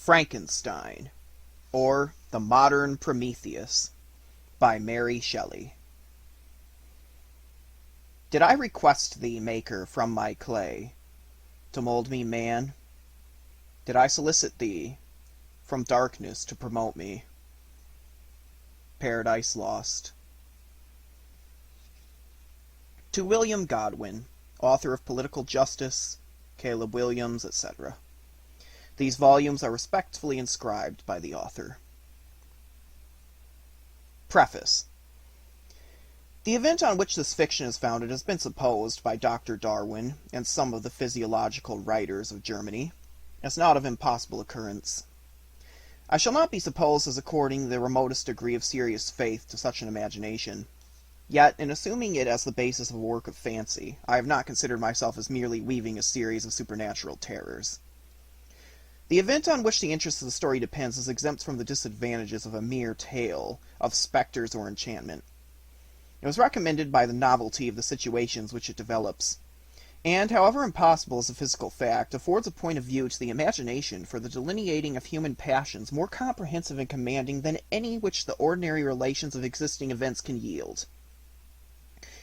Frankenstein, or The Modern Prometheus, by Mary Shelley. Did I request thee, Maker, from my clay, to mold me man? Did I solicit thee from darkness to promote me? Paradise Lost. To William Godwin, author of Political Justice, Caleb Williams, etc. These volumes are respectfully inscribed by the author. Preface. The event on which this fiction is founded has been supposed by Dr. Darwin and some of the physiological writers of Germany as not of impossible occurrence. I shall not be supposed as according the remotest degree of serious faith to such an imagination. Yet, in assuming it as the basis of a work of fancy, I have not considered myself as merely weaving a series of supernatural terrors. The event on which the interest of the story depends is exempt from the disadvantages of a mere tale of specters or enchantment. It was recommended by the novelty of the situations which it develops, and, however impossible as a physical fact, affords a point of view to the imagination for the delineating of human passions more comprehensive and commanding than any which the ordinary relations of existing events can yield.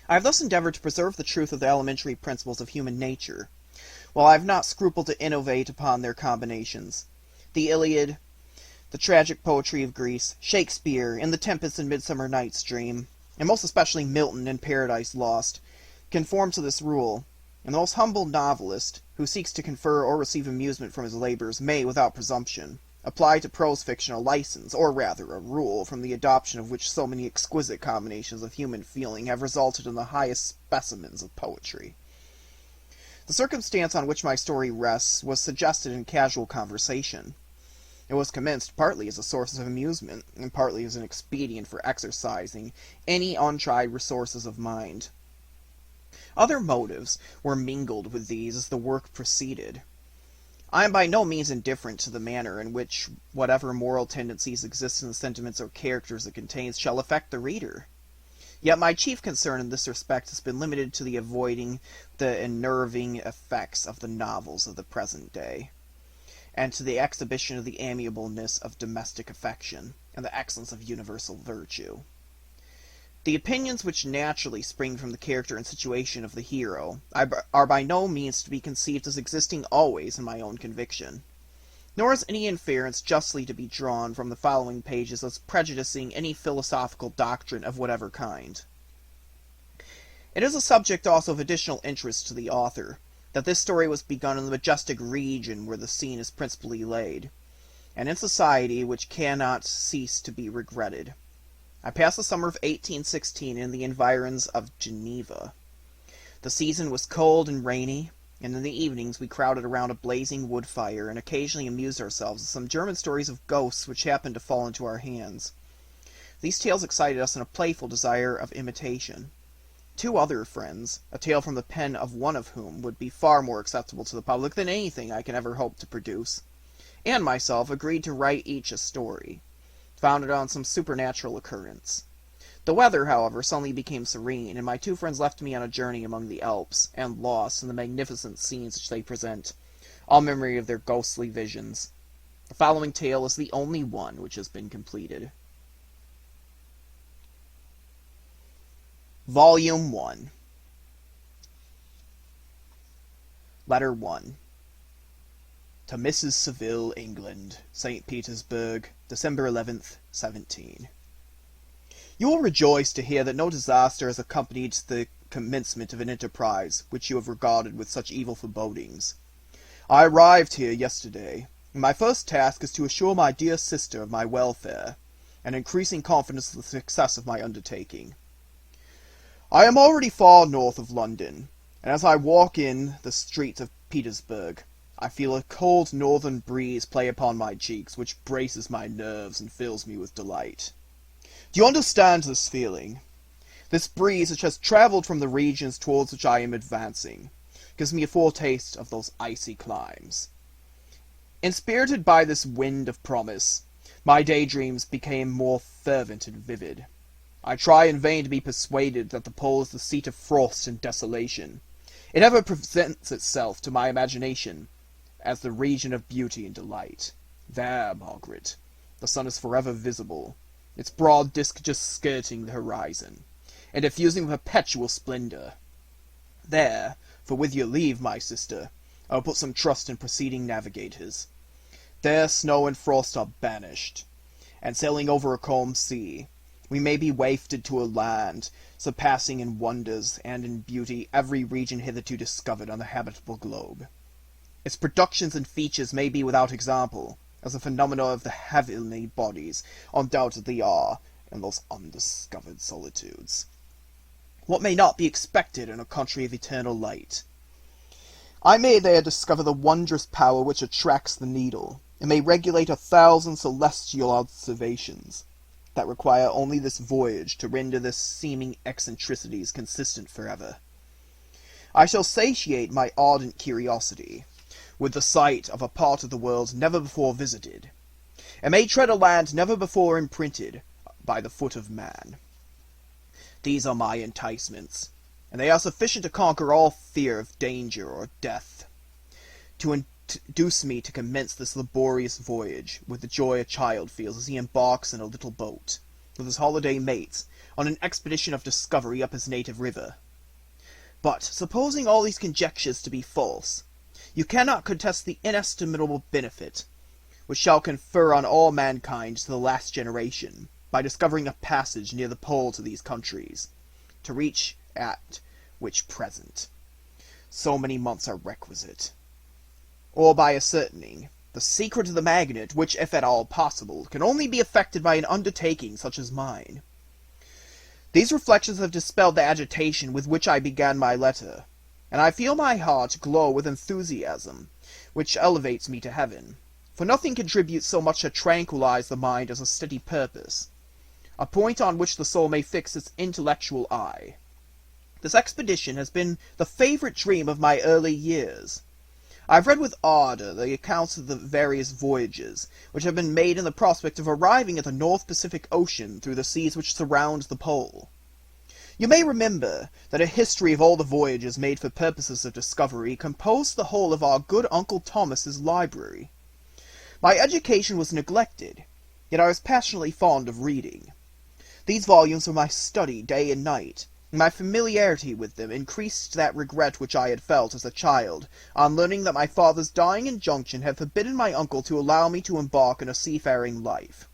I have thus endeavored to preserve the truth of the elementary principles of human nature, while I have not scrupled to innovate upon their combinations. The Iliad, the tragic poetry of Greece, Shakespeare, in The Tempest and Midsummer Night's Dream, and most especially Milton in Paradise Lost, conform to this rule, and the most humble novelist, who seeks to confer or receive amusement from his labors, may, without presumption, apply to prose fiction a license, or rather a rule, from the adoption of which so many exquisite combinations of human feeling have resulted in the highest specimens of poetry. The circumstance on which my story rests was suggested in casual conversation. It was commenced partly as a source of amusement, and partly as an expedient for exercising any untried resources of mind. Other motives were mingled with these as the work proceeded. I am by no means indifferent to the manner in which whatever moral tendencies exist in the sentiments or characters it contains shall affect the reader. Yet my chief concern in this respect has been limited to the avoiding the enerving effects of the novels of the present day, and to the exhibition of the amiableness of domestic affection, and the excellence of universal virtue. The opinions which naturally spring from the character and situation of the hero are by no means to be conceived as existing always in my own conviction, nor is any inference justly to be drawn from the following pages as prejudicing any philosophical doctrine of whatever kind. It is a subject also of additional interest to the author, that this story was begun in the majestic region where the scene is principally laid, and in society which cannot cease to be regretted. I passed the summer of 1816 in the environs of Geneva. The season was cold and rainy, and in the evenings we crowded around a blazing wood fire and occasionally amused ourselves with some German stories of ghosts which happened to fall into our hands. These tales excited us in a playful desire of imitation. Two other friends, a tale from the pen of one of whom would be far more acceptable to the public than anything I can ever hope to produce, and myself agreed to write each a story, founded on some supernatural occurrence. The weather, however, suddenly became serene, and my two friends left me on a journey among the Alps, and lost in the magnificent scenes which they present, all memory of their ghostly visions. The following tale is the only one which has been completed. Volume 1. Letter 1. To Mrs. Saville, England, St. Petersburg, December 11th, 17. You will rejoice to hear that no disaster has accompanied the commencement of an enterprise which you have regarded with such evil forebodings. I arrived here yesterday, and my first task is to assure my dear sister of my welfare, and increasing confidence of the success of my undertaking. I am already far north of London, and as I walk in the streets of Petersburg, I feel a cold northern breeze play upon my cheeks, which braces my nerves and fills me with delight. Do you understand this feeling? This breeze, which has travelled from the regions towards which I am advancing, gives me a foretaste of those icy climes. Inspirited by this wind of promise, my daydreams became more fervent and vivid. I try in vain to be persuaded that the pole is the seat of frost and desolation. It ever presents itself to my imagination as the region of beauty and delight. There, Margaret. The sun is forever visible, its broad disk just skirting the horizon, and diffusing perpetual splendor. There, for with your leave, my sister, I will put some trust in preceding navigators. There snow and frost are banished, and sailing over a calm sea, we may be wafted to a land surpassing in wonders and in beauty every region hitherto discovered on the habitable globe. Its productions and features may be without example, as the phenomena of the heavenly bodies undoubtedly are in those undiscovered solitudes. What may not be expected in a country of eternal light? I may there discover the wondrous power which attracts the needle, and may regulate 1,000 celestial observations, that require only this voyage to render their seeming eccentricities consistent forever. I shall satiate my ardent curiosity with the sight of a part of the world never before visited, and may tread a land never before imprinted by the foot of man. These are my enticements, and they are sufficient to conquer all fear of danger or death, to induce me to commence this laborious voyage with the joy a child feels as he embarks in a little boat, with his holiday mates, on an expedition of discovery up his native river. But, supposing all these conjectures to be false, you cannot contest the inestimable benefit which shall confer on all mankind to the last generation, by discovering a passage near the pole to these countries, to reach at which present so many months are requisite, or by ascertaining the secret of the magnet, which, if at all possible, can only be effected by an undertaking such as mine. These reflections have dispelled the agitation with which I began my letter, and I feel my heart glow with enthusiasm, which elevates me to heaven, for nothing contributes so much to tranquilize the mind as a steady purpose, a point on which the soul may fix its intellectual eye. This expedition has been the favorite dream of my early years. I have read with ardor the accounts of the various voyages which have been made in the prospect of arriving at the North Pacific Ocean through the seas which surround the pole. You may remember that a history of all the voyages made for purposes of discovery composed the whole of our good Uncle Thomas's library. My education was neglected, yet I was passionately fond of reading. These volumes were my study day and night, and my familiarity with them increased that regret which I had felt as a child on learning that my father's dying injunction had forbidden my uncle to allow me to embark in a seafaring life.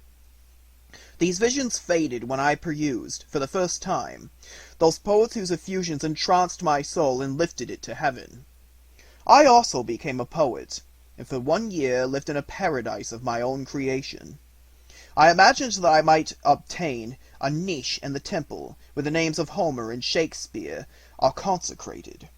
These visions faded when I perused, for the first time, those poets whose effusions entranced my soul and lifted it to heaven. I also became a poet, and for 1 year lived in a paradise of my own creation. I imagined that I might obtain a niche in the temple, where the names of Homer and Shakespeare are consecrated.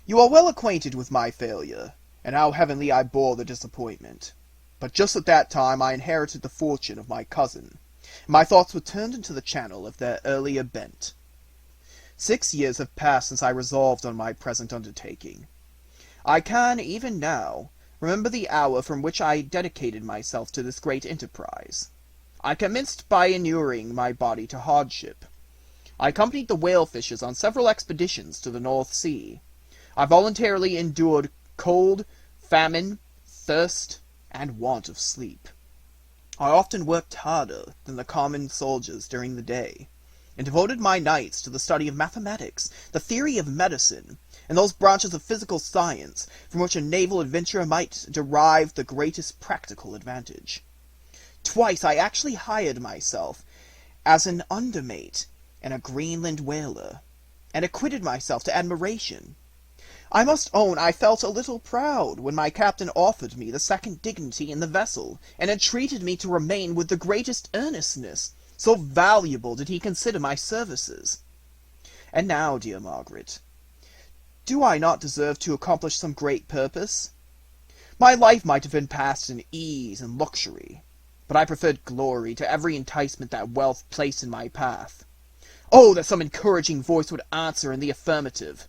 You are well acquainted with my failure, and how heavily I bore the disappointment. But just at that time I inherited the fortune of my cousin, and my thoughts were turned into the channel of their earlier bent. 6 years have passed since I resolved on my present undertaking. I can, even now, remember the hour from which I dedicated myself to this great enterprise. I commenced by inuring my body to hardship. I accompanied the whale-fishers on several expeditions to the North Sea. I voluntarily endured cold, famine, thirst, and want of sleep. I often worked harder than the common soldiers during the day, and devoted my nights to the study of mathematics, the theory of medicine, and those branches of physical science from which a naval adventurer might derive the greatest practical advantage. Twice I actually hired myself as an undermate in a Greenland whaler, and acquitted myself to admiration. I must own I felt a little proud when my captain offered me the second dignity in the vessel, and entreated me to remain with the greatest earnestness, so valuable did he consider my services. And now, dear Margaret, do I not deserve to accomplish some great purpose? My life might have been passed in ease and luxury, but I preferred glory to every enticement that wealth placed in my path. Oh, that some encouraging voice would answer in the affirmative!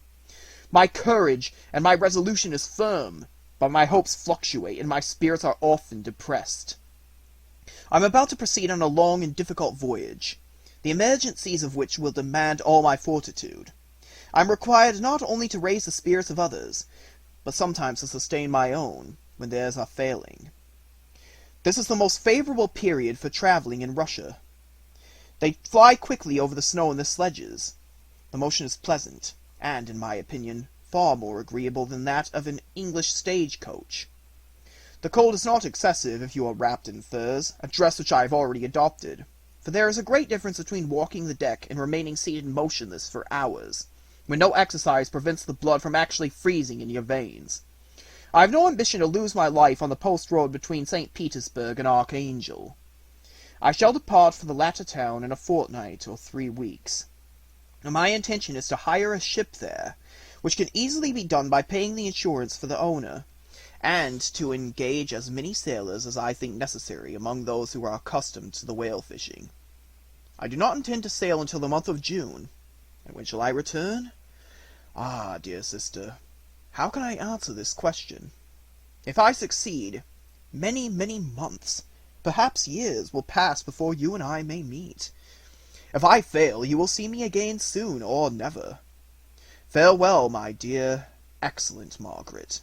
My courage and my resolution is firm, but my hopes fluctuate, and my spirits are often depressed. I am about to proceed on a long and difficult voyage, the emergencies of which will demand all my fortitude. I am required not only to raise the spirits of others, but sometimes to sustain my own, when theirs are failing. This is the most favorable period for traveling in Russia. They fly quickly over the snow in the sledges. The motion is pleasant, and, in my opinion, far more agreeable than that of an English stagecoach. The cold is not excessive if you are wrapped in furs, a dress which I have already adopted, for there is a great difference between walking the deck and remaining seated motionless for hours, when no exercise prevents the blood from actually freezing in your veins. I have no ambition to lose my life on the post road between St. Petersburg and Archangel. I shall depart for the latter town in a fortnight or 3 weeks, and my intention is to hire a ship there, which can easily be done by paying the insurance for the owner, and to engage as many sailors as I think necessary among those who are accustomed to the whale fishing. I do not intend to sail until the month of June. And when shall I return? Ah, dear sister, how can I answer this question? If I succeed, many, many months, perhaps years, will pass before you and I may meet. If I fail, you will see me again soon, or never. Farewell, my dear, excellent Margaret.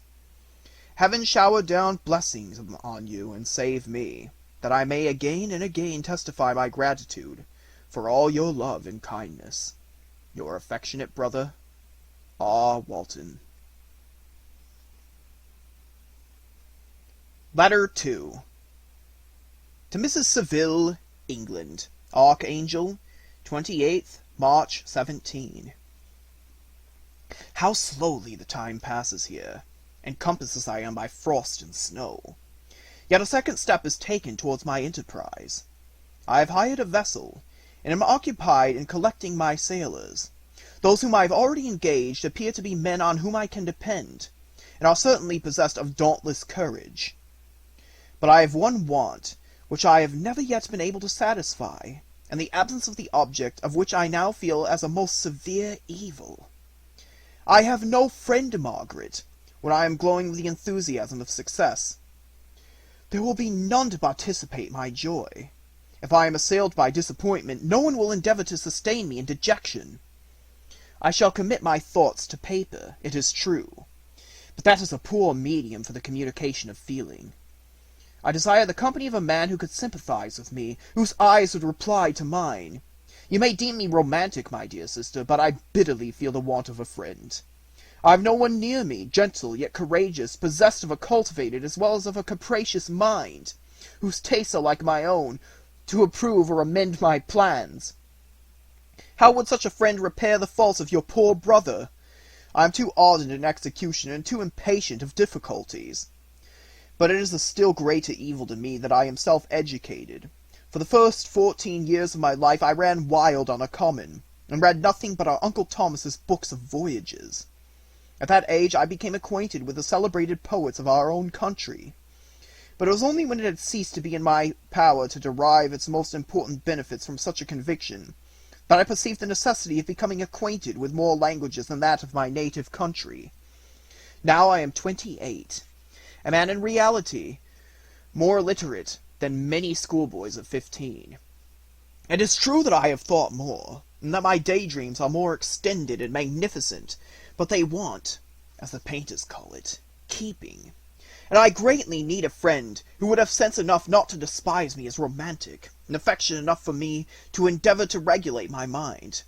Heaven shower down blessings on you, and save me, that I may again and again testify my gratitude for all your love and kindness. Your affectionate brother, R. Walton. Letter 2. To Mrs. Saville, England, Archangel, 28th March 17. How slowly the time passes here, encompassed as I am by frost and snow. Yet a second step is taken towards my enterprise. I have hired a vessel, and am occupied in collecting my sailors. Those whom I have already engaged appear to be men on whom I can depend, and are certainly possessed of dauntless courage. But I have one want, which I have never yet been able to satisfy, and the absence of the object of which I now feel as a most severe evil. I have no friend, Margaret, when I am glowing with the enthusiasm of success. There will be none to participate my joy. If I am assailed by disappointment, no one will endeavor to sustain me in dejection. I shall commit my thoughts to paper, it is true, but that is a poor medium for the communication of feeling. I desire the company of a man who could sympathize with me, whose eyes would reply to mine. You may deem me romantic, my dear sister, but I bitterly feel the want of a friend. I have no one near me, gentle yet courageous, possessed of a cultivated as well as of a capricious mind, whose tastes are like my own, to approve or amend my plans. How would such a friend repair the faults of your poor brother? I am too ardent in execution, and too impatient of difficulties. But it is a still greater evil to me that I am self-educated. For the first 14 years of my life I ran wild on a common, and read nothing but our Uncle Thomas's books of voyages. At that age I became acquainted with the celebrated poets of our own country. But it was only when it had ceased to be in my power to derive its most important benefits from such a conviction, that I perceived the necessity of becoming acquainted with more languages than that of my native country. Now I am 28, a man in reality more illiterate than many schoolboys of 15. It is true that I have thought more, and that my daydreams are more extended and magnificent, but they want, as the painters call it, keeping. And I greatly need a friend who would have sense enough not to despise me as romantic, and affection enough for me to endeavor to regulate my mind.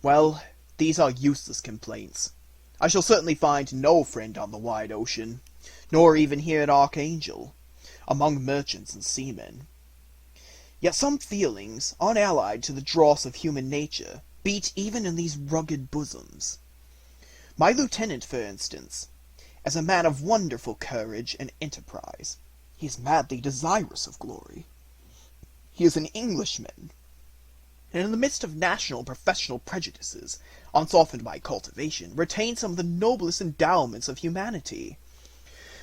Well, these are useless complaints. I shall certainly find no friend on the wide ocean, nor even here at Archangel, among merchants and seamen. Yet some feelings, unallied to the dross of human nature, beat even in these rugged bosoms. My lieutenant, for instance, is a man of wonderful courage and enterprise. He is madly desirous of glory. He is an Englishman, and in the midst of national and professional prejudices, unsoftened by cultivation, retains some of the noblest endowments of humanity.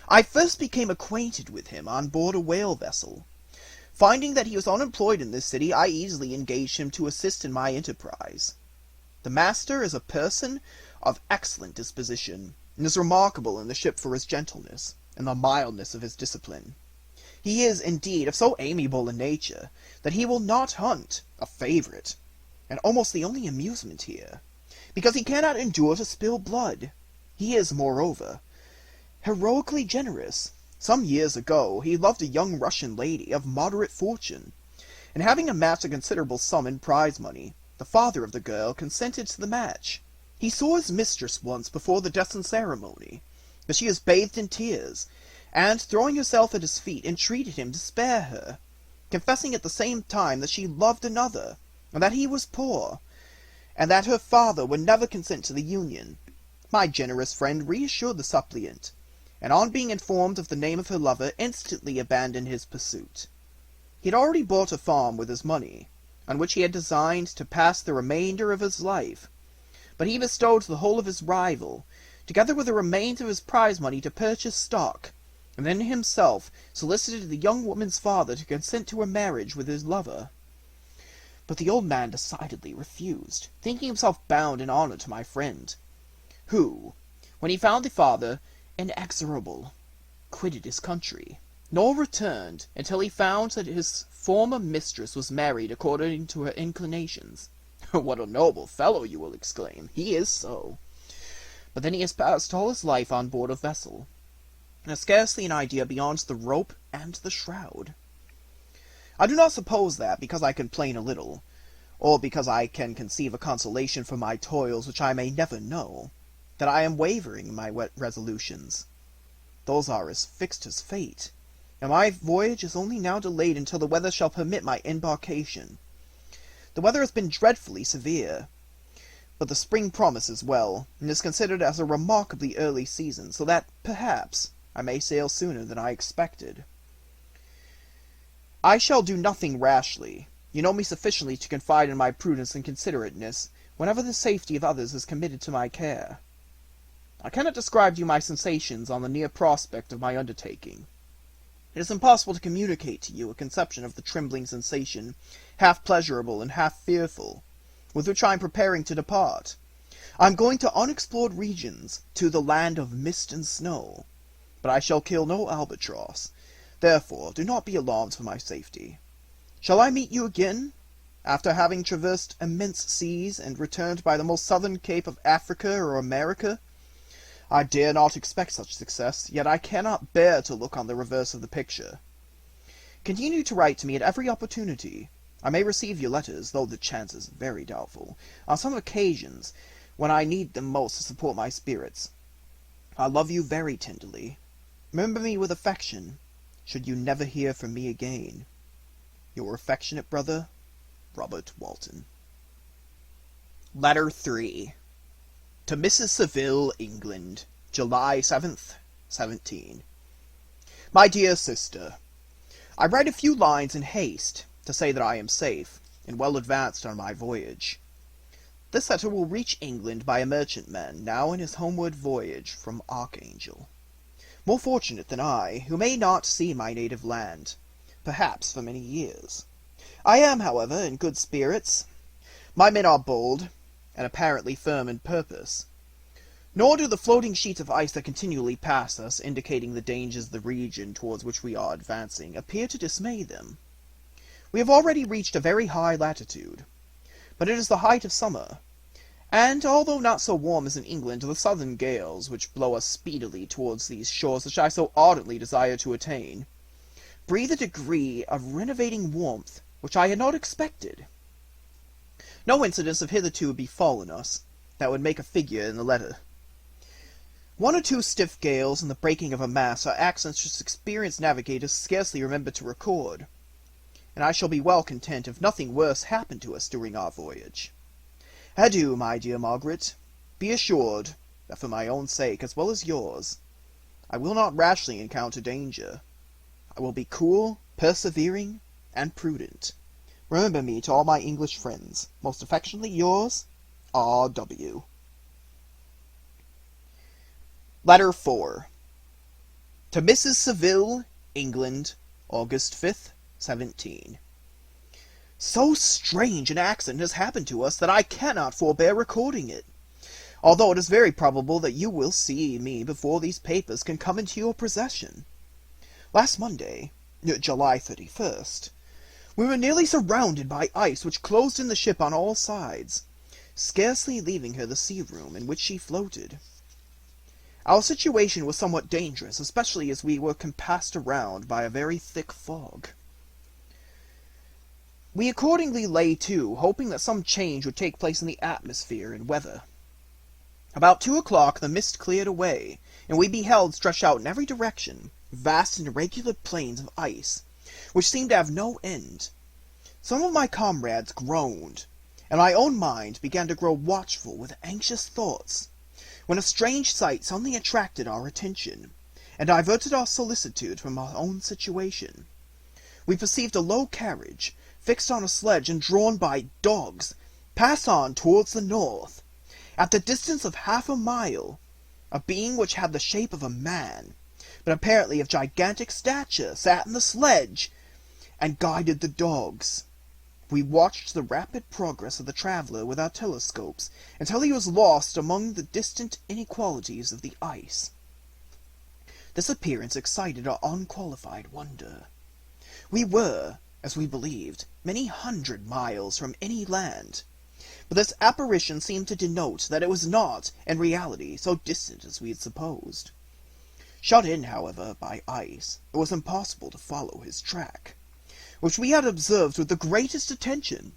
I first became acquainted with him on board a whale vessel. Finding that he was unemployed in this city, I easily engaged him to assist in my enterprise. The master is a person of excellent disposition, and is remarkable in the ship for his gentleness, and the mildness of his discipline. He is, indeed, of so amiable a nature, that he will not hunt, a favourite, and almost the only amusement here, because he cannot endure to spill blood. He is, moreover, heroically generous, Some years ago he loved a young Russian lady of moderate fortune, and having amassed a considerable sum in prize money, the father of the girl consented to the match. He saw his mistress once before the destined ceremony, but she was bathed in tears, and, throwing herself at his feet, entreated him to spare her, confessing at the same time that she loved another, and that he was poor, and that her father would never consent to the union. My generous friend reassured the suppliant, and on being informed of the name of her lover, instantly abandoned his pursuit. He had already bought a farm with his money, on which he had designed to pass the remainder of his life, but he bestowed the whole of his rival, together with the remains of his prize money, to purchase stock, and then himself solicited the young woman's father to consent to her marriage with his lover. But the old man decidedly refused, thinking himself bound in honor to my friend, who, when he found the father inexorable, quitted his country, nor returned until he found that his former mistress was married according to her inclinations. What a noble fellow, you will exclaim. He is so. But then he has passed all his life on board a vessel, and has scarcely an idea beyond the rope and the shroud. I do not suppose that, because I complain a little, or because I can conceive a consolation for my toils which I may never know, that I am wavering in my resolutions. Those are as fixed as fate, and my voyage is only now delayed until the weather shall permit my embarkation. The weather has been dreadfully severe, but the spring promises well, and is considered as a remarkably early season, so that, perhaps, I may sail sooner than I expected. I shall do nothing rashly. You know me sufficiently to confide in my prudence and considerateness, whenever the safety of others is committed to my care. I cannot describe to you my sensations on the near prospect of my undertaking. It is impossible to communicate to you a conception of the trembling sensation, half pleasurable and half fearful, with which I am preparing to depart. I am going to unexplored regions, to the land of mist and snow, but I shall kill no albatross. Therefore, do not be alarmed for my safety. Shall I meet you again, after having traversed immense seas, and returned by the most southern cape of Africa or America? I dare not expect such success, yet I cannot bear to look on the reverse of the picture. Continue to write to me at every opportunity. I may receive your letters, though the chance is very doubtful, on some occasions, when I need them most to support my spirits. I love you very tenderly. Remember me with affection, should you never hear from me again. Your affectionate brother, Robert Walton. Letter 3. To Mrs. Saville, England, July 7th, 17. My dear sister, I write a few lines in haste to say that I am safe, and well advanced on my voyage. This letter will reach England by a merchantman now in his homeward voyage from Archangel, more fortunate than I, who may not see my native land, perhaps for many years. I am, however, in good spirits. My men are bold, and apparently firm in purpose. Nor do the floating sheets of ice that continually pass us, indicating the dangers of the region towards which we are advancing, appear to dismay them. We have already reached a very high latitude, but it is the height of summer, and, although not so warm as in England, the southern gales, which blow us speedily towards these shores which I so ardently desire to attain, breathe a degree of renovating warmth which I had not expected. No incidents have hitherto befallen us that would make a figure in the letter. One or two stiff gales and the breaking of a mast are accidents which experienced navigators scarcely remember to record, and I shall be well content if nothing worse happen to us during our voyage. Adieu, my dear Margaret. Be assured that for my own sake, as well as yours, I will not rashly encounter danger. I will be cool, persevering, and prudent. Remember me to all my English friends. Most affectionately yours, R.W. Letter 4. To Mrs. Saville, England, August 5th, 17. So strange an accident has happened to us that I cannot forbear recording it, although it is very probable that you will see me before these papers can come into your possession. Last Monday, July 31st, we were nearly surrounded by ice which closed in the ship on all sides, scarcely leaving her the sea-room in which she floated. Our situation was somewhat dangerous, especially as we were compassed around by a very thick fog. We accordingly lay to, hoping that some change would take place in the atmosphere and weather. About 2 o'clock the mist cleared away, and we beheld stretched out in every direction vast and irregular plains of ice, which seemed to have no end. Some of my comrades groaned, and my own mind began to grow watchful with anxious thoughts, when a strange sight suddenly attracted our attention, and diverted our solicitude from our own situation. We perceived a low carriage, fixed on a sledge and drawn by dogs, pass on towards the north. At the distance of half a mile, a being which had the shape of a man, but apparently of gigantic stature, sat in the sledge, and guided the dogs. We watched the rapid progress of the traveller with our telescopes, until he was lost among the distant inequalities of the ice. This appearance excited our unqualified wonder. We were, as we believed, many hundred miles from any land, but this apparition seemed to denote that it was not, in reality, so distant as we had supposed. Shut in, however, by ice, it was impossible to follow his track, which we had observed with the greatest attention.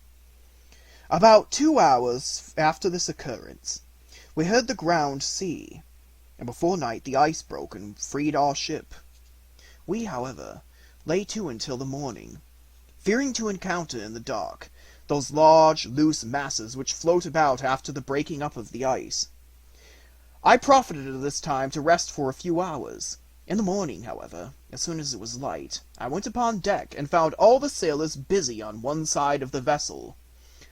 About 2 hours after this occurrence, we heard the ground sea, and before night the ice broke and freed our ship. We, however, lay to until the morning, fearing to encounter in the dark those large, loose masses which float about after the breaking up of the ice. I profited of this time to rest for a few hours. In the morning, however, as soon as it was light, I went upon deck and found all the sailors busy on one side of the vessel,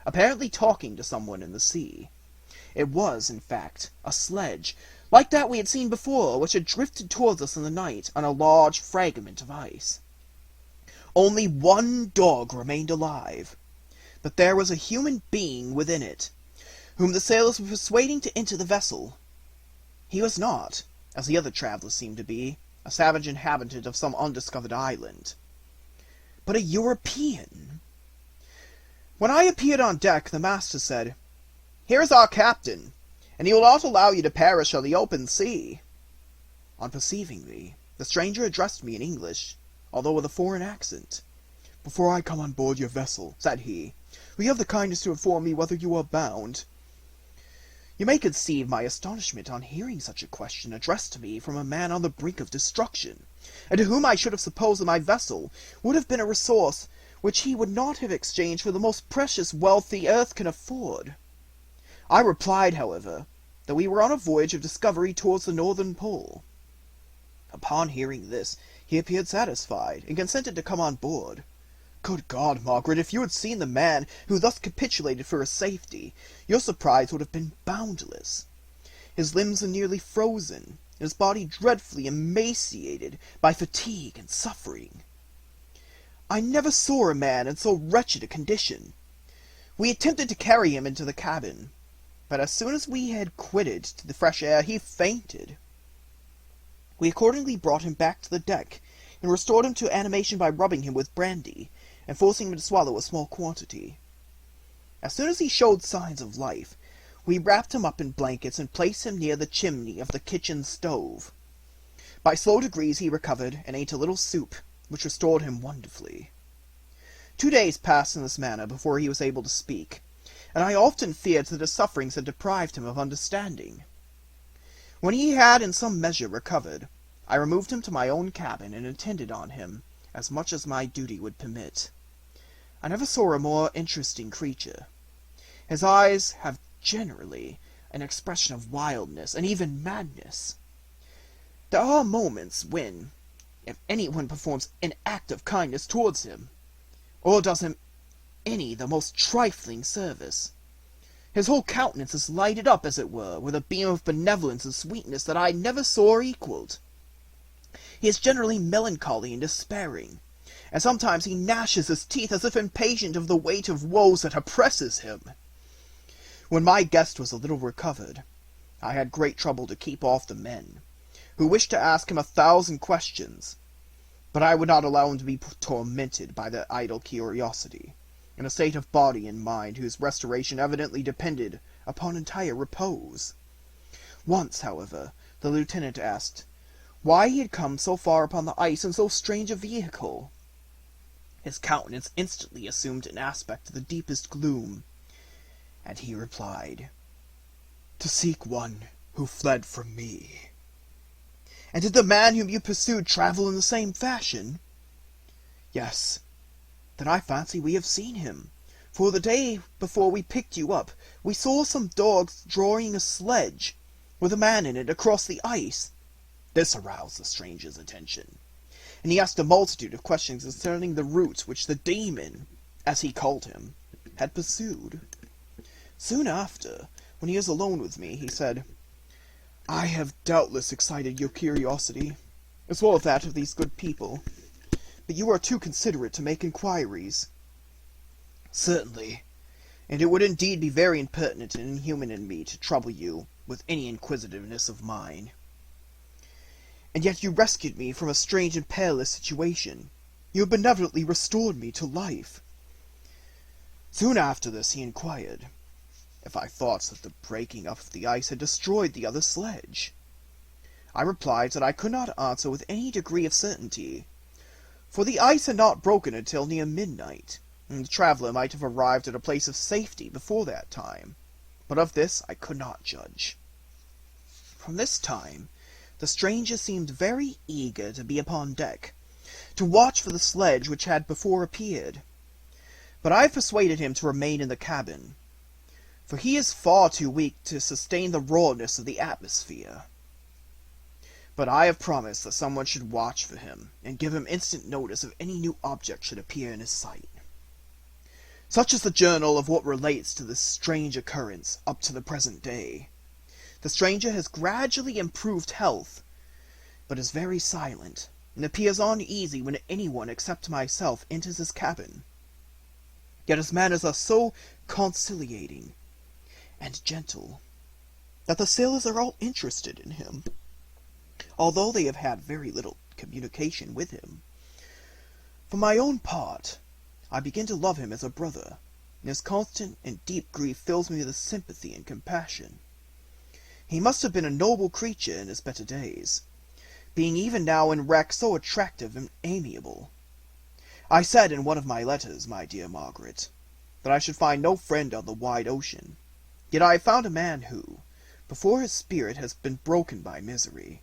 apparently talking to someone in the sea. It was, in fact, a sledge, like that we had seen before, which had drifted towards us in the night on a large fragment of ice. Only one dog remained alive, but there was a human being within it, whom the sailors were persuading to enter the vessel. He was not, as the other travelers seemed to be, a savage inhabitant of some undiscovered island, but a European. When I appeared on deck, the master said, "Here is our captain, and he will not allow you to perish on the open sea." On perceiving me, the stranger addressed me in English, although with a foreign accent. "Before I come on board your vessel," said he, "will you have the kindness to inform me whither you are bound?" You may conceive my astonishment on hearing such a question addressed to me from a man on the brink of destruction, and to whom I should have supposed that my vessel would have been a resource which he would not have exchanged for the most precious wealth the earth can afford. I replied, however, that we were on a voyage of discovery towards the northern pole. Upon hearing this, he appeared satisfied, and consented to come on board. Good God, Margaret, if you had seen the man who thus capitulated for his safety, your surprise would have been boundless. His limbs were nearly frozen, and his body dreadfully emaciated by fatigue and suffering. I never saw a man in so wretched a condition. We attempted to carry him into the cabin, but as soon as we had quitted to the fresh air, he fainted. We accordingly brought him back to the deck, and restored him to animation by rubbing him with brandy, and forcing him to swallow a small quantity. As soon as he showed signs of life, we wrapped him up in blankets and placed him near the chimney of the kitchen stove. By slow degrees he recovered, and ate a little soup, which restored him wonderfully. 2 days passed in this manner before he was able to speak, and I often feared that his sufferings had deprived him of understanding. When he had in some measure recovered, I removed him to my own cabin and attended on him as much as my duty would permit. I never saw a more interesting creature. His eyes have generally an expression of wildness and even madness. There are moments when, if anyone performs an act of kindness towards him, or does him any the most trifling service, his whole countenance is lighted up, as it were, with a beam of benevolence and sweetness that I never saw equalled. He is generally melancholy and despairing, and sometimes he gnashes his teeth as if impatient of the weight of woes that oppresses him. When my guest was a little recovered, I had great trouble to keep off the men, who wished to ask him 1,000 questions, but I would not allow him to be tormented by their idle curiosity, in a state of body and mind whose restoration evidently depended upon entire repose. Once, however, The lieutenant asked why he had come so far upon the ice in so strange a vehicle. His countenance instantly assumed an aspect of the deepest gloom, and he replied, "To seek one who fled from me." "And did the man whom you pursued travel in the same fashion?" "Yes." "Then I fancy we have seen him, for the day before we picked you up, we saw some dogs drawing a sledge, with a man in it, across the ice." This aroused the stranger's attention, and he asked a multitude of questions concerning the route which the demon, as he called him, had pursued. Soon after, when he was alone with me, he said, "I have doubtless excited your curiosity, as well as that of these good people, but you are too considerate to make inquiries." "Certainly, and it would indeed be very impertinent and inhuman in me to trouble you with any inquisitiveness of mine." "And yet you rescued me from a strange and perilous situation. You have benevolently restored me to life." Soon after this he inquired if I thought that the breaking up of the ice had destroyed the other sledge. I replied that I could not answer with any degree of certainty, for the ice had not broken until near midnight, and the traveller might have arrived at a place of safety before that time, but of this I could not judge. From this time the stranger seemed very eager to be upon deck, to watch for the sledge which had before appeared. But I persuaded him to remain in the cabin, for he is far too weak to sustain the rawness of the atmosphere. But I have promised that someone should watch for him, and give him instant notice if any new object should appear in his sight. Such is the journal of what relates to this strange occurrence up to the present day. The stranger has gradually improved health, but is very silent, and appears uneasy when anyone except myself enters his cabin. Yet his manners are so conciliating and gentle that the sailors are all interested in him, although they have had very little communication with him. For my own part, I begin to love him as a brother, and his constant and deep grief fills me with sympathy and compassion. He must have been a noble creature in his better days, being even now in wreck so attractive and amiable. I said in one of my letters, my dear Margaret, that I should find no friend on the wide ocean, yet I have found a man who, before his spirit has been broken by misery,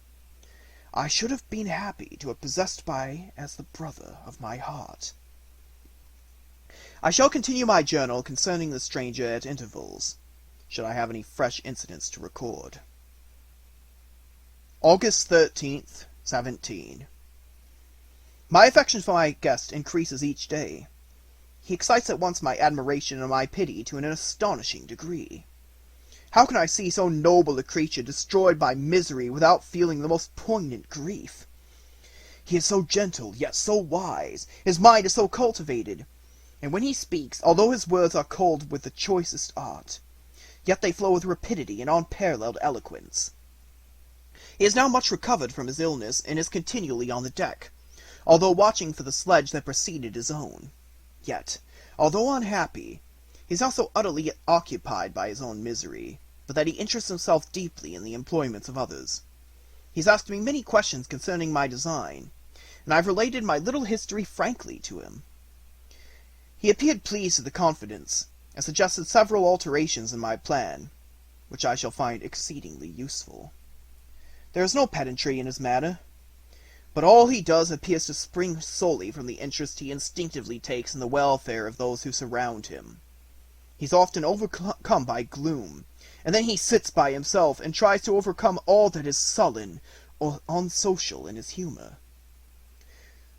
I should have been happy to have possessed by as the brother of my heart. I shall continue my journal concerning the stranger at intervals, should I have any fresh incidents to record. August 13th, 17. My affection for my guest increases each day. He excites at once my admiration and my pity to an astonishing degree. How can I see so noble a creature destroyed by misery without feeling the most poignant grief? He is so gentle, yet so wise, his mind is so cultivated, and when he speaks, although his words are culled with the choicest art, yet they flow with rapidity and unparalleled eloquence. He is now much recovered from his illness, and is continually on the deck, although watching for the sledge that preceded his own. Yet, although unhappy, he is not so utterly occupied by his own misery, but that he interests himself deeply in the employments of others. He has asked me many questions concerning my design, and I have related my little history frankly to him. He appeared pleased with the confidence, and suggested several alterations in my plan, which I shall find exceedingly useful. There is no pedantry in his manner, but all he does appears to spring solely from the interest he instinctively takes in the welfare of those who surround him. He is often overcome by gloom, and then he sits by himself and tries to overcome all that is sullen or unsocial in his humor.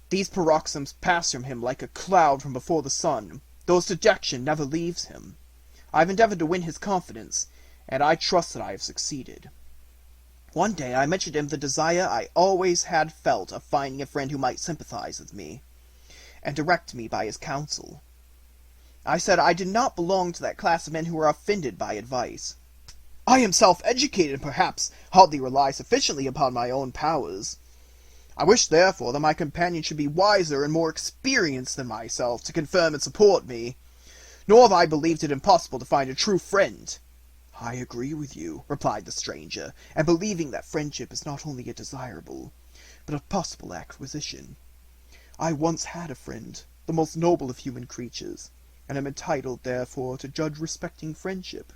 These paroxysms pass from him like a cloud from before the sun, though his dejection never leaves him. I have endeavored to win his confidence, and I trust that I have succeeded. One day I mentioned to him the desire I always had felt of finding a friend who might sympathize with me, and direct me by his counsel. I said I did not belong to that class of men who are offended by advice. I am self-educated, and perhaps hardly rely sufficiently upon my own powers. I wish, therefore, that my companion should be wiser and more experienced than myself to confirm and support me, nor have I believed it impossible to find a true friend. I agree with you, replied the stranger, and believing that friendship is not only a desirable, but a possible acquisition. I once had a friend, the most noble of human creatures, and am entitled, therefore, to judge respecting friendship.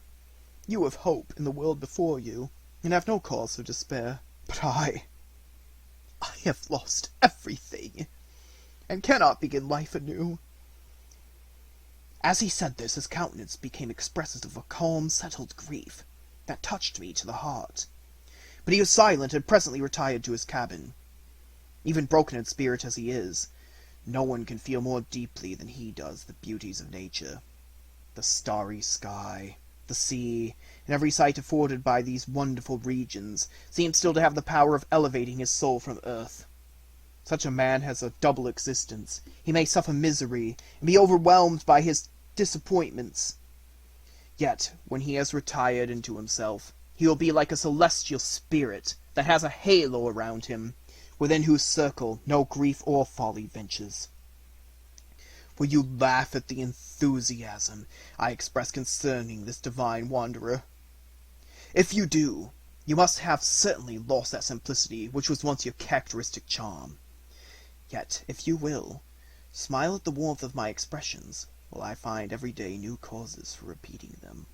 You have hope in the world before you, and have no cause for despair. But I have lost everything, and cannot begin life anew. As he said this, his countenance became expressive of a calm, settled grief that touched me to the heart. But he was silent, and presently retired to his cabin. Even broken in spirit as he is, no one can feel more deeply than he does the beauties of nature. The starry sky, the sea, and every sight afforded by these wonderful regions seem still to have the power of elevating his soul from earth. Such a man has a double existence. He may suffer misery, and be overwhelmed by his disappointments. Yet, when he has retired into himself, he will be like a celestial spirit that has a halo around him, within whose circle no grief or folly ventures. Will you laugh at the enthusiasm I express concerning this divine wanderer? If you do, you must have certainly lost that simplicity which was once your characteristic charm. Yet, if you will, smile at the warmth of my expressions, while I find every day new causes for repeating them.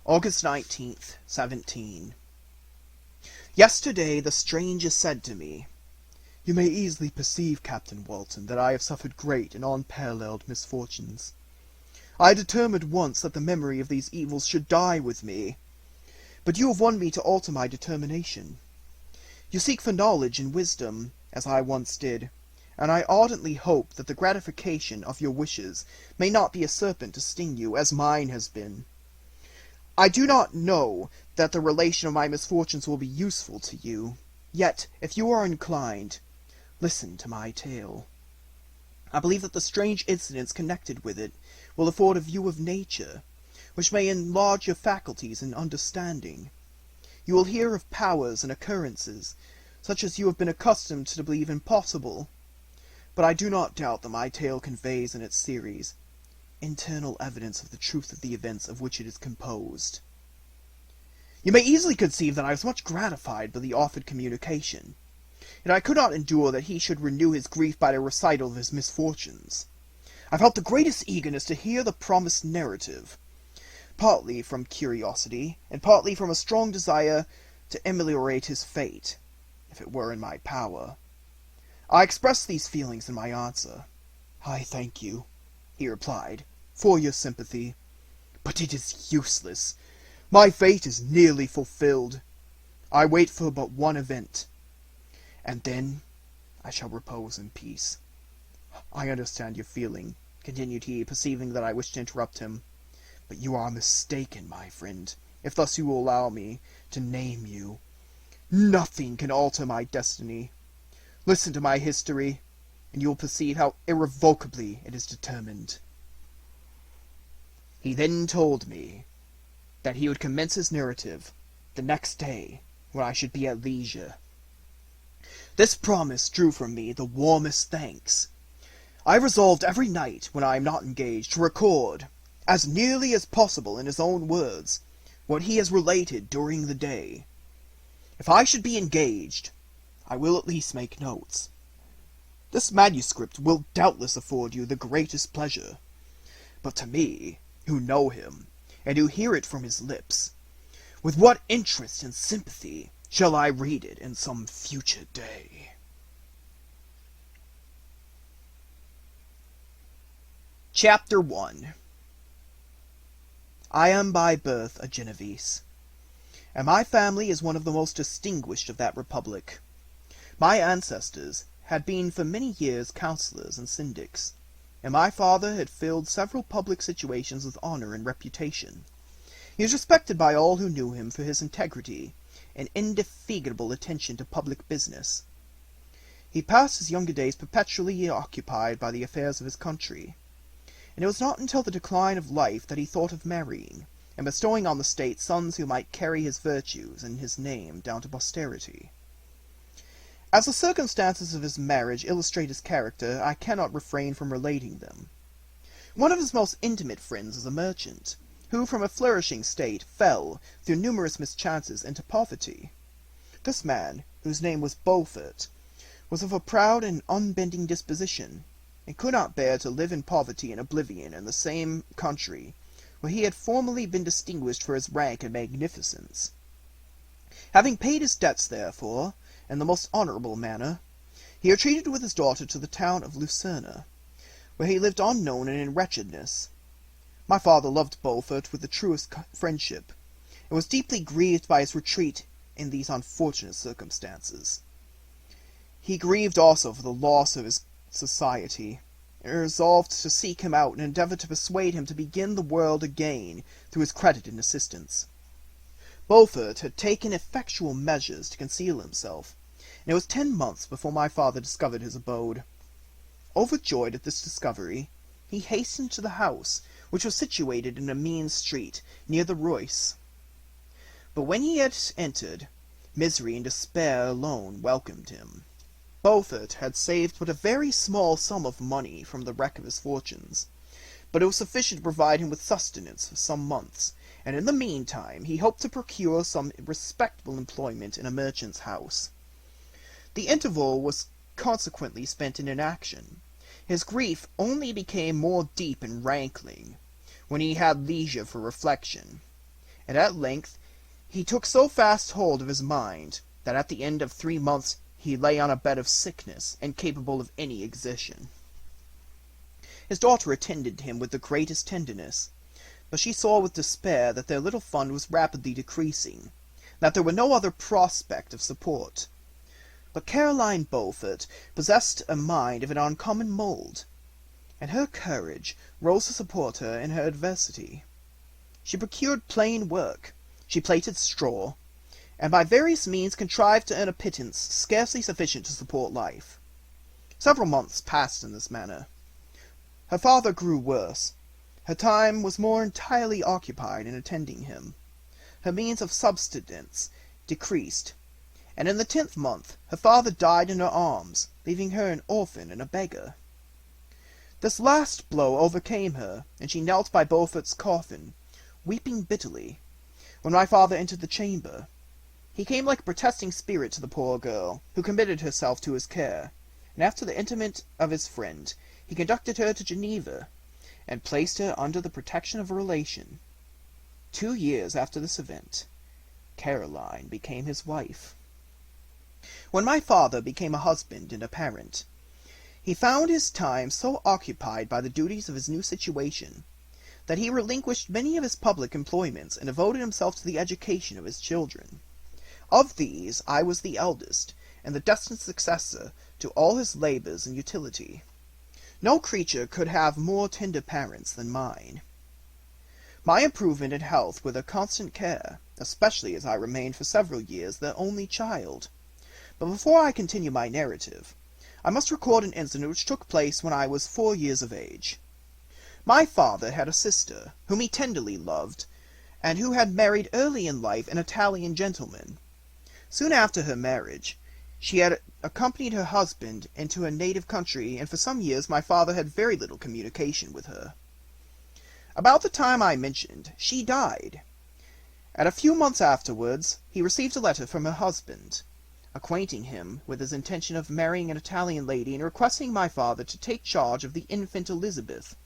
August 19th, 17. Yesterday the stranger said to me, "You may easily perceive, Captain Walton, that I have suffered great and unparalleled misfortunes. I determined once that the memory of these evils should die with me, but you have won me to alter my determination. You seek for knowledge and wisdom, as I once did, and I ardently hope that the gratification of your wishes may not be a serpent to sting you, as mine has been. I do not know that the relation of my misfortunes will be useful to you, yet, if you are inclined, listen to my tale. I believe that the strange incidents connected with it will afford a view of nature, which may enlarge your faculties and understanding. You will hear of powers and occurrences, such as you have been accustomed to believe impossible. But I do not doubt that my tale conveys in its series internal evidence of the truth of the events of which it is composed. You may easily conceive that I was much gratified by the offered communication, and I could not endure that he should renew his grief by the recital of his misfortunes. I felt the greatest eagerness to hear the promised narrative, partly from curiosity, and partly from a strong desire to ameliorate his fate, if it were in my power. I expressed these feelings in my answer. "I thank you," he replied, "for your sympathy, but it is useless. My fate is nearly fulfilled. I wait for but one event, and then I shall repose in peace. I understand your feeling," continued he, perceiving that I wished to interrupt him, "but you are mistaken, my friend, if thus you will allow me to name you. Nothing can alter my destiny. Listen to my history, and you will perceive how irrevocably it is determined." He then told me that he would commence his narrative the next day, when I should be at leisure. This promise drew from me the warmest thanks. I resolved every night, when I am not engaged, to record, as nearly as possible in his own words, what he has related during the day. If I should be engaged, I will at least make notes. This manuscript will doubtless afford you the greatest pleasure, but to me, who know him, and who hear it from his lips, with what interest and sympathy shall I read it in some future day? Chapter 1. I am by birth a Genevese, and my family is one of the most distinguished of that republic. My ancestors had been for many years councillors and syndics, and my father had filled several public situations with honor and reputation. He was respected by all who knew him for his integrity and indefatigable attention to public business. He passed his younger days perpetually occupied by the affairs of his country, and it was not until the decline of life that he thought of marrying, and bestowing on the state sons who might carry his virtues and his name down to posterity. As the circumstances of his marriage illustrate his character, I cannot refrain from relating them. One of his most intimate friends was a merchant, who from a flourishing state fell, through numerous mischances, into poverty. This man, whose name was Beaufort, was of a proud and unbending disposition, and could not bear to live in poverty and oblivion in the same country, where he had formerly been distinguished for his rank and magnificence. Having paid his debts, therefore, in the most honourable manner, he retreated with his daughter to the town of Lucerne, where he lived unknown and in wretchedness. My father loved Beaufort with the truest friendship, and was deeply grieved by his retreat in these unfortunate circumstances. He grieved also for the loss of his society, and resolved to seek him out and endeavour to persuade him to begin the world again through his credit and assistance. Beaufort had taken effectual measures to conceal himself, and it was 10 months before my father discovered his abode. Overjoyed at this discovery, he hastened to the house, which was situated in a mean street near the Reuss. But when he had entered, misery and despair alone welcomed him. Beaufort had saved but a very small sum of money from the wreck of his fortunes, but it was sufficient to provide him with sustenance for some months, and in the meantime he hoped to procure some respectable employment in a merchant's house. The interval was consequently spent in inaction. His grief only became more deep and rankling when he had leisure for reflection, and at length he took so fast hold of his mind that at the end of 3 months he lay on a bed of sickness, incapable of any exertion. His daughter attended him with the greatest tenderness, but she saw with despair that their little fund was rapidly decreasing, that there were no other prospect of support. But Caroline Beaufort possessed a mind of an uncommon mould, and her courage rose to support her in her adversity. She procured plain work, she plaited straw, and by various means contrived to earn a pittance scarcely sufficient to support life. Several months passed in this manner. Her father grew worse. Her time was more entirely occupied in attending him. Her means of subsistence decreased, and in the 10th month her father died in her arms, leaving her an orphan and a beggar. This last blow overcame her, and she knelt by Beaufort's coffin, weeping bitterly, when my father entered the chamber. He came like a protesting spirit to the poor girl, who committed herself to his care, and after the interment of his friend, he conducted her to Geneva, and placed her under the protection of a relation. 2 years after this event, Caroline became his wife. When my father became a husband and a parent, he found his time so occupied by the duties of his new situation, that he relinquished many of his public employments, and devoted himself to the education of his children. Of these I was the eldest, and the destined successor to all his labours and utility. No creature could have more tender parents than mine. My improvement in health were their constant care, especially as I remained for several years their only child. But before I continue my narrative, I must record an incident which took place when I was 4 years of age. My father had a sister, whom he tenderly loved, and who had married early in life an Italian gentleman. Soon after her marriage, she had accompanied her husband into her native country, and for some years my father had very little communication with her. About the time I mentioned, she died. At a few months afterwards, he received a letter from her husband, acquainting him with his intention of marrying an Italian lady, and requesting my father to take charge of the infant Elizabeth,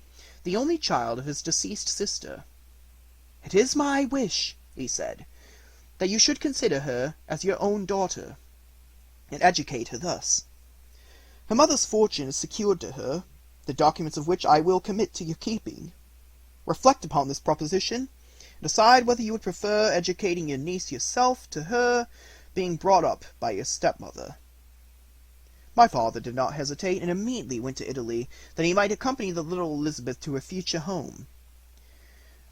the only child of his deceased sister. "It is my wish," he said, "that you should consider her as your own daughter, and educate her thus. Her mother's fortune is secured to her, the documents of which I will commit to your keeping. Reflect upon this proposition, and decide whether you would prefer educating your niece yourself to her being brought up by your stepmother." My father did not hesitate, and immediately went to Italy, that he might accompany the little Elizabeth to her future home.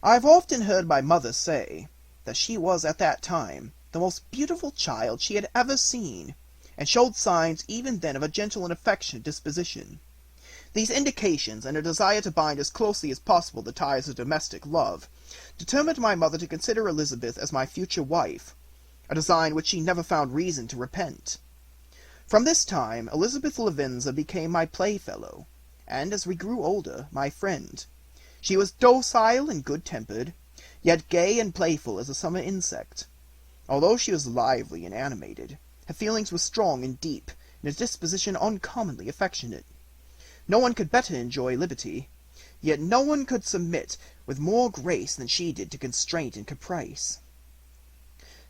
I have often heard my mother say that she was at that time the most beautiful child she had ever seen, and showed signs even then of a gentle and affectionate disposition. These indications, and a desire to bind as closely as possible the ties of domestic love, determined my mother to consider Elizabeth as my future wife, a design which she never found reason to repent. From this time Elizabeth Lavenza became my playfellow, and, as we grew older, my friend. She was docile and good-tempered, yet gay and playful as a summer insect. Although she was lively and animated, her feelings were strong and deep, and her disposition uncommonly affectionate. No one could better enjoy liberty, yet no one could submit with more grace than she did to constraint and caprice.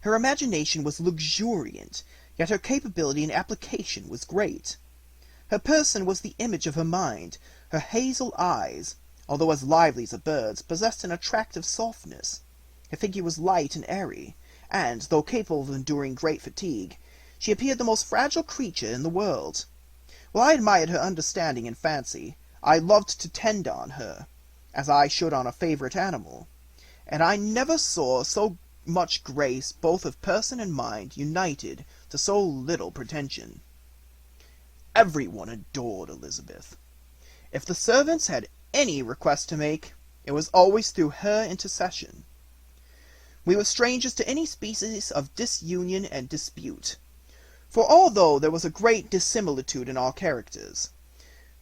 Her imagination was luxuriant, yet her capability in application was great. Her person was the image of her mind. Her hazel eyes, although as lively as a bird's, possessed an attractive softness. Her figure was light and airy, and, though capable of enduring great fatigue, she appeared the most fragile creature in the world. While I admired her understanding and fancy, I loved to tend on her, as I should on a favourite animal, and I never saw so much grace both of person and mind united to so little pretension. Everyone adored Elizabeth. If the servants had any request to make, it was always through her intercession. We were strangers to any species of disunion and dispute, for although there was a great dissimilitude in our characters,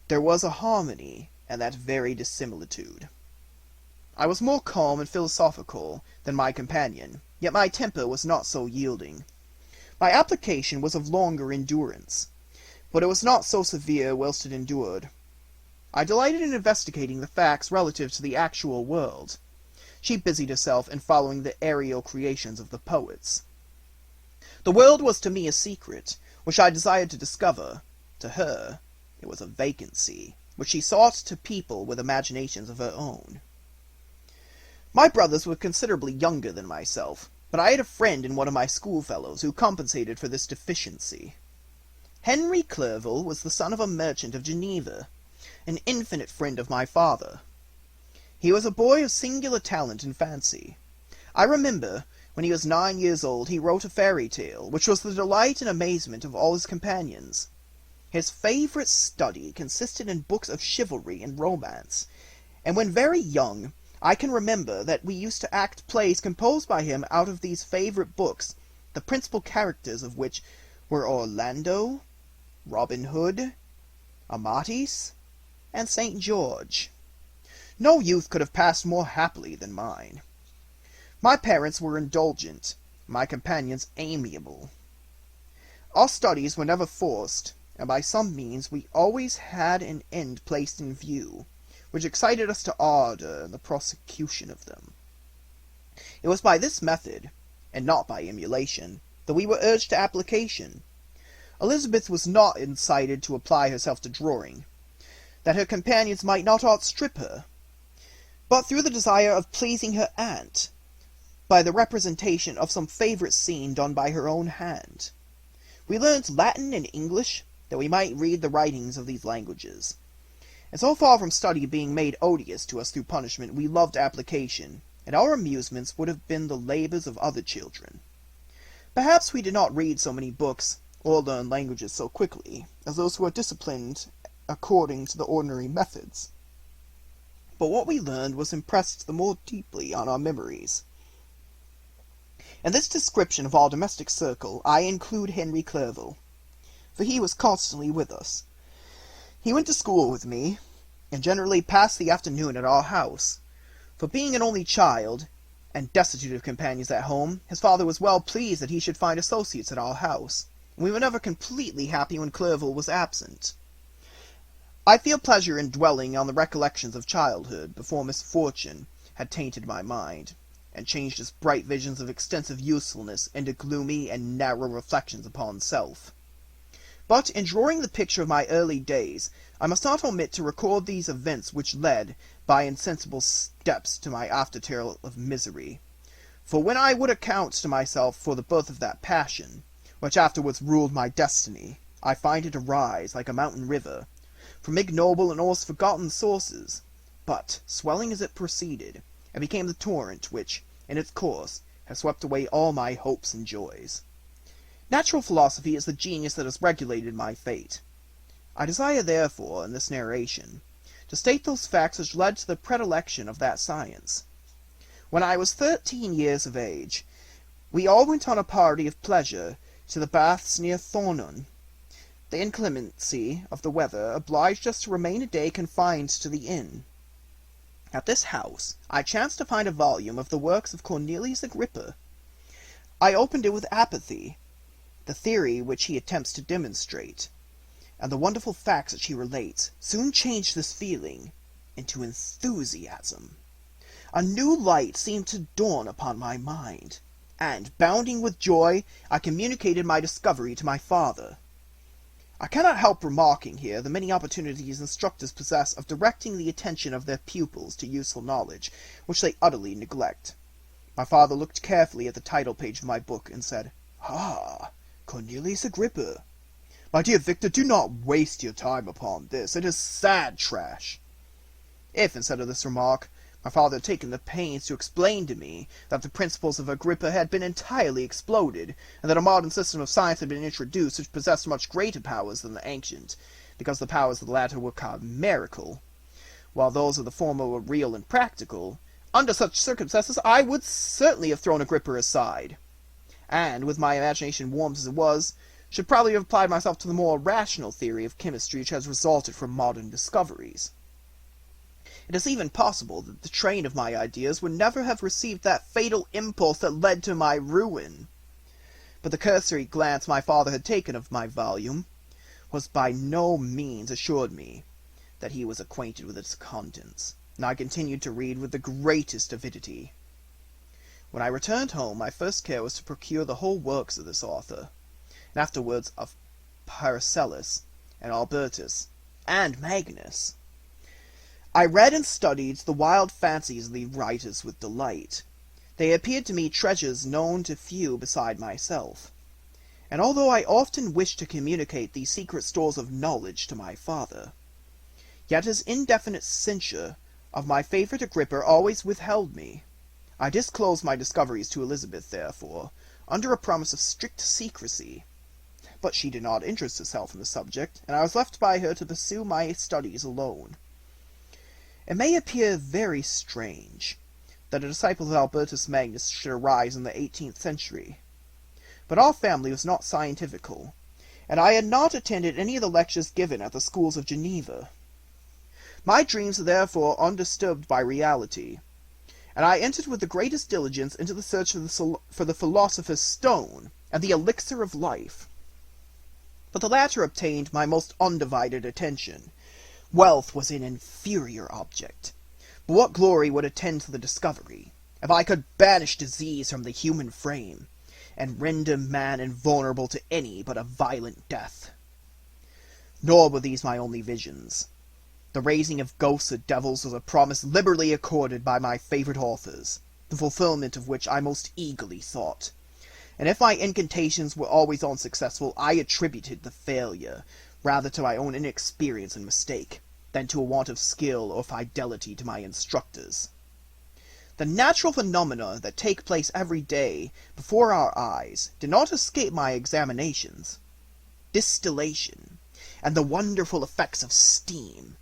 there was a harmony in that very dissimilitude. I was more calm and philosophical than my companion, yet my temper was not so yielding. My application was of longer endurance, but it was not so severe whilst it endured. I delighted in investigating the facts relative to the actual world. She busied herself in following the aerial creations of the poets. The world was to me a secret, which I desired to discover. To her, it was a vacancy, which she sought to people with imaginations of her own. My brothers were considerably younger than myself, but I had a friend in one of my schoolfellows who compensated for this deficiency. Henry Clerval was the son of a merchant of Geneva, an intimate friend of my father. He was a boy of singular talent and fancy. I remember, when he was 9 years old, he wrote a fairy tale, which was the delight and amazement of all his companions. His favourite study consisted in books of chivalry and romance, and when very young, I can remember that we used to act plays composed by him out of these favourite books, the principal characters of which were Orlando, Robin Hood, Amatis, and St. George. No youth could have passed more happily than mine. My parents were indulgent, my companions amiable. Our studies were never forced, and by some means we always had an end placed in view, which excited us to ardour in the prosecution of them. It was by this method, and not by emulation, that we were urged to application. Elizabeth was not incited to apply herself to drawing, that her companions might not outstrip her, but through the desire of pleasing her aunt, by the representation of some favourite scene done by her own hand. We learned Latin and English, that we might read the writings of these languages. And so far from study being made odious to us through punishment, we loved application, and our amusements would have been the labours of other children. Perhaps we did not read so many books, or learn languages so quickly, as those who are disciplined according to the ordinary methods. But what we learned was impressed the more deeply on our memories. In this description of our domestic circle, I include Henry Clerval, for he was constantly with us. He went to school with me, and generally passed the afternoon at our house. For being an only child, and destitute of companions at home, his father was well pleased that he should find associates at our house, and we were never completely happy when Clerval was absent. I feel pleasure in dwelling on the recollections of childhood, before misfortune had tainted my mind, and changed its bright visions of extensive usefulness into gloomy and narrow reflections upon self. But in drawing the picture of my early days, I must not omit to record these events which led, by insensible steps, to my after-tale of misery. For when I would account to myself for the birth of that passion, which afterwards ruled my destiny, I find it arise, like a mountain river, from ignoble and almost forgotten sources, but, swelling as it proceeded, it became the torrent which, in its course, has swept away all my hopes and joys. Natural philosophy is the genius that has regulated my fate. I desire, therefore, in this narration, to state those facts which led to the predilection of that science. When I was 13 years of age, we all went on a party of pleasure to the baths near Thonon. The inclemency of the weather obliged us to remain a day confined to the inn. At this house I chanced to find a volume of the works of Cornelius Agrippa. I opened it with apathy. The theory which he attempts to demonstrate, and the wonderful facts which he relates, soon changed this feeling into enthusiasm. A new light seemed to dawn upon my mind, and, bounding with joy, I communicated my discovery to my father. I cannot help remarking here the many opportunities instructors possess of directing the attention of their pupils to useful knowledge, which they utterly neglect. My father looked carefully at the title page of my book, and said, "Ah, Cornelius Agrippa. My dear Victor, do not waste your time upon this. It is sad trash." If, instead of this remark, my father had taken the pains to explain to me that the principles of Agrippa had been entirely exploded, and that a modern system of science had been introduced which possessed much greater powers than the ancient, because the powers of the latter were chimerical, while those of the former were real and practical, under such circumstances I would certainly have thrown Agrippa aside, and, with my imagination warmed as it was, should probably have applied myself to the more rational theory of chemistry which has resulted from modern discoveries. It is even possible that the train of my ideas would never have received that fatal impulse that led to my ruin. But the cursory glance my father had taken of my volume was by no means assured me that he was acquainted with its contents, and I continued to read with the greatest avidity. When I returned home, my first care was to procure the whole works of this author, and afterwards of Paracelsus, and Albertus, and Magnus. I read and studied the wild fancies of the writers with delight. They appeared to me treasures known to few beside myself, and although I often wished to communicate these secret stores of knowledge to my father, yet his indefinite censure of my favourite Agrippa always withheld me. I disclosed my discoveries to Elizabeth, therefore, under a promise of strict secrecy, but she did not interest herself in the subject, and I was left by her to pursue my studies alone. It may appear very strange that a disciple of Albertus Magnus should arise in the 18th century, but our family was not scientifical, and I had not attended any of the lectures given at the schools of Geneva. My dreams were therefore undisturbed by reality, and I entered with the greatest diligence into the search for the philosopher's stone and the elixir of life. But the latter obtained my most undivided attention. Wealth was an inferior object, but what glory would attend to the discovery, if I could banish disease from the human frame, and render man invulnerable to any but a violent death? Nor were these my only visions. The raising of ghosts or devils was a promise liberally accorded by my favourite authors, the fulfilment of which I most eagerly sought, and if my incantations were always unsuccessful, I attributed the failure rather to my own inexperience and mistake, than to a want of skill or fidelity to my instructors. The natural phenomena that take place every day before our eyes did not escape my examinations. Distillation, and the wonderful effects of steam,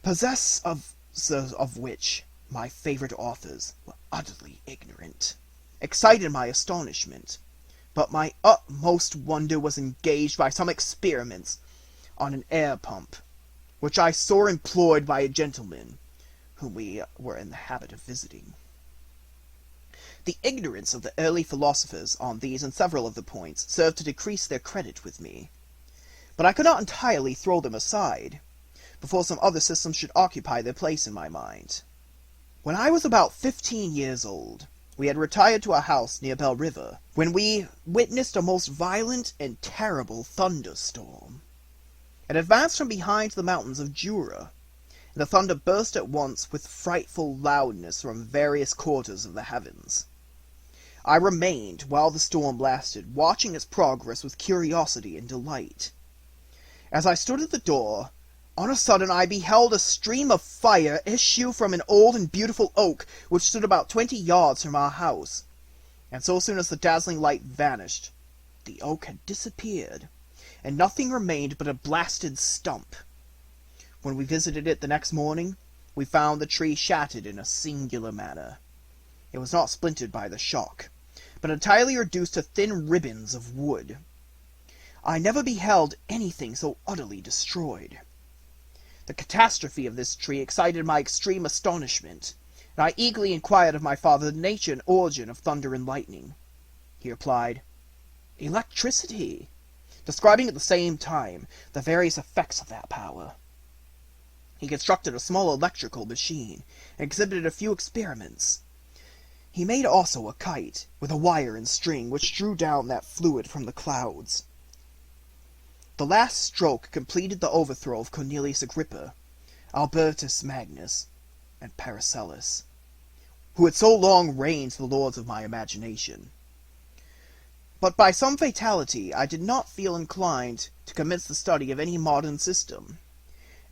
possessed of which my favourite authors were utterly ignorant, excited my astonishment, but my utmost wonder was engaged by some experiments on an air pump, which I saw employed by a gentleman whom we were in the habit of visiting. The ignorance of the early philosophers on these and several of the points served to decrease their credit with me, but I could not entirely throw them aside, before some other systems should occupy their place in my mind. When I was about 15 years old, we had retired to a house near Bell River, when we witnessed a most violent and terrible thunderstorm. It advanced from behind the mountains of Jura, and the thunder burst at once with frightful loudness from various quarters of the heavens. I remained, while the storm lasted, watching its progress with curiosity and delight. As I stood at the door, on a sudden I beheld a stream of fire issue from an old and beautiful oak which stood about 20 yards from our house, and so soon as the dazzling light vanished, the oak had disappeared, and nothing remained but a blasted stump. When we visited it the next morning, we found the tree shattered in a singular manner. It was not splintered by the shock, but entirely reduced to thin ribbons of wood. I never beheld anything so utterly destroyed. The catastrophe of this tree excited my extreme astonishment, and I eagerly inquired of my father the nature and origin of thunder and lightning. He replied, "Electricity," describing at the same time the various effects of that power. He constructed a small electrical machine, and exhibited a few experiments. He made also a kite, with a wire and string, which drew down that fluid from the clouds. The last stroke completed the overthrow of Cornelius Agrippa, Albertus Magnus, and Paracelsus, who had so long reigned the lords of my imagination. But by some fatality I did not feel inclined to commence the study of any modern system,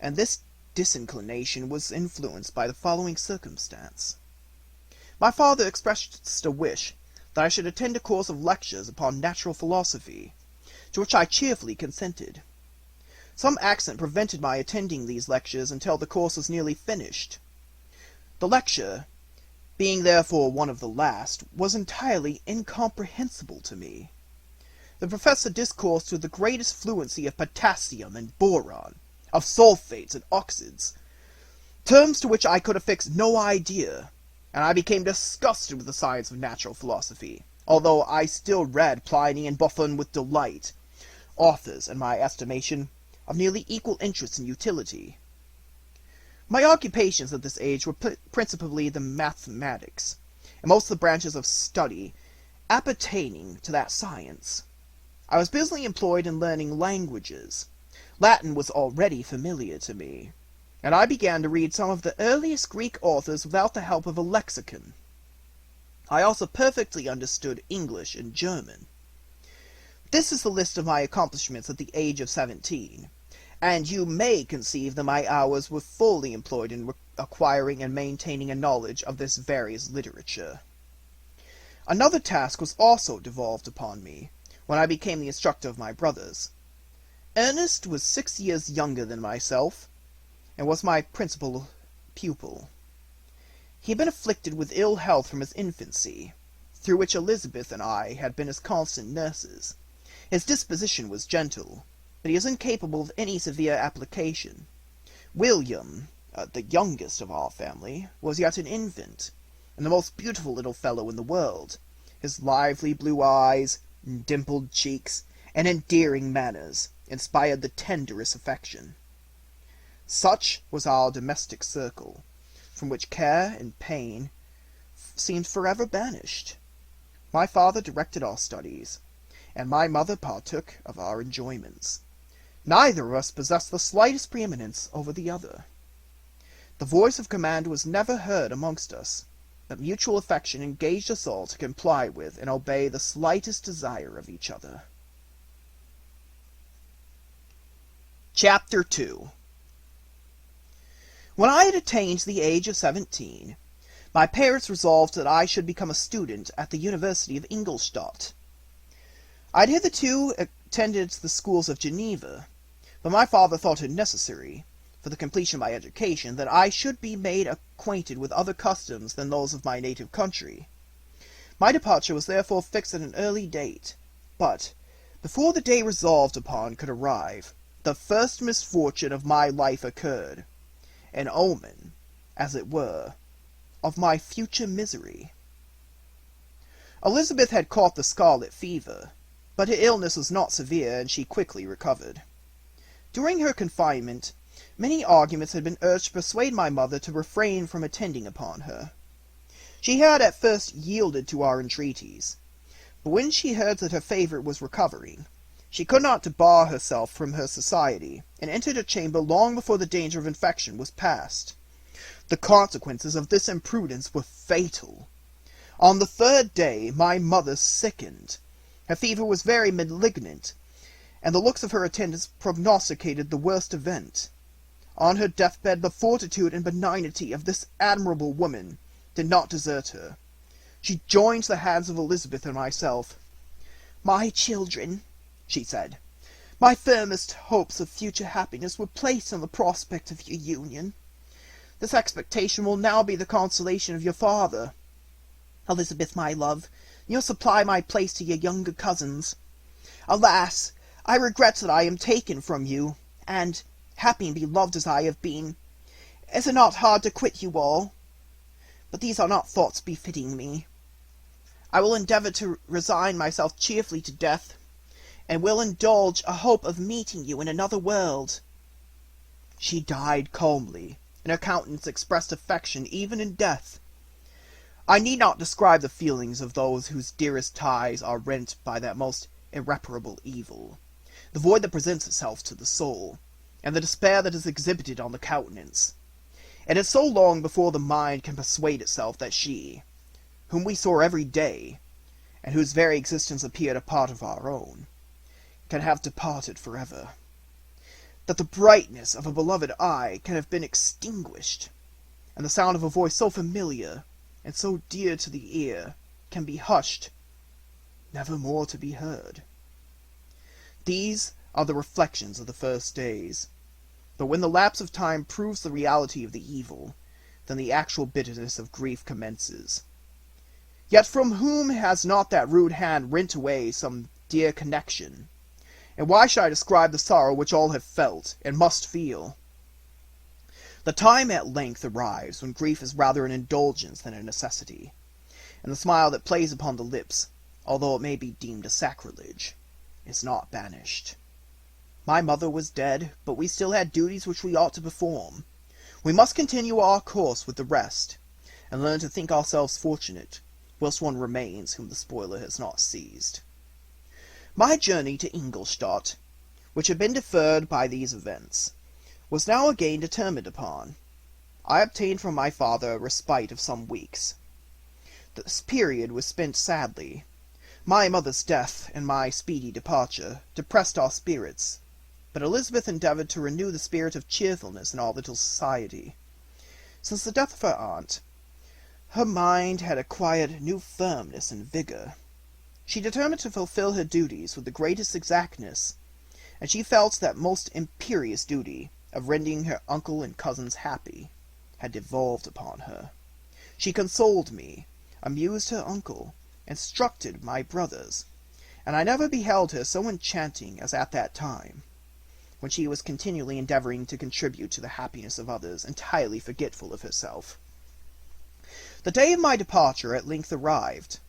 and this disinclination was influenced by the following circumstance. My father expressed a wish that I should attend a course of lectures upon natural philosophy, to which I cheerfully consented. Some accident prevented my attending these lectures until the course was nearly finished. The lecture, being therefore one of the last, was entirely incomprehensible to me. The professor discoursed with the greatest fluency of potassium and boron, of sulfates and oxides, terms to which I could affix no idea, and I became disgusted with the science of natural philosophy, although I still read Pliny and Buffon with delight, authors, in my estimation, of nearly equal interest and utility. My occupations at this age were principally the mathematics, and most of the branches of study appertaining to that science. I was busily employed in learning languages. Latin was already familiar to me, and I began to read some of the earliest Greek authors without the help of a lexicon. I also perfectly understood English and German. This is the list of my accomplishments at the age of 17, and you may conceive that my hours were fully employed in acquiring and maintaining a knowledge of this various literature. Another task was also devolved upon me, when I became the instructor of my brothers. Ernest was 6 years younger than myself, and was my principal pupil. He had been afflicted with ill health from his infancy, through which Elizabeth and I had been his constant nurses. His disposition was gentle, but he was incapable of any severe application. William, the youngest of our family, was yet an infant, and the most beautiful little fellow in the world. His lively blue eyes, dimpled cheeks, and endearing manners inspired the tenderest affection. Such was our domestic circle, from which care and pain seemed forever banished. My father directed our studies, and my mother partook of our enjoyments. Neither of us possessed the slightest preeminence over the other. The voice of command was never heard amongst us, but mutual affection engaged us all to comply with and obey the slightest desire of each other. Chapter 2. When I had attained the age of 17, my parents resolved that I should become a student at the University of Ingolstadt. I had hitherto attended the schools of Geneva, but my father thought it necessary, for the completion of my education, that I should be made acquainted with other customs than those of my native country. My departure was therefore fixed at an early date, but, before the day resolved upon could arrive, the first misfortune of my life occurred, an omen, as it were, of my future misery. Elizabeth had caught the scarlet fever, but her illness was not severe, and she quickly recovered. During her confinement, many arguments had been urged to persuade my mother to refrain from attending upon her. She had at first yielded to our entreaties, but when she heard that her favourite was recovering, she could not debar herself from her society, and entered her chamber long before the danger of infection was past. The consequences of this imprudence were fatal. On the 3rd day my mother sickened. Her fever was very malignant, and the looks of her attendants prognosticated the worst event. On her deathbed the fortitude and benignity of this admirable woman did not desert her. She joined the hands of Elizabeth and myself. "My children," she said, "my firmest hopes of future happiness were placed on the prospect of your union. This expectation will now be the consolation of your father. Elizabeth, my love, you'll supply my place to your younger cousins. Alas, I regret that I am taken from you, and, happy and beloved as I have been, is it not hard to quit you all? But these are not thoughts befitting me. I will endeavour to resign myself cheerfully to death, and will indulge a hope of meeting you in another world." She died calmly, and her countenance expressed affection even in death. I need not describe the feelings of those whose dearest ties are rent by that most irreparable evil, the void that presents itself to the soul, and the despair that is exhibited on the countenance. It is so long before the mind can persuade itself that she, whom we saw every day, and whose very existence appeared a part of our own, can have departed forever, that the brightness of a beloved eye can have been extinguished, and the sound of a voice so familiar and so dear to the ear can be hushed, never more to be heard. These are the reflections of the first days, but when the lapse of time proves the reality of the evil, then the actual bitterness of grief commences. Yet from whom has not that rude hand rent away some dear connection? And why should I describe the sorrow which all have felt, and must feel? The time at length arrives when grief is rather an indulgence than a necessity, and the smile that plays upon the lips, although it may be deemed a sacrilege, is not banished. My mother was dead, but we still had duties which we ought to perform. We must continue our course with the rest, and learn to think ourselves fortunate, whilst one remains whom the spoiler has not seized. My journey to Ingolstadt, which had been deferred by these events, was now again determined upon. I obtained from my father a respite of some weeks. This period was spent sadly. My mother's death and my speedy departure depressed our spirits, but Elizabeth endeavoured to renew the spirit of cheerfulness in our little society. Since the death of her aunt, her mind had acquired new firmness and vigour. She determined to fulfil her duties with the greatest exactness, and she felt that most imperious duty of rendering her uncle and cousins happy had devolved upon her. She consoled me, amused her uncle, instructed my brothers, and I never beheld her so enchanting as at that time, when she was continually endeavouring to contribute to the happiness of others, entirely forgetful of herself. The day of my departure at length arrived.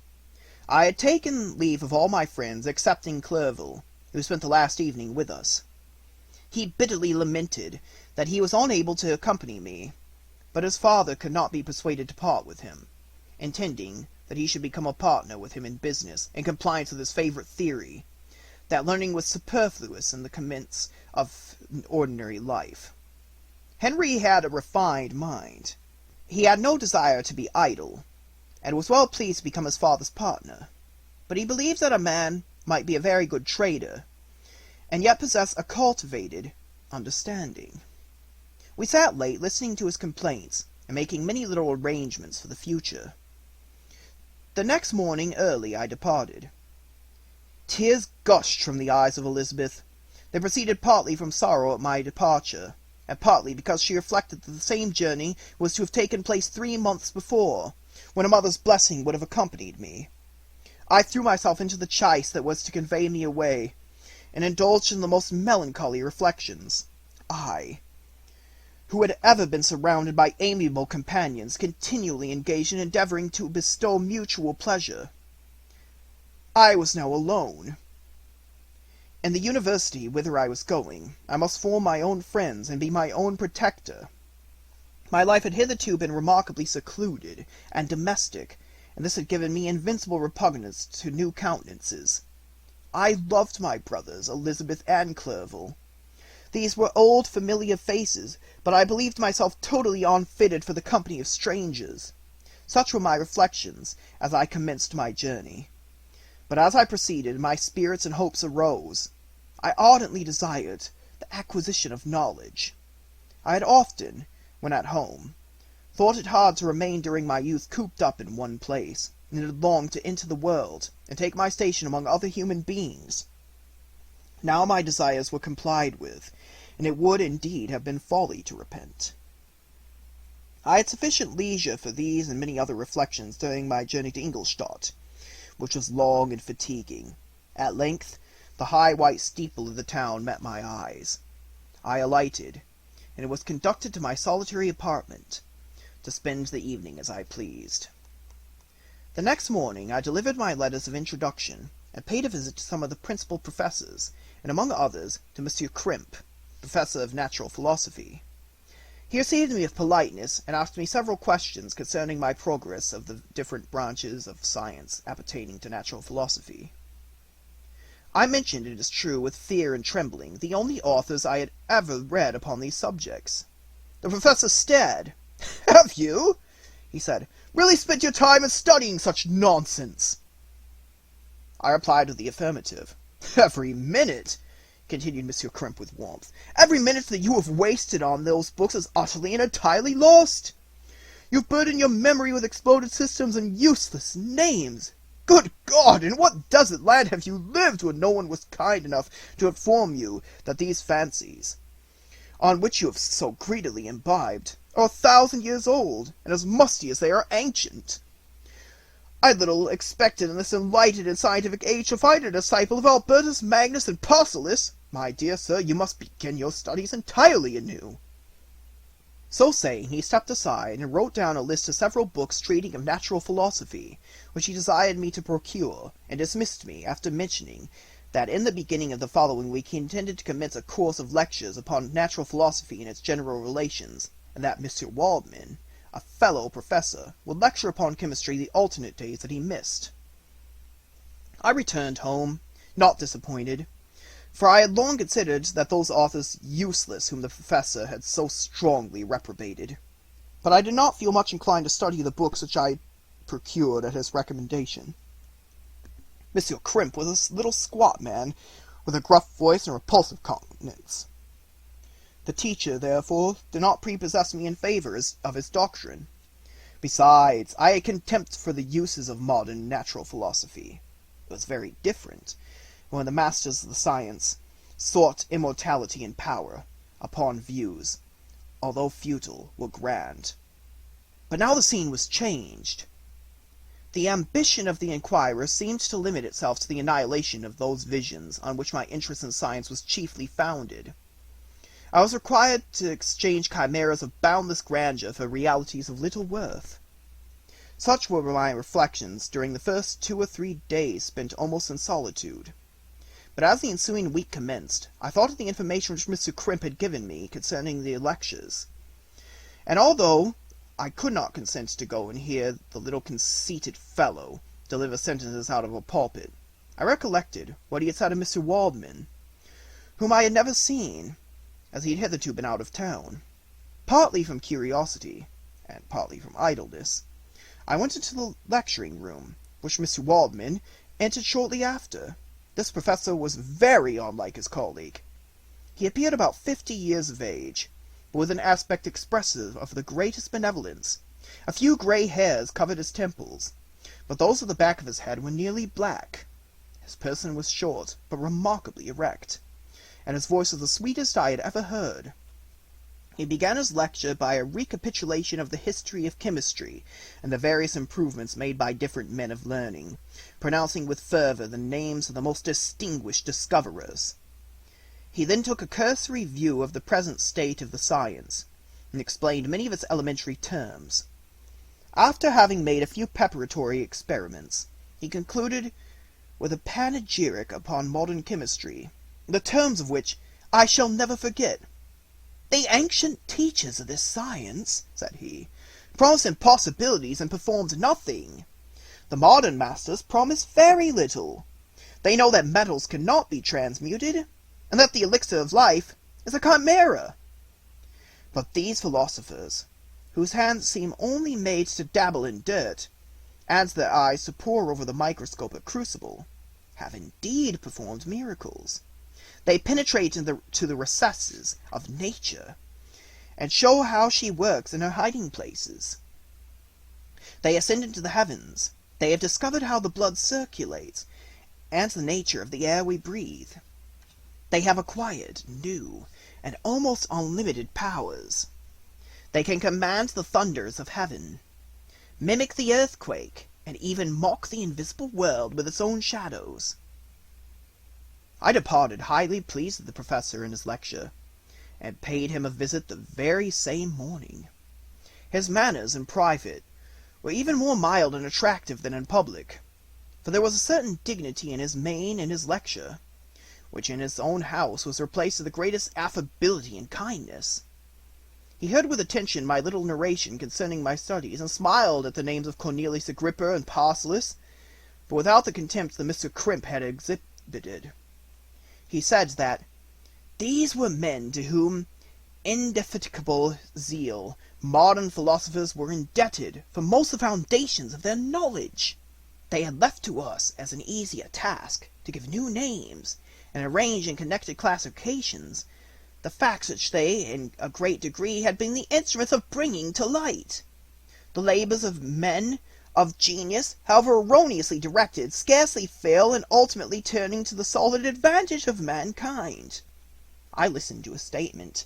I had taken leave of all my friends, excepting Clerval, who spent the last evening with us. He bitterly lamented that he was unable to accompany me, but his father could not be persuaded to part with him, intending that he should become a partner with him in business, in compliance with his favourite theory, that learning was superfluous in the commence of ordinary life. Henry had a refined mind. He had no desire to be idle, and was well pleased to become his father's partner, but he believed that a man might be a very good trader, and yet possess a cultivated understanding. We sat late, listening to his complaints, and making many little arrangements for the future. The next morning early I departed. Tears gushed from the eyes of Elizabeth. They proceeded partly from sorrow at my departure, and partly because she reflected that the same journey was to have taken place 3 months before, when a mother's blessing would have accompanied me. I threw myself into the chaise that was to convey me away, and indulged in the most melancholy reflections. I, who had ever been surrounded by amiable companions, continually engaged in endeavouring to bestow mutual pleasure. I was now alone. In the university whither I was going, I must form my own friends and be my own protector. My life had hitherto been remarkably secluded and domestic, and this had given me invincible repugnance to new countenances. I loved my brothers, Elizabeth and Clerval. These were old familiar faces, but I believed myself totally unfitted for the company of strangers. Such were my reflections as I commenced my journey. But as I proceeded, my spirits and hopes arose. I ardently desired the acquisition of knowledge. I had often, when at home, thought it hard to remain during my youth cooped up in one place, and had longed to enter the world, and take my station among other human beings. Now my desires were complied with, and it would indeed have been folly to repent. I had sufficient leisure for these and many other reflections during my journey to Ingolstadt, which was long and fatiguing. At length, the high white steeple of the town met my eyes. I alighted, and was conducted to my solitary apartment, to spend the evening as I pleased. The next morning I delivered my letters of introduction, and paid a visit to some of the principal professors, and among others to Monsieur Crimp, professor of natural philosophy. He received me with politeness, and asked me several questions concerning my progress of the different branches of science appertaining to natural philosophy. I mentioned, it is true, with fear and trembling, the only authors I had ever read upon these subjects. The professor stared. "Have you," he said, "really spent your time in studying such nonsense?" I replied with the affirmative. "Every minute," continued Monsieur Crimp with warmth, "every minute that you have wasted on those books is utterly and entirely lost. You've burdened your memory with exploded systems and useless names. Good God, in what desert land have you lived where no one was kind enough to inform you that these fancies, on which you have so greedily imbibed, are 1,000 years old, and as musty as they are ancient? I little expected in this enlightened and scientific age to find a disciple of Albertus Magnus and Paracelsus. My dear sir, you must begin your studies entirely anew." So saying, he stepped aside, and wrote down a list of several books treating of natural philosophy, which he desired me to procure, and dismissed me, after mentioning that in the beginning of the following week he intended to commence a course of lectures upon natural philosophy and its general relations, and that Mr. Waldman, a fellow professor, would lecture upon chemistry the alternate days that he missed. I returned home, not disappointed, for I had long considered that those authors useless whom the professor had so strongly reprobated. But I did not feel much inclined to study the books which I procured at his recommendation. Monsieur Crimp was a little squat man, with a gruff voice and repulsive countenance. The teacher, therefore, did not prepossess me in favor of his doctrine. Besides, I had contempt for the uses of modern natural philosophy. It was very different when the masters of the science sought immortality and power upon views, although futile, were grand. But now the scene was changed. The ambition of the inquirer seemed to limit itself to the annihilation of those visions on which my interest in science was chiefly founded. I was required to exchange chimeras of boundless grandeur for realities of little worth. Such were my reflections during the first 2 or 3 days spent almost in solitude. But as the ensuing week commenced, I thought of the information which Mr. Crimp had given me concerning the lectures, and although I could not consent to go and hear the little conceited fellow deliver sentences out of a pulpit, I recollected what he had said of Mr. Waldman, whom I had never seen, as he had hitherto been out of town. Partly from curiosity, and partly from idleness, I went into the lecturing room, which Mr. Waldman entered shortly after. This professor was very unlike his colleague. He appeared about 50 years of age, but with an aspect expressive of the greatest benevolence. A few grey hairs covered his temples, but those at the back of his head were nearly black. His person was short, but remarkably erect, and his voice was the sweetest I had ever heard. He began his lecture by a recapitulation of the history of chemistry, and the various improvements made by different men of learning, pronouncing with fervour the names of the most distinguished discoverers. He then took a cursory view of the present state of the science, and explained many of its elementary terms. After having made a few preparatory experiments, he concluded with a panegyric upon modern chemistry, the terms of which I shall never forget. "The ancient teachers of this science," said he, "promised impossibilities and performed nothing. The modern masters promise very little. They know that metals cannot be transmuted, and that the elixir of life is a chimera. But these philosophers, whose hands seem only made to dabble in dirt, and their eyes to pore over the microscopic crucible, have indeed performed miracles. They penetrate to the recesses of nature, and show how she works in her hiding places. They ascend into the heavens. They have discovered how the blood circulates, and the nature of the air we breathe. They have acquired new and almost unlimited powers. They can command the thunders of heaven, mimic the earthquake, and even mock the invisible world with its own shadows." I departed highly pleased with the professor and his lecture, and paid him a visit the very same morning. His manners in private were even more mild and attractive than in public, for there was a certain dignity in his mien and his lecture, which in his own house was replaced with the greatest affability and kindness. He heard with attention my little narration concerning my studies, and smiled at the names of Cornelius Agrippa and Paracelsus, but without the contempt that Mr. Crimp had exhibited. He said that these were men to whom indefatigable zeal modern philosophers were indebted for most of the foundations of their knowledge. They had left to us as an easier task to give new names and arrange in connected classifications the facts which they, in a great degree, had been the instruments of bringing to light. The labours of men of genius, however erroneously directed, scarcely fail in ultimately turning to the solid advantage of mankind. I listened to a statement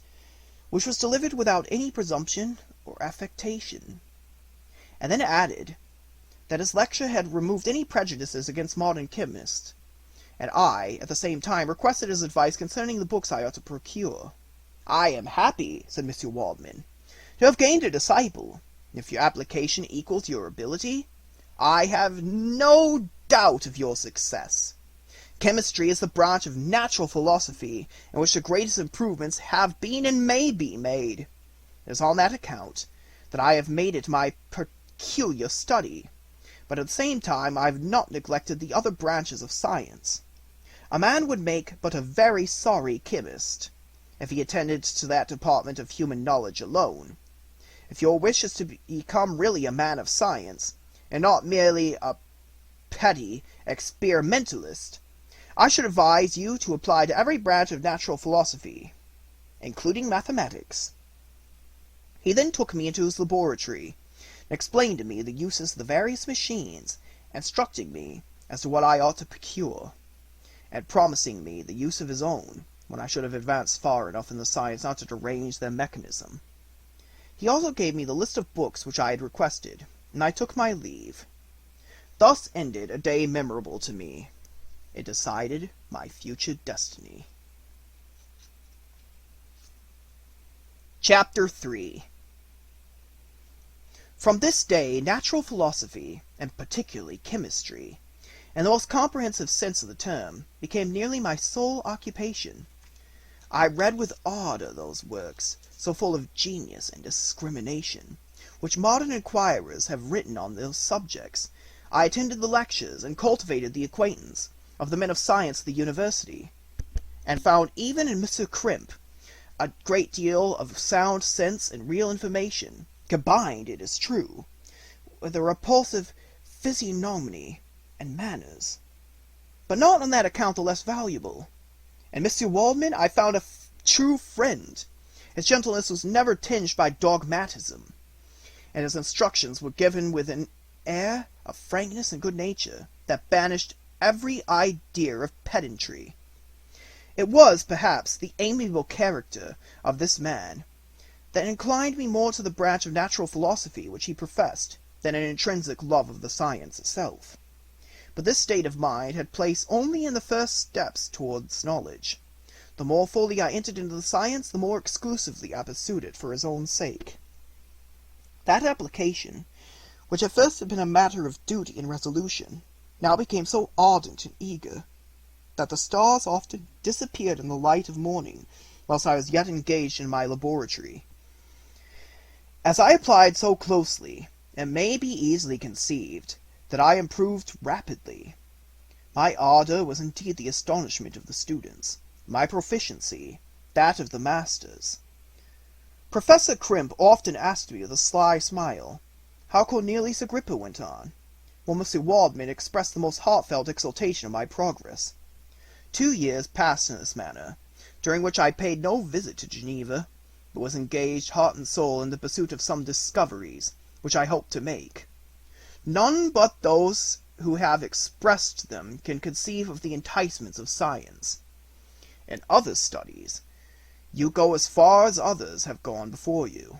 which was delivered without any presumption or affectation, and then added that his lecture had removed any prejudices against modern chemists, and I, at the same time, requested his advice concerning the books I ought to procure. "I am happy," said Mr. Waldman, "to have gained a disciple. If your application equals your ability, I have no doubt of your success. Chemistry is the branch of natural philosophy in which the greatest improvements have been and may be made. It is on that account that I have made it my peculiar study, but at the same time I have not neglected the other branches of science. A man would make but a very sorry chemist if he attended to that department of human knowledge alone. If your wish is to become really a man of science, and not merely a petty experimentalist, I should advise you to apply to every branch of natural philosophy, including mathematics." He then took me into his laboratory, and explained to me the uses of the various machines, instructing me as to what I ought to procure, and promising me the use of his own, when I should have advanced far enough in the science not to derange their mechanism. He also gave me the list of books which I had requested, and I took my leave. Thus ended a day memorable to me. It decided my future destiny. Chapter 3. From this day, natural philosophy, and particularly chemistry, in the most comprehensive sense of the term, became nearly my sole occupation. I read with ardor those works, so full of genius and discrimination, which modern inquirers have written on those subjects. I attended the lectures, and cultivated the acquaintance of the men of science at the university, and found even in Mr. Crimp a great deal of sound sense and real information, combined, it is true, with a repulsive physiognomy and manners, but not on that account the less valuable. In Mr. Waldman I found a true friend. His gentleness was never tinged by dogmatism, and his instructions were given with an air of frankness and good nature that banished every idea of pedantry. It was, perhaps, the amiable character of this man that inclined me more to the branch of natural philosophy which he professed, than an intrinsic love of the science itself. But this state of mind had place only in the first steps towards knowledge. The more fully I entered into the science, the more exclusively I pursued it for his own sake. That application, which at first had been a matter of duty and resolution, now became so ardent and eager, that the stars often disappeared in the light of morning, whilst I was yet engaged in my laboratory. As I applied so closely, it may be easily conceived that I improved rapidly. My ardor was indeed the astonishment of the students, my proficiency that of the masters. Professor Crimp often asked me with a sly smile how Cornelius Agrippa went on, while Mr. Waldman expressed the most heartfelt exultation of my progress. 2 years passed in this manner, during which I paid no visit to Geneva, but was engaged heart and soul in the pursuit of some discoveries which I hoped to make. None but those who have expressed them can conceive of the enticements of science. In other studies, you go as far as others have gone before you,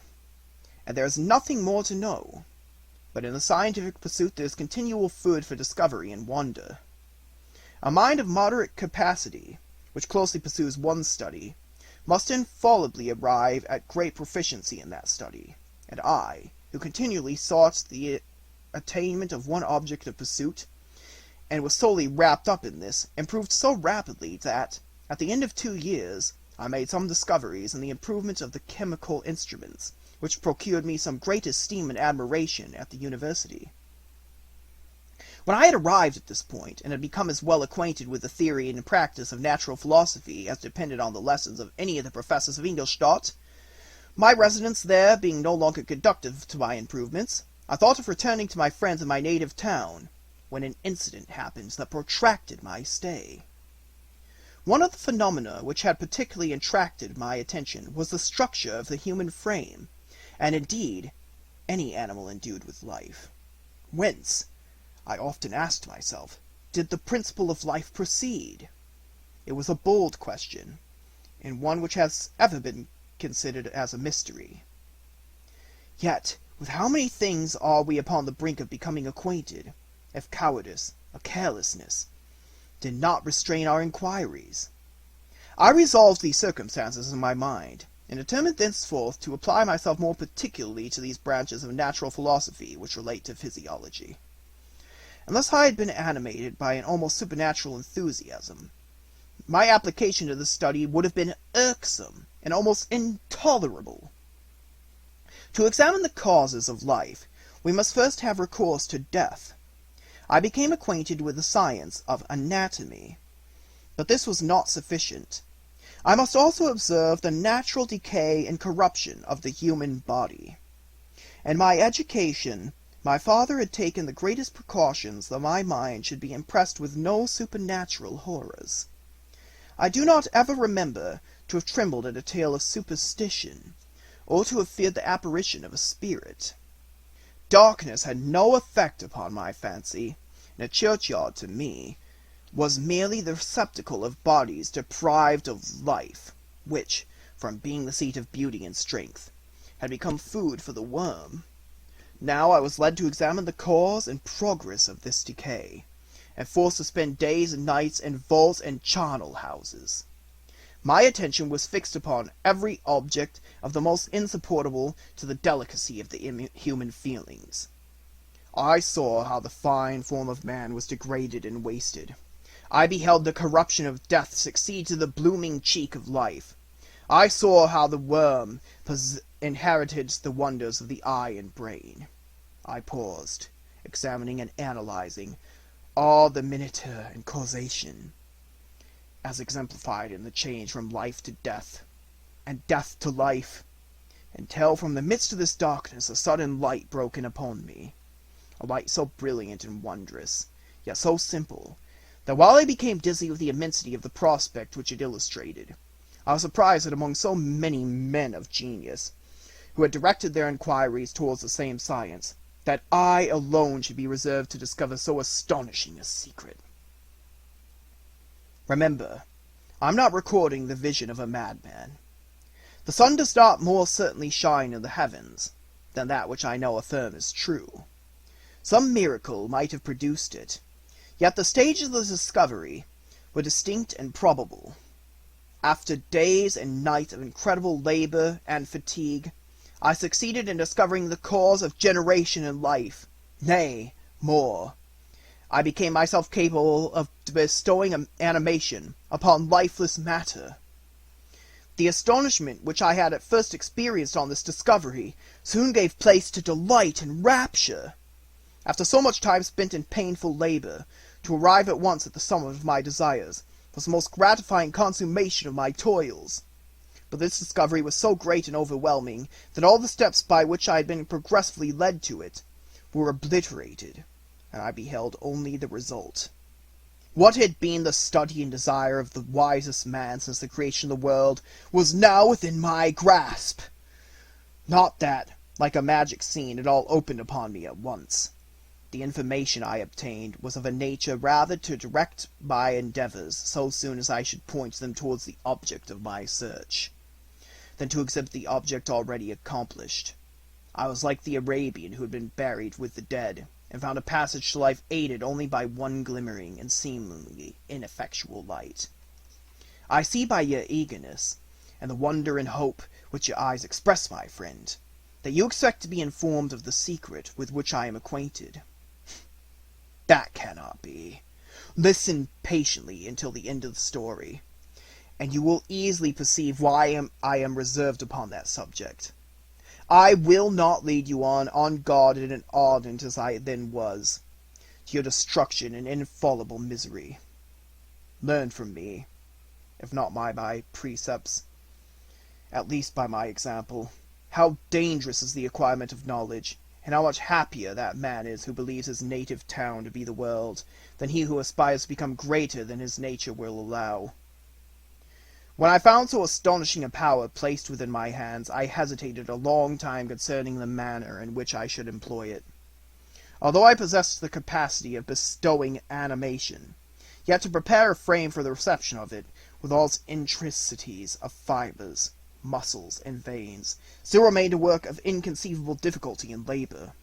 and there is nothing more to know. But in the scientific pursuit there is continual food for discovery and wonder. A mind of moderate capacity, which closely pursues one study, must infallibly arrive at great proficiency in that study, and I, who continually sought the attainment of one object of pursuit, and was solely wrapped up in this, improved so rapidly that, at the end of 2 years, I made some discoveries in the improvement of the chemical instruments, which procured me some great esteem and admiration at the university. When I had arrived at this point, and had become as well acquainted with the theory and practice of natural philosophy as depended on the lessons of any of the professors of Ingolstadt, my residence there being no longer conducive to my improvements, I thought of returning to my friends in my native town, when an incident happened that protracted my stay. One of the phenomena which had particularly attracted my attention was the structure of the human frame, and indeed any animal endued with life. Whence, I often asked myself, did the principle of life proceed? It was a bold question, and one which has ever been considered as a mystery. Yet, with how many things are we upon the brink of becoming acquainted, if cowardice or carelessness did not restrain our inquiries? I resolved these circumstances in my mind, and determined thenceforth to apply myself more particularly to these branches of natural philosophy which relate to physiology. Unless I had been animated by an almost supernatural enthusiasm, my application to this study would have been irksome and almost intolerable. To examine the causes of life, we must first have recourse to death. I became acquainted with the science of anatomy, but this was not sufficient. I must also observe the natural decay and corruption of the human body. In my education, my father had taken the greatest precautions that my mind should be impressed with no supernatural horrors. I do not ever remember to have trembled at a tale of superstition, or to have feared the apparition of a spirit. Darkness had no effect upon my fancy, and a churchyard to me was merely the receptacle of bodies deprived of life, which, from being the seat of beauty and strength, had become food for the worm. Now I was led to examine the cause and progress of this decay, and forced to spend days and nights in vaults and charnel houses. My attention was fixed upon every object of the most insupportable to the delicacy of the human feelings. I saw how the fine form of man was degraded and wasted. I beheld the corruption of death succeed to the blooming cheek of life. I saw how the worm inherited the wonders of the eye and brain. I paused, examining and analyzing all the minutiae and causation, as exemplified in the change from life to death, and death to life, until from the midst of this darkness a sudden light broke in upon me, a light so brilliant and wondrous, yet so simple, that while I became dizzy with the immensity of the prospect which it illustrated, I was surprised that among so many men of genius, who had directed their inquiries towards the same science, that I alone should be reserved to discover so astonishing a secret. Remember, I am not recording the vision of a madman. The sun does not more certainly shine in the heavens than that which I now affirm is true. Some miracle might have produced it, yet the stages of the discovery were distinct and probable. After days and nights of incredible labor and fatigue, I succeeded in discovering the cause of generation in life. Nay, more, I became myself capable of bestowing animation upon lifeless matter. The astonishment which I had at first experienced on this discovery soon gave place to delight and rapture. After so much time spent in painful labor, to arrive at once at the summit of my desires was the most gratifying consummation of my toils. But this discovery was so great and overwhelming that all the steps by which I had been progressively led to it were obliterated, and I beheld only the result. What had been the study and desire of the wisest man since the creation of the world was now within my grasp. Not that, like a magic scene, it all opened upon me at once. The information I obtained was of a nature rather to direct my endeavors so soon as I should point them towards the object of my search, than to exhibit the object already accomplished. I was like the Arabian who had been buried with the dead, and found a passage to life aided only by one glimmering and seemingly ineffectual light. I see by your eagerness, and the wonder and hope which your eyes express, my friend, that you expect to be informed of the secret with which I am acquainted. That cannot be. Listen patiently until the end of the story, and you will easily perceive why I am reserved upon that subject. I will not lead you on, unguarded and ardent as I then was, to your destruction and infallible misery. Learn from me, if not by my precepts, at least by my example, how dangerous is the acquirement of knowledge, and how much happier that man is who believes his native town to be the world, than he who aspires to become greater than his nature will allow. When I found so astonishing a power placed within my hands, I hesitated a long time concerning the manner in which I should employ it. Although I possessed the capacity of bestowing animation, yet to prepare a frame for the reception of it, with all its intricacies of fibres, muscles, and veins, still remained a work of inconceivable difficulty and labor.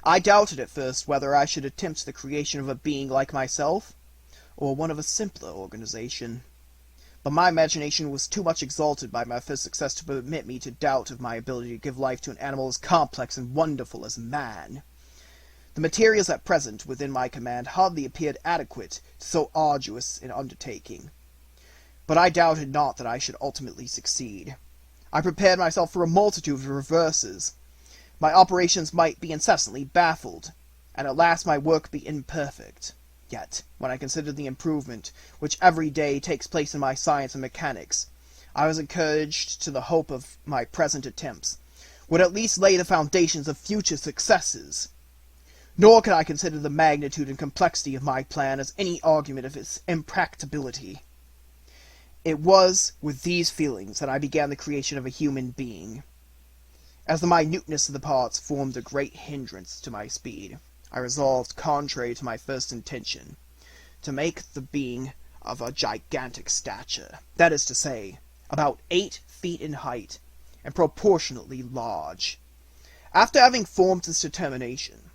I doubted at first whether I should attempt the creation of a being like myself, or one of a simpler organization. But my imagination was too much exalted by my first success to permit me to doubt of my ability to give life to an animal as complex and wonderful as man. The materials at present within my command hardly appeared adequate to so arduous an undertaking. But I doubted not that I should ultimately succeed. I prepared myself for a multitude of reverses. My operations might be incessantly baffled, and at last my work be imperfect. Yet, when I considered the improvement which every day takes place in my science and mechanics, I was encouraged to the hope of my present attempts would at least lay the foundations of future successes. Nor could I consider the magnitude and complexity of my plan as any argument of its impracticability. It was with these feelings that I began the creation of a human being. As the minuteness of the parts formed a great hindrance to my speed, I resolved, contrary to my first intention, to make the being of a gigantic stature, that is to say, about 8 feet in height, and proportionately large. After having formed this determination,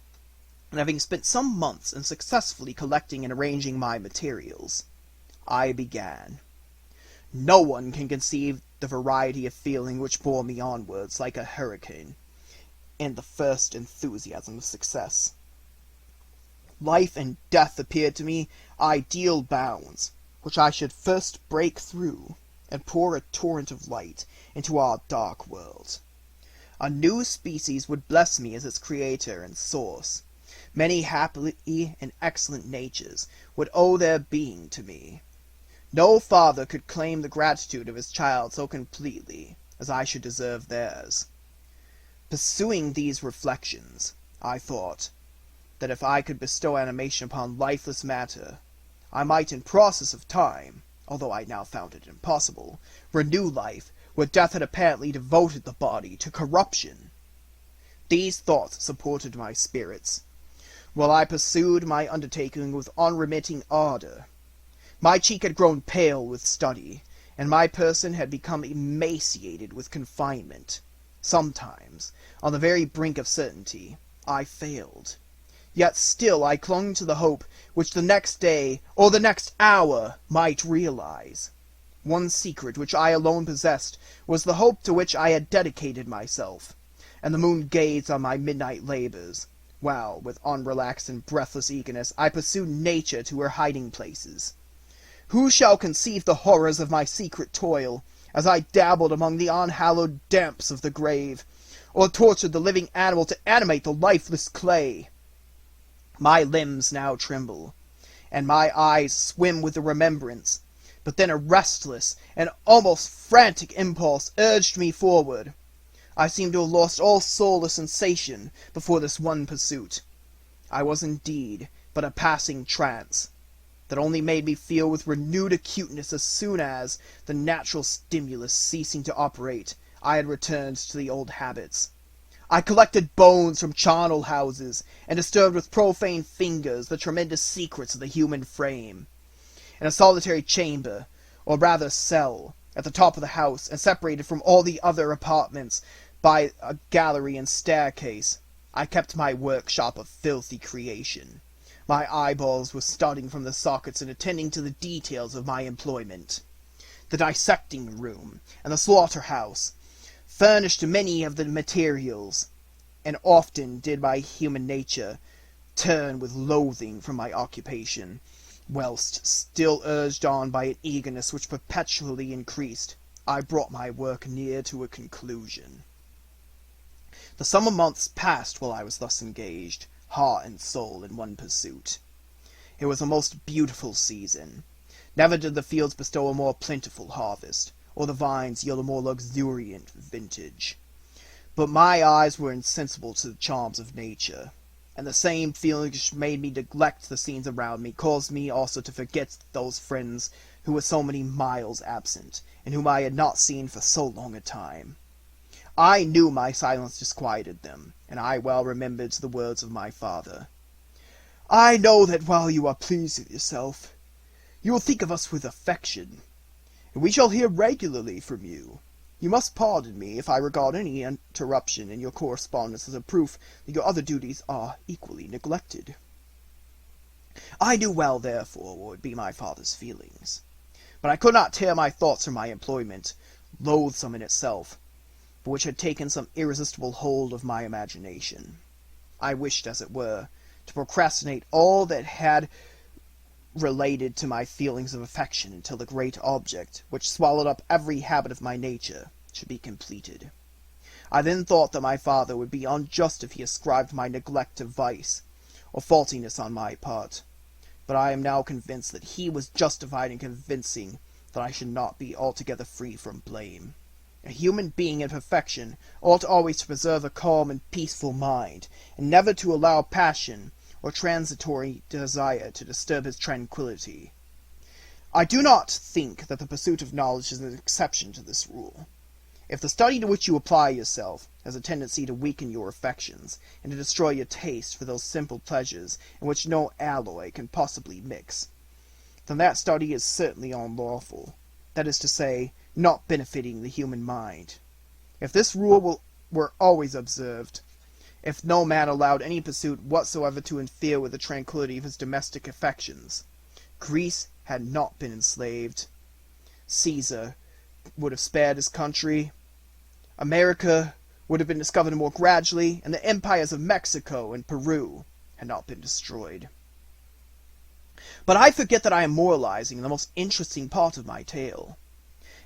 and having spent some months in successfully collecting and arranging my materials, I began. No one can conceive the variety of feeling which bore me onwards like a hurricane, in the first enthusiasm of success. Life and death appeared to me ideal bounds, which I should first break through, and pour a torrent of light into our dark world. A new species would bless me as its creator and source. Many happy and excellent natures would owe their being to me. No father could claim the gratitude of his child so completely as I should deserve theirs. Pursuing these reflections, I thought that if I could bestow animation upon lifeless matter, I might in process of time, although I now found it impossible, renew life where death had apparently devoted the body to corruption. These thoughts supported my spirits, while I pursued my undertaking with unremitting ardor. My cheek had grown pale with study, and my person had become emaciated with confinement. Sometimes, on the very brink of certainty, I failed. Yet still I clung to the hope which the next day, or the next hour, might realize. One secret which I alone possessed was the hope to which I had dedicated myself, and the moon gazed on my midnight labors, while, with unrelaxed and breathless eagerness, I pursued nature to her hiding-places. Who shall conceive the horrors of my secret toil, as I dabbled among the unhallowed damps of the grave, or tortured the living animal to animate the lifeless clay? My limbs now tremble, and my eyes swim with the remembrance, but then a restless and almost frantic impulse urged me forward. I seemed to have lost all soul or sensation before this one pursuit. I was indeed but a passing trance, that only made me feel with renewed acuteness as soon as, the natural stimulus ceasing to operate, I had returned to the old habits. I collected bones from charnel houses, and disturbed with profane fingers the tremendous secrets of the human frame. In a solitary chamber, or rather cell, at the top of the house, and separated from all the other apartments by a gallery and staircase, I kept my workshop of filthy creation. My eyeballs were starting from the sockets and attending to the details of my employment. the dissecting room, and the slaughterhouse, furnished many of the materials, and often did my human nature turn with loathing from my occupation, whilst, still urged on by an eagerness which perpetually increased, I brought my work near to a conclusion. The summer months passed while I was thus engaged, heart and soul, in one pursuit. It was a most beautiful season. Never did the fields bestow a more plentiful harvest, or the vines yield a more luxuriant vintage. But my eyes were insensible to the charms of nature, and the same feelings which made me neglect the scenes around me caused me also to forget those friends who were so many miles absent, and whom I had not seen for so long a time. I knew my silence disquieted them, and I well remembered the words of my father. "I know that while you are pleased with yourself, you will think of us with affection, and we shall hear regularly from you. You must pardon me if I regard any interruption in your correspondence as a proof that your other duties are equally neglected." I knew well, therefore, what would be my father's feelings, but I could not tear my thoughts from my employment, loathsome in itself, but which had taken some irresistible hold of my imagination. I wished, as it were, to procrastinate all that had related to my feelings of affection until the great object, which swallowed up every habit of my nature, should be completed. I then thought that my father would be unjust if he ascribed my neglect to vice, or faultiness on my part, but I am now convinced that he was justified in convincing that I should not be altogether free from blame. A human being in perfection ought always to preserve a calm and peaceful mind, and never to allow passion or transitory desire to disturb his tranquillity. I do not think that the pursuit of knowledge is an exception to this rule. If the study to which you apply yourself has a tendency to weaken your affections, and to destroy your taste for those simple pleasures in which no alloy can possibly mix, then that study is certainly unlawful, that is to say, not benefiting the human mind. If this rule were always observed, if no man allowed any pursuit whatsoever to interfere with the tranquillity of his domestic affections, Greece had not been enslaved, Caesar would have spared his country, America would have been discovered more gradually, and the empires of Mexico and Peru had not been destroyed. But I forget that I am moralizing in the most interesting part of my tale,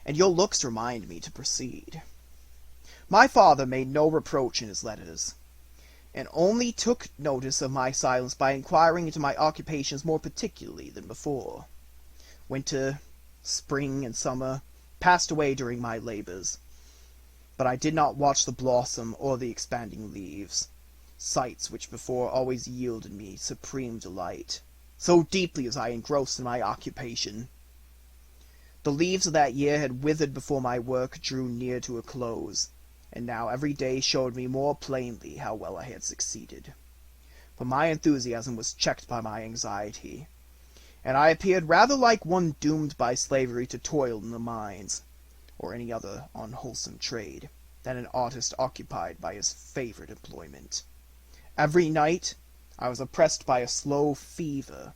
and your looks remind me to proceed. My father made no reproach in his letters, and only took notice of my silence by inquiring into my occupations more particularly than before. Winter, spring, and summer passed away during my labors, but I did not watch the blossom or the expanding leaves, sights which before always yielded me supreme delight, so deeply was I engrossed in my occupation. The leaves of that year had withered before my work drew near to a close, and now every day showed me more plainly how well I had succeeded. But my enthusiasm was checked by my anxiety, and I appeared rather like one doomed by slavery to toil in the mines, or any other unwholesome trade, than an artist occupied by his favorite employment. Every night I was oppressed by a slow fever,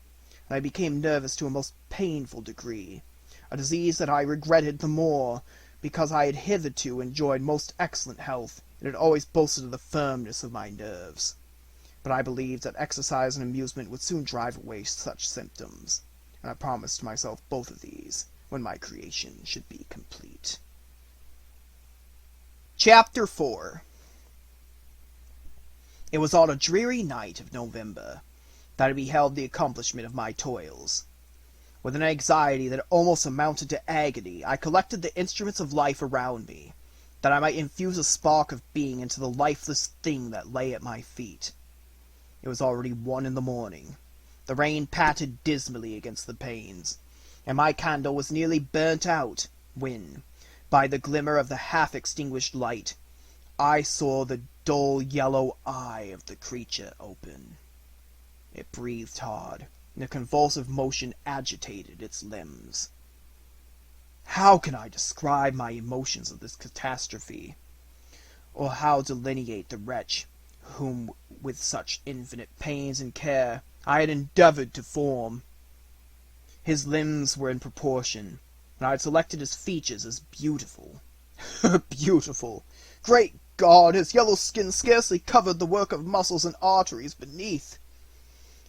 and I became nervous to a most painful degree, a disease that I regretted the more because I had hitherto enjoyed most excellent health, and had always boasted of the firmness of my nerves. But I believed that exercise and amusement would soon drive away such symptoms, and I promised myself both of these when my creation should be complete. Chapter 4. It was on a dreary night of November that I beheld the accomplishment of my toils. With an anxiety that almost amounted to agony, I collected the instruments of life around me, that I might infuse a spark of being into the lifeless thing that lay at my feet. It was already 1 in the morning. The rain pattered dismally against the panes, and my candle was nearly burnt out, when, by the glimmer of the half-extinguished light, I saw the dull yellow eye of the creature open. It breathed hard, and a convulsive motion agitated its limbs. How can I describe my emotions of this catastrophe, or how delineate the wretch whom, with such infinite pains and care, I had endeavored to form? His limbs were in proportion, and I had selected his features as beautiful. Beautiful! Great God, his yellow skin scarcely covered the work of muscles and arteries beneath.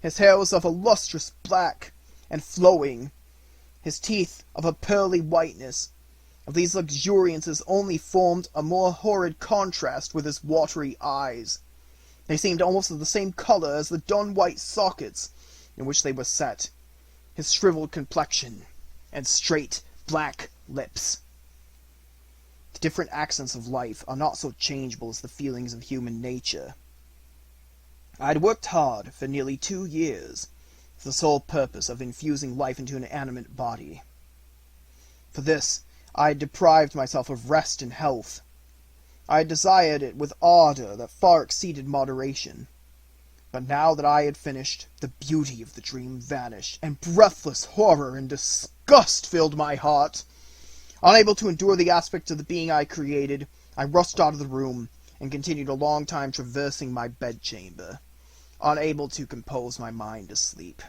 His hair was of a lustrous black, and flowing, his teeth of a pearly whiteness. Of these luxuriances only formed a more horrid contrast with his watery eyes. They seemed almost of the same colour as the dun-white sockets in which they were set, his shriveled complexion, and straight black lips. The different accents of life are not so changeable as the feelings of human nature. I had worked hard for nearly 2 years, for the sole purpose of infusing life into an animate body. For this, I had deprived myself of rest and health. I had desired it with ardour that far exceeded moderation. But now that I had finished, the beauty of the dream vanished, and breathless horror and disgust filled my heart. Unable to endure the aspect of the being I created, I rushed out of the room, and continued a long time traversing my bedchamber, unable to compose my mind to sleep.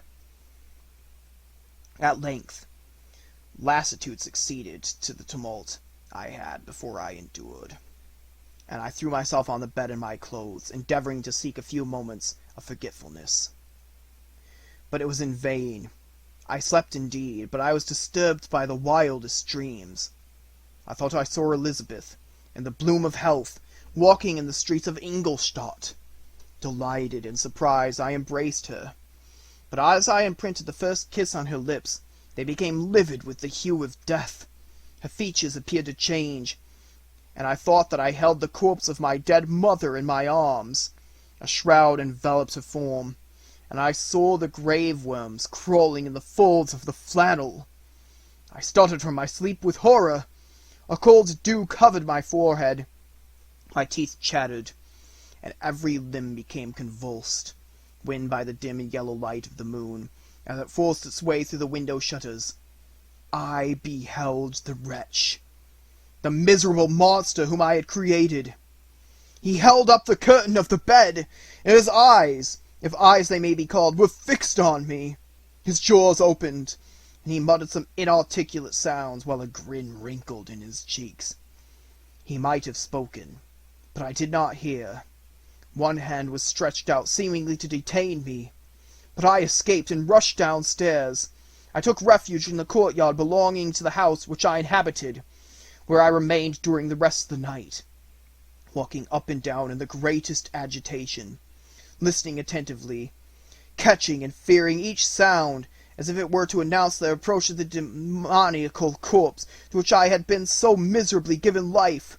At length, lassitude succeeded to the tumult I had before I endured, and I threw myself on the bed in my clothes, endeavouring to seek a few moments of forgetfulness. But it was in vain. I slept indeed, but I was disturbed by the wildest dreams. I thought I saw Elizabeth, in the bloom of health, walking in the streets of Ingolstadt. Delighted and surprised, I embraced her. But as I imprinted the first kiss on her lips, they became livid with the hue of death. Her features appeared to change, and I thought that I held the corpse of my dead mother in my arms. A shroud enveloped her form, and I saw the grave worms crawling in the folds of the flannel. I started from my sleep with horror. A cold dew covered my forehead. My teeth chattered, and every limb became convulsed, when by the dim yellow light of the moon, as it forced its way through the window shutters, I beheld the wretch, the miserable monster whom I had created. He held up the curtain of the bed, and his eyes, if eyes they may be called, were fixed on me. His jaws opened, and he muttered some inarticulate sounds, while a grin wrinkled in his cheeks. He might have spoken, but I did not hear. One hand was stretched out, seemingly to detain me, but I escaped and rushed downstairs. I took refuge in the courtyard belonging to the house which I inhabited, where I remained during the rest of the night, walking up and down in the greatest agitation, listening attentively, catching and fearing each sound, as if it were to announce the approach of the demoniacal corpse to which I had been so miserably given life.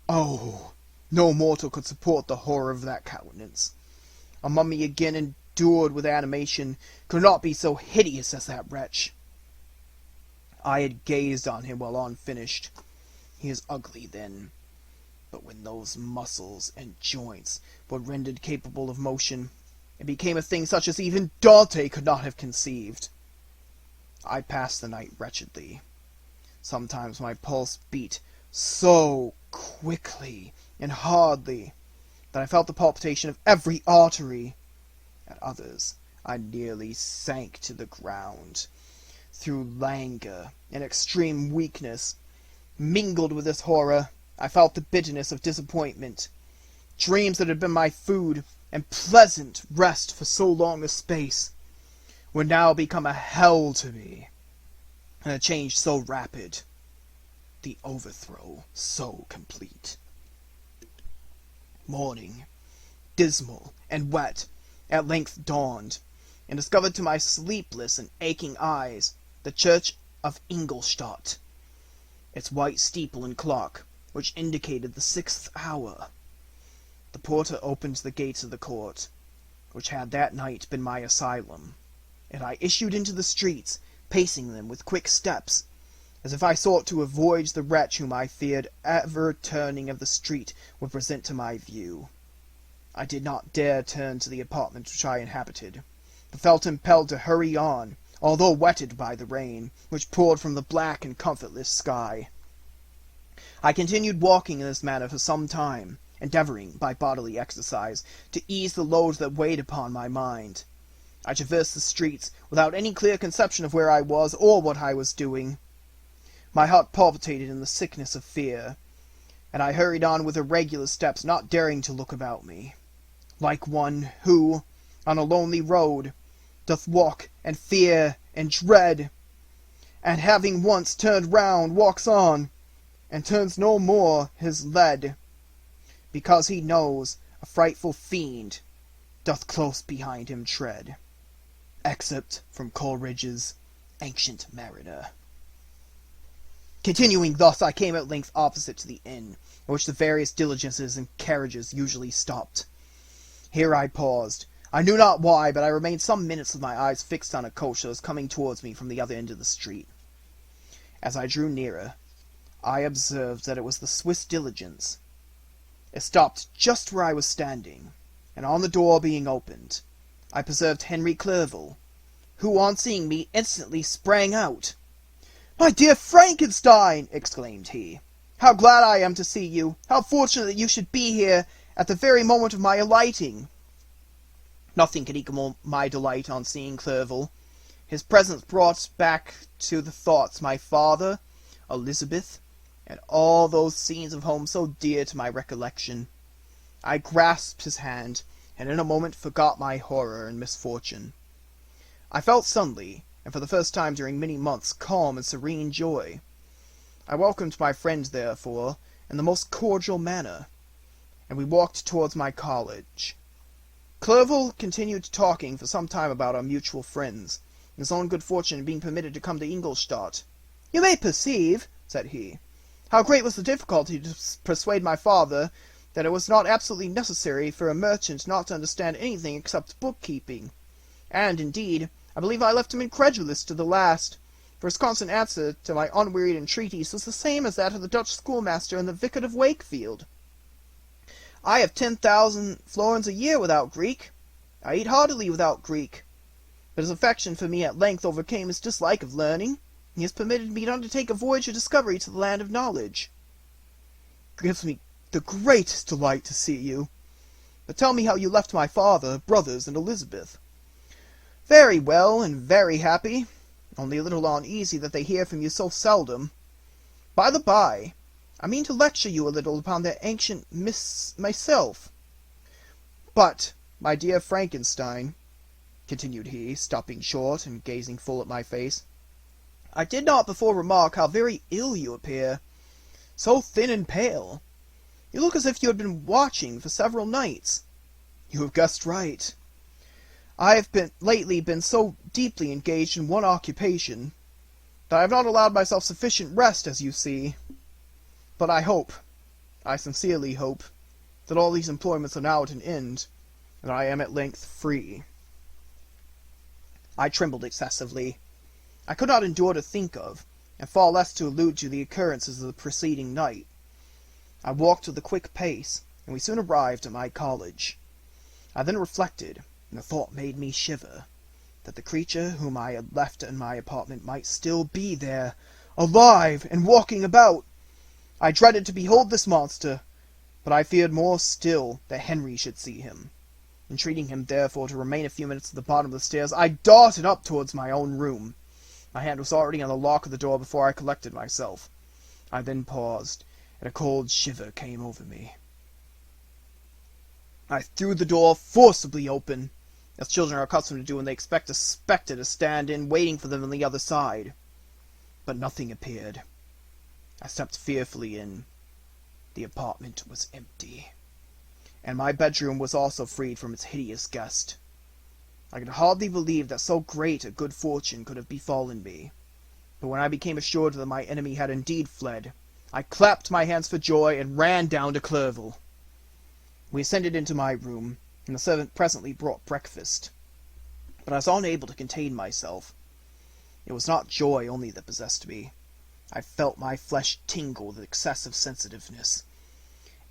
Oh, no mortal could support the horror of that countenance. A mummy again endured with animation could not be so hideous as that wretch. I had gazed on him while unfinished. He is ugly then, but when those muscles and joints were rendered capable of motion, it became a thing such as even Dante could not have conceived. I passed the night wretchedly. Sometimes my pulse beat so quickly and hardly that I felt the palpitation of every artery. At others, I nearly sank to the ground. Through languor and extreme weakness, mingled with this horror, I felt the bitterness of disappointment. Dreams that had been my food and pleasant rest for so long a space were now become a hell to me, and a change so rapid, the overthrow so complete. Morning, dismal and wet, at length dawned, and discovered to my sleepless and aching eyes the church of Ingolstadt, its white steeple and clock, which indicated the 6th hour. The porter opened the gates of the court, which had that night been my asylum, and I issued into the streets, pacing them with quick steps, as if I sought to avoid the wretch whom I feared every turning of the street would present to my view. I did not dare turn to the apartment which I inhabited, but felt impelled to hurry on, although wetted by the rain, which poured from the black and comfortless sky. I continued walking in this manner for some time, endeavouring, by bodily exercise, to ease the load that weighed upon my mind. I traversed the streets without any clear conception of where I was or what I was doing. My heart palpitated in the sickness of fear, and I hurried on with irregular steps, not daring to look about me, like one who, on a lonely road, doth walk and fear and dread, and having once turned round, walks on, and turns no more his lead, because he knows a frightful fiend doth close behind him tread. Excerpt from Coleridge's Ancient Mariner. Continuing thus, I came at length opposite to the inn, in which the various diligences and carriages usually stopped. Here I paused. I knew not why, but I remained some minutes with my eyes fixed on a coach that was coming towards me from the other end of the street. As I drew nearer, I observed that it was the Swiss diligence. It stopped just where I was standing, and on the door being opened, I perceived Henry Clerval, who, on seeing me, instantly sprang out. "My dear Frankenstein!" exclaimed he. "How glad I am to see you! How fortunate that you should be here at the very moment of my alighting!" Nothing could equal my delight on seeing Clerval. His presence brought back to the thoughts my father, Elizabeth, and all those scenes of home so dear to my recollection. I grasped his hand, and in a moment forgot my horror and misfortune. I felt suddenly, and for the first time during many months, calm and serene joy. I welcomed my friend, therefore, in the most cordial manner, and we walked towards my college. Clerval continued talking for some time about our mutual friends, and his own good fortune in being permitted to come to Ingolstadt. "You may perceive," said he, "how great was the difficulty to persuade my father that it was not absolutely necessary for a merchant not to understand anything except bookkeeping. And, indeed, I believe I left him incredulous to the last, for his constant answer to my unwearied entreaties was the same as that of the Dutch schoolmaster and the vicar of Wakefield. I have 10,000 florins a year without Greek. I eat heartily without Greek. But his affection for me at length overcame his dislike of learning. He has permitted me to undertake a voyage of discovery to the land of knowledge. It gives me the greatest delight to see you. But tell me how you left my father, brothers, and Elizabeth." "Very well, and very happy, only a little uneasy that they hear from you so seldom. By the by, I mean to lecture you a little upon the ancient myself. But, my dear Frankenstein," continued he, stopping short and gazing full at my face, "I did not before remark how very ill you appear. So thin and pale. You look as if you had been watching for several nights." "You have guessed right. I have lately been so deeply engaged in one occupation that I have not allowed myself sufficient rest, as you see. But I sincerely hope, that all these employments are now at an end, and I am at length free." I trembled excessively. I could not endure to think of, and far less to allude to, the occurrences of the preceding night. I walked with a quick pace, and we soon arrived at my college. I then reflected, and the thought made me shiver, that the creature whom I had left in my apartment might still be there, alive and walking about. I dreaded to behold this monster, but I feared more still that Henry should see him. Entreating him, therefore, to remain a few minutes at the bottom of the stairs, I darted up towards my own room. My hand was already on the lock of the door before I collected myself. I then paused, and a cold shiver came over me. I threw the door forcibly open, as children are accustomed to do when they expect a spectre to stand in waiting for them on the other side. But nothing appeared. I stepped fearfully in. The apartment was empty, and my bedroom was also freed from its hideous guest. I could hardly believe that so great a good fortune could have befallen me, but when I became assured that my enemy had indeed fled, I clapped my hands for joy and ran down to Clerval. We ascended into my room, and the servant presently brought breakfast. But I was unable to contain myself. It was not joy only that possessed me. I felt my flesh tingle with excessive sensitiveness,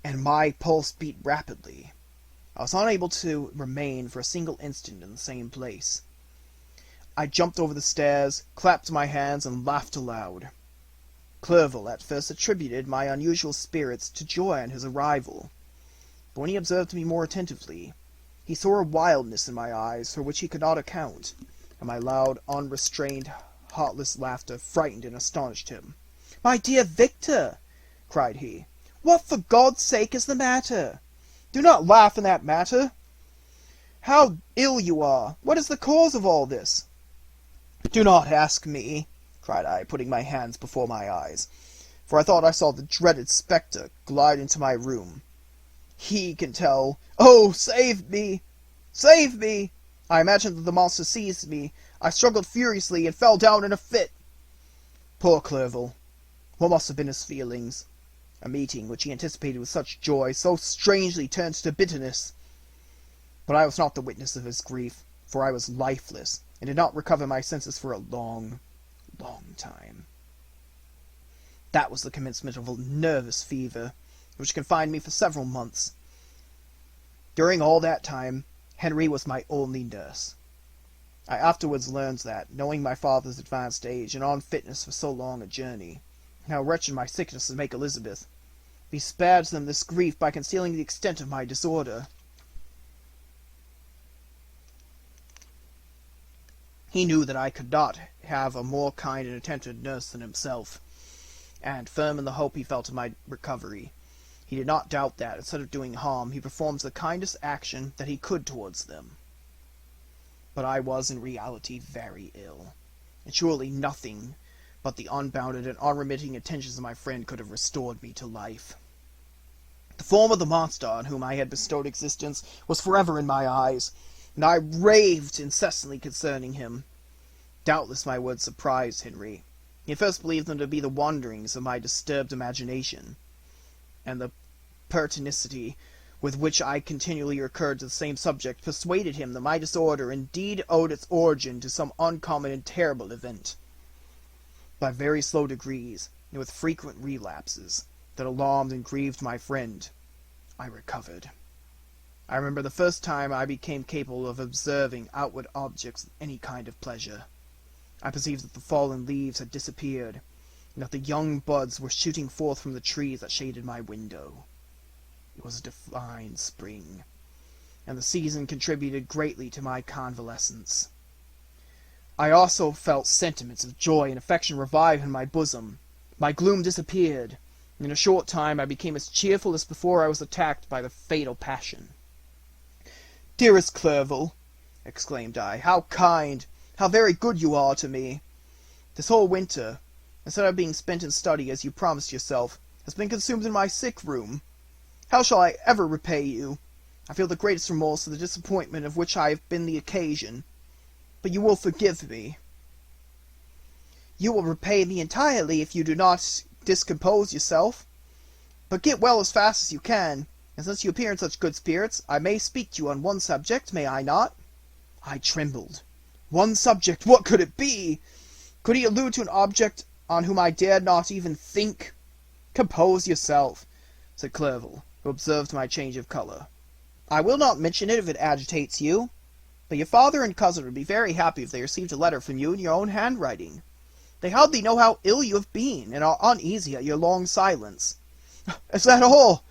and my pulse beat rapidly. I was unable to remain for a single instant in the same place. I jumped over the stairs, clapped my hands, and laughed aloud. Clerval at first attributed my unusual spirits to joy on his arrival, but when he observed me more attentively, He saw a wildness in my eyes for which he could not account, and my loud, unrestrained, heartless laughter frightened and astonished him. "My dear Victor!" cried he, "what for God's sake is the matter? Do not laugh in that manner. How ill you are! What is the cause of all this?" "Do not ask me," cried I, putting my hands before my eyes, for I thought I saw the dreaded spectre glide into my room. "He can tell. Oh, save me! Save me!" I imagined that the monster seized me. I struggled furiously and fell down in a fit. Poor Clerval! What must have been his feelings? A meeting which he anticipated with such joy, so strangely turned to bitterness. But I was not the witness of his grief, for I was lifeless, and did not recover my senses for a long, long time. That was the commencement of a nervous fever, which confined me for several months. During all that time, Henry was my only nurse. I afterwards learned that, knowing my father's advanced age and unfitness for so long a journey, and how wretched my sickness would make Elizabeth, he spared them this grief by concealing the extent of my disorder. He knew that I could not have a more kind and attentive nurse than himself, and, firm in the hope he felt of my recovery, he did not doubt that, instead of doing harm, he performs the kindest action that he could towards them. But I was in reality very ill, and surely nothing but the unbounded and unremitting attentions of my friend could have restored me to life. The form of the monster on whom I had bestowed existence was forever in my eyes, and I raved incessantly concerning him. Doubtless my words surprised Henry. He at first believed them to be the wanderings of my disturbed imagination, and the pertinacity with which I continually recurred to the same subject persuaded him that my disorder indeed owed its origin to some uncommon and terrible event. By very slow degrees, and with frequent relapses, that alarmed and grieved my friend, I recovered. I remember the first time I became capable of observing outward objects with any kind of pleasure. I perceived that the fallen leaves had disappeared, and that the young buds were shooting forth from the trees that shaded my window. It was a divine spring, and the season contributed greatly to my convalescence. I also felt sentiments of joy and affection revive in my bosom. My gloom disappeared, and in a short time I became as cheerful as before I was attacked by the fatal passion. "Dearest Clerval," exclaimed I, "how kind, how very good you are to me! This whole winter, instead of being spent in study as you promised yourself, has been consumed in my sick room. How shall I ever repay you? I feel the greatest remorse for the disappointment of which I have been the occasion. But you will forgive me." "You will repay me entirely if you do not discompose yourself. But get well as fast as you can, and since you appear in such good spirits, I may speak to you on one subject, may I not?" I trembled. One subject! What could it be? Could he allude to an object on whom I dared not even think? "Compose yourself," said Clerval, who observed my change of colour. "I will not mention it if it agitates you, but your father and cousin would be very happy if they received a letter from you in your own handwriting. They hardly know how ill you have been, and are uneasy at your long silence." "Is that all?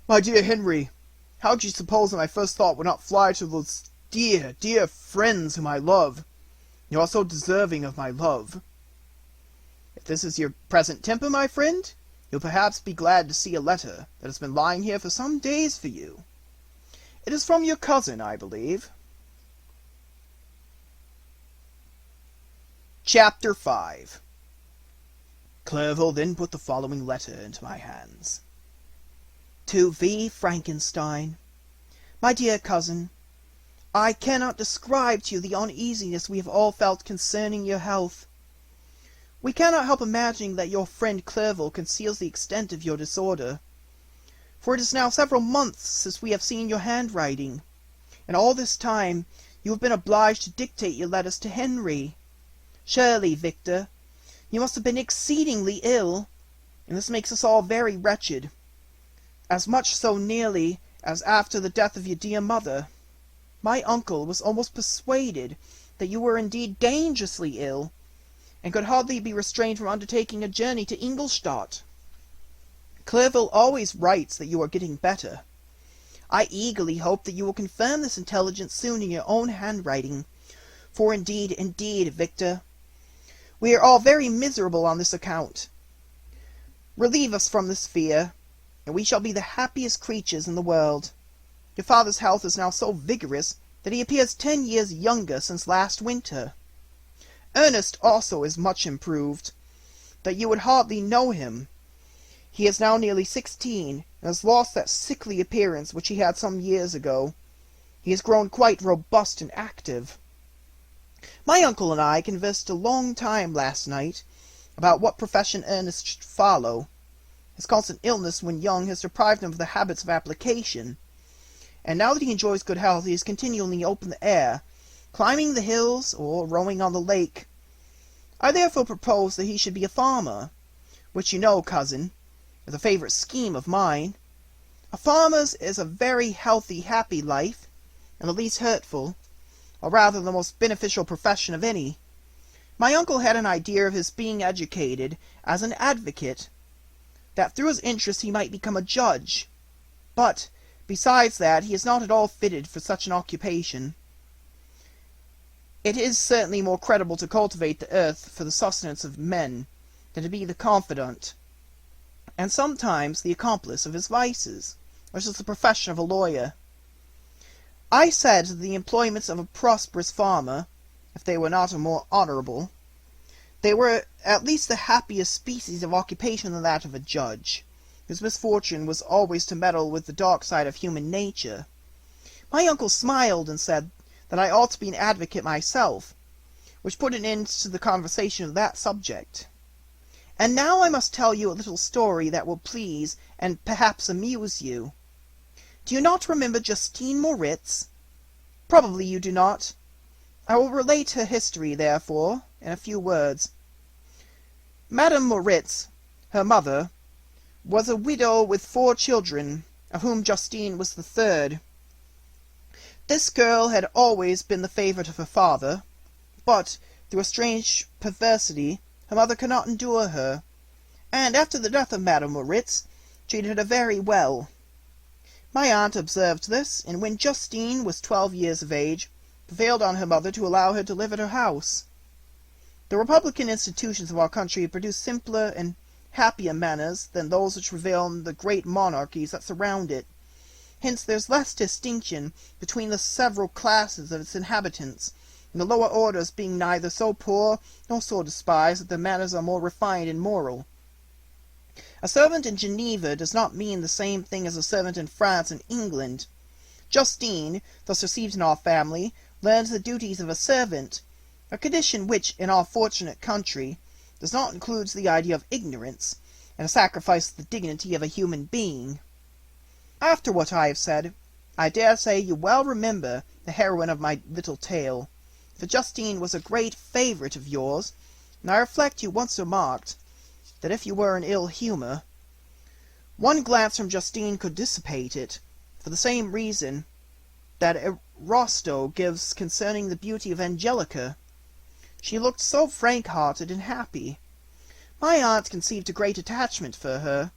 My dear Henry, how could you suppose that my first thought would not fly to those dear, dear friends whom I love? You are so deserving of my love. If this is your present temper, my friend, you'll perhaps be glad to see a letter that has been lying here for some days for you. It is from your cousin, I believe." Chapter 5. Clerval then put the following letter into my hands. To V. Frankenstein. My dear cousin, I cannot describe to you the uneasiness we have all felt concerning your health. We cannot help imagining that your friend Clerval conceals the extent of your disorder, for it is now several months since we have seen your handwriting, and all this time you have been obliged to dictate your letters to Henry. Surely, Victor, you must have been exceedingly ill, and this makes us all very wretched, as much so nearly as after the death of your dear mother. My uncle was almost persuaded that you were indeed dangerously ill, and could hardly be restrained from undertaking a journey to Ingolstadt. Clerval always writes that you are getting better. I eagerly hope that you will confirm this intelligence soon in your own handwriting, for indeed, Victor, we are all very miserable on this account. Relieve us from this fear, and we shall be the happiest creatures in the world. Your father's health is now so vigorous that he appears 10 years younger since last winter. Ernest also is much improved, that you would hardly know him. He is now nearly 16, and has lost that sickly appearance which he had some years ago. He has grown quite robust and active. My uncle and I conversed a long time last night about what profession Ernest should follow. His constant illness when young has deprived him of the habits of application, and now that he enjoys good health he is continually in the open air, climbing the hills or rowing on the lake. I therefore propose that he should be a farmer, which you know, cousin, is a favourite scheme of mine. A farmer's is a very healthy, happy life, and the least hurtful, or rather the most beneficial profession of any. My uncle had an idea of his being educated as an advocate, that through his interest he might become a judge, but, besides that, he is not at all fitted for such an occupation. It is certainly more creditable to cultivate the earth for the sustenance of men, than to be the confidant, and sometimes the accomplice of his vices, which is the profession of a lawyer. I said that the employments of a prosperous farmer, if they were not more honourable, they were at least the happiest species of occupation than that of a judge, whose misfortune was always to meddle with the dark side of human nature. My uncle smiled and said that I ought to be an advocate myself, which put an end to the conversation of that subject. And now I must tell you a little story that will please and perhaps amuse you. Do you not remember Justine Moritz? Probably you do not. I will relate her history, therefore, in a few words. Madame Moritz, her mother, was a widow with 4 children, of whom Justine was the third. This girl had always been the favourite of her father, but, through a strange perversity, her mother could not endure her, and after the death of Madame Moritz, treated her very well. My aunt observed this, and when Justine was 12 years of age, prevailed on her mother to allow her to live at her house. The republican institutions of our country have produced simpler and happier manners than those which prevail in the great monarchies that surround it. Hence there is less distinction between the several classes of its inhabitants, and the lower orders being neither so poor nor so despised that their manners are more refined and moral. A servant in Geneva does not mean the same thing as a servant in France and England. Justine, thus received in our family, learns the duties of a servant, a condition which, in our fortunate country, does not include the idea of ignorance, and a sacrifice of the dignity of a human being. After what I have said, I dare say you well remember the heroine of my little tale, for Justine was a great favourite of yours, and I reflect you once remarked that if you were in ill humour, one glance from Justine could dissipate it, for the same reason that Ariosto gives concerning the beauty of Angelica. She looked so frank-hearted and happy. My aunt conceived a great attachment for her,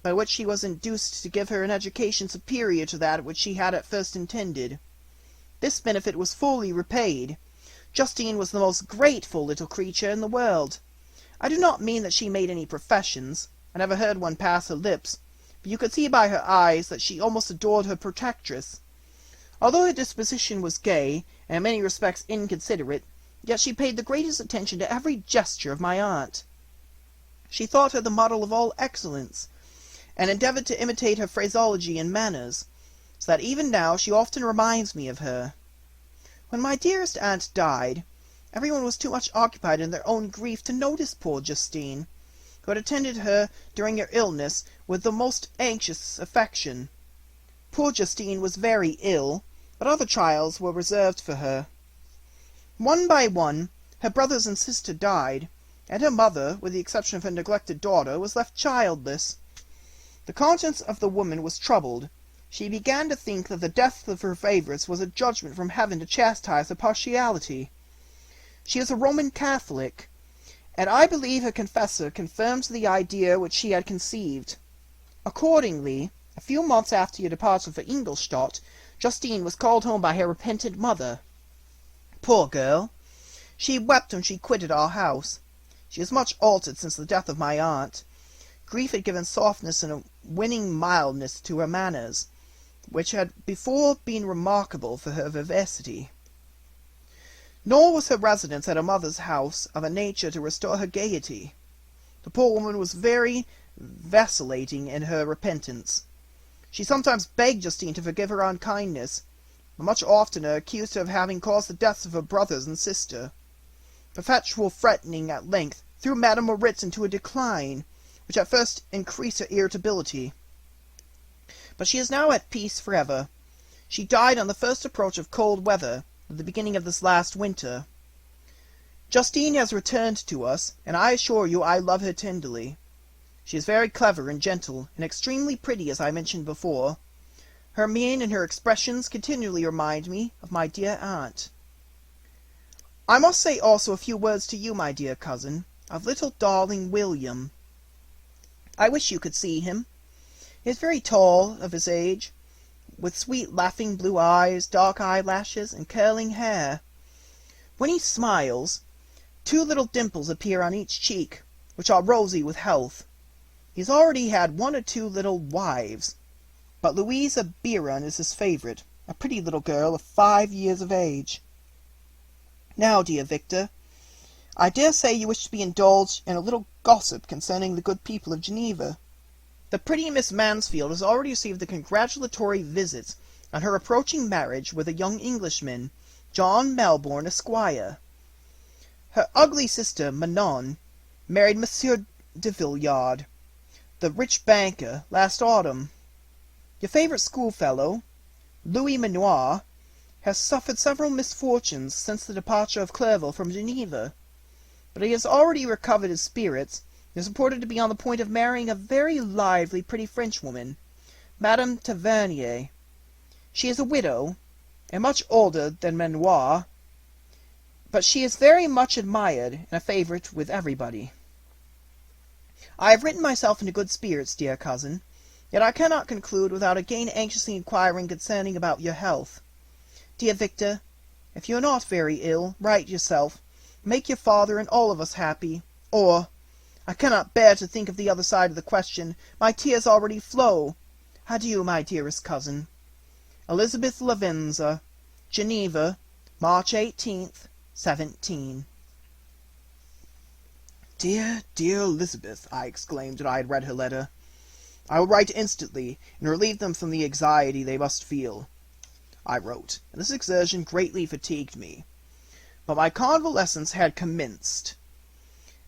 by which she was induced to give her an education superior to that which she had at first intended. This benefit was fully repaid. Justine was the most grateful little creature in the world. I do not mean that she made any professions. I never heard one pass her lips, but you could see by her eyes that she almost adored her protectress. Although her disposition was gay, and in many respects inconsiderate, yet she paid the greatest attention to every gesture of my aunt. She thought her the model of all excellence, and endeavoured to imitate her phraseology and manners, so that even now she often reminds me of her. When my dearest aunt died, everyone was too much occupied in their own grief to notice poor Justine, who had attended her during her illness with the most anxious affection. Poor Justine was very ill, but other trials were reserved for her. One by one, her brothers and sister died, and her mother, with the exception of her neglected daughter, was left childless. The conscience of the woman was troubled. She began to think that the death of her favourites was a judgment from heaven to chastise her partiality. She is a Roman Catholic, and I believe her confessor confirmed the idea which she had conceived. Accordingly, A few months after your departure for Ingolstadt, Justine was called home by her repentant mother. Poor girl! She wept when she quitted our house. She is much altered since the death of my aunt. Grief had given softness and a winning mildness to her manners, which had before been remarkable for her vivacity. Nor was her residence at her mother's house of a nature to restore her gaiety. The poor woman was very vacillating in her repentance. She sometimes begged Justine to forgive her unkindness, but much oftener accused her of having caused the deaths of her brothers and sister. Perpetual threatening at length threw Madame Moritz into a decline, which at first increased her irritability. But she is now at peace forever. She died on the first approach of cold weather, at the beginning of this last winter. Justine has returned to us, and I assure you I love her tenderly. She is very clever and gentle, and extremely pretty, as I mentioned before. Her mien and her expressions continually remind me of my dear aunt. I must say also a few words to you, my dear cousin, of little darling William. I wish you could see him. He is very tall, of his age, with sweet laughing blue eyes, dark eyelashes, and curling hair. When he smiles, 2 little dimples appear on each cheek, which are rosy with health. He has already had 1 or 2 little wives, but Louisa Biron is his favourite, a pretty little girl of 5 years of age. Now, dear Victor, I dare say you wish to be indulged in a little gossip concerning the good people of Geneva. The pretty Miss Mansfield has already received the congratulatory visits on her approaching marriage with a young Englishman, John Melbourne, Esquire. Her ugly sister, Manon, married Monsieur de Villard, the rich banker, last autumn. Your favourite schoolfellow, Louis Manoir, has suffered several misfortunes since the departure of Clerval from Geneva, but he has already recovered his spirits, and is reported to be on the point of marrying a very lively, pretty Frenchwoman, Madame Tavernier. She is a widow, and much older than Manoir, but she is very much admired and a favourite with everybody. I have written myself into good spirits, dear cousin, yet I cannot conclude without again anxiously inquiring concerning about your health. Dear Victor, if you are not very ill, write yourself. Make your father and all of us happy, or, I cannot bear to think of the other side of the question. My tears already flow. Adieu, my dearest cousin. Elizabeth Lavenza, Geneva, March 18th, 17. Dear, dear Elizabeth, I exclaimed when I had read her letter. I will write instantly, and relieve them from the anxiety they must feel. I wrote, and this exertion greatly fatigued me. But my convalescence had commenced,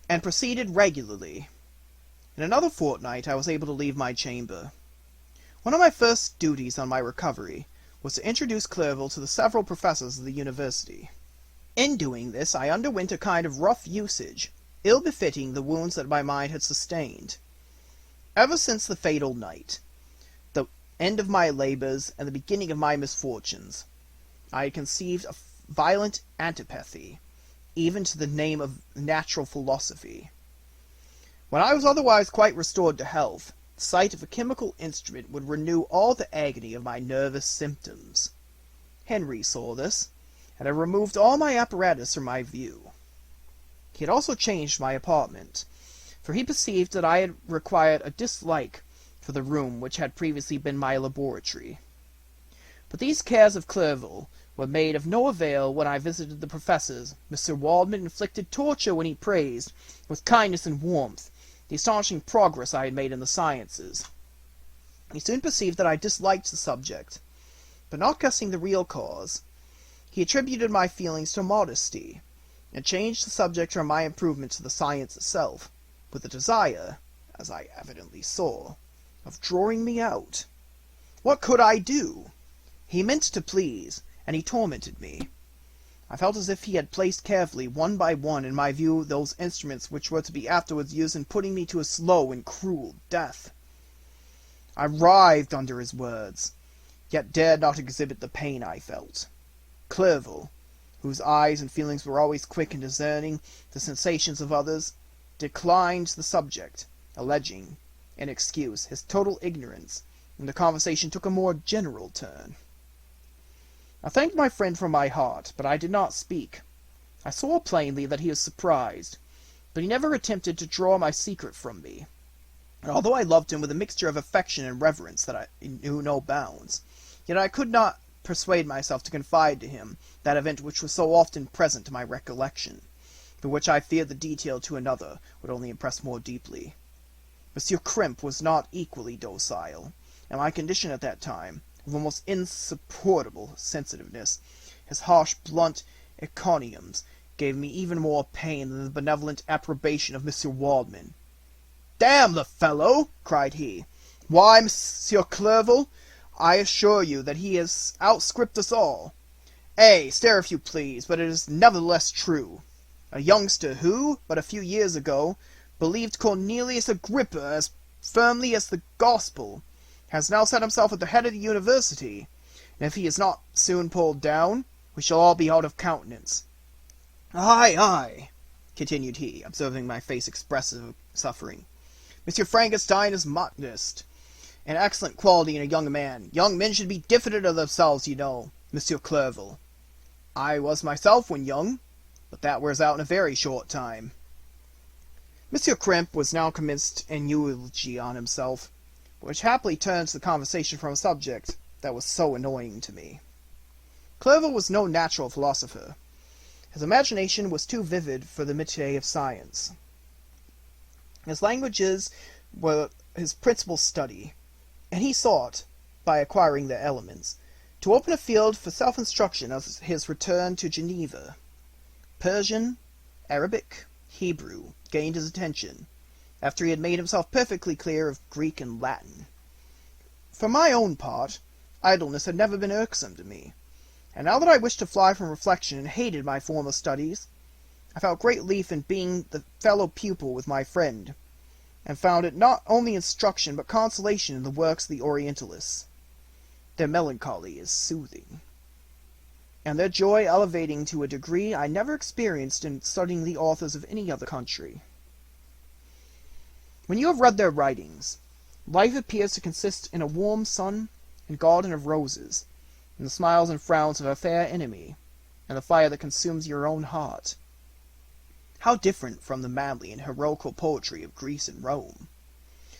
and proceeded regularly. In another fortnight I was able to leave my chamber. One of my first duties on my recovery was to introduce Clerval to the several professors of the university. In doing this I underwent a kind of rough usage, ill befitting the wounds that my mind had sustained. Ever since the fatal night, the end of my labours and the beginning of my misfortunes, I had conceived a violent antipathy, even to the name of natural philosophy. When I was otherwise quite restored to health, the sight of a chemical instrument would renew all the agony of my nervous symptoms. Henry saw this, and had removed all my apparatus from my view. He had also changed my apartment, for he perceived that I had acquired a dislike for the room which had previously been my laboratory. But these cares of Clerval were made of no avail when I visited the professors. Mr. Waldman inflicted torture when he praised, with kindness and warmth, the astonishing progress I had made in the sciences. He soon perceived that I disliked the subject, but not guessing the real cause, he attributed my feelings to modesty, and changed the subject from my improvement to the science itself, with the desire, as I evidently saw, of drawing me out. What could I do? He meant to please, and he tormented me. I felt as if he had placed carefully, one by one, in my view those instruments which were to be afterwards used in putting me to a slow and cruel death. I writhed under his words, yet dared not exhibit the pain I felt. Clerval, whose eyes and feelings were always quick in discerning the sensations of others, declined the subject, alleging, in excuse, his total ignorance, and the conversation took a more general turn. I thanked my friend from my heart, but I did not speak. I saw plainly that he was surprised, but he never attempted to draw my secret from me. And although I loved him with a mixture of affection and reverence that I knew no bounds, yet I could not persuade myself to confide to him that event which was so often present to my recollection, but which I feared the detail to another would only impress more deeply. Monsieur Crimp was not equally docile, and my condition at that time, of almost insupportable sensitiveness, his harsh, blunt encomiums gave me even more pain than the benevolent approbation of Monsieur Waldman. "Damn the fellow!" cried he. "Why, Monsieur Clerval, I assure you that he has outscripted us all. Stare if you please, but it is nevertheless true. A youngster who, but a few years ago, believed Cornelius Agrippa as firmly as the gospel, has now set himself at the head of the university, and if he is not soon pulled down, we shall all be out of countenance. Aye, aye," continued he, observing my face expressive of suffering. "Monsieur Frankenstein is modest, an excellent quality in a young man. Young men should be diffident of themselves, you know, Monsieur Clerval. I was myself when young, but that wears out in a very short time." Monsieur Crimp was now commenced an eulogy on himself, which happily turns the conversation from a subject that was so annoying to me. Clerval was no natural philosopher. His imagination was too vivid for the métier of science. His languages were his principal study, and he sought, by acquiring their elements, to open a field for self-instruction on his return to Geneva. Persian, Arabic, Hebrew gained his attention, after he had made himself perfectly clear of Greek and Latin. For my own part, idleness had never been irksome to me, and now that I wished to fly from reflection and hated my former studies, I felt great relief in being the fellow pupil with my friend, and found it not only instruction but consolation in the works of the Orientalists. Their melancholy is soothing, and their joy elevating to a degree I never experienced in studying the authors of any other country. When you have read their writings, life appears to consist in a warm sun and garden of roses, in the smiles and frowns of a fair enemy, and the fire that consumes your own heart. How different from the manly and heroical poetry of Greece and Rome!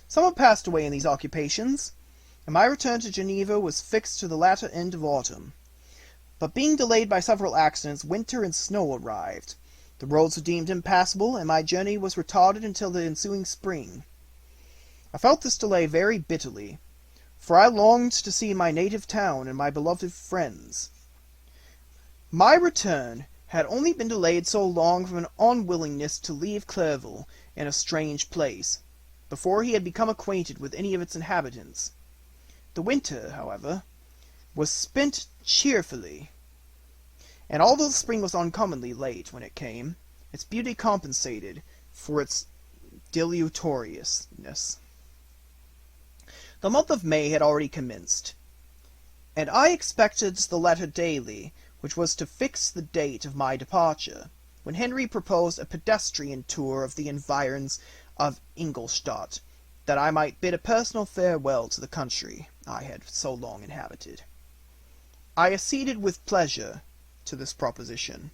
Some have passed away in these occupations, and my return to Geneva was fixed to the latter end of autumn. But being delayed by several accidents, winter and snow arrived. The roads were deemed impassable, and my journey was retarded until the ensuing spring. I felt this delay very bitterly, for I longed to see my native town and my beloved friends. My return had only been delayed so long from an unwillingness to leave Clerval in a strange place, before he had become acquainted with any of its inhabitants. The winter, however, was spent cheerfully, and although the spring was uncommonly late when it came, its beauty compensated for its dilatoriness. The month of May had already commenced, and I expected the letter daily which was to fix the date of my departure, when Henry proposed a pedestrian tour of the environs of Ingolstadt, that I might bid a personal farewell to the country I had so long inhabited. I acceded with pleasure to this proposition.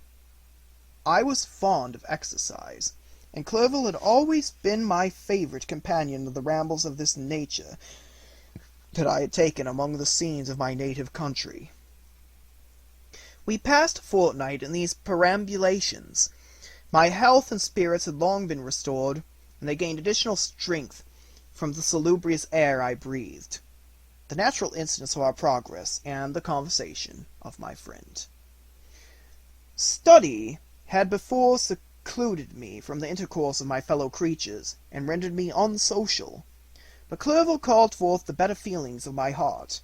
I was fond of exercise, and Clerval had always been my favourite companion of the rambles of this nature that I had taken among the scenes of my native country. We passed a fortnight in these perambulations. My health and spirits had long been restored, and they gained additional strength from the salubrious air I breathed, the natural incidents of our progress, and the conversation of my friend. Study had before secluded me from the intercourse of my fellow creatures, and rendered me unsocial, but Clerval called forth the better feelings of my heart.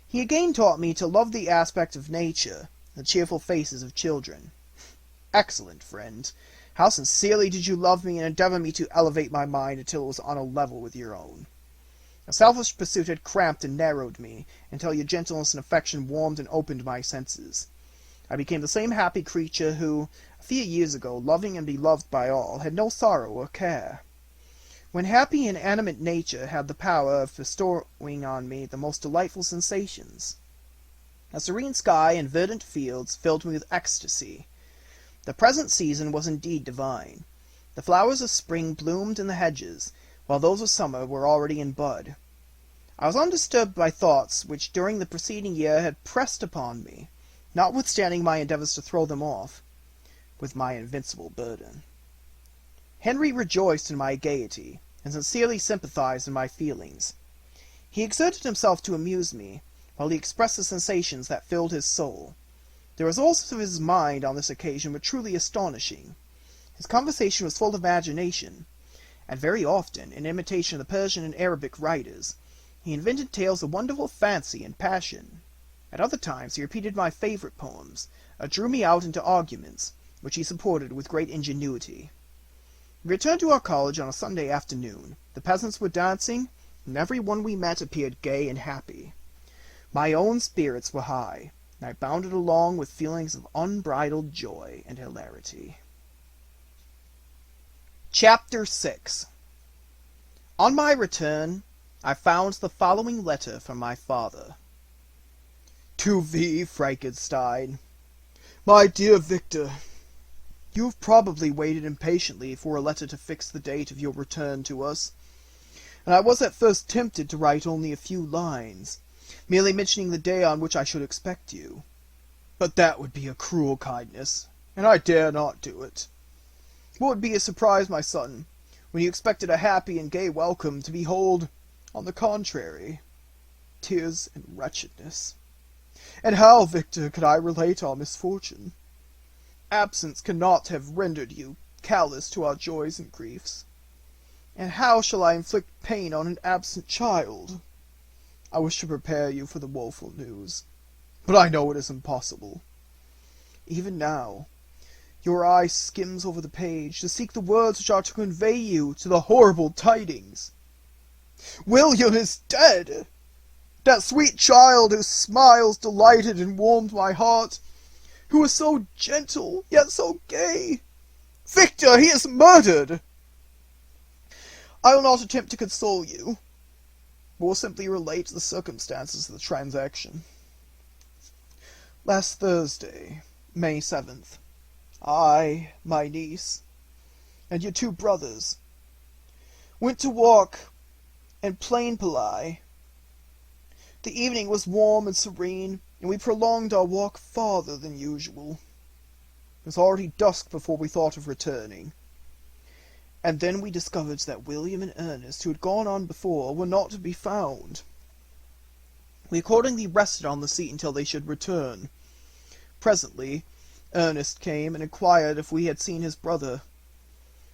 He again taught me to love the aspect of nature, the cheerful faces of children. Excellent friend! How sincerely did you love me and endeavor me to elevate my mind until it was on a level with your own. A selfish pursuit had cramped and narrowed me, until your gentleness and affection warmed and opened my senses. I became the same happy creature who, a few years ago, loving and beloved by all, had no sorrow or care. when happy and animate nature had the power of bestowing on me the most delightful sensations. A serene sky and verdant fields filled me with ecstasy. The present season was indeed divine. The flowers of spring bloomed in the hedges, while those of summer were already in bud. I was undisturbed by thoughts which during the preceding year had pressed upon me, notwithstanding my endeavours to throw them off, with my invincible burden. Henry rejoiced in my gaiety, and sincerely sympathized in my feelings. He exerted himself to amuse me, while he expressed the sensations that filled his soul. The results of his mind on this occasion were truly astonishing. His conversation was full of imagination, and very often, in imitation of the Persian and Arabic writers, he invented tales of wonderful fancy and passion. At other times he repeated my favorite poems, or drew me out into arguments, which he supported with great ingenuity. We returned to our college on a Sunday afternoon. The peasants were dancing, and every one we met appeared gay and happy. My own spirits were high, and I bounded along with feelings of unbridled joy and hilarity. Chapter 6. On my return, I found the following letter from my father. To thee, Frankenstein. My dear Victor, you have probably waited impatiently for a letter to fix the date of your return to us, and I was at first tempted to write only a few lines, merely mentioning the day on which I should expect you. But that would be a cruel kindness, and I dare not do it. What would be a surprise, my son, when you expected a happy and gay welcome, to behold, on the contrary, tears and wretchedness? And how, Victor, could I relate our misfortune? Absence cannot have rendered you callous to our joys and griefs. And how shall I inflict pain on an absent child? I wish to prepare you for the woeful news, but I know it is impossible. Even now, your eye skims over the page to seek the words which are to convey you to the horrible tidings. William is dead! That sweet child whose smiles delighted and warmed my heart, who was so gentle, yet so gay. Victor, he is murdered! I will not attempt to console you, but will simply relate the circumstances of the transaction. Last Thursday, May 7th, I, my niece, and your 2 brothers went to walk in Plainpalais. The evening was warm and serene, and we prolonged our walk farther than usual. It was already dusk before we thought of returning, and then we discovered that William and Ernest, who had gone on before, were not to be found. We accordingly rested on the seat until they should return. Presently, Ernest came and inquired if we had seen his brother.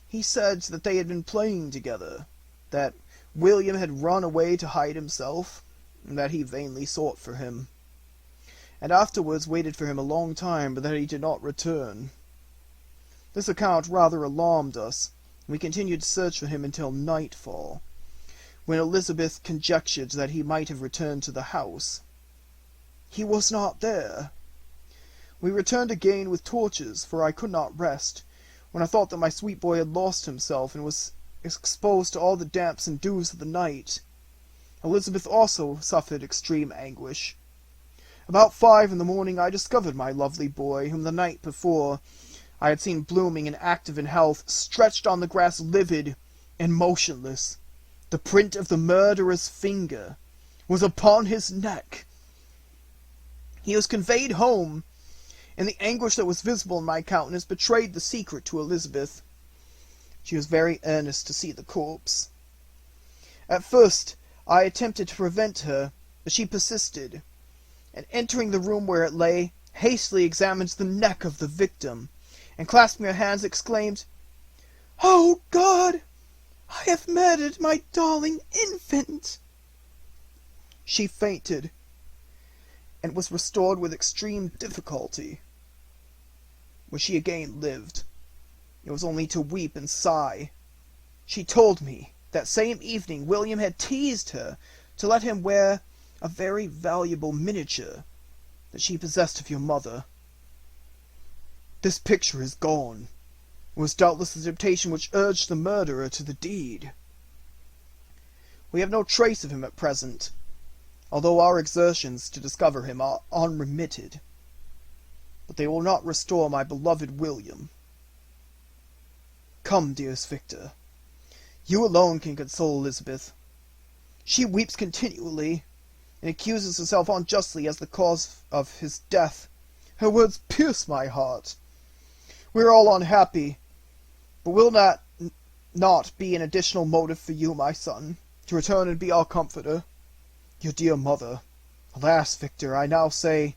He said that they had been playing together, that William had run away to hide himself, and that he vainly sought for him, and afterwards waited for him a long time, but that he did not return. This account rather alarmed us, and we continued to search for him until nightfall, when Elizabeth conjectured that he might have returned to the house. He was not there. We returned again with torches, for I could not rest, when I thought that my sweet boy had lost himself, and was exposed to all the damps and dews of the night. Elizabeth also suffered extreme anguish. About 5 in the morning I discovered my lovely boy, whom the night before I had seen blooming and active in health, stretched on the grass livid and motionless. The print of the murderer's finger was upon his neck. He was conveyed home, and the anguish that was visible in my countenance betrayed the secret to Elizabeth. She was very earnest to see the corpse. At first I attempted to prevent her, but she persisted, and entering the room where it lay, hastily examined the neck of the victim, and clasping her hands exclaimed, "Oh God! I have murdered my darling infant!" She fainted, and was restored with extreme difficulty. When she again lived, it was only to weep and sigh. She told me that same evening William had teased her to let him wear a very valuable miniature that she possessed of your mother. This picture is gone. It was doubtless the temptation which urged the murderer to the deed. We have no trace of him at present, although our exertions to discover him are unremitted. But they will not restore my beloved William. Come, dearest Victor. You alone can console Elizabeth. She weeps continually, and accuses herself unjustly as the cause of his death. Her words pierce my heart. We are all unhappy, but will that not be an additional motive for you, my son, to return and be our comforter? Your dear mother. Alas, Victor, I now say,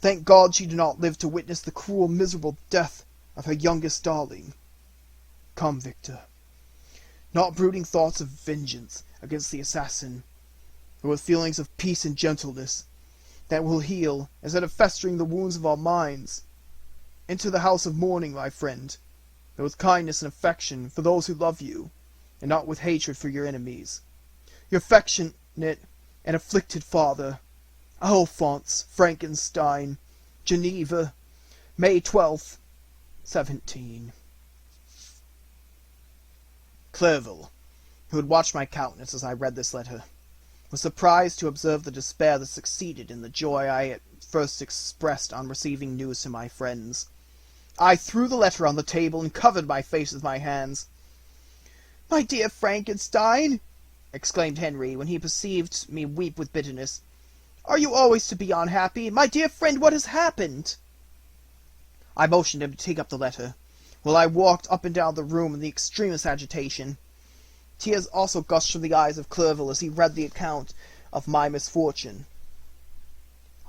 thank God she did not live to witness the cruel, miserable death of her youngest darling. Come, Victor. Not brooding thoughts of vengeance against the assassin, but with feelings of peace and gentleness that will heal, instead of festering the wounds of our minds. Into the house of mourning, my friend, but with kindness and affection for those who love you, and not with hatred for your enemies. Your affectionate and afflicted father, Alphonse Frankenstein, Geneva, May 12th, 17. Clerval, who had watched my countenance as I read this letter, was surprised to observe the despair that succeeded in the joy I at first expressed on receiving news from my friends. I threw the letter on the table and covered my face with my hands. "My dear Frankenstein," exclaimed Henry, when he perceived me weep with bitterness, "are you always to be unhappy? My dear friend, what has happened?" I motioned him to take up the letter, while I walked up and down the room in the extremest agitation. Tears also gushed from the eyes of Clerval as he read the account of my misfortune.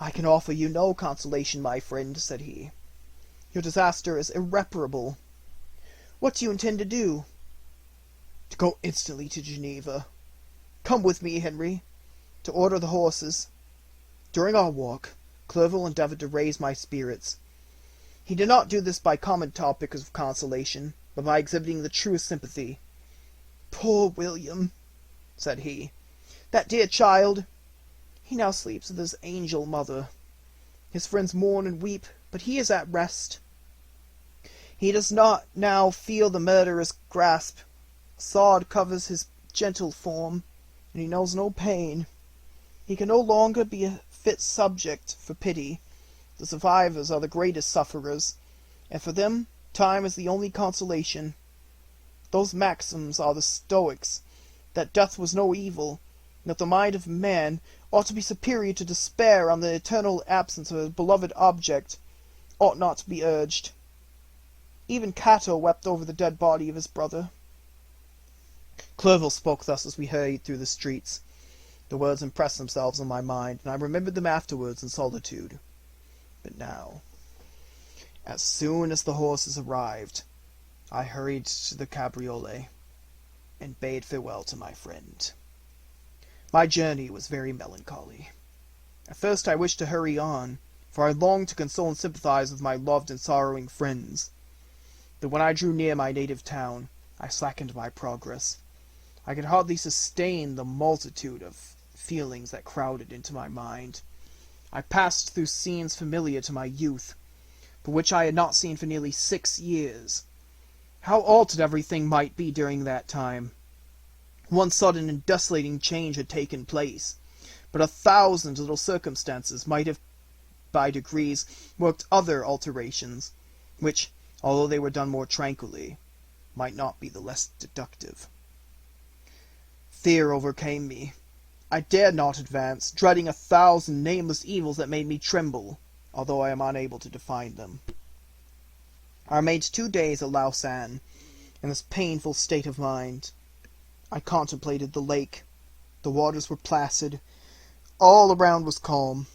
"I can offer you no consolation, my friend," said he. "Your disaster is irreparable. What do you intend to do?" "To go instantly to Geneva. Come with me, Henry, to order the horses." During our walk, Clerval endeavored to raise my spirits. He did not do this by common topics of consolation, but by exhibiting the truest sympathy. "Poor William," said he, "that dear child! He now sleeps with his angel mother. His friends mourn and weep, but he is at rest. He does not now feel the murderer's grasp. A sod covers his gentle form, and he knows no pain. He can no longer be a fit subject for pity. The survivors are the greatest sufferers, and for them time is the only consolation. Those maxims are the Stoics, that death was no evil, and that the mind of man ought to be superior to despair on the eternal absence of a beloved object, ought not to be urged. Even Cato wept over the dead body of his brother." Clerval spoke thus as we hurried through the streets. The words impressed themselves on my mind, and I remembered them afterwards in solitude. But now, as soon as the horses arrived, I hurried to the cabriolet, and bade farewell to my friend. My journey was very melancholy. At first I wished to hurry on, for I longed to console and sympathize with my loved and sorrowing friends. But when I drew near my native town, I slackened my progress. I could hardly sustain the multitude of feelings that crowded into my mind. I passed through scenes familiar to my youth, but which I had not seen for nearly 6 years. How altered everything might be during that time! One sudden and desolating change had taken place, but 1,000 little circumstances might have by degrees worked other alterations, which, although they were done more tranquilly, might not be the less deductive. Fear overcame me. I dared not advance, dreading 1,000 nameless evils that made me tremble, although I am unable to define them. I remained 2 days at Lausanne, in this painful state of mind. I contemplated the lake. The waters were placid. All around was calm,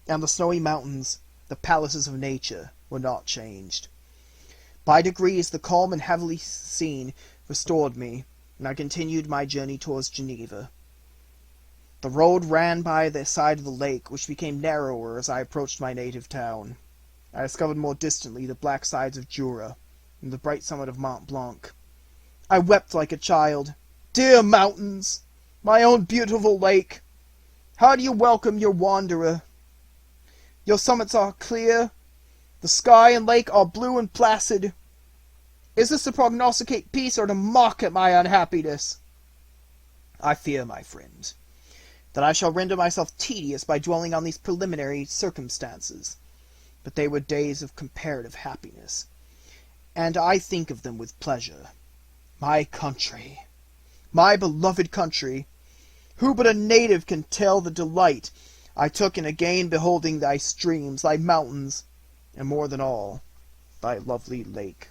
and the snowy mountains, the palaces of nature, were not changed. By degrees the calm and heavenly scene restored me, and I continued my journey towards Geneva. The road ran by the side of the lake, which became narrower as I approached my native town. I discovered more distantly the black sides of Jura, and the bright summit of Mont Blanc. I wept like a child. "Dear mountains! My own beautiful lake! How do you welcome your wanderer? Your summits are clear. The sky and lake are blue and placid. Is this to prognosticate peace, or to mock at my unhappiness?" I fear, my friend, that I shall render myself tedious by dwelling on these preliminary circumstances, but they were days of comparative happiness, and I think of them with pleasure. My country, my beloved country, who but a native can tell the delight I took in again beholding thy streams, thy mountains, and more than all, thy lovely lake.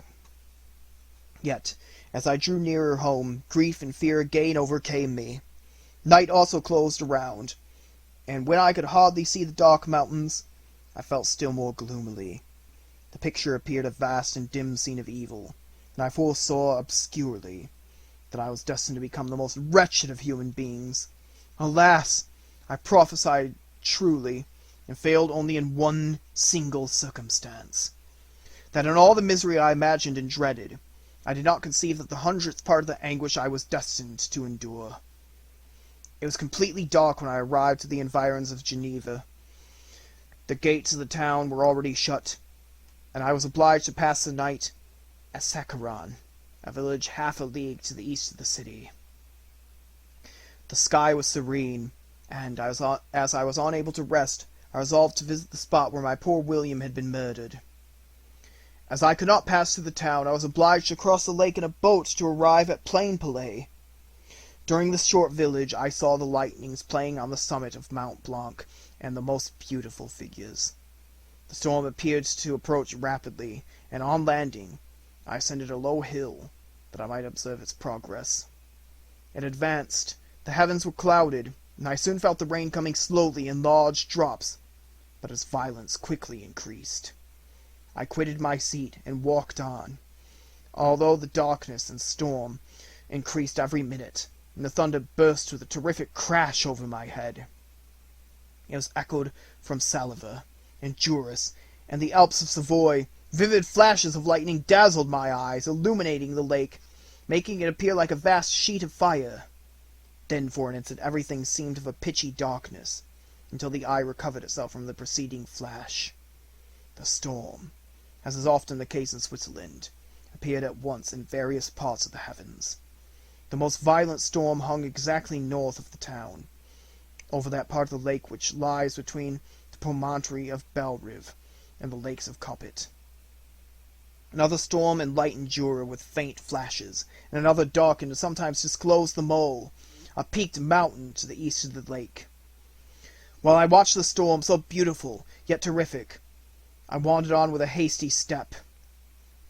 Yet, as I drew nearer home, grief and fear again overcame me. Night also closed around, and when I could hardly see the dark mountains, I felt still more gloomily. The picture appeared a vast and dim scene of evil, and I foresaw obscurely that I was destined to become the most wretched of human beings. Alas! I prophesied truly, and failed only in one single circumstance, that in all the misery I imagined and dreaded, I did not conceive that the 100th part of the anguish I was destined to endure. It was completely dark when I arrived at the environs of Geneva. The gates of the town were already shut, and I was obliged to pass the night at Sakharan, a village half a league to the east of the city. The sky was serene, and as I was unable to rest, I resolved to visit the spot where my poor William had been murdered. As I could not pass through the town, I was obliged to cross the lake in a boat to arrive at Plainpalais. During this short village, I saw the lightnings playing on the summit of Mont Blanc, and the most beautiful figures. The storm appeared to approach rapidly, and on landing, I ascended a low hill, that I might observe its progress. It advanced, the heavens were clouded, and I soon felt the rain coming slowly in large drops, but its violence quickly increased. I quitted my seat and walked on, although the darkness and storm increased every minute, and the thunder burst with a terrific crash over my head. It was echoed from Saliva and Juras and the Alps of Savoy. Vivid flashes of lightning dazzled my eyes, illuminating the lake, making it appear like a vast sheet of fire. Then for an instant everything seemed of a pitchy darkness, until the eye recovered itself from the preceding flash. The storm, as is often the case in Switzerland, appeared at once in various parts of the heavens. The most violent storm hung exactly north of the town, over that part of the lake which lies between the promontory of Belrive and the lakes of Coppet. Another storm enlightened Jura with faint flashes, and another darkened and sometimes disclosed the mole, a peaked mountain to the east of the lake. While I watched the storm, so beautiful yet terrific, I wandered on with a hasty step.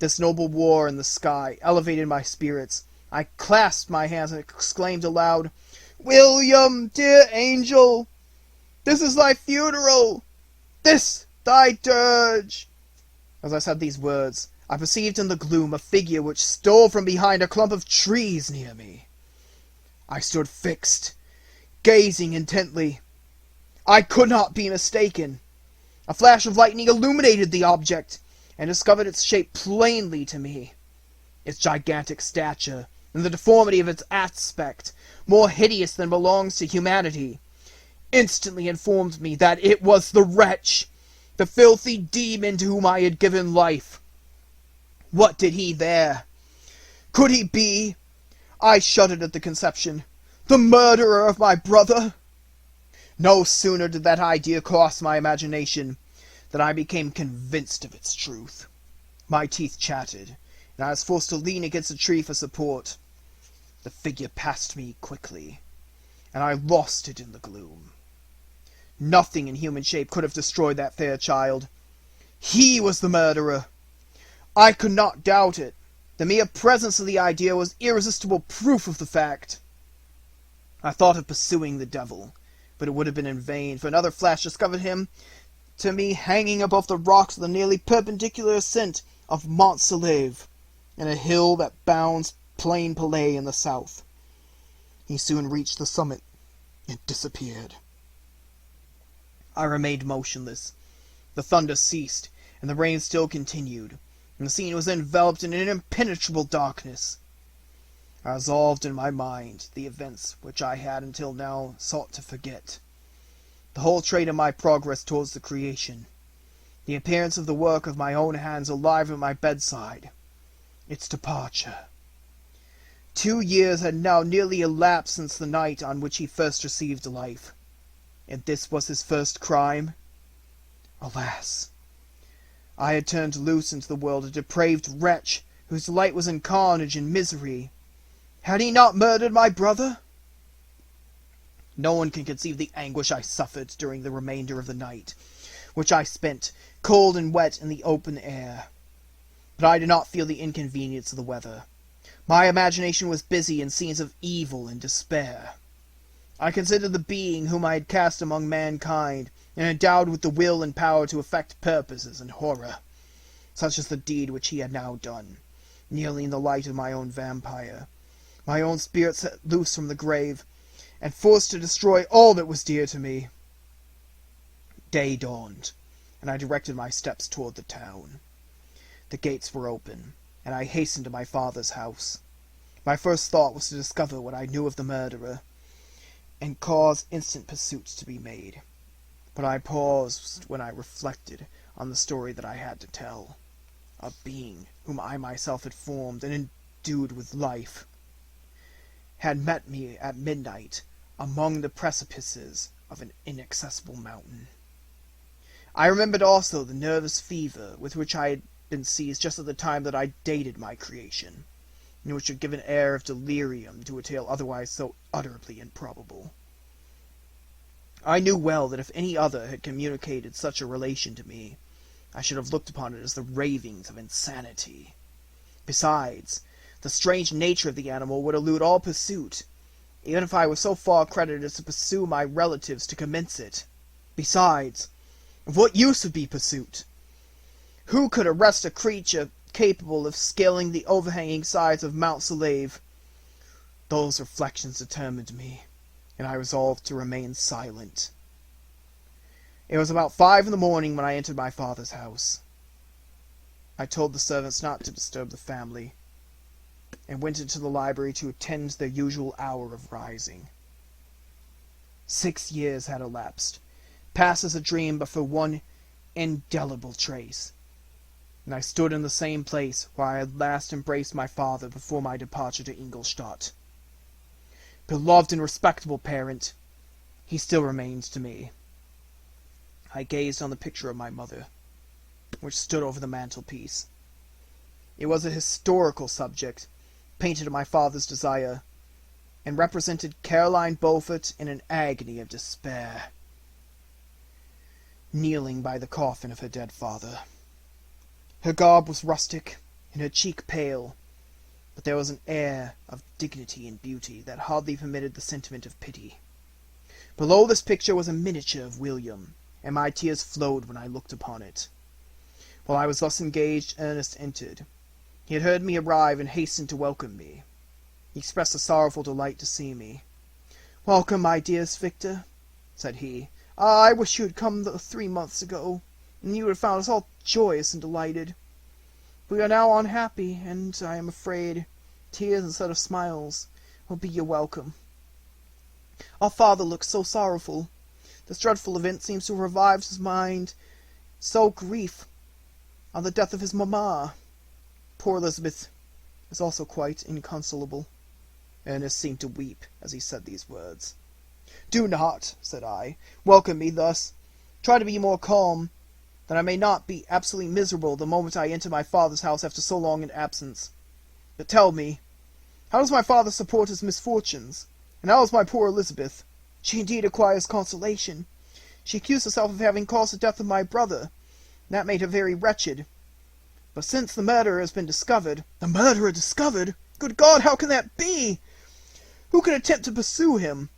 This noble war in the sky elevated my spirits. I clasped my hands and exclaimed aloud, "William, dear angel, this is thy funeral! This thy dirge!" As I said these words, I perceived in the gloom a figure which stole from behind a clump of trees near me. I stood fixed, gazing intently. I could not be mistaken. A flash of lightning illuminated the object, and discovered its shape plainly to me. Its gigantic stature, and the deformity of its aspect, more hideous than belongs to humanity, instantly informed me that it was the wretch, the filthy demon to whom I had given life. What did he there? Could he be, I shuddered at the conception, the murderer of my brother? No sooner did that idea cross my imagination than I became convinced of its truth. My teeth chattered, and I was forced to lean against a tree for support. The figure passed me quickly, and I lost it in the gloom. Nothing in human shape could have destroyed that fair child. He was the murderer. I could not doubt it. The mere presence of the idea was irresistible proof of the fact. I thought of pursuing the devil, but it would have been in vain, for another flash discovered him to me hanging above the rocks of the nearly perpendicular ascent of Mont Saleve, and a hill that bounds Plainpalais in the south. He soon reached the summit and disappeared. I remained motionless. The thunder ceased, and the rain still continued, and the scene was enveloped in an impenetrable darkness. I resolved in my mind the events which I had until now sought to forget. The whole trait of my progress towards the creation. The appearance of the work of my own hands alive at my bedside. Its departure. 2 years had now nearly elapsed since the night on which he first received life. And this was his first crime? Alas! I had turned loose into the world a depraved wretch, whose delight was in carnage and misery. Had he not murdered my brother? No one can conceive the anguish I suffered during the remainder of the night, which I spent, cold and wet, in the open air. But I did not feel the inconvenience of the weather. My imagination was busy in scenes of evil and despair. I considered the being whom I had cast among mankind, and endowed with the will and power to effect purposes and horror, such as the deed which he had now done, kneeling in the light of my own vampire, my own spirit set loose from the grave, and forced to destroy all that was dear to me. Day dawned, and I directed my steps toward the town. The gates were open, and I hastened to my father's house. My first thought was to discover what I knew of the murderer, and cause instant pursuit to be made. But I paused when I reflected on the story that I had to tell. A being whom I myself had formed and endued with life had met me at midnight among the precipices of an inaccessible mountain. I remembered also the nervous fever with which I had been seized just at the time that I dated my creation, and which would give an air of delirium to a tale otherwise so utterly improbable. I knew well that if any other had communicated such a relation to me, I should have looked upon it as the ravings of insanity. Besides, the strange nature of the animal would elude all pursuit, even if I were so far credited as to pursue my relatives to commence it. Besides, of what use would be pursuit? Who could arrest a creature capable of scaling the overhanging sides of Mount Salave? Those reflections determined me, and I resolved to remain silent. It was about 5 in the morning when I entered my father's house. I told the servants not to disturb the family, and went into the library to attend their usual hour of rising. 6 years had elapsed, passed as a dream but for one indelible trace, and I stood in the same place where I had last embraced my father before my departure to Ingolstadt. Beloved and respectable parent, he still remains to me. I gazed on the picture of my mother, which stood over the mantelpiece. It was a historical subject, painted at my father's desire, and represented Caroline Beaufort in an agony of despair, kneeling by the coffin of her dead father. Her garb was rustic, and her cheek pale, but there was an air of dignity and beauty that hardly permitted the sentiment of pity. Below this picture was a miniature of William, and my tears flowed when I looked upon it. While I was thus engaged, Ernest entered. He had heard me arrive and hastened to welcome me. He expressed a sorrowful delight to see me. "Welcome, my dearest Victor," said he. "I wish you had come 3 months ago, and you would have found us all joyous and delighted. We are now unhappy, and I am afraid tears instead of smiles will be your welcome. Our father looks so sorrowful. This dreadful event seems to have revived his mind, so grief on the death of his mamma. Poor Elizabeth is also quite inconsolable." Ernest seemed to weep as he said these words. "Do not," said I, "welcome me thus. Try to be more calm, that I may not be absolutely miserable the moment I enter my father's house after so long an absence. But tell me, how does my father support his misfortunes? And how is my poor Elizabeth? She indeed requires consolation. She accused herself of having caused the death of my brother, and that made her very wretched. But since the murderer has been discovered—" "The murderer discovered? Good God, how can that be? Who can attempt to pursue him?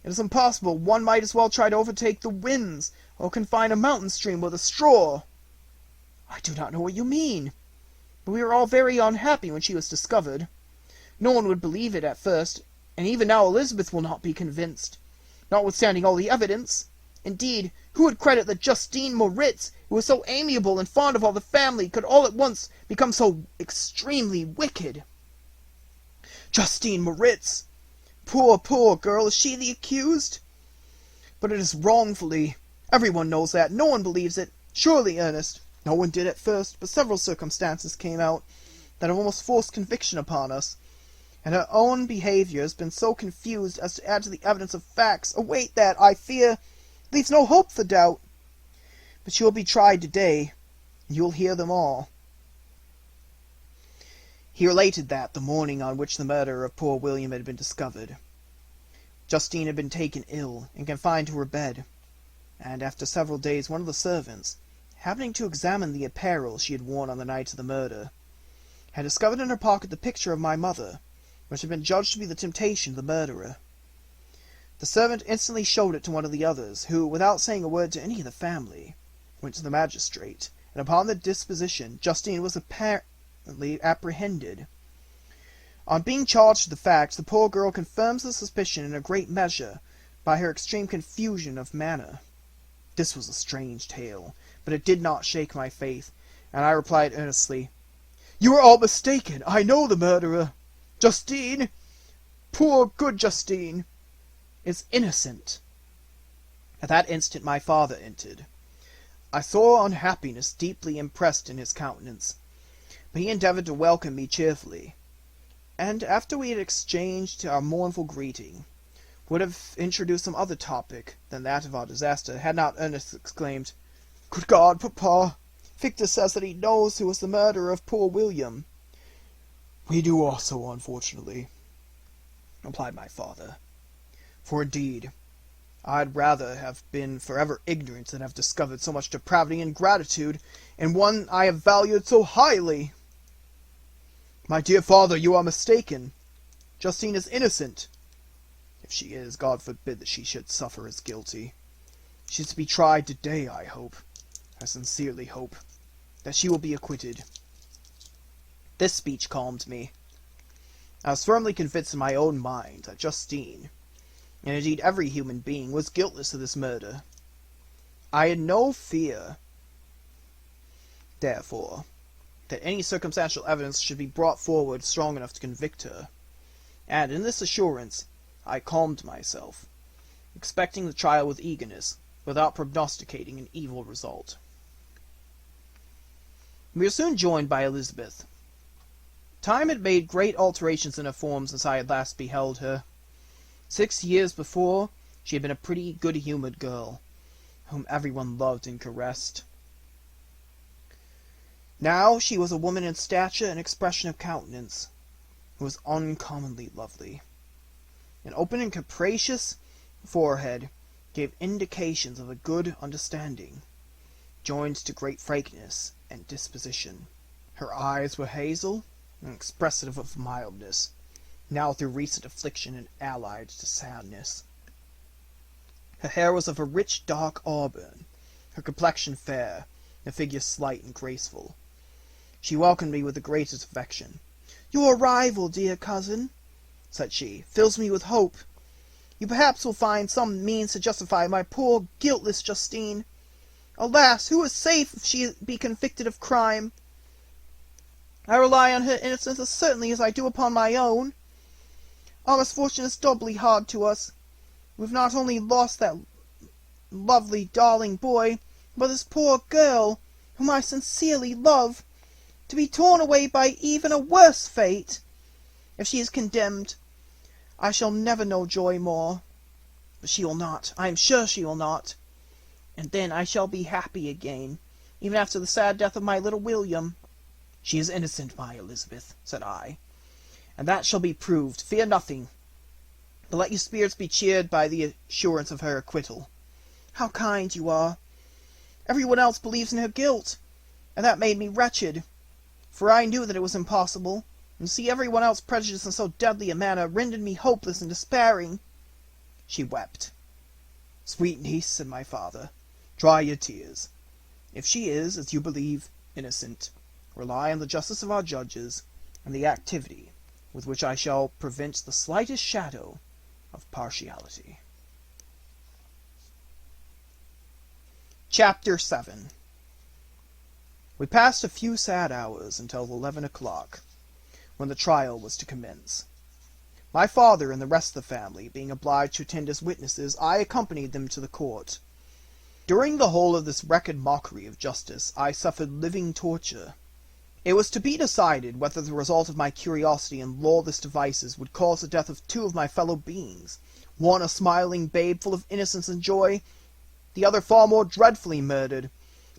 It is impossible. One might as well try to overtake the winds, or confine a mountain stream with a straw." "I do not know what you mean. But we were all very unhappy when she was discovered. No one would believe it at first, and even now Elizabeth will not be convinced, notwithstanding all the evidence. Indeed, who would credit that Justine Moritz, who was so amiable and fond of all the family, could all at once become so extremely wicked?" "Justine Moritz! Poor, poor girl! Is she the accused? But it is wrongfully. Everyone knows that. No one believes it. Surely, Ernest, no one did at first, but several circumstances came out that have almost forced conviction upon us, and her own behavior has been so confused as to add to the evidence of facts a weight that, I fear, leaves no hope for doubt. But she will be tried today, and you will hear them all." He related that, the morning on which the murder of poor William had been discovered, Justine had been taken ill and confined to her bed, and after several days one of the servants, happening to examine the apparel she had worn on the night of the murder, had discovered in her pocket the picture of my mother, which had been judged to be the temptation of the murderer. The servant instantly showed it to one of the others, who, without saying a word to any of the family, went to the magistrate, and upon the disposition Justine was apparently apprehended. On being charged with the fact, the poor girl confirms the suspicion in a great measure by her extreme confusion of manner. This was a strange tale, but it did not shake my faith, and I replied earnestly, "You are all mistaken. I know the murderer. Justine, poor good Justine, is innocent." At that instant my father entered. I saw unhappiness deeply impressed in his countenance, but he endeavored to welcome me cheerfully, and after we had exchanged our mournful greeting, would have introduced some other topic than that of our disaster, had not Ernest exclaimed, "Good God, Papa! Victor says that he knows who was the murderer of poor William." "We do also, unfortunately," replied my father. "For indeed, I'd rather have been forever ignorant than have discovered so much depravity and ingratitude in one I have valued so highly." "My dear father, you are mistaken. Justine is innocent. If she is, God forbid that she should suffer as guilty. She is to be tried today, I hope. I sincerely hope that she will be acquitted." This speech calmed me. I was firmly convinced in my own mind that Justine, and indeed every human being, was guiltless of this murder. I had no fear, therefore, that any circumstantial evidence should be brought forward strong enough to convict her, and in this assurance I calmed myself, expecting the trial with eagerness, without prognosticating an evil result. We were soon joined by Elizabeth. Time had made great alterations in her form since I had last beheld her. 6 years before, she had been a pretty, good-humoured girl, whom everyone loved and caressed. Now she was a woman in stature and expression of countenance, who was uncommonly lovely. An open and capacious forehead gave indications of a good understanding, joined to great frankness and disposition. Her eyes were hazel, and expressive of mildness, now through recent affliction and allied to sadness. Her hair was of a rich dark auburn, her complexion fair, her figure slight and graceful. She welcomed me with the greatest affection. "Your arrival, dear cousin," said she, "fills me with hope. You perhaps will find some means to justify my poor guiltless Justine. Alas, who is safe if she be convicted of crime? I rely on her innocence as certainly as I do upon my own. Our misfortune is doubly hard to us. We have not only lost that lovely, darling boy, but this poor girl, whom I sincerely love, to be torn away by even a worse fate. If she is condemned, I shall never know joy more. But she will not. I am sure she will not. And then I shall be happy again, even after the sad death of my little William." "She is innocent, my Elizabeth," said I, "and that shall be proved. Fear nothing. But let your spirits be cheered by the assurance of her acquittal." "How kind you are! Everyone else believes in her guilt, and that made me wretched, for I knew that it was impossible, and to see everyone else prejudiced in so deadly a manner rendered me hopeless and despairing." She wept. "Sweet niece," said my father, "dry your tears. If she is, as you believe, innocent, rely on the justice of our judges, and the activity with which I shall prevent the slightest shadow of partiality." Chapter 7. We passed a few sad hours until 11 o'clock, when the trial was to commence. My father and the rest of the family being obliged to attend as witnesses, I accompanied them to the court. During the whole of this wretched mockery of justice, I suffered living torture. It was to be decided whether the result of my curiosity and lawless devices would cause the death of two of my fellow beings, one a smiling babe full of innocence and joy, the other far more dreadfully murdered,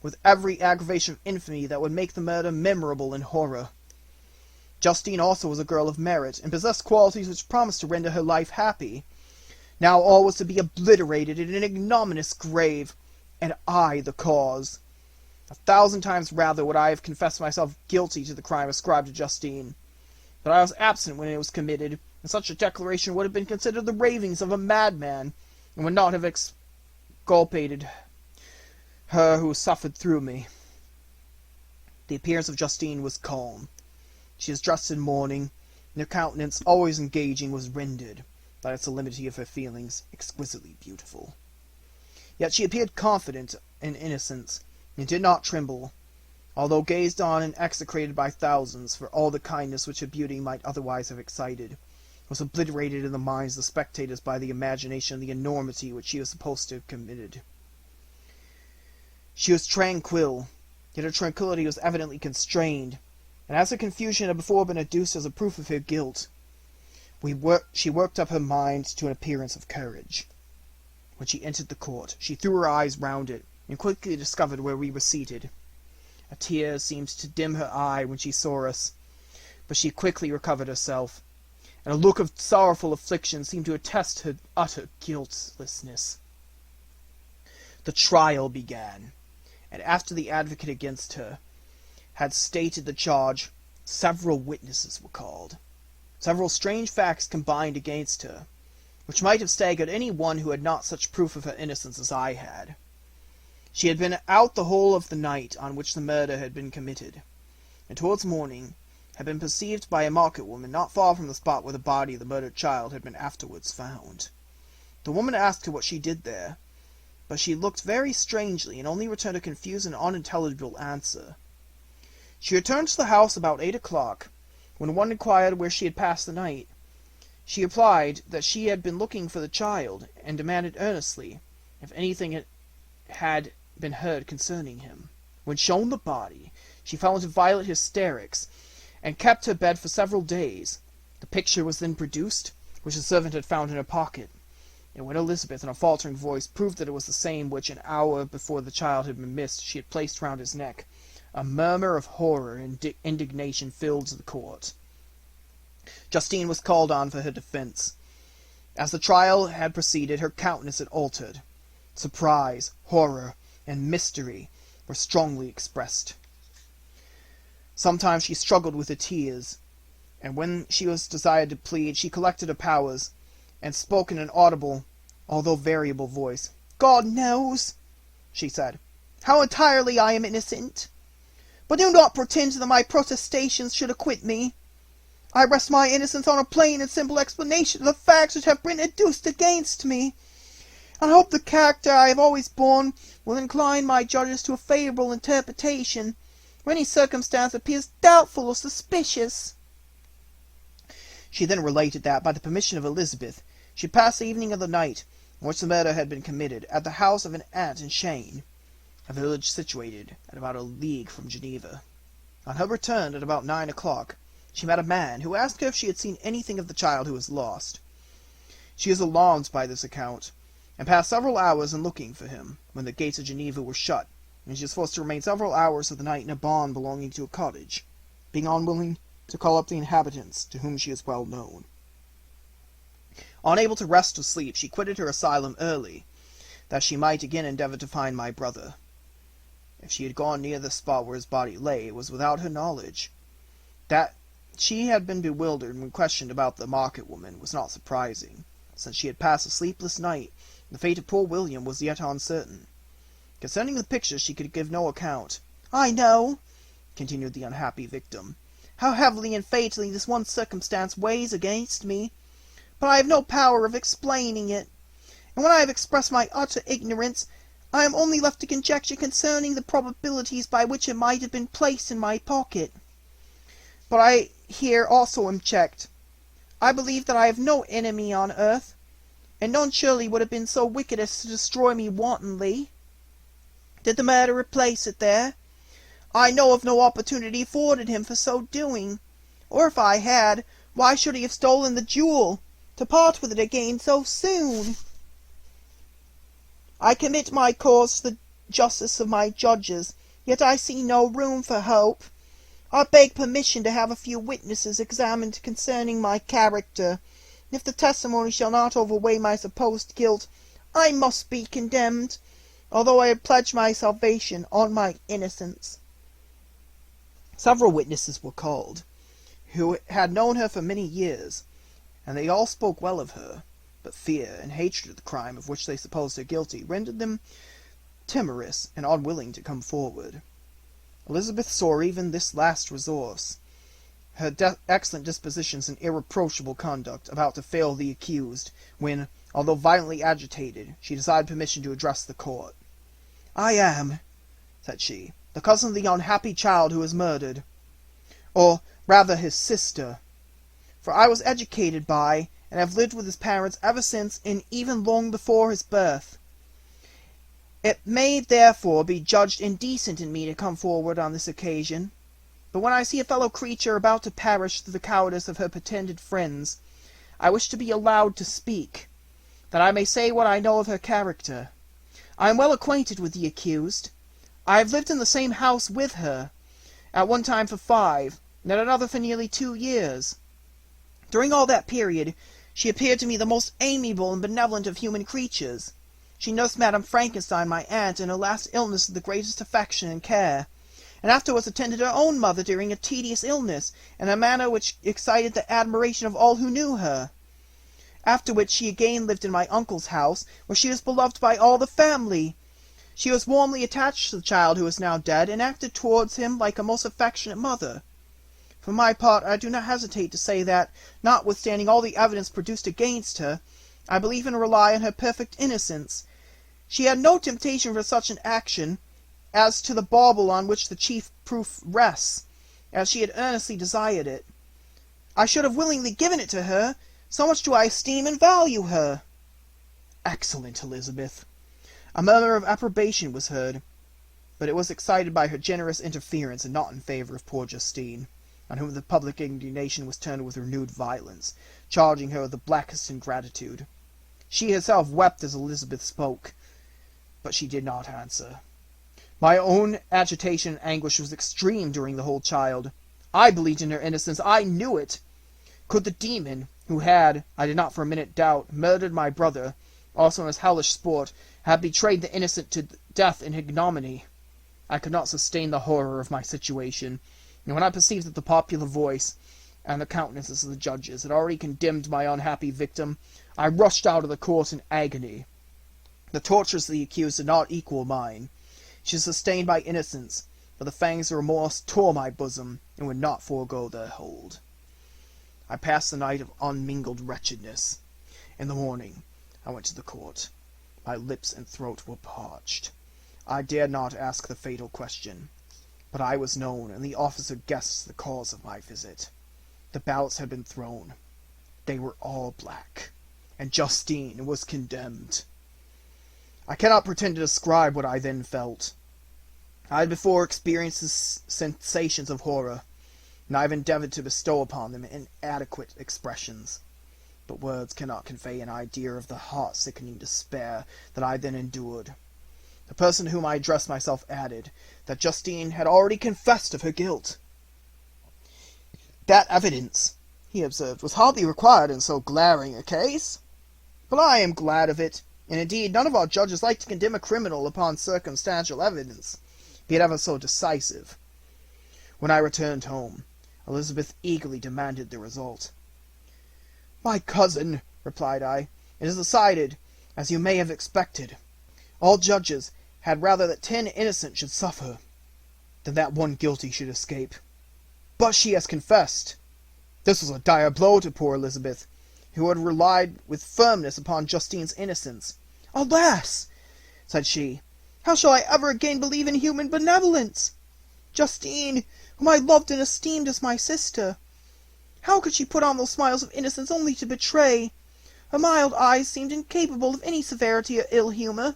with every aggravation of infamy that would make the murder memorable in horror. Justine also was a girl of merit, and possessed qualities which promised to render her life happy. Now all was to be obliterated in an ignominious grave, and I the cause. 1,000 times rather would I have confessed myself guilty to the crime ascribed to Justine. But I was absent when it was committed, and such a declaration would have been considered the ravings of a madman, and would not have exculpated her who suffered through me. The appearance of Justine was calm. She was dressed in mourning, and her countenance, always engaging, was rendered, by the solemnity of her feelings, exquisitely beautiful. Yet she appeared confident in innocence, and did not tremble, although gazed on and execrated by thousands for all the kindness which her beauty might otherwise have excited, was obliterated in the minds of the spectators by the imagination of the enormity which she was supposed to have committed. She was tranquil, yet her tranquillity was evidently constrained, and as her confusion had before been adduced as a proof of her guilt, she worked up her mind to an appearance of courage. When she entered the court, she threw her eyes round it, and quickly discovered where we were seated. A tear seemed to dim her eye when she saw us, but she quickly recovered herself, and a look of sorrowful affliction seemed to attest her utter guiltlessness. The trial began, and after the advocate against her had stated the charge, several witnesses were called. Several strange facts combined against her, which might have staggered any one who had not such proof of her innocence as I had. She had been out the whole of the night on which the murder had been committed, and towards morning had been perceived by a market woman not far from the spot where the body of the murdered child had been afterwards found. The woman asked her what she did there, but she looked very strangely, and only returned a confused and unintelligible answer. She returned to the house about 8 o'clock, when one inquired where she had passed the night. She replied that she had been looking for the child, and demanded earnestly if anything had been heard concerning him. When shown the body, she fell into violent hysterics, and kept her bed for several days. The picture was then produced, which the servant had found in her pocket, and when Elizabeth, in a faltering voice, proved that it was the same which, an hour before the child had been missed, she had placed round his neck, a murmur of horror and indignation filled the court. Justine was called on for her defence. As the trial had proceeded, her countenance had altered. Surprise, horror, and mystery were strongly expressed. Sometimes she struggled with her tears, and when she was desired to plead, she collected her powers, and spoke in an audible, although variable voice. "God knows," she said, "how entirely I am innocent. But do not pretend that my protestations should acquit me. I rest my innocence on a plain and simple explanation of the facts which have been adduced against me, and I hope the character I have always borne will incline my judges to a favourable interpretation, when any circumstance appears doubtful or suspicious." She then related that, by the permission of Elizabeth, she had passed the evening of the night on which the murder had been committed at the house of an aunt in Shane, a village situated at about a league from Geneva. On her return at about 9 o'clock, she met a man who asked her if she had seen anything of the child who was lost. She was alarmed by this account, and passed several hours in looking for him, when the gates of Geneva were shut, and she was forced to remain several hours of the night in a barn belonging to a cottage, being unwilling to call up the inhabitants, to whom she was well known. Unable to rest or sleep, she quitted her asylum early, that she might again endeavour to find my brother. If she had gone near the spot where his body lay, it was without her knowledge. That she had been bewildered when questioned about the market woman was not surprising, since she had passed a sleepless night, and the fate of poor William was yet uncertain. Concerning the picture she could give no account. "I know," continued the unhappy victim, "how heavily and fatally this one circumstance weighs against me, but I have no power of explaining it, and when I have expressed my utter ignorance, I am only left to conjecture concerning the probabilities by which it might have been placed in my pocket. But I here also am checked. I believe that I have no enemy on earth, and none surely would have been so wicked as to destroy me wantonly. Did the murderer place it there, I know of no opportunity afforded him for so doing. Or if I had, why should he have stolen the jewel, to part with it again so soon? I commit my cause to the justice of my judges, yet I see no room for hope. I beg permission to have a few witnesses examined concerning my character. If the testimony shall not overweigh my supposed guilt, I must be condemned, although I had pledged my salvation on my innocence. Several witnesses were called, who had known her for many years, and they all spoke well of her, but fear and hatred of the crime of which they supposed her guilty rendered them timorous and unwilling to come forward. Elizabeth saw even this last resource, her excellent dispositions and irreproachable conduct, about to fail the accused, when, although violently agitated, she desired permission to address the court. "I am," said she, "the cousin of the unhappy child who was murdered, or rather his sister, for I was educated by, and have lived with his parents ever since, and even long before his birth. It may therefore be judged indecent in me to come forward on this occasion, but when I see a fellow creature about to perish through the cowardice of her pretended friends, I wish to be allowed to speak, that I may say what I know of her character. I am well acquainted with the accused. I have lived in the same house with her, at one time for 5, and at another for nearly 2 years. During all that period, she appeared to me the most amiable and benevolent of human creatures. She nursed Madame Frankenstein, my aunt, in her last illness with the greatest affection and care, and afterwards attended her own mother during a tedious illness, in a manner which excited the admiration of all who knew her. After which she again lived in my uncle's house, where she was beloved by all the family. She was warmly attached to the child who is now dead, and acted towards him like a most affectionate mother. For my part, I do not hesitate to say that, notwithstanding all the evidence produced against her, I believe and rely on her perfect innocence. She had no temptation for such an action, as to the bauble on which the chief proof rests, as she had earnestly desired it. I should have willingly given it to her, so much do I esteem and value her." "Excellent, Elizabeth." A murmur of approbation was heard, but it was excited by her generous interference, and not in favour of poor Justine, on whom the public indignation was turned with renewed violence, charging her with the blackest ingratitude. She herself wept as Elizabeth spoke, but she did not answer. My own agitation and anguish was extreme during the whole trial. I believed in her innocence. I knew it. Could the demon, who had, I did not for a minute doubt, murdered my brother, also in his hellish sport, have betrayed the innocent to death and ignominy, I could not sustain the horror of my situation, and when I perceived that the popular voice and the countenances of the judges had already condemned my unhappy victim, I rushed out of the court in agony. The tortures of the accused did not equal mine. She was sustained by innocence, but the fangs of remorse tore my bosom, and would not forego their hold. I passed the night of unmingled wretchedness. In the morning I went to the court. My lips and throat were parched. I dared not ask the fatal question, but I was known, and the officer guessed the cause of my visit. The ballots had been thrown. They were all black, and Justine was condemned. I cannot pretend to describe what I then felt. I had before experienced the sensations of horror, and I have endeavored to bestow upon them inadequate expressions. But words cannot convey an idea of the heart-sickening despair that I then endured. The person to whom I addressed myself added that Justine had already confessed of her guilt. "That evidence," he observed, "was hardly required in so glaring a case. But I am glad of it, and indeed none of our judges like to condemn a criminal upon circumstantial evidence, be it ever so decisive." When I returned home, Elizabeth eagerly demanded the result. "My cousin," replied I, "it is decided, as you may have expected. All judges had rather that 10 innocent should suffer, than that 1 guilty should escape. But she has confessed." This was a dire blow to poor Elizabeth, who had relied with firmness upon Justine's innocence. "Alas!" said she, "how shall I ever again believe in human benevolence? Justine, whom I loved and esteemed as my sister, how could she put on those smiles of innocence only to betray? Her mild eyes seemed incapable of any severity or ill humour,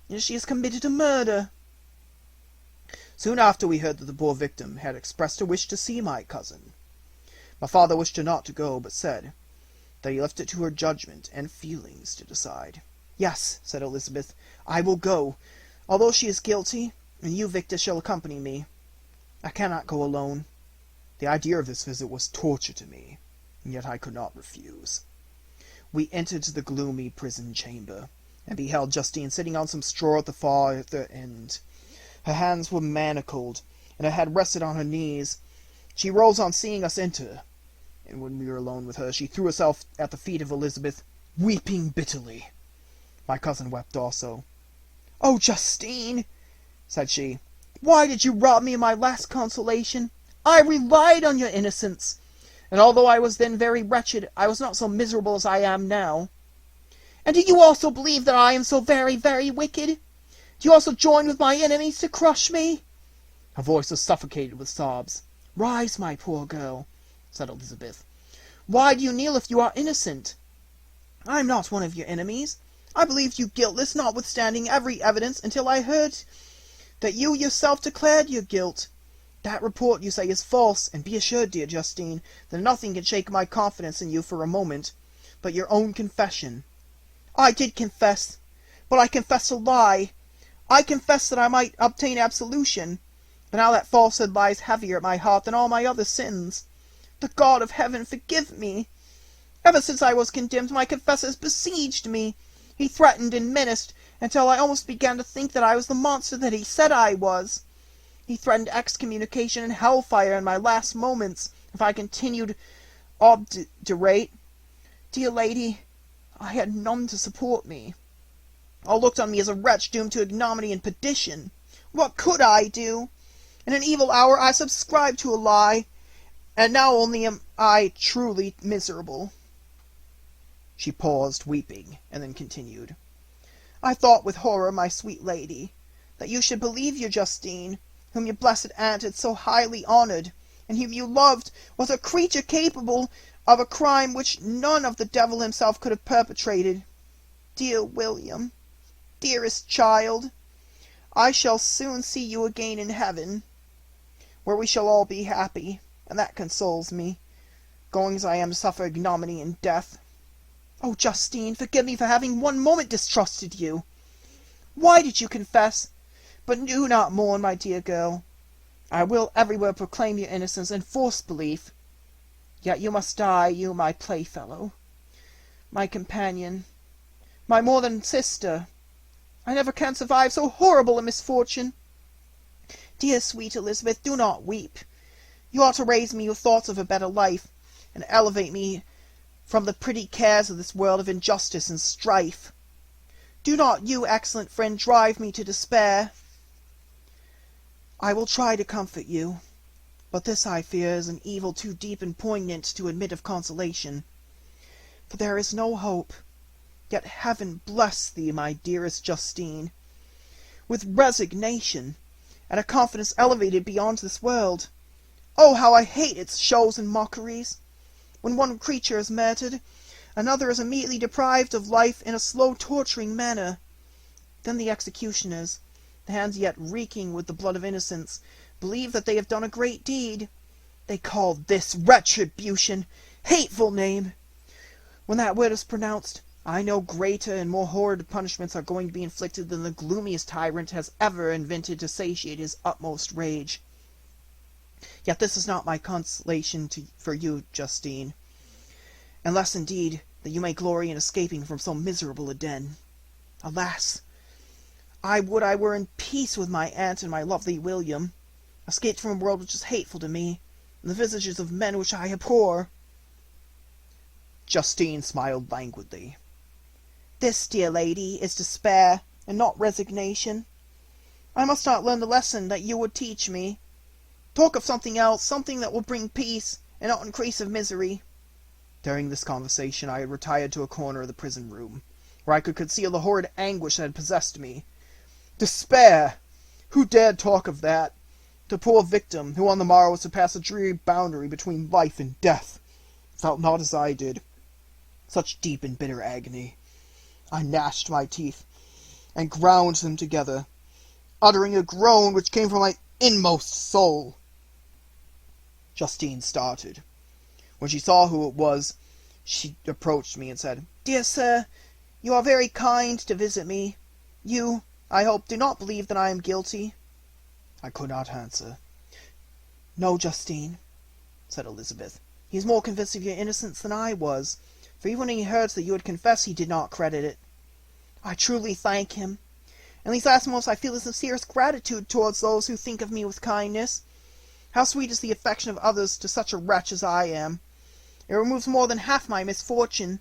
and she has committed a murder." Soon after we heard that the poor victim had expressed a wish to see my cousin. My father wished her not to go, but said that he left it to her judgment and feelings to decide. Yes, said Elizabeth, I will go, although she is guilty, and you, Victor, shall accompany me. I cannot go alone. The idea of this visit was torture to me, and yet I could not refuse. We entered the gloomy prison chamber, and beheld Justine sitting on some straw at the farther end. Her hands were manacled, and her head rested on her knees. She rose on seeing us enter, and when we were alone with her, she threw herself at the feet of Elizabeth, weeping bitterly. My cousin wept also. "Oh, Justine," said she, "why did you rob me of my last consolation? I relied on your innocence, and although I was then very wretched, I was not so miserable as I am now. And do you also believe that I am so very, very wicked? Do you also join with my enemies to crush me?" Her voice was suffocated with sobs. "Rise, my poor girl," said Elizabeth. "Why do you kneel if you are innocent? I am not one of your enemies. I believed you guiltless, notwithstanding every evidence, until I heard that you yourself declared your guilt. That report, you say, is false, and be assured, dear Justine, that nothing can shake my confidence in you for a moment, but your own confession." "I did confess, but I confessed a lie. I confessed that I might obtain absolution, but now that falsehood lies heavier at my heart than all my other sins. The God of heaven forgive me! Ever since I was condemned, my confessor has besieged me. He threatened and menaced, until I almost began to think that I was the monster that he said I was. He threatened excommunication and hellfire in my last moments, if I continued obdurate. Dear lady, I had none to support me. All looked on me as a wretch doomed to ignominy and perdition. What could I do? In an evil hour I subscribed to a lie, and now only am I truly miserable." She paused, weeping, and then continued. "I thought with horror, my sweet lady, that you should believe your Justine, whom your blessed aunt had so highly honoured, and whom you loved, was a creature capable of a crime which none of the devil himself could have perpetrated. Dear William, dearest child, I shall soon see you again in heaven, where we shall all be happy, and that consoles me, going as I am to suffer ignominy and death. Oh, Justine, forgive me for having one moment distrusted you. Why did you confess? But do not mourn, my dear girl. I will everywhere proclaim your innocence and force belief. Yet you must die, you my playfellow, my companion, my more than sister. I never can survive so horrible a misfortune. Dear sweet Elizabeth, do not weep. You ought to raise me with thoughts of a better life, and elevate me from the petty cares of this world of injustice and strife. Do not you, excellent friend, drive me to despair. I will try to comfort you, but this, I fear, is an evil too deep and poignant to admit of consolation. For there is no hope. Yet heaven bless thee, my dearest Justine, with resignation, and a confidence elevated beyond this world. Oh, how I hate its shows and mockeries! When one creature is murdered, another is immediately deprived of life in a slow torturing manner. Then the executioners, the hands yet reeking with the blood of innocence, believe that they have done a great deed. They call this retribution. Hateful name! When that word is pronounced, I know greater and more horrid punishments are going to be inflicted than the gloomiest tyrant has ever invented to satiate his utmost rage. Yet this is not my consolation for you, Justine, unless, indeed, that you may glory in escaping from so miserable a den. Alas! I would I were in peace with my aunt and my lovely William, escaped from a world which is hateful to me, and the visages of men which I abhor." Justine smiled languidly. "This, dear lady, is despair, and not resignation. I must not learn the lesson that you would teach me. Talk of something else, something that will bring peace, and not increase of misery." During this conversation I had retired to a corner of the prison room, where I could conceal the horrid anguish that had possessed me. Despair! Who dared talk of that? The poor victim, who on the morrow was to pass a dreary boundary between life and death, felt not as I did. Such deep and bitter agony. I gnashed my teeth, and ground them together, uttering a groan which came from my inmost soul." Justine started. When she saw who it was, she approached me and said, "Dear sir, you are very kind to visit me. You, I hope, do not believe that I am guilty." I could not answer. "No, Justine," said Elizabeth. "He is more convinced of your innocence than I was, for even when he heard that you had confessed, he did not credit it. I truly thank him. In these last moments I feel the sincerest gratitude towards those who think of me with kindness. How sweet is the affection of others to such a wretch as I am! It removes more than half my misfortune,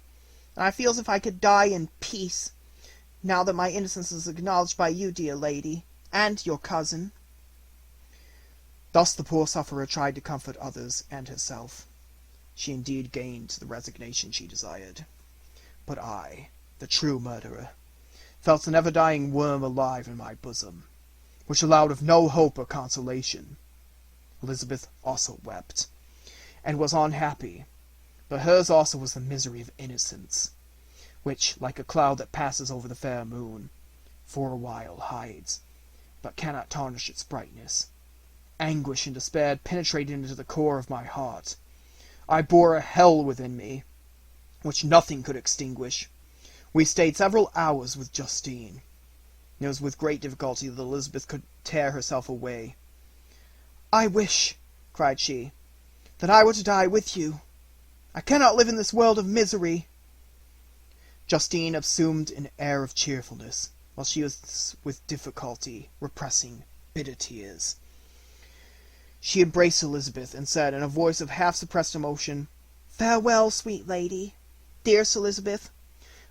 and I feel as if I could die in peace, now that my innocence is acknowledged by you, dear lady, and your cousin." Thus the poor sufferer tried to comfort others and herself. She indeed gained the resignation she desired. But I, the true murderer, felt an ever-dying worm alive in my bosom, which allowed of no hope or consolation. Elizabeth also wept, and was unhappy, but hers also was the misery of innocence, which, like a cloud that passes over the fair moon, for a while hides, but cannot tarnish its brightness. Anguish and despair had penetrated into the core of my heart. I bore a hell within me, which nothing could extinguish. We stayed several hours with Justine. It was with great difficulty that Elizabeth could tear herself away. "I wish," cried she, "that I were to die with you. I cannot live in this world of misery." Justine assumed an air of cheerfulness, while she was with difficulty repressing bitter tears. She embraced Elizabeth, and said, in a voice of half-suppressed emotion, "Farewell, sweet lady. Dearest Elizabeth,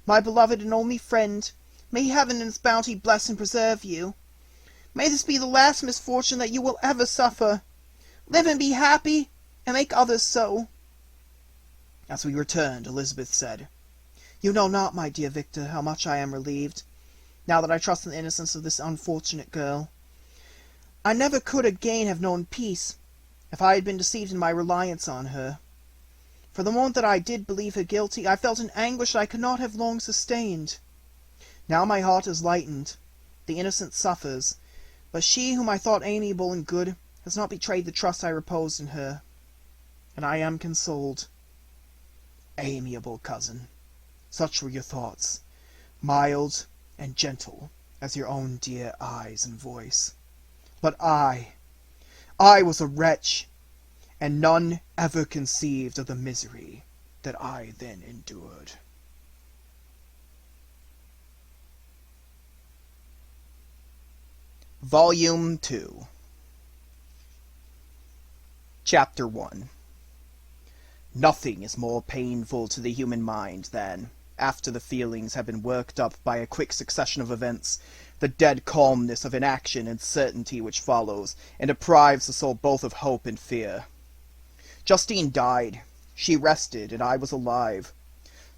my beloved and only friend, may heaven in its bounty bless and preserve you. May this be the last misfortune that you will ever suffer. Live and be happy, and make others so." As we returned, Elizabeth said, "You know not, my dear Victor, how much I am relieved, now that I trust in the innocence of this unfortunate girl. I never could again have known peace, if I had been deceived in my reliance on her. For the moment that I did believe her guilty, I felt an anguish that I could not have long sustained. Now my heart is lightened, the innocent suffers, but she whom I thought amiable and good has not betrayed the trust I reposed in her, and I am consoled. Amiable cousin, such were your thoughts, mild and gentle as your own dear eyes and voice. But I was a wretch, and none ever conceived of the misery that I then endured." Volume 2, Chapter 1. Nothing is more painful to the human mind than, after the feelings have been worked up by a quick succession of events, the dead calmness of inaction and certainty which follows, and deprives the soul both of hope and fear. Justine died. She rested, and I was alive.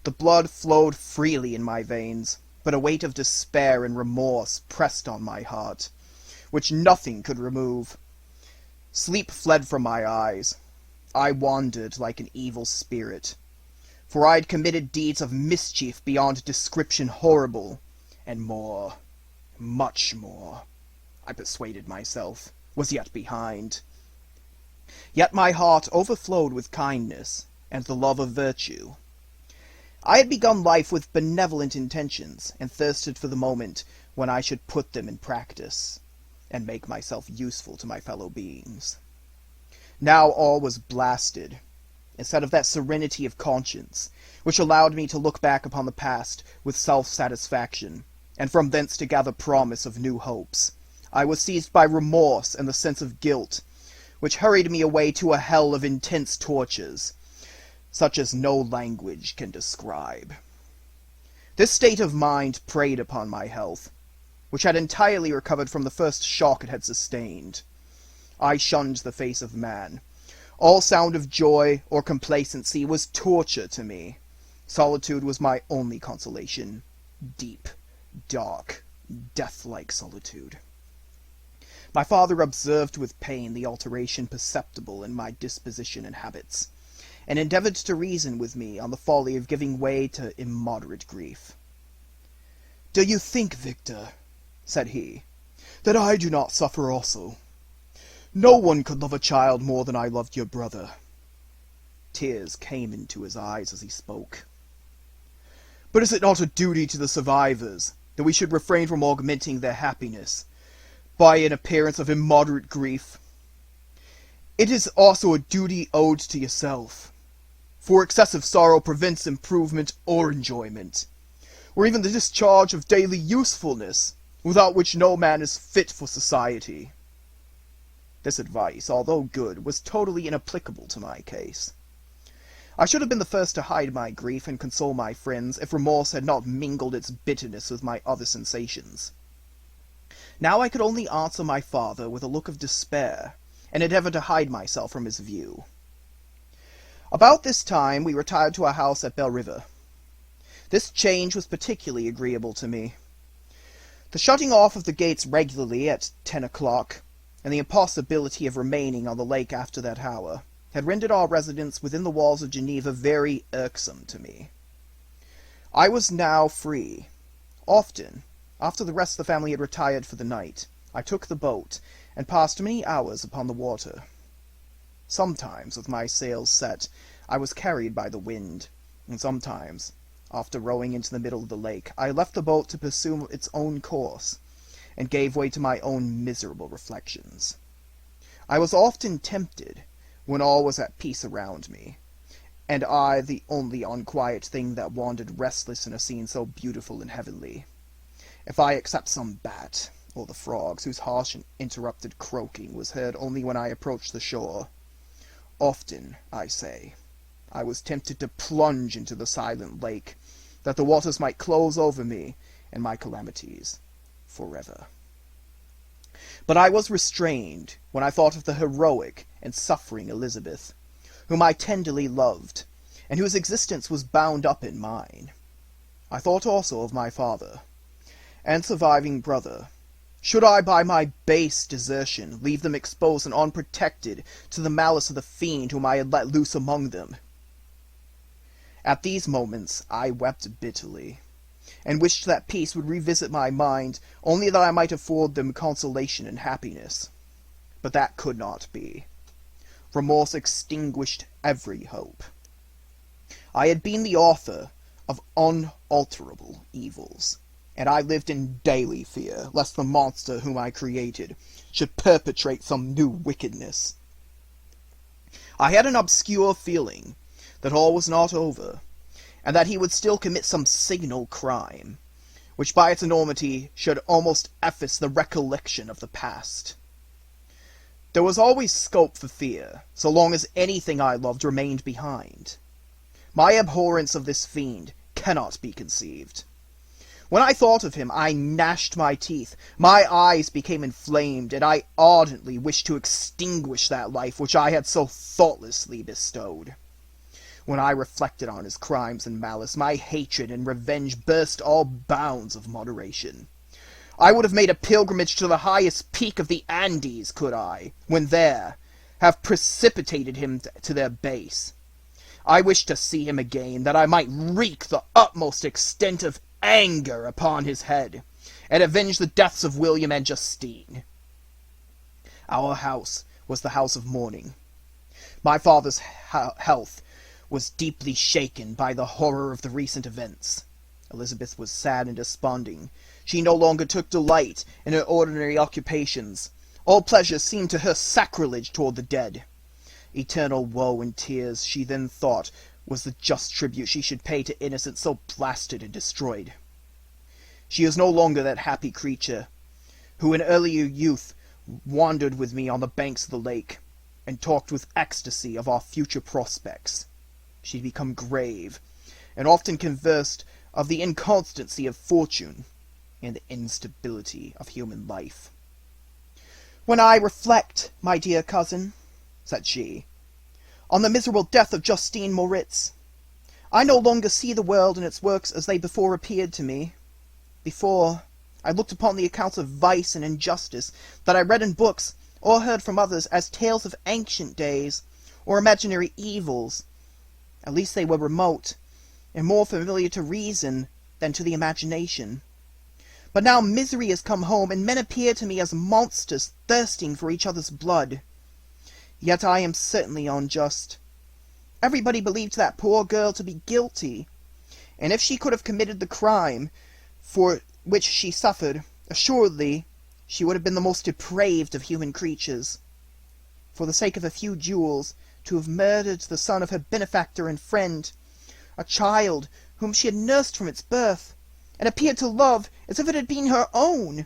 The blood flowed freely in my veins, but a weight of despair and remorse pressed on my heart, which nothing could remove. Sleep fled from my eyes. I wandered like an evil spirit, for I had committed deeds of mischief beyond description horrible, and more, much more, I persuaded myself, was yet behind. Yet my heart overflowed with kindness and the love of virtue. I had begun life with benevolent intentions, and thirsted for the moment when I should put them in practice, and make myself useful to my fellow beings. Now all was blasted. Instead of that serenity of conscience, which allowed me to look back upon the past with self-satisfaction, and from thence to gather promise of new hopes, I was seized by remorse and the sense of guilt, which hurried me away to a hell of intense tortures, such as no language can describe. This state of mind preyed upon my health, which had entirely recovered from the first shock it had sustained. I shunned the face of man. All sound of joy or complacency was torture to me. Solitude was my only consolation. Deep, dark, death-like solitude. My father observed with pain the alteration perceptible in my disposition and habits, and endeavored to reason with me on the folly of giving way to immoderate grief. "Do you think, Victor," said he, "that I do not suffer also? No one could love a child more than I loved your brother." Tears came into his eyes as he spoke. "But is it not a duty to the survivors that we should refrain from augmenting their happiness by an appearance of immoderate grief? It is also a duty owed to yourself, for excessive sorrow prevents improvement or enjoyment, or even the discharge of daily usefulness, without which no man is fit for society." This advice, although good, was totally inapplicable to my case. I should have been the first to hide my grief and console my friends if remorse had not mingled its bitterness with my other sensations. Now I could only answer my father with a look of despair, and endeavor to hide myself from his view. About this time we retired to our house at Bell River. This change was particularly agreeable to me. The shutting off of the gates regularly at 10 o'clock, and the impossibility of remaining on the lake after that hour, had rendered our residence within the walls of Geneva very irksome to me. I was now free. Often, after the rest of the family had retired for the night, I took the boat, and passed many hours upon the water. Sometimes, with my sails set, I was carried by the wind, and sometimes, after rowing into the middle of the lake, I left the boat to pursue its own course, and gave way to my own miserable reflections. I was often tempted, when all was at peace around me, and I the only unquiet thing that wandered restless in a scene so beautiful and heavenly, if I except some bat, or the frogs, whose harsh and interrupted croaking was heard only when I approached the shore. Often, I say, I was tempted to plunge into the silent lake, that the waters might close over me and my calamities forever. But I was restrained when I thought of the heroic and suffering Elizabeth, whom I tenderly loved, and whose existence was bound up in mine. I thought also of my father and surviving brother. Should I by my base desertion leave them exposed and unprotected to the malice of the fiend whom I had let loose among them? At these moments I wept bitterly, and wished that peace would revisit my mind, only that I might afford them consolation and happiness. But that could not be. Remorse extinguished every hope. I had been the author of unalterable evils, and I lived in daily fear lest the monster whom I created should perpetrate some new wickedness. I had an obscure feeling that all was not over, and that he would still commit some signal crime, which by its enormity should almost efface the recollection of the past. There was always scope for fear, so long as anything I loved remained behind. My abhorrence of this fiend cannot be conceived. When I thought of him, I gnashed my teeth, my eyes became inflamed, and I ardently wished to extinguish that life which I had so thoughtlessly bestowed. When I reflected on his crimes and malice, my hatred and revenge burst all bounds of moderation. I would have made a pilgrimage to the highest peak of the Andes, could I, when there, have precipitated him to their base. I wished to see him again, that I might wreak the utmost extent of anger upon his head, and avenge the deaths of William and Justine. Our house was the house of mourning. My father's health was deeply shaken by the horror of the recent events. Elizabeth was sad and desponding. She no longer took delight in her ordinary occupations. All pleasure seemed to her sacrilege toward the dead. Eternal woe and tears, she then thought, was the just tribute she should pay to innocence so blasted and destroyed. She is no longer that happy creature who in earlier youth wandered with me on the banks of the lake, and talked with ecstasy of our future prospects. She had become grave, and often conversed of the inconstancy of fortune and the instability of human life. "When I reflect, my dear cousin," said she, "on the miserable death of Justine Moritz, I no longer see the world and its works as they before appeared to me. Before, I looked upon the accounts of vice and injustice that I read in books or heard from others as tales of ancient days, or imaginary evils. At least they were remote, and more familiar to reason than to the imagination. But now misery has come home, and men appear to me as monsters thirsting for each other's blood. Yet I am certainly unjust. Everybody believed that poor girl to be guilty, and if she could have committed the crime for which she suffered, assuredly she would have been the most depraved of human creatures. For the sake of a few jewels, to have murdered the son of her benefactor and friend, a child whom she had nursed from its birth, and appeared to love as if it had been her own.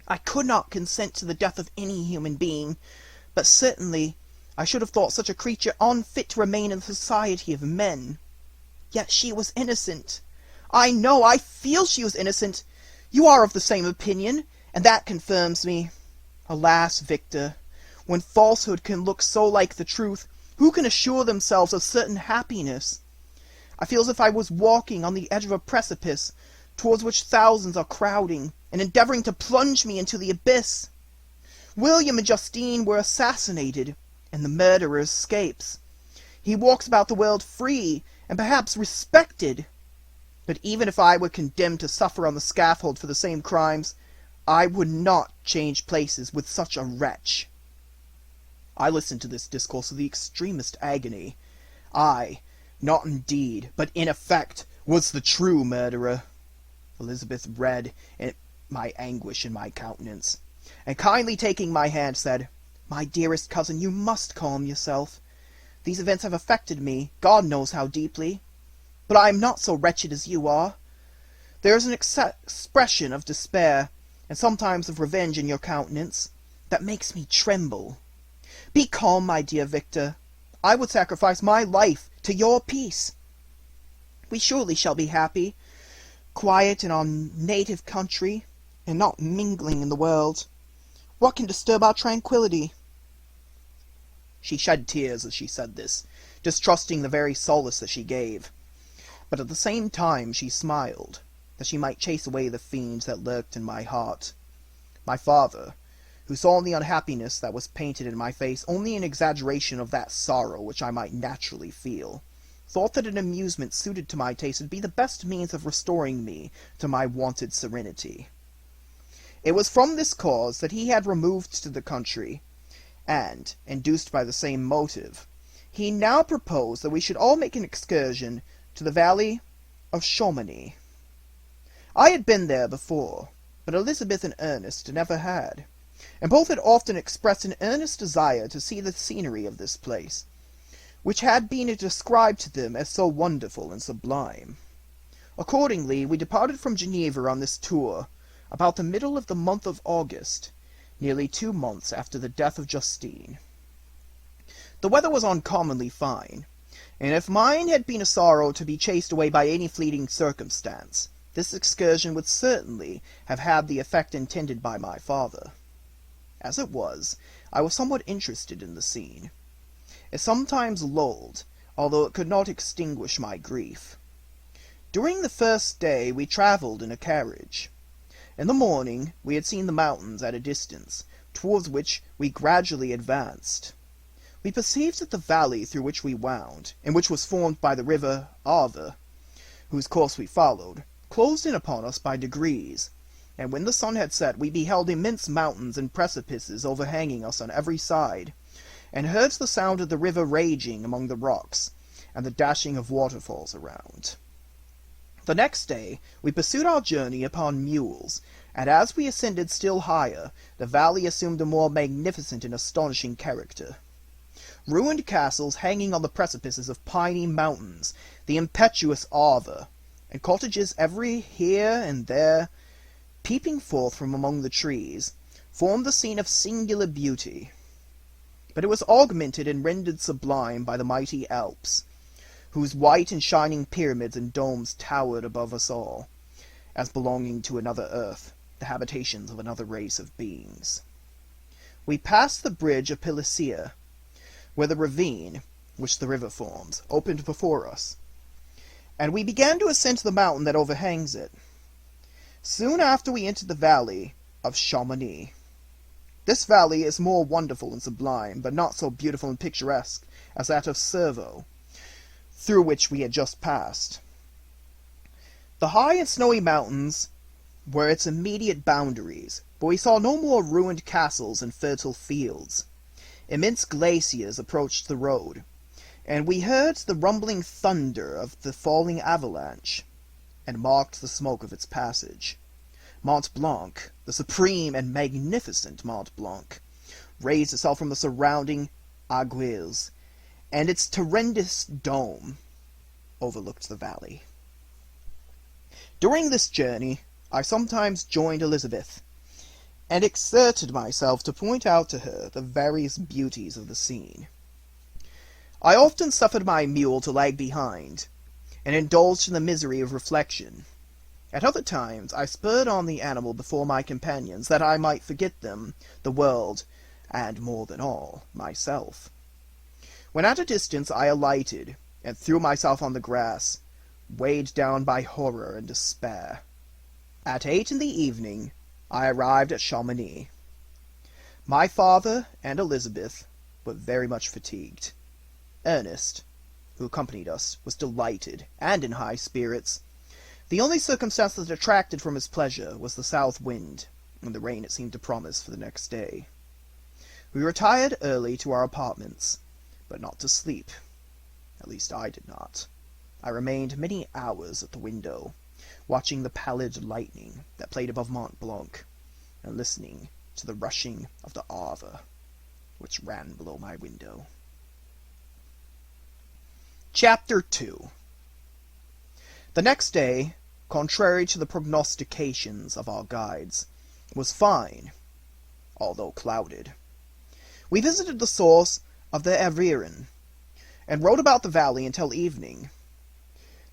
I could not consent to the death of any human being, but certainly I should have thought such a creature unfit to remain in the society of men. Yet she was innocent. I know, I feel she was innocent. You are of the same opinion, and that confirms me. Alas, Victor, when falsehood can look so like the truth, who can assure themselves of certain happiness? I feel as if I was walking on the edge of a precipice, towards which thousands are crowding, and endeavoring to plunge me into the abyss. William and Justine were assassinated, and the murderer escapes. He walks about the world free, and perhaps respected. But even if I were condemned to suffer on the scaffold for the same crimes, I would not change places with such a wretch. I listened to this discourse with the extremest agony. I, not in deed, but in effect, was the true murderer. Elizabeth read my anguish in my countenance, and kindly taking my hand, said, "My dearest cousin, you must calm yourself. These events have affected me, God knows how deeply. But I am not so wretched as you are. There is an expression of despair, and sometimes of revenge in your countenance, that makes me tremble. Be calm, my dear Victor. I would sacrifice my life to your peace. We surely shall be happy, quiet in our native country, and not mingling in the world. What can disturb our tranquillity?" She shed tears as she said this, distrusting the very solace that she gave. But at the same time she smiled, that she might chase away the fiends that lurked in my heart. My father, who saw in the unhappiness that was painted in my face only an exaggeration of that sorrow which I might naturally feel, thought that an amusement suited to my taste would be the best means of restoring me to my wonted serenity. It was from this cause that he had removed to the country, and, induced by the same motive, he now proposed that we should all make an excursion to the valley of Chamonix. I had been there before, but Elizabeth and Ernest never had, and both had often expressed an earnest desire to see the scenery of this place, which had been described to them as so wonderful and sublime. Accordingly, we departed from Geneva on this tour about the middle of the month of August, nearly 2 months after the death of Justine. The weather was uncommonly fine, and if mine had been a sorrow to be chased away by any fleeting circumstance, this excursion would certainly have had the effect intended by my father. As it was, I was somewhat interested in the scene. It sometimes lulled, although it could not extinguish my grief. During the first day we travelled in a carriage. In the morning we had seen the mountains at a distance, towards which we gradually advanced. We perceived that the valley through which we wound, and which was formed by the river Arve, whose course we followed, closed in upon us by degrees, and when the sun had set we beheld immense mountains and precipices overhanging us on every side, and heard the sound of the river raging among the rocks, and the dashing of waterfalls around. The next day we pursued our journey upon mules, and as we ascended still higher, the valley assumed a more magnificent and astonishing character. Ruined castles hanging on the precipices of piny mountains, the impetuous Arve, and cottages every here and there, peeping forth from among the trees, formed the scene of singular beauty. But it was augmented and rendered sublime by the mighty Alps, whose white and shining pyramids and domes towered above us all, as belonging to another earth, the habitations of another race of beings. We passed the bridge of Pilicea, where the ravine, which the river forms, opened before us, and we began to ascend the mountain that overhangs it. Soon after we entered the valley of Chamonix. This valley is more wonderful and sublime, but not so beautiful and picturesque as that of Cerveau, through which we had just passed. The high and snowy mountains were its immediate boundaries, but we saw no more ruined castles and fertile fields. Immense glaciers approached the road, and we heard the rumbling thunder of the falling avalanche, and marked the smoke of its passage. Mont Blanc, the supreme and magnificent Mont Blanc, raised itself from the surrounding aiguilles, and its tremendous dome overlooked the valley. During this journey, I sometimes joined Elizabeth, and exerted myself to point out to her the various beauties of the scene. I often suffered my mule to lag behind, and indulged in the misery of reflection. At other times I spurred on the animal before my companions, that I might forget them, the world, and, more than all, myself. When at a distance I alighted, and threw myself on the grass, weighed down by horror and despair. At 8 in the evening I arrived at Chamonix. My father and Elizabeth were very much fatigued. Ernest, who accompanied us, was delighted, and in high spirits. The only circumstance that detracted from his pleasure was the south wind, and the rain it seemed to promise for the next day. We retired early to our apartments, but not to sleep. At least I did not. I remained many hours at the window, watching the pallid lightning that played above Mont Blanc, and listening to the rushing of the Arve, which ran below my window. Chapter 2. The next day, contrary to the prognostications of our guides, was fine, although clouded. We visited the source of the Aveyron, and rode about the valley until evening.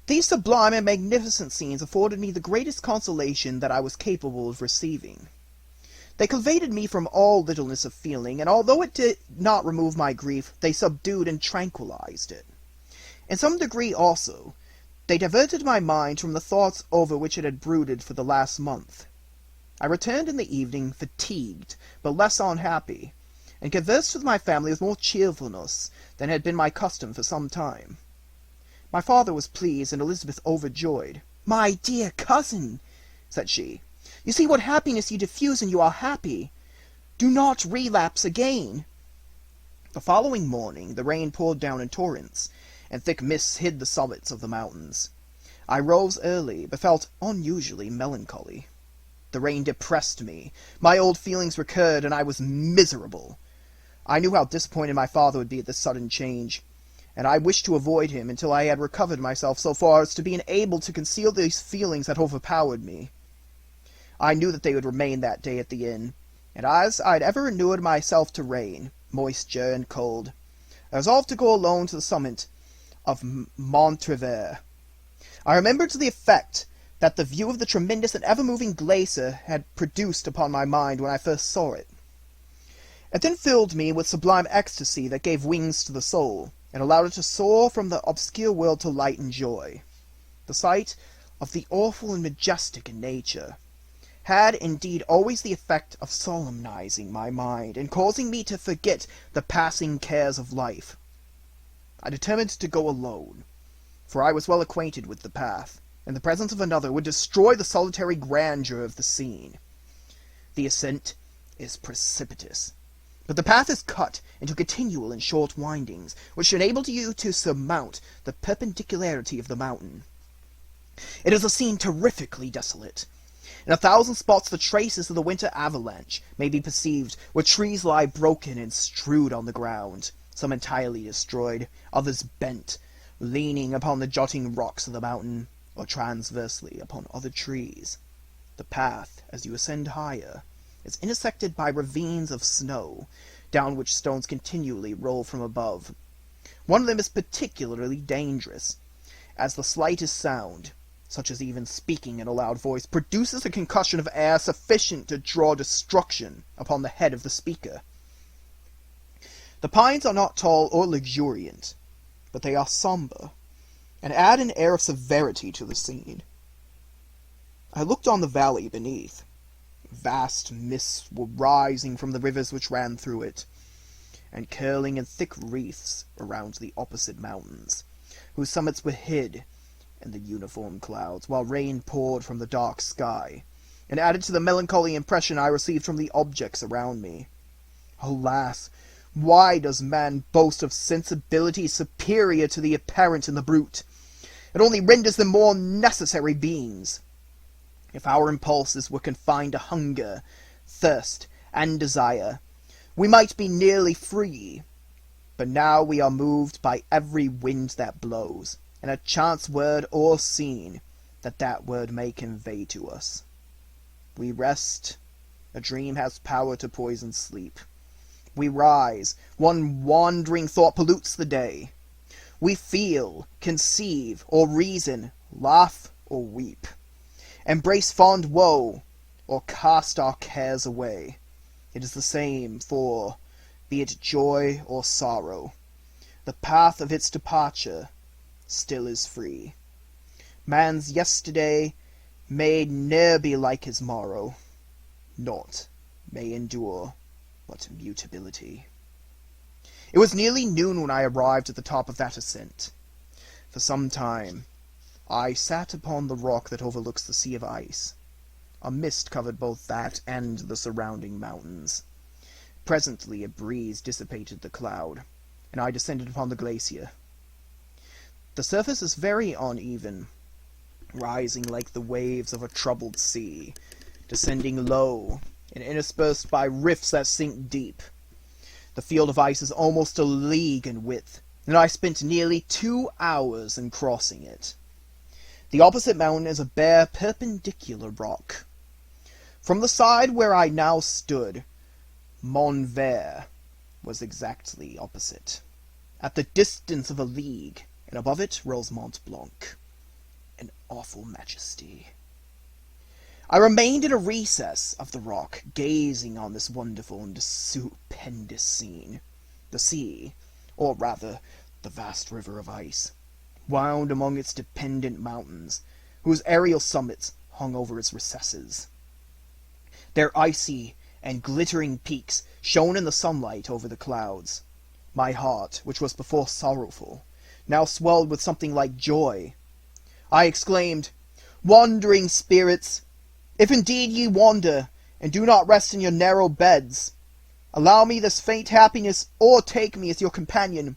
These sublime and magnificent scenes afforded me the greatest consolation that I was capable of receiving. They conveyed me from all littleness of feeling, and although it did not remove my grief, they subdued and tranquilized it. In some degree, also, they diverted my mind from the thoughts over which it had brooded for the last month. I returned in the evening, fatigued, but less unhappy, and conversed with my family with more cheerfulness than had been my custom for some time. My father was pleased, and Elizabeth overjoyed. "My dear cousin," said she, "you see what happiness you diffuse, and you are happy. Do not relapse again." The following morning the rain poured down in torrents, and thick mists hid the summits of the mountains. I rose early, but felt unusually melancholy. The rain depressed me, my old feelings recurred, and I was miserable. I knew how disappointed my father would be at this sudden change, and I wished to avoid him until I had recovered myself so far as to be enabled to conceal these feelings that overpowered me. I knew that they would remain that day at the inn, and as I had ever inured myself to rain, moisture, and cold, I resolved to go alone to the summit of Montrevert. I remembered the effect that the view of the tremendous and ever-moving glacier had produced upon my mind when I first saw it. It then filled me with sublime ecstasy that gave wings to the soul, and allowed it to soar from the obscure world to light and joy. The sight of the awful and majestic in nature had indeed always the effect of solemnizing my mind, and causing me to forget the passing cares of life. I determined to go alone, for I was well acquainted with the path, and the presence of another would destroy the solitary grandeur of the scene. The ascent is precipitous, but the path is cut into continual and short windings, which enable you to surmount the perpendicularity of the mountain. It is a scene terrifically desolate. In 1,000 spots the traces of the winter avalanche may be perceived, where trees lie broken and strewed on the ground, some entirely destroyed, others bent, leaning upon the jutting rocks of the mountain, or transversely upon other trees. The path, as you ascend higher, is intersected by ravines of snow, down which stones continually roll from above. One of them is particularly dangerous, as the slightest sound, such as even speaking in a loud voice, produces a concussion of air sufficient to draw destruction upon the head of the speaker. The pines are not tall or luxuriant, but they are somber, and add an air of severity to the scene. I looked on the valley beneath. Vast mists were rising from the rivers which ran through it, and curling in thick wreaths around the opposite mountains, whose summits were hid in the uniform clouds, while rain poured from the dark sky, and added to the melancholy impression I received from the objects around me. Alas, why does man boast of sensibility superior to the apparent in the brute? It only renders them more necessary beings. If our impulses were confined to hunger, thirst, and desire, we might be nearly free. But now we are moved by every wind that blows, and a chance word or scene that word may convey to us. We rest. A dream has power to poison sleep. We rise. One wandering thought pollutes the day. We feel, conceive, or reason, laugh or weep, embrace fond woe, or cast our cares away. It is the same, for, be it joy or sorrow, the path of its departure still is free. Man's yesterday may ne'er be like his morrow, naught may endure but mutability. It was nearly noon when I arrived at the top of that ascent. For some time I sat upon the rock that overlooks the sea of ice. A mist covered both that and the surrounding mountains. Presently a breeze dissipated the cloud, and I descended upon the glacier. The surface is very uneven, rising like the waves of a troubled sea, descending low, and interspersed by rifts that sink deep. The field of ice is almost a league in width, and I spent nearly 2 hours in crossing it. The opposite mountain is a bare, perpendicular rock. From the side where I now stood, Mont Vert was exactly opposite, at the distance of a league, and above it rose Mont Blanc, an awful majesty. I remained in a recess of the rock, gazing on this wonderful and stupendous scene. The sea, or rather the vast river of ice, wound among its dependent mountains, whose aerial summits hung over its recesses. Their icy and glittering peaks shone in the sunlight over the clouds. My heart, which was before sorrowful, now swelled with something like joy. I exclaimed, "Wandering spirits, if indeed ye wander, and do not rest in your narrow beds, allow me this faint happiness, or take me as your companion,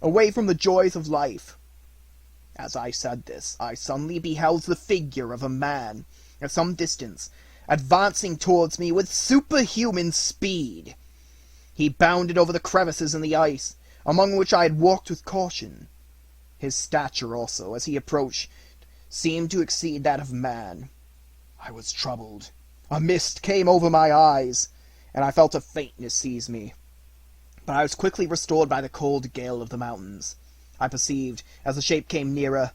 away from the joys of life." As I said this, I suddenly beheld the figure of a man, at some distance, advancing towards me with superhuman speed. He bounded over the crevices in the ice, among which I had walked with caution. His stature also, as he approached, seemed to exceed that of man. I was troubled. A mist came over my eyes, and I felt a faintness seize me. But I was quickly restored by the cold gale of the mountains. I perceived, as the shape came nearer,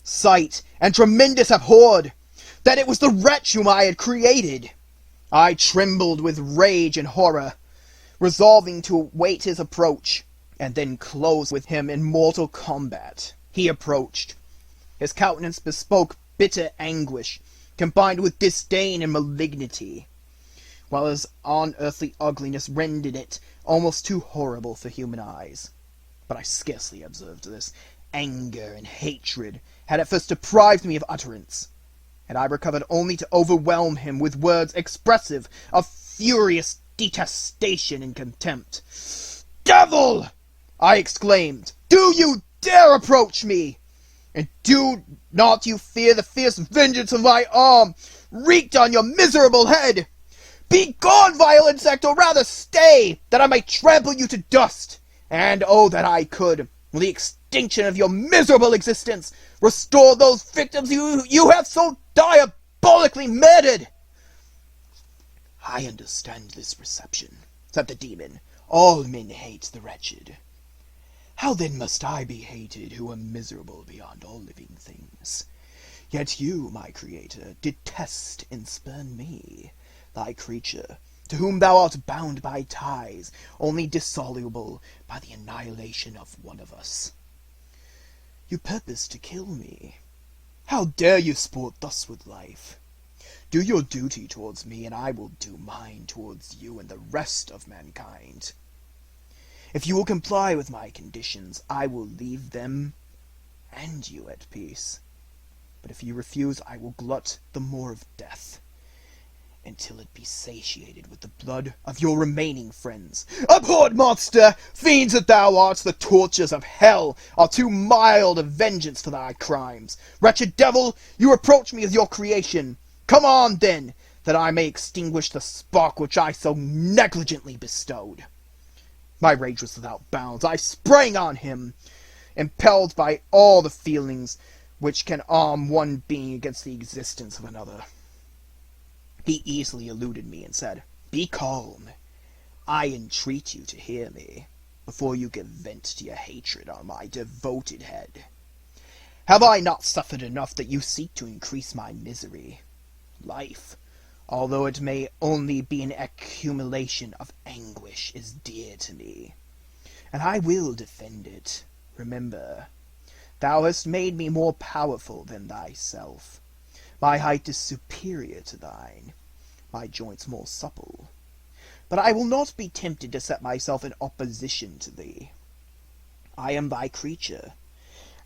sight and tremendous abhorred, that it was the wretch whom I had created. I trembled with rage and horror, resolving to await his approach, and then close with him in mortal combat. He approached. His countenance bespoke bitter anguish, combined with disdain and malignity, while his unearthly ugliness rendered it almost too horrible for human eyes. But I scarcely observed this. Anger and hatred had at first deprived me of utterance, and I recovered only to overwhelm him with words expressive of furious detestation and contempt. "Devil!" I exclaimed, "do you dare approach me? And do not you fear the fierce vengeance of my arm, wreaked on your miserable head? Begone, vile insect, or rather stay, that I may trample you to dust, and, oh, that I could, with the extinction of your miserable existence, restore those victims you have so diabolically murdered." "I understand this reception," said the demon. "All men hate the wretched. How then must I be hated, who am miserable beyond all living things? Yet you, my creator, detest and spurn me, thy creature, to whom thou art bound by ties only dissoluble by the annihilation of one of us. You purpose to kill me. How dare you sport thus with life? Do your duty towards me, and I will do mine towards you and the rest of mankind. If you will comply with my conditions, I will leave them and you at peace. But if you refuse, I will glut the more of death, until it be satiated with the blood of your remaining friends. Abhorred monster! Fiends that thou art, the tortures of hell are too mild a vengeance for thy crimes. Wretched devil, you reproach me with your creation. Come on, then, that I may extinguish the spark which I so negligently bestowed. My rage was without bounds. I sprang on him, impelled by all the feelings which can arm one being against the existence of another. He easily eluded me and said, "Be calm. I entreat you to hear me, before you give vent to your hatred on my devoted head. Have I not suffered enough that you seek to increase my misery? Life, although it may only be an accumulation of anguish, is dear to me, and I will defend it. Remember, thou hast made me more powerful than thyself. My height is superior to thine, my joints more supple. But I will not be tempted to set myself in opposition to thee. I am thy creature,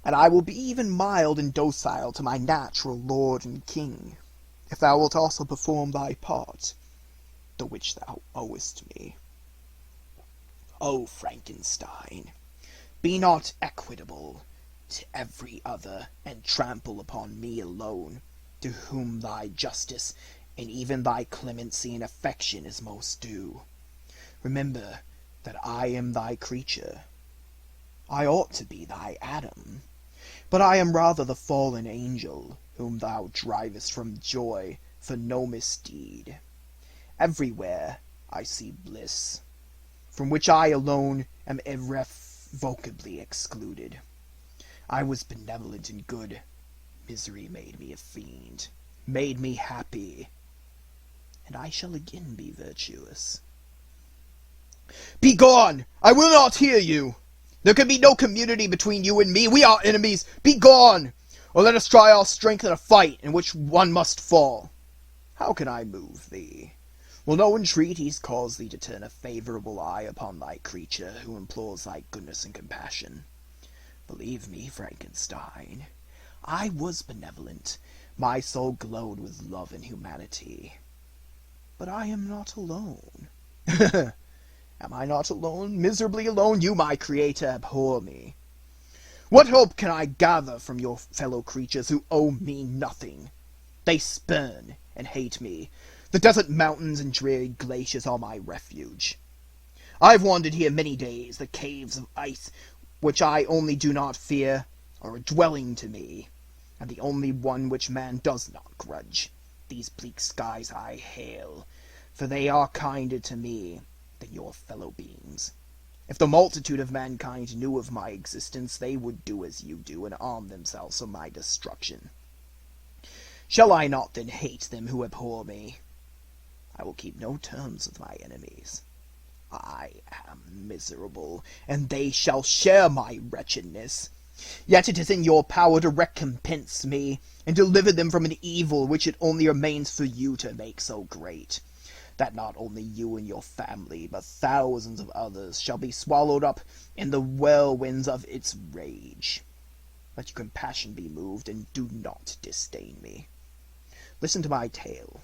and I will be even mild and docile to my natural lord and king, if thou wilt also perform thy part, the which thou owest me. O Frankenstein, be not equitable to every other, and trample upon me alone, to whom thy justice and even thy clemency and affection is most due. Remember that I am thy creature. I ought to be thy Adam, but I am rather the fallen angel, whom thou drivest from joy for no misdeed. Everywhere I see bliss, from which I alone am irrevocably excluded. I was benevolent and good. Misery made me a fiend, made me happy, and I shall again be virtuous. Begone! I will not hear you! There can be no community between you and me. We are enemies. Begone! Or let us try our strength in a fight in which one must fall. How can I move thee? Will no entreaties cause thee to turn a favorable eye upon thy creature, who implores thy goodness and compassion? Believe me, Frankenstein, I was benevolent. My soul glowed with love and humanity. But I am not alone. Am I not alone? Miserably alone? You, my creator, abhor me. What hope can I gather from your fellow creatures who owe me nothing? They spurn and hate me. The desert mountains and dreary glaciers are my refuge. I've wandered here many days. The caves of ice, which I only do not fear, are a dwelling to me, and the only one which man does not grudge. These bleak skies I hail, for they are kinder to me than your fellow beings. If the multitude of mankind knew of my existence, they would do as you do, and arm themselves for my destruction. Shall I not then hate them who abhor me? I will keep no terms with my enemies. I am miserable, and they shall share my wretchedness. Yet it is in your power to recompense me, and deliver them from an evil which it only remains for you to make so great, that not only you and your family, but thousands of others shall be swallowed up in the whirlwinds of its rage. Let your compassion be moved, and do not disdain me. Listen to my tale.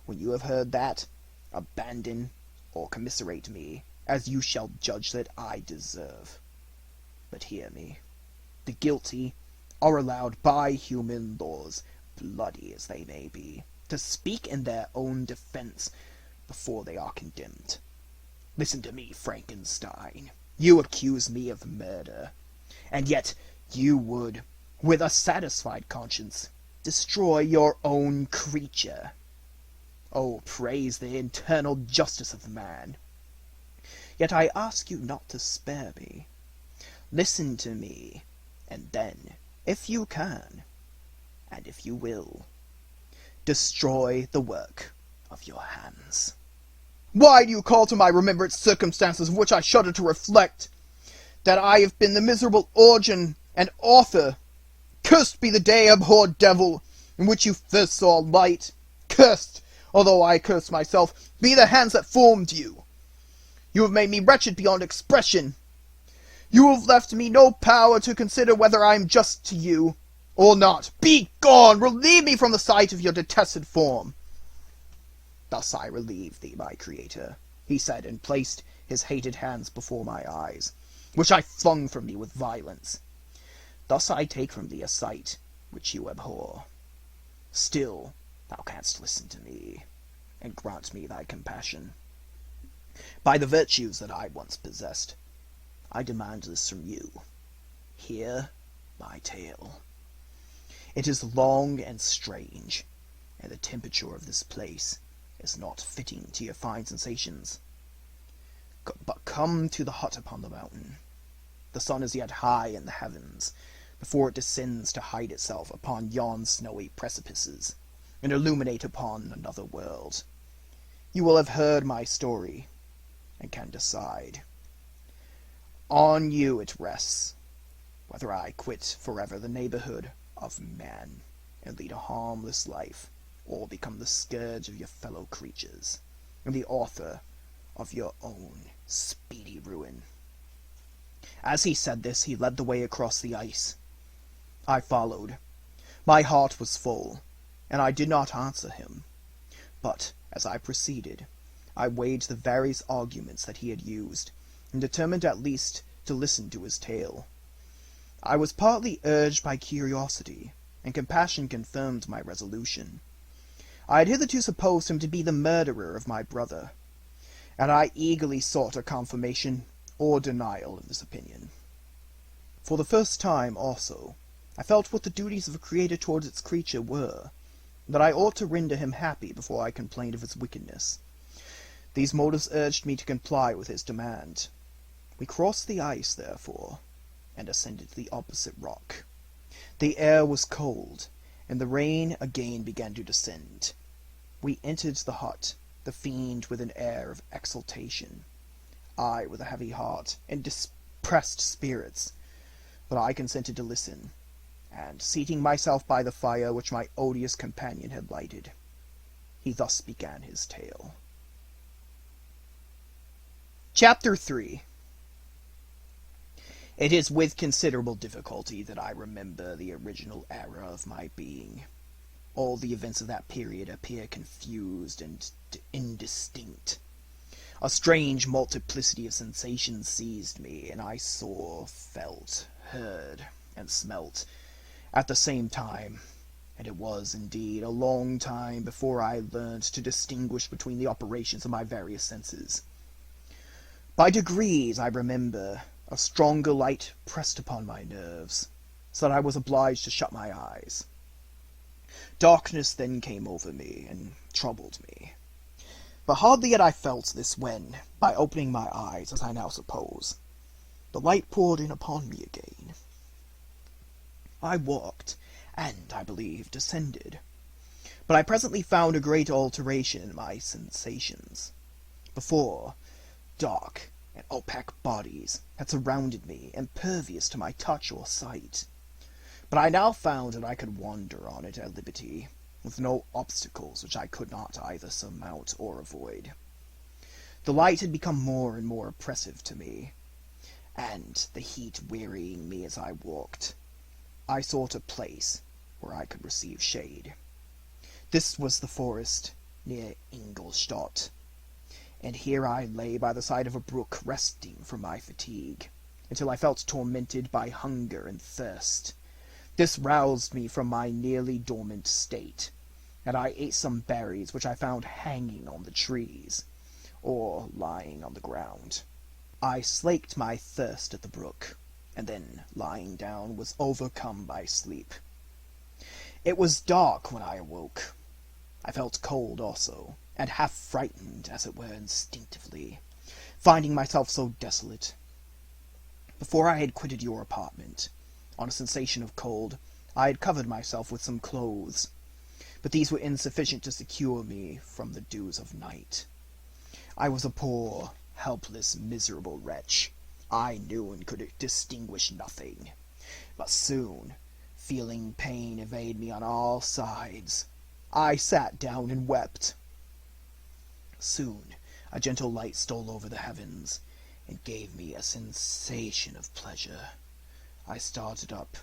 When you have heard that, abandon or commiserate me, as you shall judge that I deserve. But hear me. The guilty are allowed by human laws, bloody as they may be, to speak in their own defense before they are condemned. Listen to me, Frankenstein. You accuse me of murder, and yet you would, with a satisfied conscience, destroy your own creature. Oh, praise the internal justice of man. Yet I ask you not to spare me. Listen to me, and then, if you can, and if you will, destroy the work of your hands. Why do you call to my remembrance circumstances of which I shudder to reflect? That I have been the miserable origin and author. Cursed be the day, abhorred devil, in which you first saw light. Cursed, although I curse myself, be the hands that formed you. You have made me wretched beyond expression. You have left me no power to consider whether I am just to you or not. Be gone! Relieve me from the sight of your detested form. Thus I relieve thee, my creator, he said, and placed his hated hands before my eyes, which I flung from me with violence. Thus I take from thee a sight which you abhor. Still thou canst listen to me, and grant me thy compassion. By the virtues that I once possessed, I demand this from you. Hear my tale. It is long and strange, and the temperature of this place is not fitting to your fine sensations. But come to the hut upon the mountain. The sun is yet high in the heavens, before it descends to hide itself upon yon snowy precipices, and illuminate upon another world. You will have heard my story, and can decide. On you it rests, whether I quit forever the neighborhood of man, and lead a harmless life, or become the scourge of your fellow creatures, and the author of your own speedy ruin. As he said this, he led the way across the ice. I followed. My heart was full, and I did not answer him. But, as I proceeded, I weighed the various arguments that he had used, and determined at least to listen to his tale. I was partly urged by curiosity, and compassion confirmed my resolution. I had hitherto supposed him to be the murderer of my brother, and I eagerly sought a confirmation or denial of this opinion. For the first time, also, I felt what the duties of a creator towards its creature were, that I ought to render him happy before I complained of his wickedness. These motives urged me to comply with his demand. We crossed the ice, therefore, and ascended the opposite rock. The air was cold, and the rain again began to descend. We entered the hut, the fiend with an air of exultation, I with a heavy heart and depressed spirits, but I consented to listen, and seating myself by the fire which my odious companion had lighted, he thus began his tale. Chapter 3. It is with considerable difficulty that I remember the original era of my being. All the events of that period appear confused and indistinct. A strange multiplicity of sensations seized me, and I saw, felt, heard, and smelt at the same time, and it was, indeed, a long time before I learned to distinguish between the operations of my various senses. By degrees, I remember, a stronger light pressed upon my nerves, so that I was obliged to shut my eyes. Darkness then came over me, and troubled me. But hardly had I felt this when, by opening my eyes, as I now suppose, the light poured in upon me again. I walked, and, I believe, descended. But I presently found a great alteration in my sensations. Before, dark and opaque bodies had surrounded me, impervious to my touch or sight. But I now found that I could wander on it at liberty, with no obstacles which I could not either surmount or avoid. The light had become more and more oppressive to me, and, the heat wearying me as I walked, I sought a place where I could receive shade. This was the forest near Ingolstadt, and here I lay by the side of a brook resting from my fatigue, until I felt tormented by hunger and thirst. This roused me from my nearly dormant state, and I ate some berries which I found hanging on the trees, or lying on the ground. I slaked my thirst at the brook, and then, lying down, was overcome by sleep. It was dark when I awoke. I felt cold also, and half frightened, as it were, instinctively, finding myself so desolate. Before I had quitted your apartment, on a sensation of cold, I had covered myself with some clothes, but these were insufficient to secure me from the dews of night. I was a poor, helpless, miserable wretch. I knew and could distinguish nothing, but soon, feeling pain invade me on all sides, I sat down and wept. Soon a gentle light stole over the heavens, and gave me a sensation of pleasure. I started up,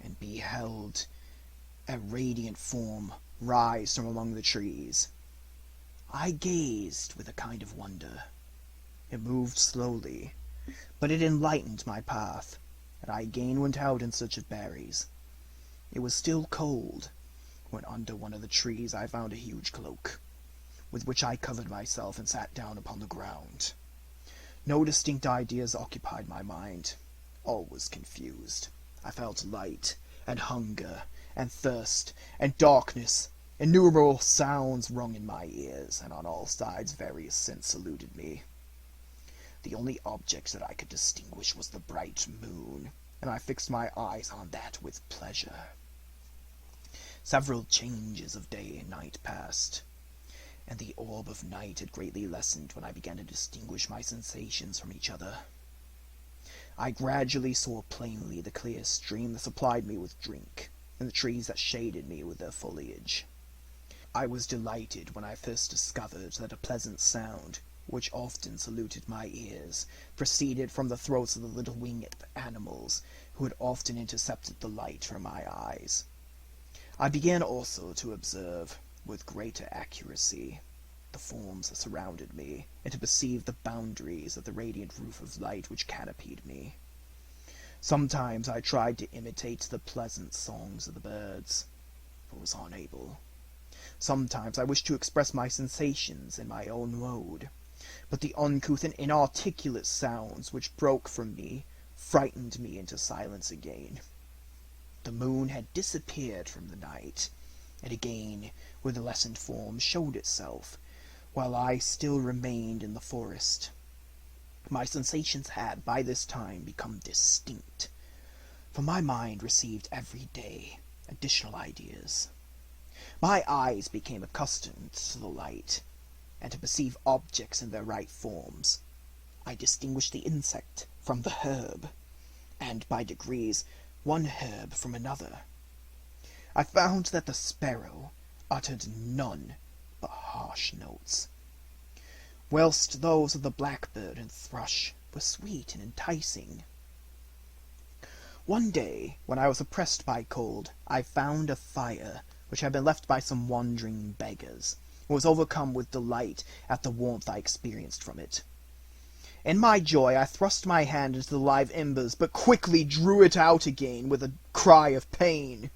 and beheld a radiant form rise from among the trees. I gazed with a kind of wonder. It moved slowly, but it enlightened my path, and I again went out in search of berries. It was still cold, when under one of the trees I found a huge cloak, with which I covered myself and sat down upon the ground. No distinct ideas occupied my mind. All was confused. I felt light, and hunger, and thirst, and darkness. Innumerable sounds rung in my ears, and on all sides various scents saluted me. The only object that I could distinguish was the bright moon, and I fixed my eyes on that with pleasure. Several changes of day and night passed, and the orb of night had greatly lessened when I began to distinguish my sensations from each other. I gradually saw plainly the clear stream that supplied me with drink, and the trees that shaded me with their foliage. I was delighted when I first discovered that a pleasant sound, which often saluted my ears, proceeded from the throats of the little winged animals, who had often intercepted the light from my eyes. I began also to observe, with greater accuracy, the forms that surrounded me, and to perceive the boundaries of the radiant roof of light which canopied me. Sometimes I tried to imitate the pleasant songs of the birds, but was unable. Sometimes I wished to express my sensations in my own mode, but the uncouth and inarticulate sounds which broke from me frightened me into silence again. The moon had disappeared from the night, and again, with a lessened form, showed itself, while I still remained in the forest. My sensations had by this time become distinct, for my mind received every day additional ideas. My eyes became accustomed to the light, and to perceive objects in their right forms. I distinguished the insect from the herb, and by degrees one herb from another. I found that the sparrow uttered none but harsh notes, whilst those of the blackbird and thrush were sweet and enticing. One day, when I was oppressed by cold, I found a fire which had been left by some wandering beggars, and was overcome with delight at the warmth I experienced from it. In my joy I thrust my hand into the live embers, but quickly drew it out again with a cry of pain.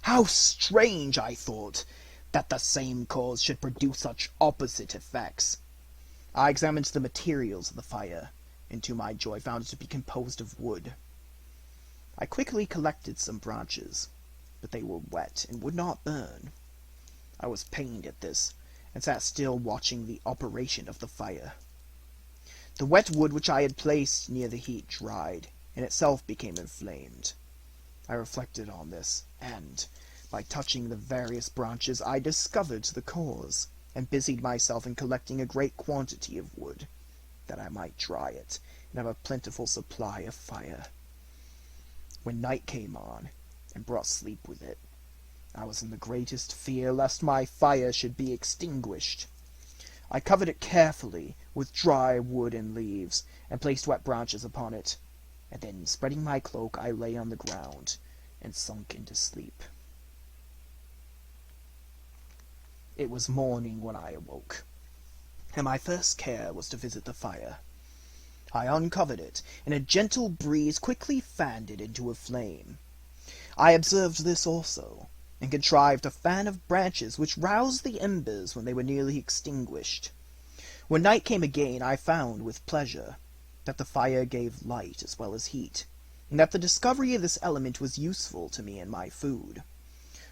How strange, I thought, that the same cause should produce such opposite effects. I examined the materials of the fire, and to my joy found it to be composed of wood. I quickly collected some branches, but they were wet and would not burn. I was pained at this, and sat still watching the operation of the fire. The wet wood which I had placed near the heat dried, and itself became inflamed. I reflected on this, and, by touching the various branches, I discovered the cause, and busied myself in collecting a great quantity of wood, that I might dry it, and have a plentiful supply of fire. When night came on, and brought sleep with it, I was in the greatest fear lest my fire should be extinguished. I covered it carefully with dry wood and leaves, and placed wet branches upon it, and then, spreading my cloak, I lay on the ground, and sunk into sleep. It was morning when I awoke, and my first care was to visit the fire. I uncovered it, and a gentle breeze quickly fanned it into a flame. I observed this also, and contrived a fan of branches which roused the embers when they were nearly extinguished. When night came again, I found, with pleasure, that the fire gave light as well as heat, and that the discovery of this element was useful to me in my food.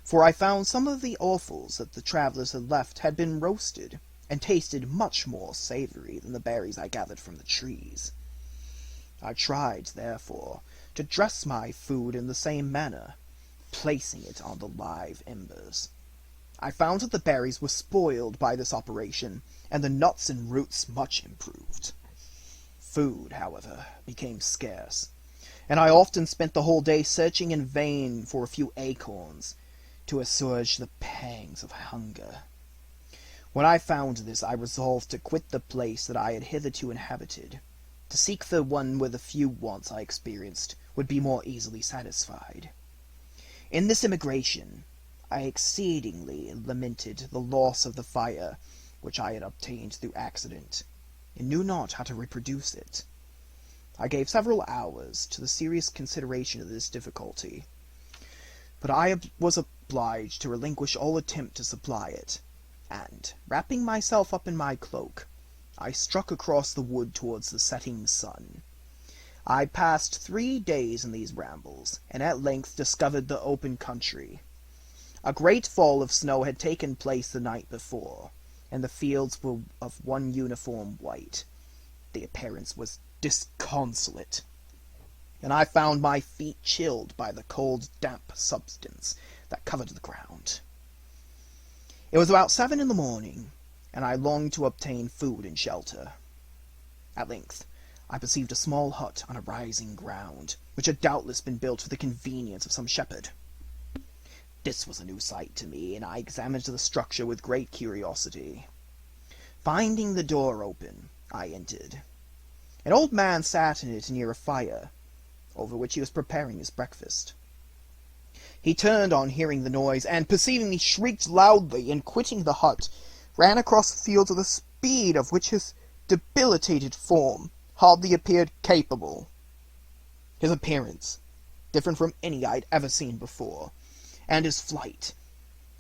For I found some of the offals that the travelers had left had been roasted, and tasted much more savory than the berries I gathered from the trees. I tried, therefore, to dress my food in the same manner, placing it on the live embers. I found that the berries were spoiled by this operation, and the nuts and roots much improved. Food, however, became scarce, and I often spent the whole day searching in vain for a few acorns to assuage the pangs of hunger. When I found this, I resolved to quit the place that I had hitherto inhabited, to seek for one where the few wants I experienced would be more easily satisfied. In this emigration, I exceedingly lamented the loss of the fire, which I had obtained through accident, and knew not how to reproduce it. I gave several hours to the serious consideration of this difficulty, but I was obliged to relinquish all attempt to supply it, and, wrapping myself up in my cloak, I struck across the wood towards the setting sun. I passed 3 days in these rambles, and at length discovered the open country. A great fall of snow had taken place the night before, and the fields were of one uniform white. The appearance was disconsolate, and I found my feet chilled by the cold, damp substance that covered the ground. It was about 7 in the morning, and I longed to obtain food and shelter. At length I perceived a small hut on a rising ground, which had doubtless been built for the convenience of some shepherd. This was a new sight to me, and I examined the structure with great curiosity. Finding the door open, I entered. An old man sat in it near a fire, over which he was preparing his breakfast. He turned on hearing the noise, and perceiving me, shrieked loudly, and quitting the hut, ran across the fields with a speed of which his debilitated form hardly appeared capable. His appearance, different from any I had ever seen before, and his flight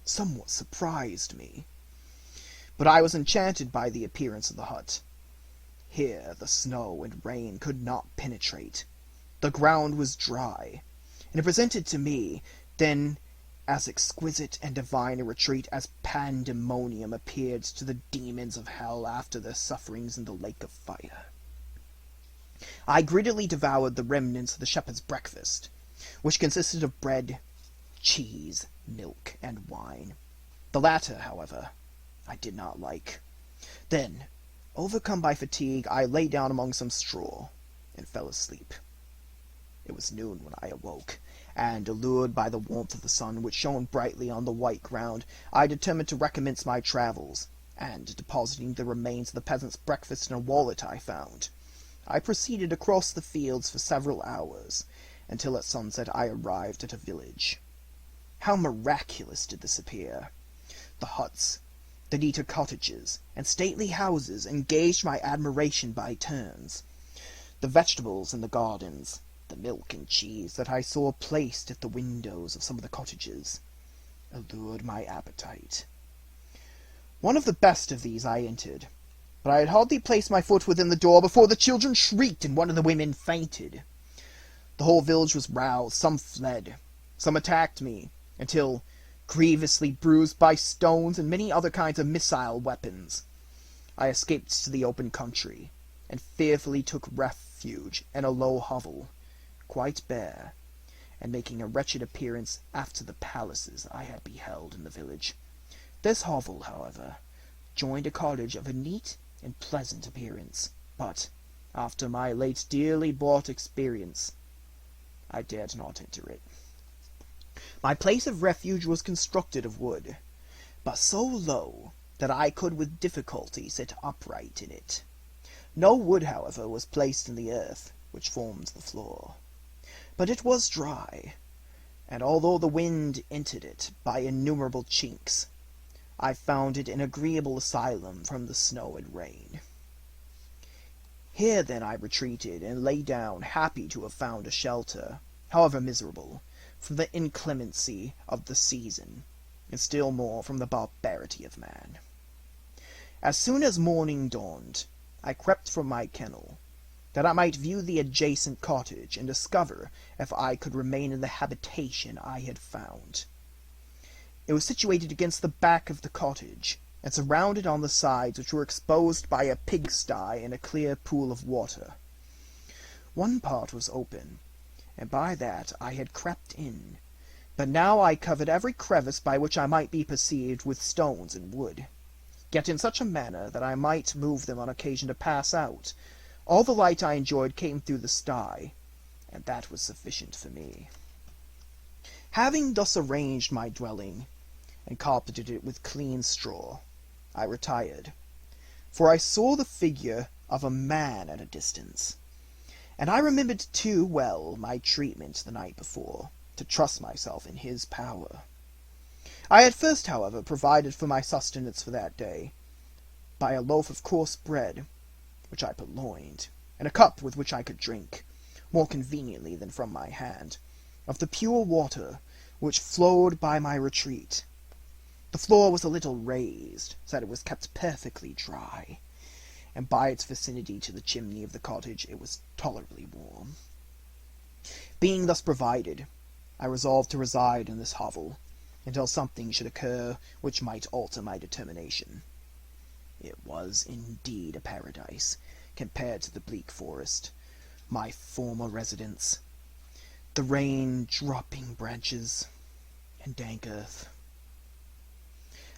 somewhat surprised me. But I was enchanted by the appearance of the hut. Here the snow and rain could not penetrate. The ground was dry, and it presented to me then as exquisite and divine a retreat as pandemonium appeared to the demons of hell after their sufferings in the lake of fire. I greedily devoured the remnants of the shepherd's breakfast, which consisted of bread, cheese, milk, and wine. The latter, however, I did not like. Then, overcome by fatigue, I lay down among some straw and fell asleep. It was noon when I awoke, and, allured by the warmth of the sun, which shone brightly on the white ground, I determined to recommence my travels, and, depositing the remains of the peasant's breakfast in a wallet I found, I proceeded across the fields for several hours, until at sunset I arrived at a village. How miraculous did this appear! The huts, the neater cottages, and stately houses engaged my admiration by turns. The vegetables in the gardens, the milk and cheese that I saw placed at the windows of some of the cottages, allured my appetite. One of the best of these I entered, but I had hardly placed my foot within the door before the children shrieked and one of the women fainted. The whole village was roused, some fled, some attacked me, until, grievously bruised by stones and many other kinds of missile weapons, I escaped to the open country, and fearfully took refuge in a low hovel, quite bare, and making a wretched appearance after the palaces I had beheld in the village. This hovel, however, joined a cottage of a neat and pleasant appearance, but, after my late dearly bought experience, I dared not enter it. My place of refuge was constructed of wood, but so low that I could with difficulty sit upright in it. No wood, however, was placed in the earth, which formed the floor, but it was dry, and although the wind entered it by innumerable chinks, I found it an agreeable asylum from the snow and rain. Here then I retreated, and lay down, happy to have found a shelter, however miserable, from the inclemency of the season, and still more from the barbarity of man. As soon as morning dawned, I crept from my kennel, that I might view the adjacent cottage, and discover if I could remain in the habitation I had found. It was situated against the back of the cottage, and surrounded on the sides, which were exposed by a pigsty and a clear pool of water. One part was open, and by that I had crept in, but now I covered every crevice by which I might be perceived with stones and wood, yet in such a manner that I might move them on occasion to pass out. All the light I enjoyed came through the sty, and that was sufficient for me. Having thus arranged my dwelling, and carpeted it with clean straw, I retired, for I saw the figure of a man at a distance, and I remembered too well my treatment the night before to trust myself in his power. I had first, however, provided for my sustenance for that day, by a loaf of coarse bread, which I purloined, and a cup with which I could drink, more conveniently than from my hand, of the pure water which flowed by my retreat. The floor was a little raised, so that it was kept perfectly dry, and by its vicinity to the chimney of the cottage it was tolerably warm. Being thus provided, I resolved to reside in this hovel until something should occur which might alter my determination. It was indeed a paradise, compared to the bleak forest, my former residence, the rain-dropping branches and dank earth.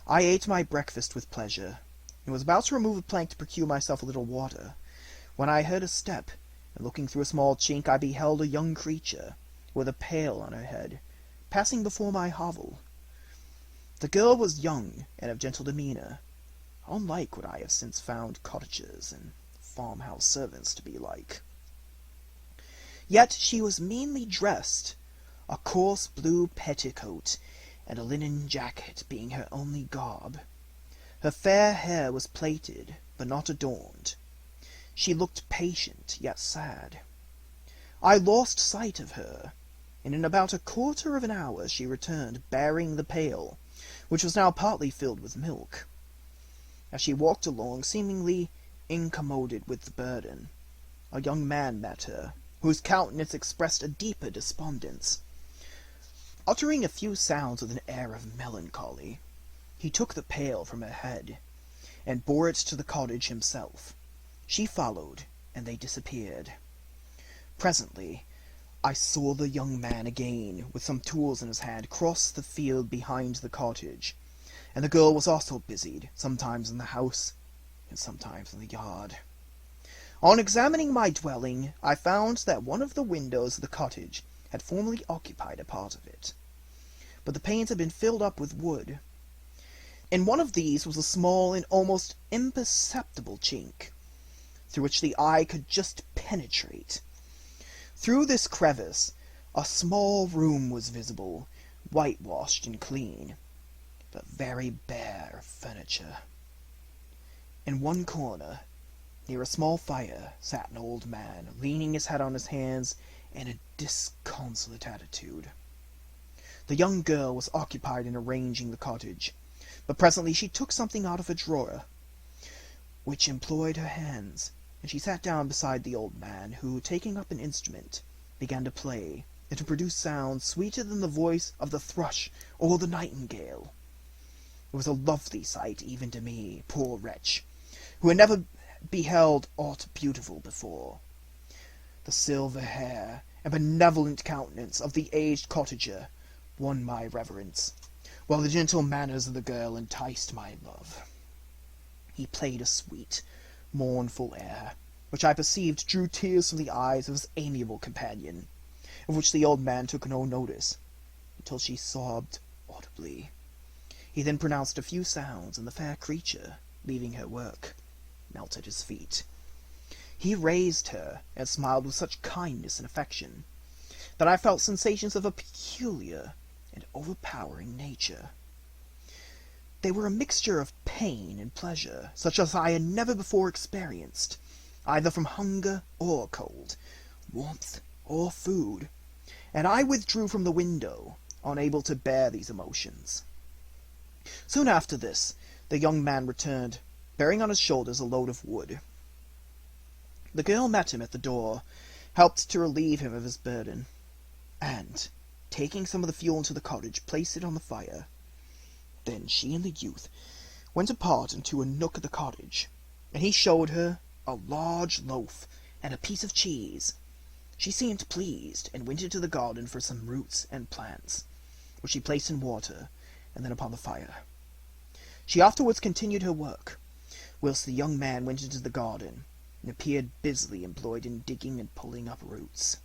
I ate my breakfast with pleasure, and was about to remove a plank to procure myself a little water, when I heard a step, and looking through a small chink I beheld a young creature, with a pail on her head, passing before my hovel. The girl was young and of gentle demeanour, unlike what I have since found cottagers and farmhouse servants to be like. Yet she was meanly dressed, a coarse blue petticoat and a linen jacket being her only garb. Her fair hair was plaited, but not adorned. She looked patient, yet sad. I lost sight of her, and in about a quarter of an hour she returned, bearing the pail, which was now partly filled with milk. As she walked along, seemingly incommoded with the burden, a young man met her, whose countenance expressed a deeper despondence. Uttering a few sounds with an air of melancholy, he took the pail from her head, and bore it to the cottage himself. She followed, and they disappeared. Presently, I saw the young man again, with some tools in his hand, cross the field behind the cottage, and the girl was also busied, sometimes in the house, and sometimes in the yard. On examining my dwelling, I found that one of the windows of the cottage had formerly occupied a part of it, but the panes had been filled up with wood. In one of these was a small and almost imperceptible chink, through which the eye could just penetrate. Through this crevice a small room was visible, whitewashed and clean, but very bare of furniture. In one corner, near a small fire, sat an old man, leaning his head on his hands in a disconsolate attitude. The young girl was occupied in arranging the cottage, but presently she took something out of a drawer, which employed her hands, and she sat down beside the old man, who, taking up an instrument, began to play, and to produce sounds sweeter than the voice of the thrush or the nightingale. It was a lovely sight even to me, poor wretch, who had never beheld aught beautiful before. The silver hair and benevolent countenance of the aged cottager won my reverence, while the gentle manners of the girl enticed my love. He played a sweet, mournful air, which I perceived drew tears from the eyes of his amiable companion, of which the old man took no notice, until she sobbed audibly. He then pronounced a few sounds, and the fair creature, leaving her work, knelt at his feet. He raised her, and smiled with such kindness and affection, that I felt sensations of a peculiar and overpowering nature. They were a mixture of pain and pleasure, such as I had never before experienced, either from hunger or cold, warmth or food, and I withdrew from the window, unable to bear these emotions. Soon after this, the young man returned, bearing on his shoulders a load of wood. The girl met him at the door, helped to relieve him of his burden, and, taking some of the fuel into the cottage, placed it on the fire. Then she and the youth went apart into a nook of the cottage, and he showed her a large loaf and a piece of cheese. She seemed pleased, and went into the garden for some roots and plants, which she placed in water, and then upon the fire. She afterwards continued her work, whilst the young man went into the garden, and appeared busily employed in digging and pulling up roots.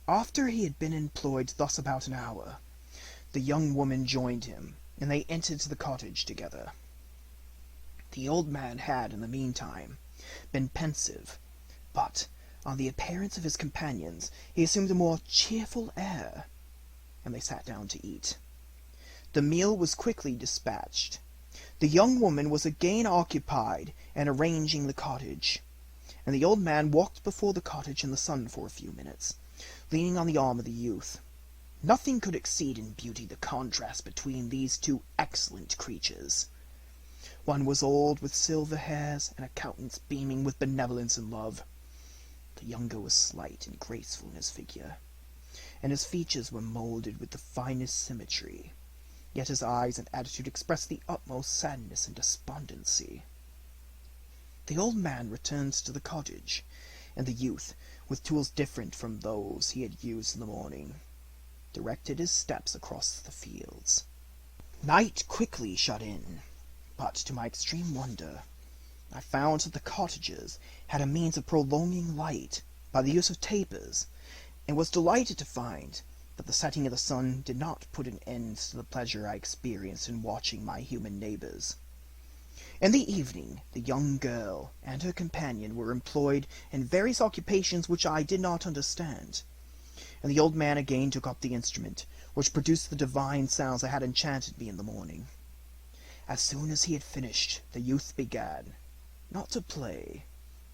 After he had been employed thus about an hour, the young woman joined him, and they entered the cottage together. The old man had, in the meantime, been pensive, but, on the appearance of his companions, he assumed a more cheerful air, and they sat down to eat. The meal was quickly dispatched, The young woman was again occupied in arranging the cottage, and the old man walked before the cottage in the sun for a few minutes, leaning on the arm of the youth. Nothing could exceed in beauty the contrast between these two excellent creatures. One was old, with silver hairs, and a countenance beaming with benevolence and love. The younger was slight and graceful in his figure, and his features were moulded with the finest symmetry, yet his eyes and attitude expressed the utmost sadness and despondency. The old man returned to the cottage, and the youth, with tools different from those he had used in the morning, directed his steps across the fields. Night quickly shut in, but to my extreme wonder, I found that the cottagers had a means of prolonging light by the use of tapers, and was delighted to find that the setting of the sun did not put an end to the pleasure I experienced in watching my human neighbors. In the evening, the young girl and her companion were employed in various occupations which I did not understand, and the old man again took up the instrument, which produced the divine sounds that had enchanted me in the morning. As soon as he had finished, the youth began, not to play,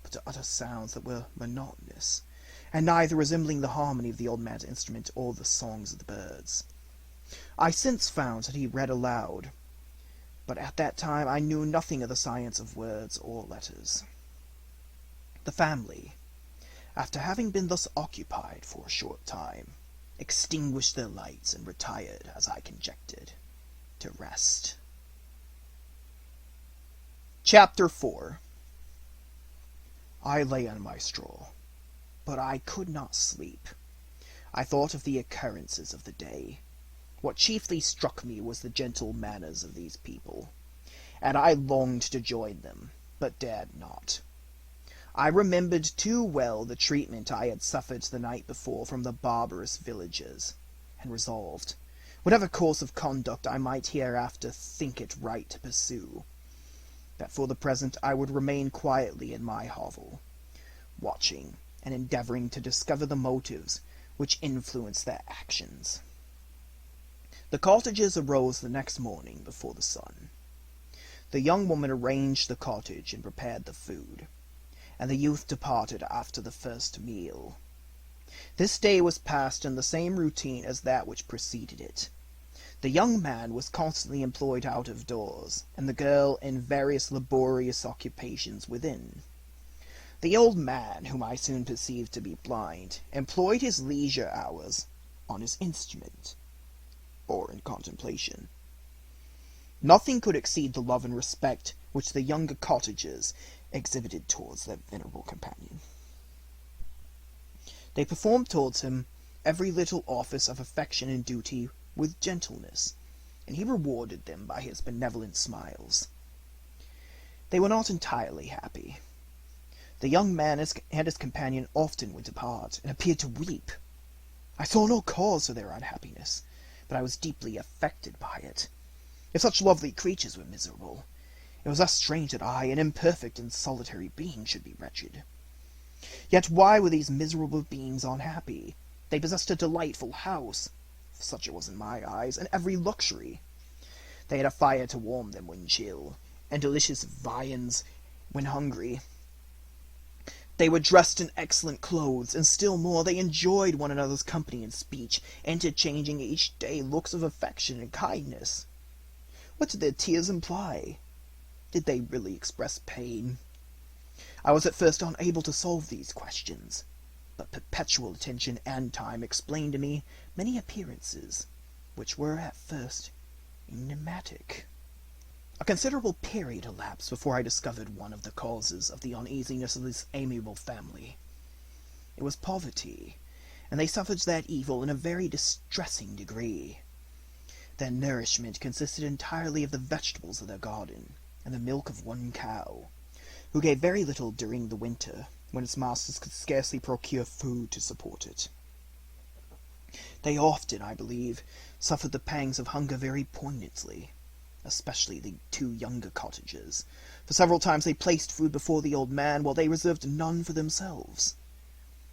but to utter sounds that were monotonous, and neither resembling the harmony of the old man's instrument or the songs of the birds. I since found that he read aloud, but at that time I knew nothing of the science of words or letters. The family, after having been thus occupied for a short time, extinguished their lights and retired, as I conjectured, to rest. Chapter 4. I lay on my straw, but I could not sleep. I thought of the occurrences of the day. What chiefly struck me was the gentle manners of these people, and I longed to join them, but dared not. I remembered too well the treatment I had suffered the night before from the barbarous villagers, and resolved, whatever course of conduct I might hereafter think it right to pursue, that for the present I would remain quietly in my hovel, watching and endeavoring to discover the motives which influenced their actions. The cottagers arose the next morning before the sun. The young woman arranged the cottage and prepared the food, and the youth departed after the first meal. This day was passed in the same routine as that which preceded it. The young man was constantly employed out of doors, and the girl in various laborious occupations within. The old man, whom I soon perceived to be blind, employed his leisure hours on his instrument, or in contemplation. Nothing could exceed the love and respect which the younger cottagers exhibited towards their venerable companion. They performed towards him every little office of affection and duty with gentleness, and he rewarded them by his benevolent smiles. They were not entirely happy. The young man and his companion often went apart, and appeared to weep. I saw no cause for their unhappiness, but I was deeply affected by it. If such lovely creatures were miserable, it was thus strange that I, an imperfect and solitary being, should be wretched. Yet why were these miserable beings unhappy? They possessed a delightful house, such it was in my eyes, and every luxury. They had a fire to warm them when chill, and delicious viands when hungry. They were dressed in excellent clothes, and still more, they enjoyed one another's company and speech, interchanging each day looks of affection and kindness. What did their tears imply? Did they really express pain? I was at first unable to solve these questions, but perpetual attention and time explained to me many appearances, which were at first enigmatic. A considerable period elapsed before I discovered one of the causes of the uneasiness of this amiable family. It was poverty, and they suffered that evil in a very distressing degree. Their nourishment consisted entirely of the vegetables of their garden, and the milk of one cow, who gave very little during the winter, when its masters could scarcely procure food to support it. They often, I believe, suffered the pangs of hunger very poignantly, especially the two younger cottagers, for several times they placed food before the old man, while they reserved none for themselves.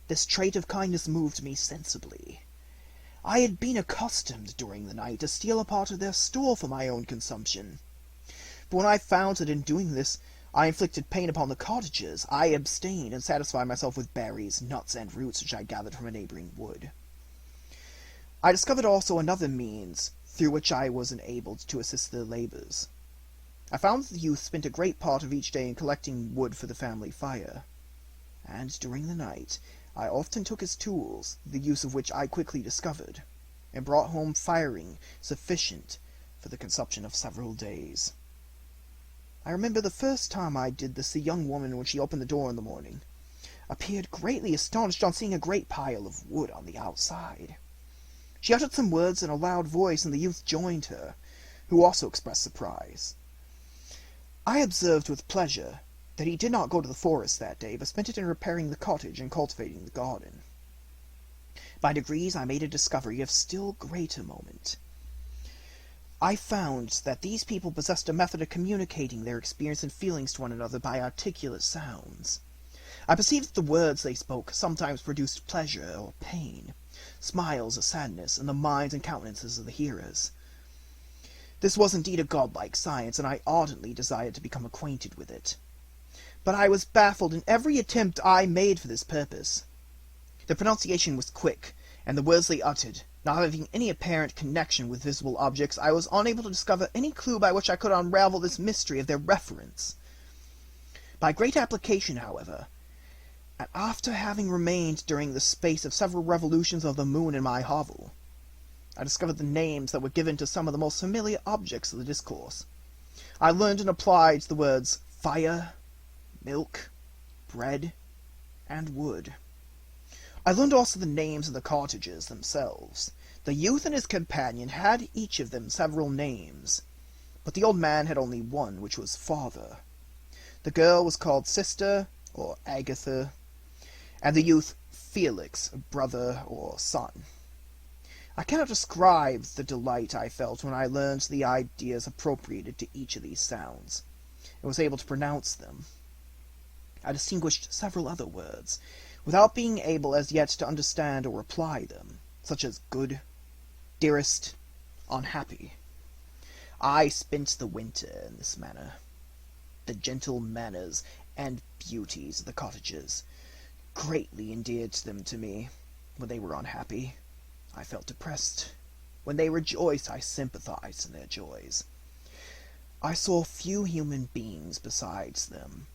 This trait of kindness moved me sensibly. I had been accustomed during the night to steal a part of their store for my own consumption, But when I found that in doing this I inflicted pain upon the cottagers, I abstained and satisfied myself with berries, nuts, and roots which I gathered from a neighboring wood. I discovered also another means through which I was enabled to assist their labors. I found that the youth spent a great part of each day in collecting wood for the family fire, and during the night I often took his tools, the use of which I quickly discovered, and brought home firing sufficient for the consumption of several days. I remember the first time I did this, the young woman, when she opened the door in the morning, appeared greatly astonished on seeing a great pile of wood on the outside. She uttered some words in a loud voice, and the youth joined her, who also expressed surprise. I observed with pleasure that he did not go to the forest that day, but spent it in repairing the cottage and cultivating the garden. By degrees I made a discovery of still greater moment. I found that these people possessed a method of communicating their experience and feelings to one another by articulate sounds. I perceived that the words they spoke sometimes produced pleasure or pain, smiles or sadness, in the minds and countenances of the hearers. This was indeed a godlike science, and I ardently desired to become acquainted with it. But I was baffled in every attempt I made for this purpose. The pronunciation was quick, and the words they uttered, not having any apparent connection with visible objects, I was unable to discover any clue by which I could unravel this mystery of their reference. By great application, however, and after having remained during the space of several revolutions of the moon in my hovel, I discovered the names that were given to some of the most familiar objects of the discourse. I learned and applied the words fire, milk, bread, and wood. I learned also the names of the cottagers themselves. The youth and his companion had each of them several names, but the old man had only one, which was father. The girl was called sister, or Agatha, and the youth Felix, brother or son. I cannot describe the delight I felt when I learned the ideas appropriated to each of these sounds, and was able to pronounce them. I distinguished several other words, without being able as yet to understand or apply them, such as good, dearest, unhappy. I spent the winter in this manner. The gentle manners and beauties of the cottagers greatly endeared them to me. When they were unhappy, I felt depressed. When they rejoiced, I sympathized in their joys. I saw few human beings besides them,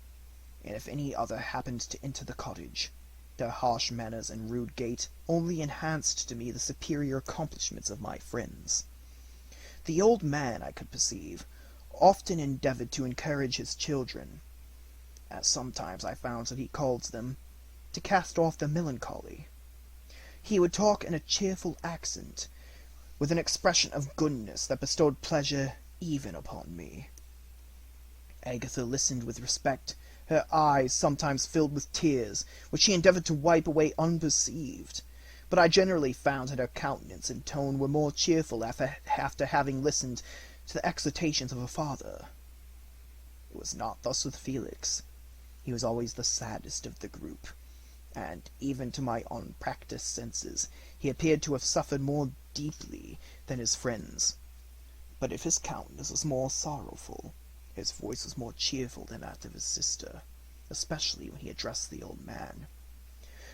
and if any other happened to enter the cottage, their harsh manners and rude gait only enhanced to me the superior accomplishments of my friends. The old man, I could perceive, often endeavored to encourage his children, as sometimes I found that he called them, to cast off their melancholy. He would talk in a cheerful accent, with an expression of goodness that bestowed pleasure even upon me. Agatha listened with respect, her eyes sometimes filled with tears, which she endeavored to wipe away unperceived, but I generally found that her countenance and tone were more cheerful after having listened to the exhortations of her father. It was not thus with Felix. He was always the saddest of the group, and even to my unpractised senses he appeared to have suffered more deeply than his friends. But if his countenance was more sorrowful, his voice was more cheerful than that of his sister, especially when he addressed the old man.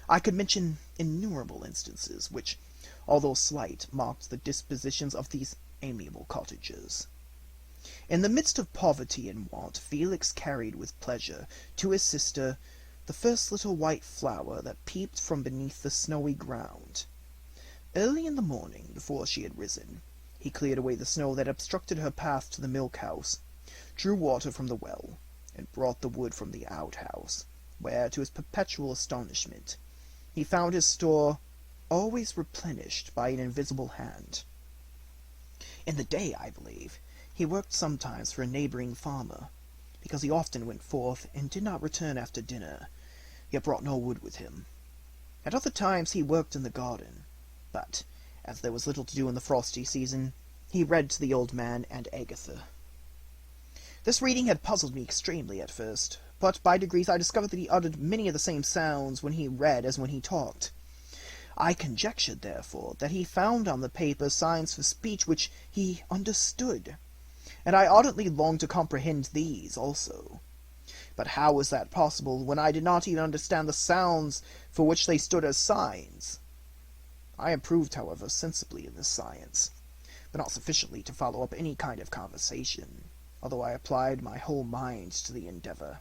I could mention innumerable instances which, although slight, marked the dispositions of these amiable cottagers. In the midst of poverty and want, Felix carried with pleasure to his sister the first little white flower that peeped from beneath the snowy ground. Early in the morning, before she had risen, he cleared away the snow that obstructed her path to the milk-house, drew water from the well, and brought the wood from the outhouse, where, to his perpetual astonishment, he found his store always replenished by an invisible hand. In the day, I believe, he worked sometimes for a neighboring farmer, because he often went forth and did not return after dinner, yet brought no wood with him. At other times he worked in the garden, but, as there was little to do in the frosty season, he read to the old man and Agatha. This reading had puzzled me extremely at first, but by degrees I discovered that he uttered many of the same sounds when he read as when he talked. I conjectured, therefore, that he found on the paper signs for speech which he understood, and I ardently longed to comprehend these also. But how was that possible when I did not even understand the sounds for which they stood as signs? I improved, however, sensibly in this science, but not sufficiently to follow up any kind of conversation, although I applied my whole mind to the endeavor.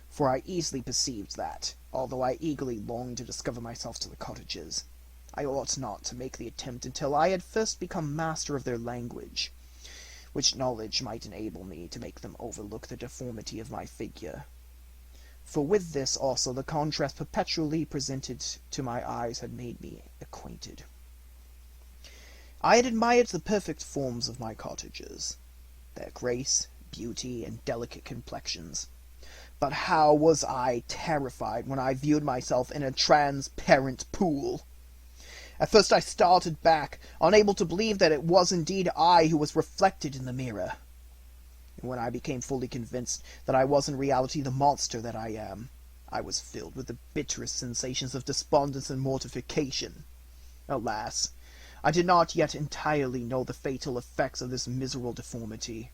For I easily perceived that, although I eagerly longed to discover myself to the cottagers, I ought not to make the attempt until I had first become master of their language, which knowledge might enable me to make them overlook the deformity of my figure. For with this also the contrast perpetually presented to my eyes had made me acquainted. I had admired the perfect forms of my cottagers, their grace, beauty, and delicate complexions. But how was I terrified when I viewed myself in a transparent pool! At first I started back, unable to believe that it was indeed I who was reflected in the mirror. And when I became fully convinced that I was in reality the monster that I am, I was filled with the bitterest sensations of despondence and mortification. Alas, I did not yet entirely know the fatal effects of this miserable deformity.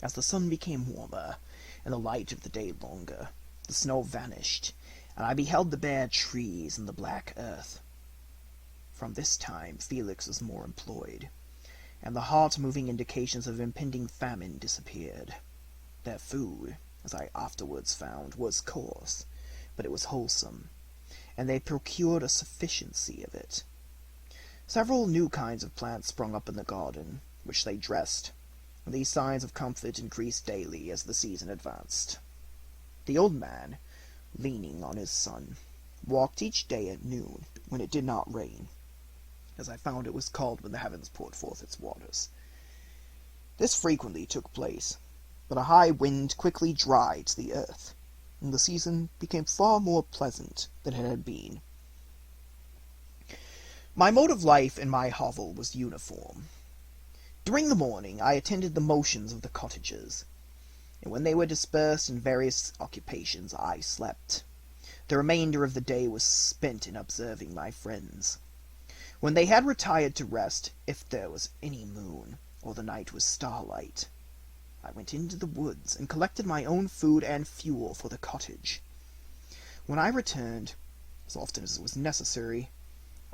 As the sun became warmer, and the light of the day longer, the snow vanished, and I beheld the bare trees and the black earth. From this time Felix was more employed, and the heart-moving indications of impending famine disappeared. Their food, as I afterwards found, was coarse, but it was wholesome, and they procured a sufficiency of it. Several new kinds of plants sprung up in the garden, which they dressed, and these signs of comfort increased daily as the season advanced. The old man, leaning on his son, walked each day at noon, when it did not rain, as I found it was called when the heavens poured forth its waters. This frequently took place, but a high wind quickly dried the earth, and the season became far more pleasant than it had been. My mode of life in my hovel was uniform. During the morning I attended the motions of the cottagers, and when they were dispersed in various occupations I slept. The remainder of the day was spent in observing my friends. When they had retired to rest, if there was any moon, or the night was starlight, I went into the woods and collected my own food and fuel for the cottage. When I returned, as often as it was necessary,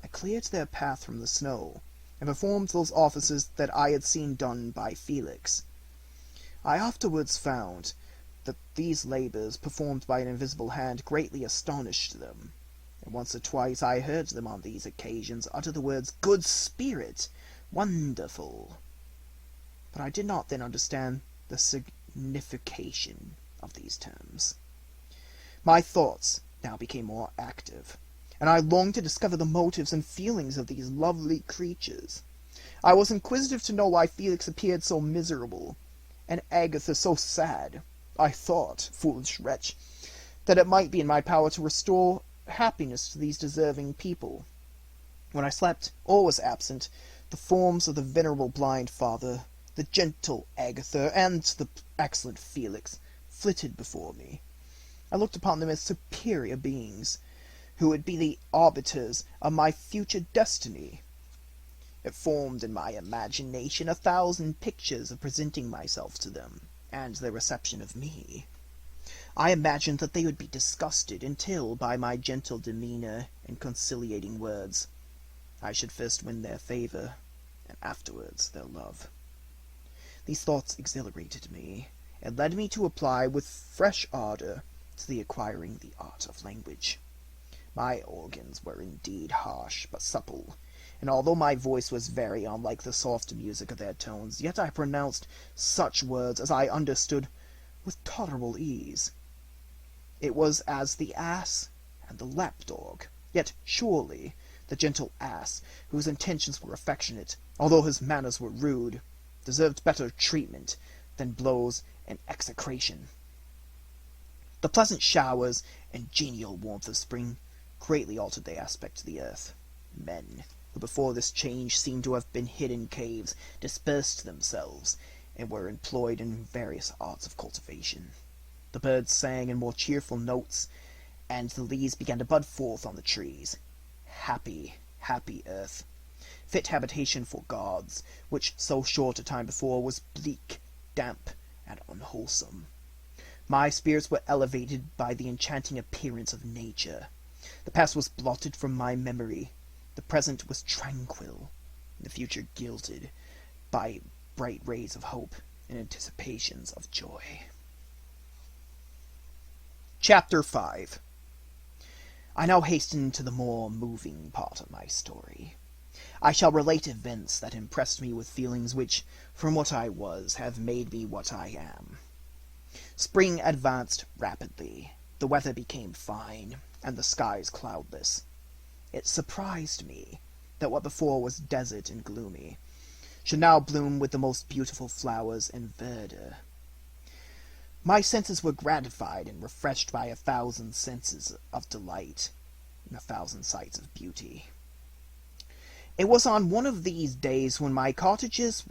I cleared their path from the snow, and performed those offices that I had seen done by Felix. I afterwards found that these labors, performed by an invisible hand, greatly astonished them, and once or twice I heard them on these occasions utter the words, "Good spirit! Wonderful!" But I did not then understand the signification of these terms. My thoughts now became more active, and I longed to discover the motives and feelings of these lovely creatures. I was inquisitive to know why Felix appeared so miserable, and Agatha so sad. I thought, foolish wretch, that it might be in my power to restore happiness to these deserving people. When I slept, or was absent, the forms of the venerable blind father, the gentle Agatha, and the excellent Felix flitted before me. I looked upon them as superior beings, who would be the arbiters of my future destiny. It formed in my imagination 1,000 pictures of presenting myself to them, and their reception of me. I imagined that they would be disgusted until, by my gentle demeanor and conciliating words, I should first win their favor, and afterwards their love. These thoughts exhilarated me, and led me to apply with fresh ardor to the acquiring the art of language. My organs were indeed harsh, but supple, and although my voice was very unlike the soft music of their tones, yet I pronounced such words as I understood with tolerable ease. It was as the ass and the lapdog, yet surely the gentle ass, whose intentions were affectionate, although his manners were rude, deserved better treatment than blows and execration. The pleasant showers and genial warmth of spring greatly altered the aspect of the earth. Men, who before this change seemed to have been hid in caves, dispersed themselves, and were employed in various arts of cultivation. The birds sang in more cheerful notes, and the leaves began to bud forth on the trees. Happy, happy earth! fit habitation for gods, which so short a time before was bleak, damp, and unwholesome. My spirits were elevated by the enchanting appearance of nature. The past was blotted from my memory. The present was tranquil, and the future gilded by bright rays of hope and anticipations of joy. Chapter 5. I now hasten to the more moving part of my story. I shall relate events that impressed me with feelings which, from what I was, have made me what I am. Spring advanced rapidly. The weather became fine, and the skies cloudless. It surprised me that what before was desert and gloomy should now bloom with the most beautiful flowers and verdure. My senses were gratified and refreshed by 1,000 senses of delight and 1,000 sights of beauty. It was on one of these days when my cottages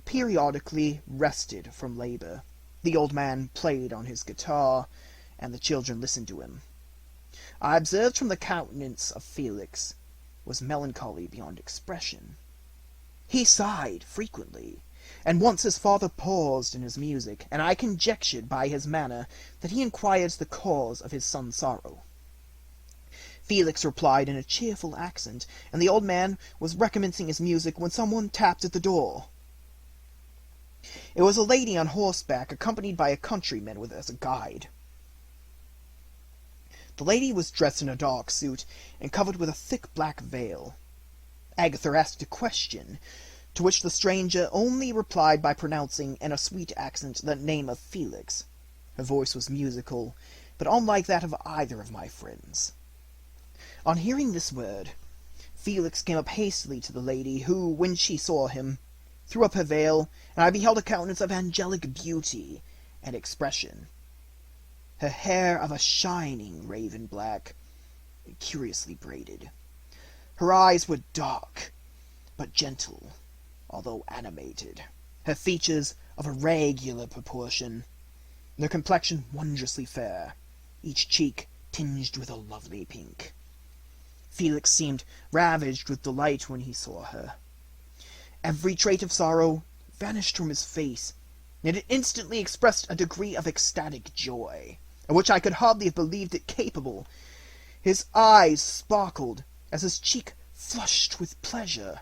periodically rested from labor. The old man played on his guitar, and the children listened to him. I observed from the countenance of Felix was melancholy beyond expression. He sighed frequently, and once his father paused in his music, and I conjectured by his manner that he inquired the cause of his son's sorrow. Felix replied in a cheerful accent, and the old man was recommencing his music when someone tapped at the door. It was a lady on horseback, accompanied by a countryman as a guide. The lady was dressed in a dark suit, and covered with a thick black veil. Agatha asked a question, to which the stranger only replied by pronouncing in a sweet accent the name of Felix. Her voice was musical, but unlike that of either of my friends. On hearing this word, Felix came up hastily to the lady, who, when she saw him, threw up her veil, and I beheld a countenance of angelic beauty and expression. Her hair of a shining raven black, curiously braided. Her eyes were dark, but gentle, although animated. Her features of a regular proportion, and her complexion wondrously fair, each cheek tinged with a lovely pink. Felix seemed ravaged with delight when he saw her. Every trait of sorrow vanished from his face, and it instantly expressed a degree of ecstatic joy, of which I could hardly have believed it capable. His eyes sparkled as his cheek flushed with pleasure,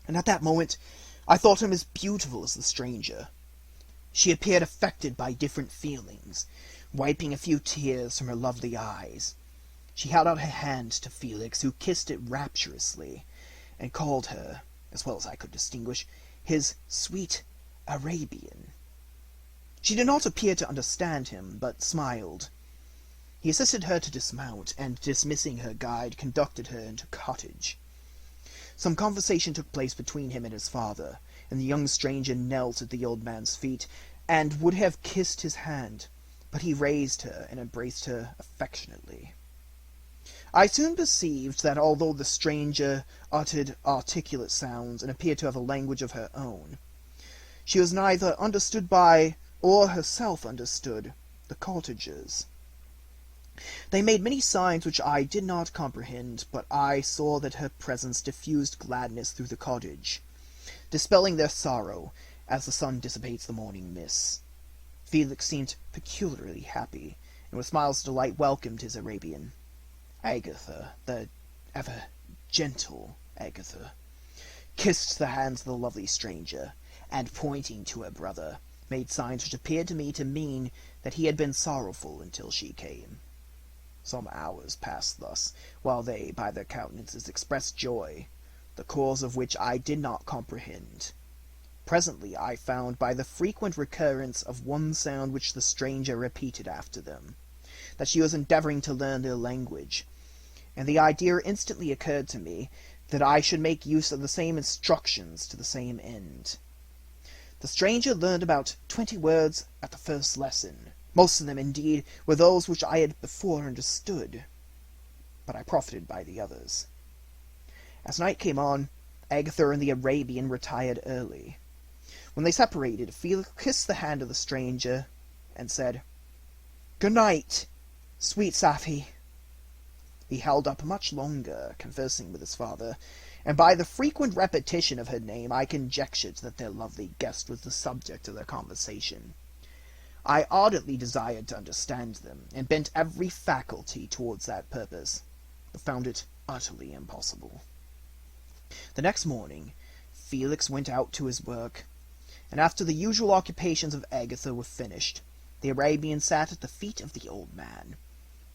and at that moment I thought him as beautiful as the stranger. She appeared affected by different feelings, wiping a few tears from her lovely eyes. She held out her hand to Felix, who kissed it rapturously, and called her, as well as I could distinguish, his sweet Arabian. She did not appear to understand him, but smiled. He assisted her to dismount, and dismissing her guide, conducted her into the cottage. Some conversation took place between him and his father, and the young stranger knelt at the old man's feet, and would have kissed his hand, but he raised her and embraced her affectionately. I soon perceived that although the stranger uttered articulate sounds and appeared to have a language of her own, she was neither understood by, or herself understood, the cottagers. They made many signs which I did not comprehend, but I saw that her presence diffused gladness through the cottage, dispelling their sorrow, as the sun dissipates the morning mists. Felix seemed peculiarly happy, and with smiles of delight welcomed his Arabian. Agatha, the ever gentle Agatha, kissed the hands of the lovely stranger, and pointing to her brother, made signs which appeared to me to mean that he had been sorrowful until she came. Some hours passed thus, while they, by their countenances, expressed joy, the cause of which I did not comprehend. Presently I found, by the frequent recurrence of one sound which the stranger repeated after them, that she was endeavoring to learn their language, and the idea instantly occurred to me that I should make use of the same instructions to the same end. The stranger learned about 20 words at the first lesson. Most of them, indeed, were those which I had before understood, but I profited by the others. As night came on, Agatha and the Arabian retired early. When they separated, Felix kissed the hand of the stranger, and said, "Good night, sweet Safi." He held up much longer, conversing with his father, and by the frequent repetition of her name I conjectured that their lovely guest was the subject of their conversation. I ardently desired to understand them, and bent every faculty towards that purpose, but found it utterly impossible. The next morning Felix went out to his work, and after the usual occupations of Agatha were finished, the Arabian sat at the feet of the old man,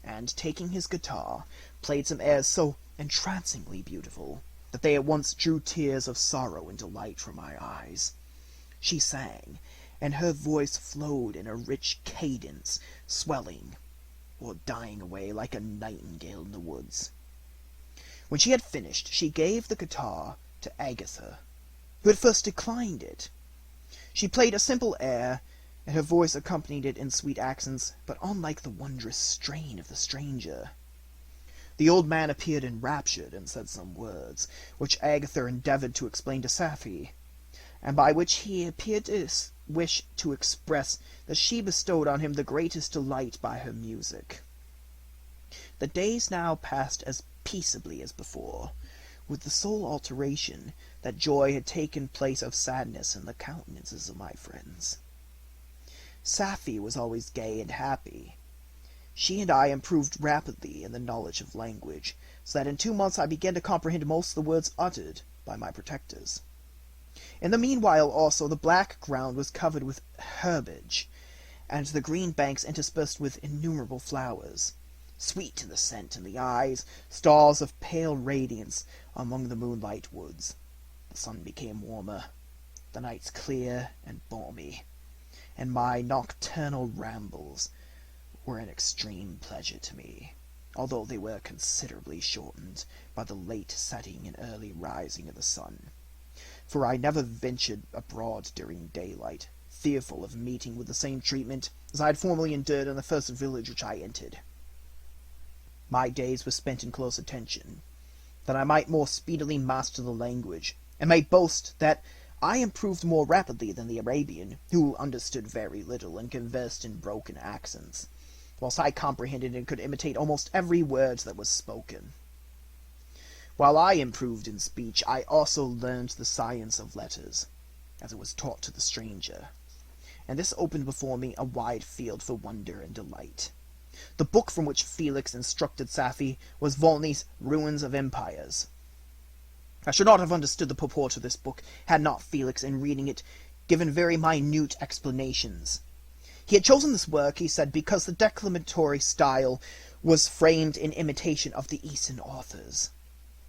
and, taking his guitar, played some airs so entrancingly beautiful that they at once drew tears of sorrow and delight from my eyes. She sang, and her voice flowed in a rich cadence, swelling or dying away like a nightingale in the woods. When she had finished, she gave the guitar to Agatha, who at first declined it. She played a simple air, and her voice accompanied it in sweet accents, but unlike the wondrous strain of the stranger. The old man appeared enraptured, and said some words, which Agatha endeavored to explain to Safie, and by which he appeared to wish to express that she bestowed on him the greatest delight by her music. The days now passed as peaceably as before, with the sole alteration that joy had taken place of sadness in the countenances of my friends. Safie was always gay and happy. She and I improved rapidly in the knowledge of language, so that in 2 months I began to comprehend most of the words uttered by my protectors. In the meanwhile also the black ground was covered with herbage, and the green banks interspersed with innumerable flowers, sweet to the scent and the eyes, stars of pale radiance among the moonlight woods. The sun became warmer, the nights clear and balmy, and my nocturnal rambles were an extreme pleasure to me, although they were considerably shortened by the late setting and early rising of the sun, for I never ventured abroad during daylight, fearful of meeting with the same treatment as I had formerly endured in the first village which I entered. My days were spent in close attention, that I might more speedily master the language, and may boast that I improved more rapidly than the Arabian, who understood very little and conversed in broken accents, whilst I comprehended and could imitate almost every word that was spoken. While I improved in speech, I also learned the science of letters, as it was taught to the stranger, and this opened before me a wide field for wonder and delight. The book from which Felix instructed Safie was Volney's Ruins of Empires. I should not have understood the purport of this book, had not Felix, in reading it, given very minute explanations. He had chosen this work, he said, because the declamatory style was framed in imitation of the Eastern authors.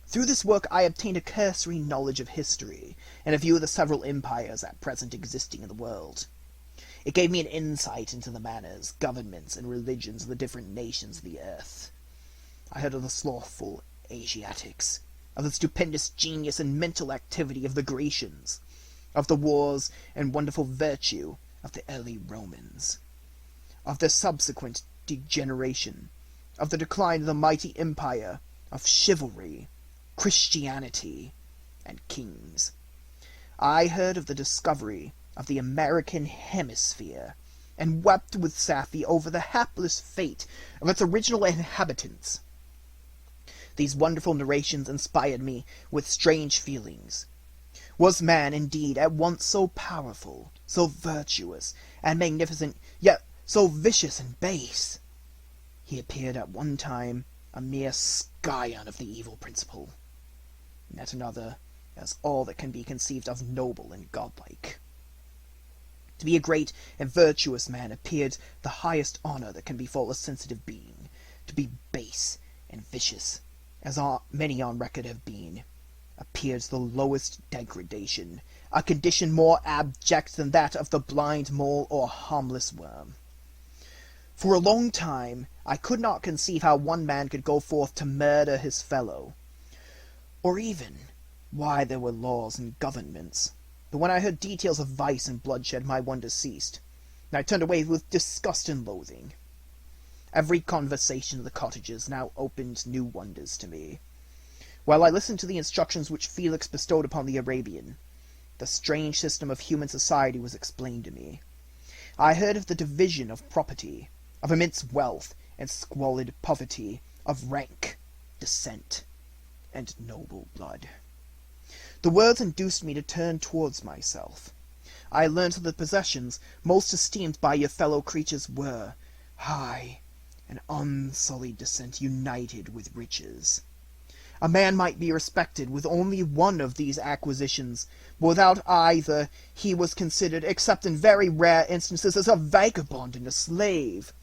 Through this work I obtained a cursory knowledge of history, and a view of the several empires at present existing in the world. It gave me an insight into the manners, governments, and religions of the different nations of the earth. I heard of the slothful Asiatics, of the stupendous genius and mental activity of the Grecians, of the wars and wonderful virtue of the early Romans, of their subsequent degeneration, of the decline of the mighty empire, of chivalry, Christianity, and kings. I heard of the discovery of the American hemisphere, and wept with Safie over the hapless fate of its original inhabitants. These wonderful narrations inspired me with strange feelings. Was man, indeed, at once so powerful, so virtuous, and magnificent, yet so vicious and base? He appeared at one time a mere scion of the evil principle, and at another as all that can be conceived of noble and godlike. To be a great and virtuous man appeared the highest honor that can befall a sensitive being. To be base and vicious, as many on record have been, appears the lowest degradation, a condition more abject than that of the blind mole or harmless worm. For a long time I could not conceive how one man could go forth to murder his fellow, or even why there were laws and governments. But when I heard details of vice and bloodshed, my wonder ceased, and I turned away with disgust and loathing. Every conversation of the cottagers now opened new wonders to me. While I listened to the instructions which Felix bestowed upon the Arabian, the strange system of human society was explained to me. I heard of the division of property, of immense wealth and squalid poverty, of rank descent, and noble blood. The words induced me to turn towards myself. I learned that the possessions most esteemed by your fellow creatures were high and unsullied descent united with riches. A man might be respected with only one of these acquisitions, but without either he was considered, except in very rare instances, as a vagabond and a slave,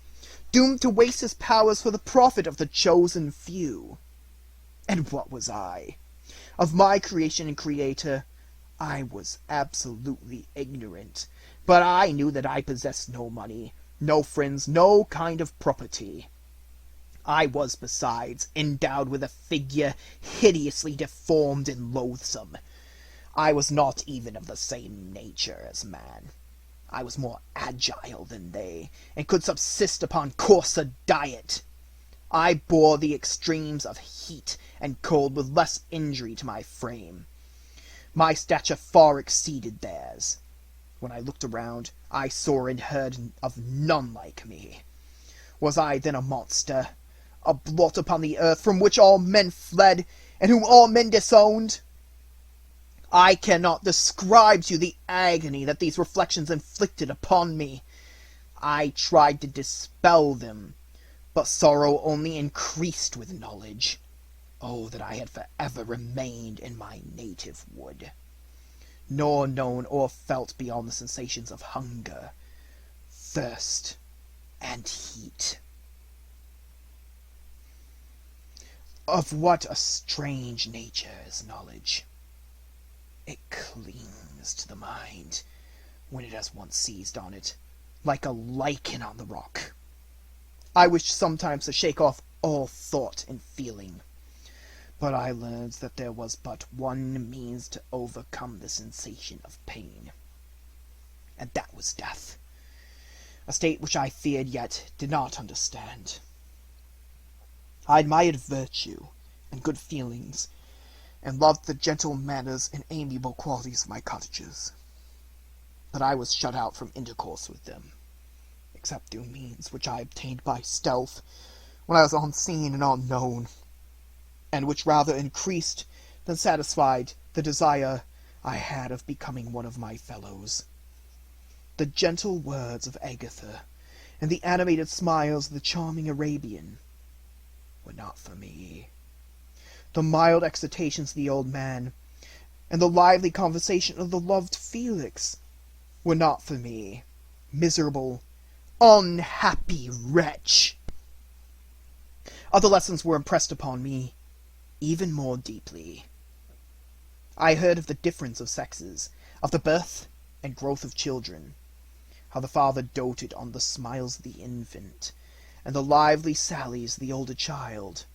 doomed to waste his powers for the profit of the chosen few. And what was I? Of my creation and creator, I was absolutely ignorant, but I knew that I possessed no money, no friends, no kind of property. I was, besides, endowed with a figure hideously deformed and loathsome. I was not even of the same nature as man. I was more agile than they, and could subsist upon coarser diet. I bore the extremes of heat and cold with less injury to my frame. My stature far exceeded theirs. When I looked around, I saw and heard of none like me. Was I then a monster, a blot upon the earth from which all men fled, and whom all men disowned? I cannot describe to you the agony that these reflections inflicted upon me. I tried to dispel them, but sorrow only increased with knowledge. Oh, that I had forever remained in my native wood, nor known or felt beyond the sensations of hunger, thirst, and heat. Of what a strange nature is knowledge! It clings to the mind, when it has once seized on it, like a lichen on the rock. I wished sometimes to shake off all thought and feeling, but I learned that there was but one means to overcome the sensation of pain, and that was death, a state which I feared yet did not understand. I admired virtue and good feelings, and loved the gentle manners and amiable qualities of my cottagers, but I was shut out from intercourse with them, except through means which I obtained by stealth, when I was unseen and unknown, and which rather increased than satisfied the desire I had of becoming one of my fellows. The gentle words of Agatha, and the animated smiles of the charming Arabian, were not for me. The mild excitations of the old man, and the lively conversation of the loved Felix, were not for me. Miserable, unhappy wretch! Other lessons were impressed upon me even more deeply. I heard of the difference of sexes, of the birth and growth of children, how the father doted on the smiles of the infant, and the lively sallies of the older child.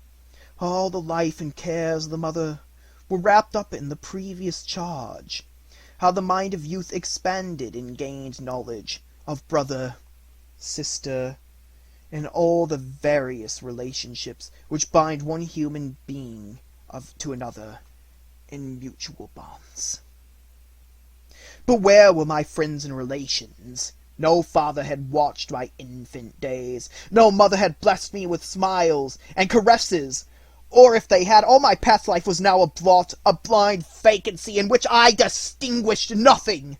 All the life and cares of the mother were wrapped up in the previous charge. How the mind of youth expanded and gained knowledge of brother, sister, and all the various relationships which bind one human being to another in mutual bonds. But where were my friends and relations? No father had watched my infant days. No mother had blessed me with smiles and caresses. Or if they had, all my past life was now a blot, a blind vacancy in which I distinguished nothing.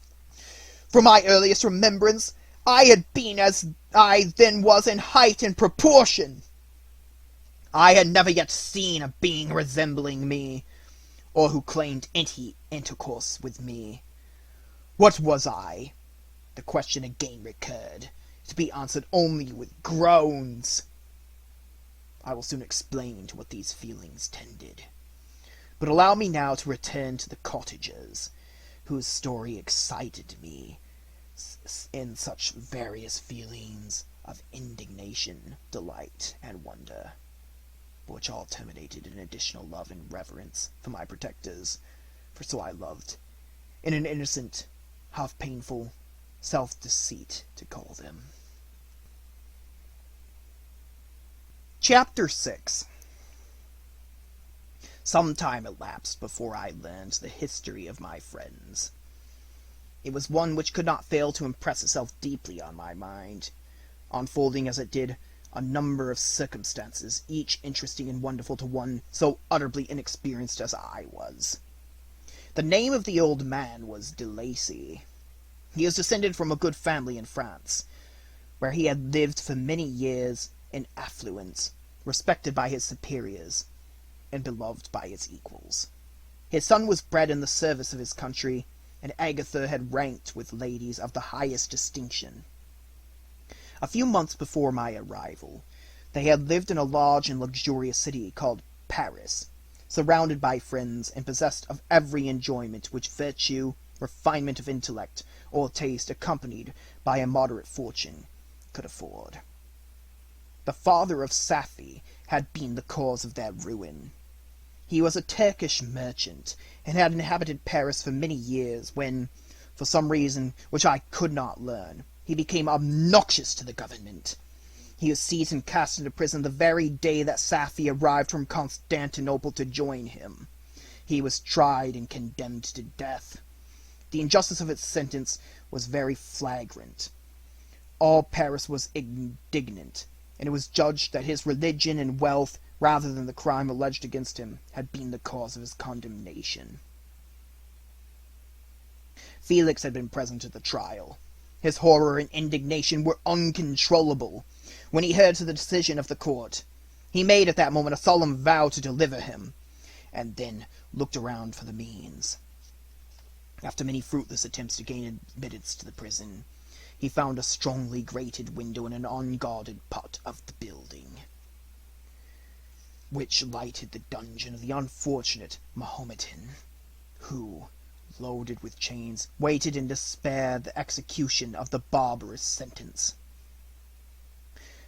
From my earliest remembrance, I had been as I then was in height and proportion. I had never yet seen a being resembling me, or who claimed any intercourse with me. What was I? The question again recurred, to be answered only with groans. I will soon explain to what these feelings tended. But allow me now to return to the cottagers, whose story excited me in such various feelings of indignation, delight, and wonder, but which all terminated in additional love and reverence for my protectors, for so I loved, in an innocent, half-painful self-deceit to call them. Chapter 6. Some time elapsed before I learned the history of my friends. It was one which could not fail to impress itself deeply on my mind, unfolding as it did a number of circumstances, each interesting and wonderful to one so utterly inexperienced as I was. The name of the old man was de Lacy. He is descended from a good family in France, where he had lived for many years in affluence, respected by his superiors, and beloved by his equals. His son was bred in the service of his country, and Agatha had ranked with ladies of the highest distinction. A few months before my arrival, they had lived in a large and luxurious city called Paris, surrounded by friends and possessed of every enjoyment which virtue, refinement of intellect, or taste accompanied by a moderate fortune could afford. The father of Safie had been the cause of their ruin. He was a Turkish merchant, and had inhabited Paris for many years, when, for some reason which I could not learn, he became obnoxious to the government. He was seized and cast into prison the very day that Safie arrived from Constantinople to join him. He was tried and condemned to death. The injustice of its sentence was very flagrant. All Paris was indignant, and it was judged that his religion and wealth, rather than the crime alleged against him, had been the cause of his condemnation. Felix had been present at the trial. His horror and indignation were uncontrollable when he heard the decision of the court. He made at that moment a solemn vow to deliver him, and then looked around for the means. After many fruitless attempts to gain admittance to the prison, he found a strongly grated window in an unguarded part of the building, which lighted the dungeon of the unfortunate Mahometan, who, loaded with chains, waited in despair the execution of the barbarous sentence.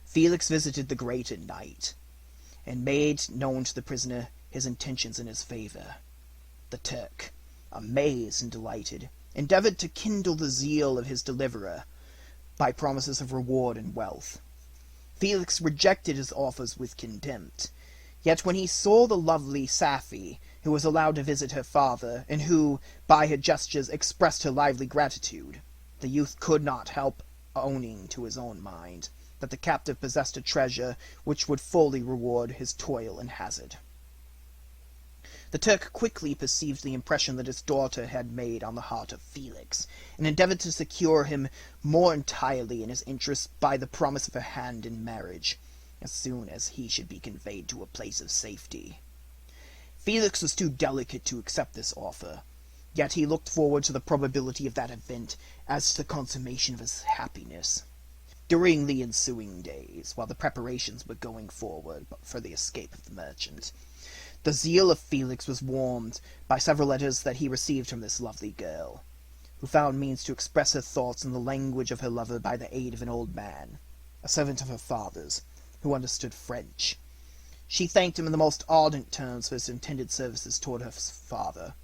Felix visited the grate at night, and made known to the prisoner his intentions in his favor. The Turk, amazed and delighted, endeavored to kindle the zeal of his deliverer by promises of reward and wealth. Felix rejected his offers with contempt, yet when he saw the lovely Safie, who was allowed to visit her father, and who, by her gestures, expressed her lively gratitude, the youth could not help owning to his own mind that the captive possessed a treasure which would fully reward his toil and hazard. The Turk quickly perceived the impression that his daughter had made on the heart of Felix, and endeavored to secure him more entirely in his interests by the promise of her hand in marriage, as soon as he should be conveyed to a place of safety. Felix was too delicate to accept this offer, yet he looked forward to the probability of that event as to the consummation of his happiness. During the ensuing days, while the preparations were going forward for the escape of the merchant, the zeal of Felix was warmed by several letters that he received from this lovely girl, who found means to express her thoughts in the language of her lover by the aid of an old man, a servant of her father's, who understood French. She thanked him in the most ardent terms for his intended services toward her father,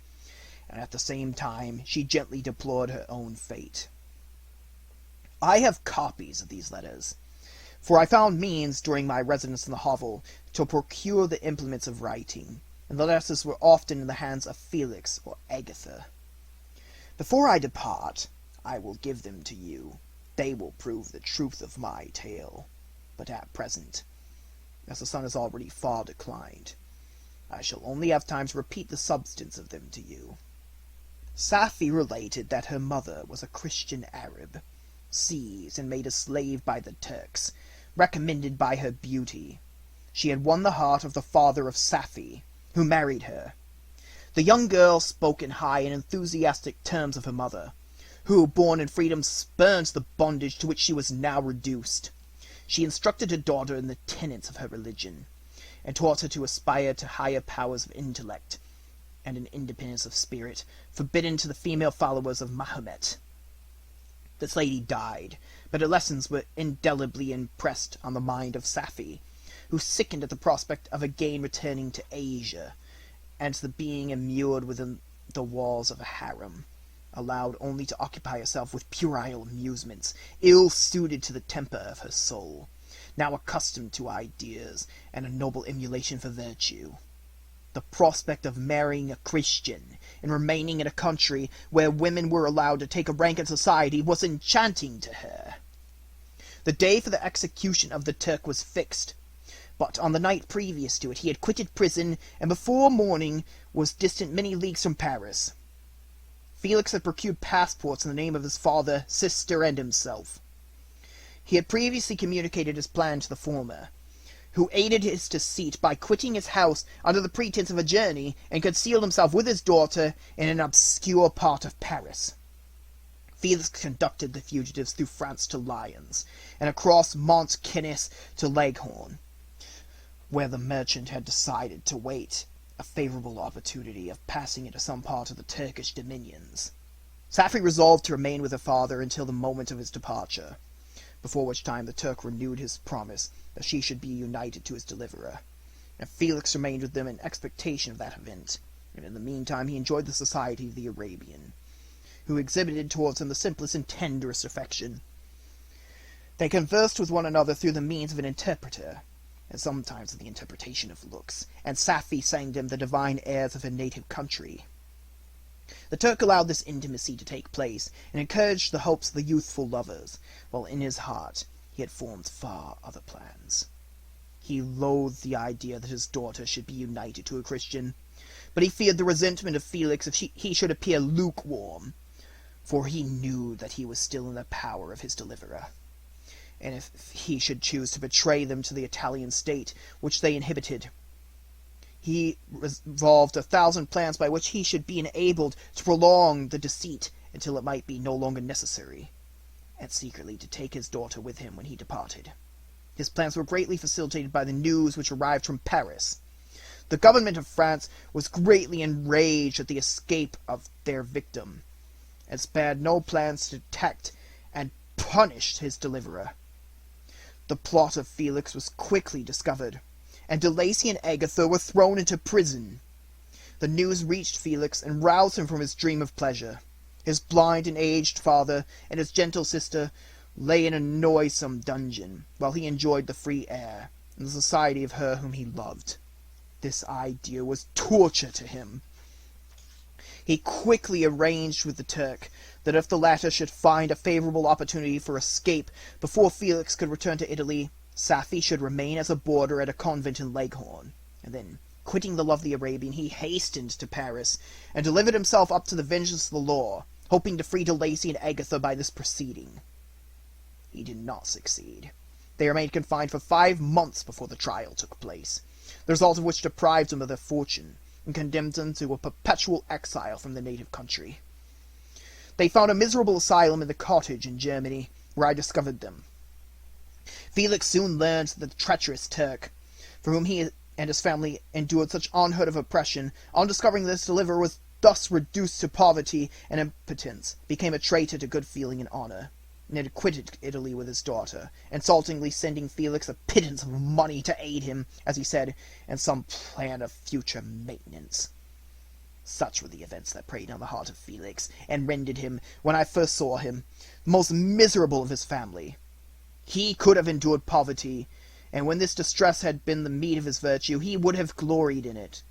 and at the same time she gently deplored her own fate. I have copies of these letters, for I found means, during my residence in the hovel, to procure the implements of writing, and the letters were often in the hands of Felix or Agatha. Before I depart, I will give them to you. They will prove the truth of my tale. But at present, as the sun is already far declined, I shall only have time to repeat the substance of them to you. Safie related that her mother was a Christian Arab, seized and made a slave by the Turks, recommended by her beauty. She had won the heart of the father of Safie, who married her. The young girl spoke in high and enthusiastic terms of her mother, who, born in freedom, spurned the bondage to which she was now reduced. She instructed her daughter in the tenets of her religion, and taught her to aspire to higher powers of intellect, and an independence of spirit forbidden to the female followers of Mahomet. This lady died, but her lessons were indelibly impressed on the mind of Safie, who sickened at the prospect of again returning to Asia, and to the being immured within the walls of a harem, allowed only to occupy herself with puerile amusements, ill-suited to the temper of her soul, now accustomed to ideas and a noble emulation for virtue. The prospect of marrying a Christian, and remaining in a country where women were allowed to take a rank in society, was enchanting to her. The day for the execution of the Turk was fixed, but on the night previous to it he had quitted prison, and before morning was distant many leagues from Paris. Felix had procured passports in the name of his father, sister, and himself. He had previously communicated his plan to the former, who aided his deceit by quitting his house under the pretense of a journey, and concealed himself with his daughter in an obscure part of Paris. Felix conducted the fugitives through France to Lyons, and across Mont Cenis to Leghorn, where the merchant had decided to wait a favorable opportunity of passing into some part of the Turkish dominions. Safie resolved to remain with her father until the moment of his departure, before which time the Turk renewed his promise that she should be united to his deliverer, and Felix remained with them in expectation of that event, and in the meantime he enjoyed the society of the Arabian, who exhibited towards him the simplest and tenderest affection. They conversed with one another through the means of an interpreter, and sometimes of the interpretation of looks, and Safie sang them the divine airs of her native country. The Turk allowed this intimacy to take place, and encouraged the hopes of the youthful lovers, while in his heart he had formed far other plans. He loathed the idea that his daughter should be united to a Christian, but he feared the resentment of Felix if he should appear lukewarm, for he knew that he was still in the power of his deliverer, and if he should choose to betray them to the Italian state, which they inhabited, he revolved 1,000 plans by which he should be enabled to prolong the deceit until it might be no longer necessary, and secretly to take his daughter with him when he departed. His plans were greatly facilitated by the news which arrived from Paris. The government of France was greatly enraged at the escape of their victim, and spared no plans to detect and punish his deliverer. The plot of Felix was quickly discovered, and De Lacy and Agatha were thrown into prison. The news reached Felix and roused him from his dream of pleasure. His blind and aged father and his gentle sister lay in a noisome dungeon, while he enjoyed the free air and the society of her whom he loved. This idea was torture to him. He quickly arranged with the Turk that if the latter should find a favorable opportunity for escape before Felix could return to Italy, Safie should remain as a boarder at a convent in Leghorn, and then, quitting the lovely Arabian, he hastened to Paris, and delivered himself up to the vengeance of the law, hoping to free De Lacy and Agatha by this proceeding. He did not succeed. They remained confined for 5 months before the trial took place, the result of which deprived them of their fortune, and condemned them to a perpetual exile from their native country. They found a miserable asylum in the cottage in Germany, where I discovered them. Felix soon learned that the treacherous Turk, for whom he and his family endured such unheard of oppression, on discovering that his deliverer was thus reduced to poverty and impotence, became a traitor to good feeling and honor, and had quitted Italy with his daughter, insultingly sending Felix a pittance of money to aid him, as he said, in some plan of future maintenance. Such were the events that preyed on the heart of Felix, and rendered him, when I first saw him, the most miserable of his family. He could have endured poverty, and when this distress had been the meed of his virtue, he would have gloried in it.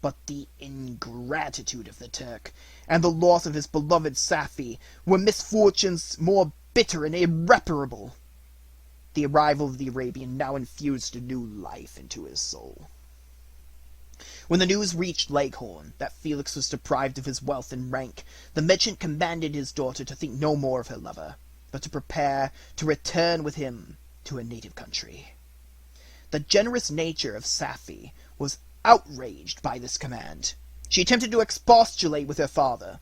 But the ingratitude of the Turk, and the loss of his beloved Safie, were misfortunes more bitter and irreparable. The arrival of the Arabian now infused a new life into his soul. When the news reached Leghorn that Felix was deprived of his wealth and rank, the merchant commanded his daughter to think no more of her lover, but to prepare to return with him to her native country. The generous nature of Safie was outraged by this command. She attempted to expostulate with her father,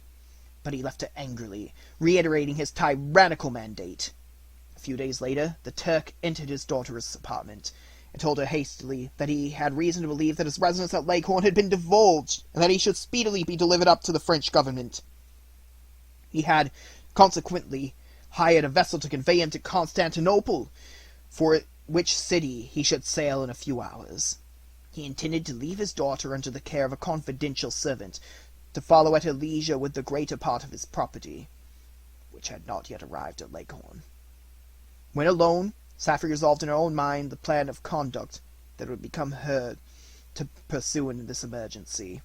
but he left her angrily, reiterating his tyrannical mandate. A few days later, the Turk entered his daughter's apartment, and told her hastily that he had reason to believe that his residence at Leghorn had been divulged, and that he should speedily be delivered up to the French government. He had, consequently, hired a vessel to convey him to Constantinople, for which city he should sail in a few hours. He intended to leave his daughter under the care of a confidential servant, to follow at her leisure with the greater part of his property, which had not yet arrived at Leghorn. When alone, Safie resolved in her own mind the plan of conduct that would become her to pursue in this emergency.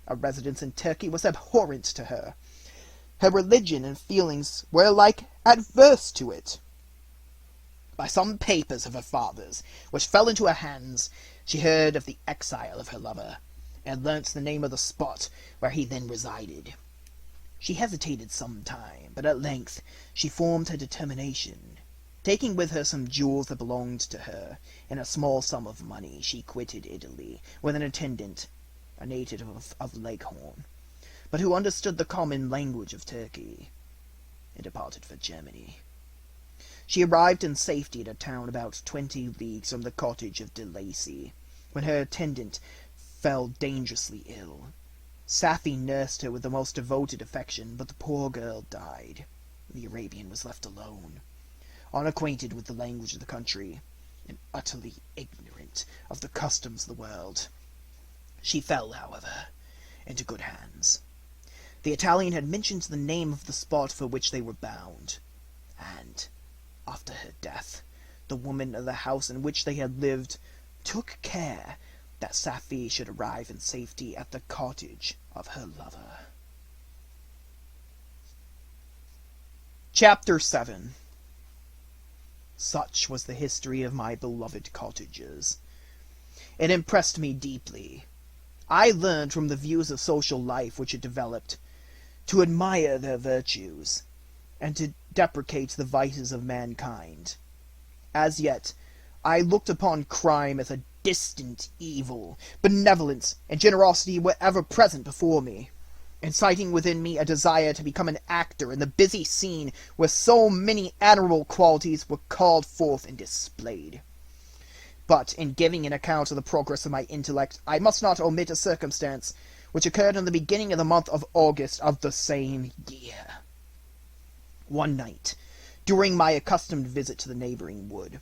A residence in Turkey was abhorrent to her. Her religion and feelings were alike adverse to it. By some papers of her father's, which fell into her hands, she heard of the exile of her lover, and learnt the name of the spot where he then resided. She hesitated some time, but at length she formed her determination. Taking with her some jewels that belonged to her, and a small sum of money, she quitted Italy with an attendant, a native of Leghorn, but who understood the common language of Turkey, and departed for Germany. She arrived in safety at a town about 20 leagues from the cottage of De Lacy, when her attendant fell dangerously ill. Safie nursed her with the most devoted affection, but the poor girl died. The Arabian was left alone, unacquainted with the language of the country, and utterly ignorant of the customs of the world. She fell, however, into good hands. The Italian had mentioned the name of the spot for which they were bound, and, after her death, the woman of the house in which they had lived took care that Safie should arrive in safety at the cottage of her lover. Chapter 7. Such was the history of my beloved cottages. It impressed me deeply. I learned from the views of social life which it developed to admire their virtues, and to deprecate the vices of mankind. As yet, I looked upon crime as a distant evil. Benevolence and generosity were ever present before me, inciting within me a desire to become an actor in the busy scene where so many admirable qualities were called forth and displayed. But in giving an account of the progress of my intellect, I must not omit a circumstance which occurred in the beginning of the month of August of the same year. One night, during my accustomed visit to the neighboring wood,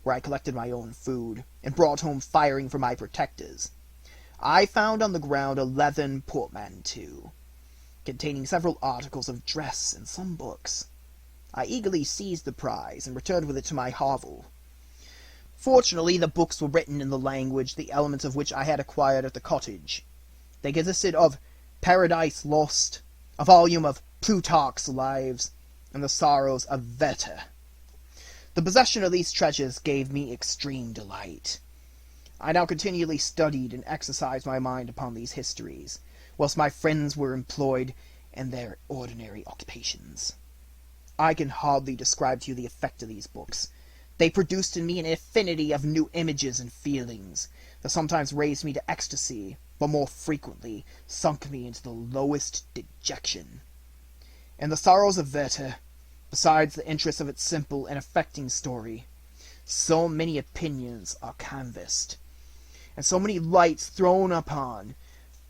where I collected my own food, and brought home firing for my protectors, I found on the ground a leathern portmanteau, containing several articles of dress and some books. I eagerly seized the prize, and returned with it to my hovel. Fortunately, the books were written in the language, the elements of which I had acquired at the cottage. They consisted of Paradise Lost, a volume of Plutarch's Lives, and the Sorrows of Werther. The possession of these treasures gave me extreme delight. I now continually studied and exercised my mind upon these histories, whilst my friends were employed in their ordinary occupations. I can hardly describe to you the effect of these books. They produced in me an infinity of new images and feelings, that sometimes raised me to ecstasy, but more frequently sunk me into the lowest dejection. In the Sorrows of Werther, besides the interest of its simple and affecting story, so many opinions are canvassed, and so many lights thrown upon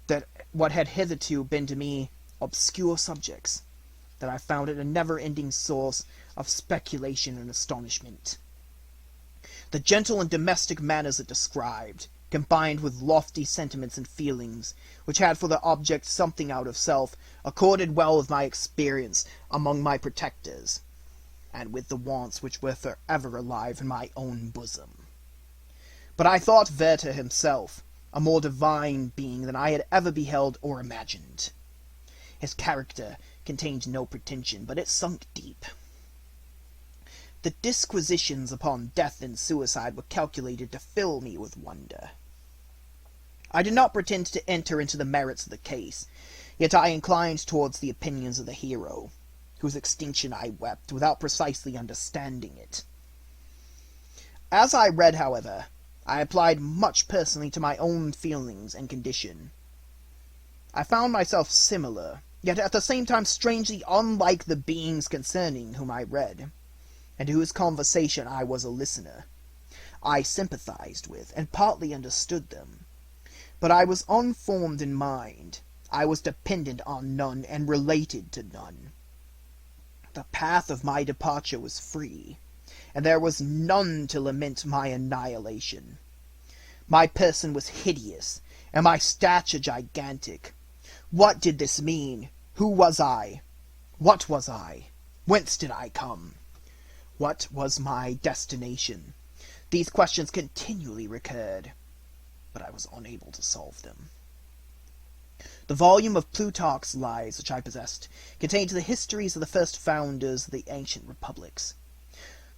that what had hitherto been to me obscure subjects, that I found it a never-ending source of speculation and astonishment. The gentle and domestic manners it described, combined with lofty sentiments and feelings, which had for their object something out of self, accorded well with my experience among my protectors, and with the wants which were forever alive in my own bosom. But I thought Werther himself a more divine being than I had ever beheld or imagined. His character contained no pretension, but it sunk deep. The disquisitions upon death and suicide were calculated to fill me with wonder. I did not pretend to enter into the merits of the case, yet I inclined towards the opinions of the hero, whose extinction I wept, without precisely understanding it. As I read, however, I applied much personally to my own feelings and condition. I found myself similar, yet at the same time strangely unlike the beings concerning whom I read, and to whose conversation I was a listener. I sympathized with, and partly understood them, but I was unformed in mind. I was dependent on none, and related to none. The path of my departure was free, and there was none to lament my annihilation. My person was hideous, and my stature gigantic. What did this mean? Who was I? What was I? Whence did I come? What was my destination? These questions continually recurred, but I was unable to solve them. The volume of Plutarch's Lives which I possessed contained the histories of the first founders of the ancient republics.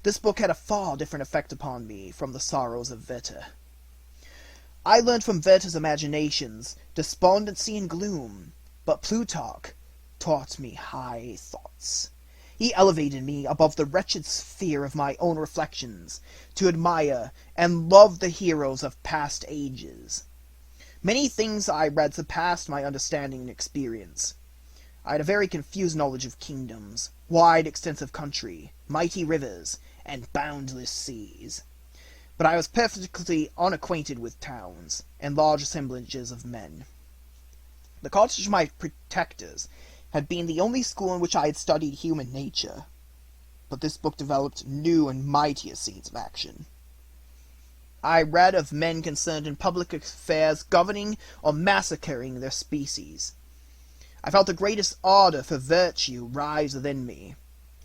This book had a far different effect upon me from the sorrows of Werther. I learned from Werther's imaginations despondency and gloom, but Plutarch taught me high thoughts. He elevated me above the wretched sphere of my own reflections, to admire and love the heroes of past ages. Many things I read surpassed my understanding and experience. I had a very confused knowledge of kingdoms, wide extensive country, mighty rivers, and boundless seas. But I was perfectly unacquainted with towns, and large assemblages of men. The cottage of my protectors had been the only school in which I had studied human nature, but this book developed new and mightier scenes of action. I read of men concerned in public affairs governing or massacring their species. I felt the greatest ardor for virtue rise within me,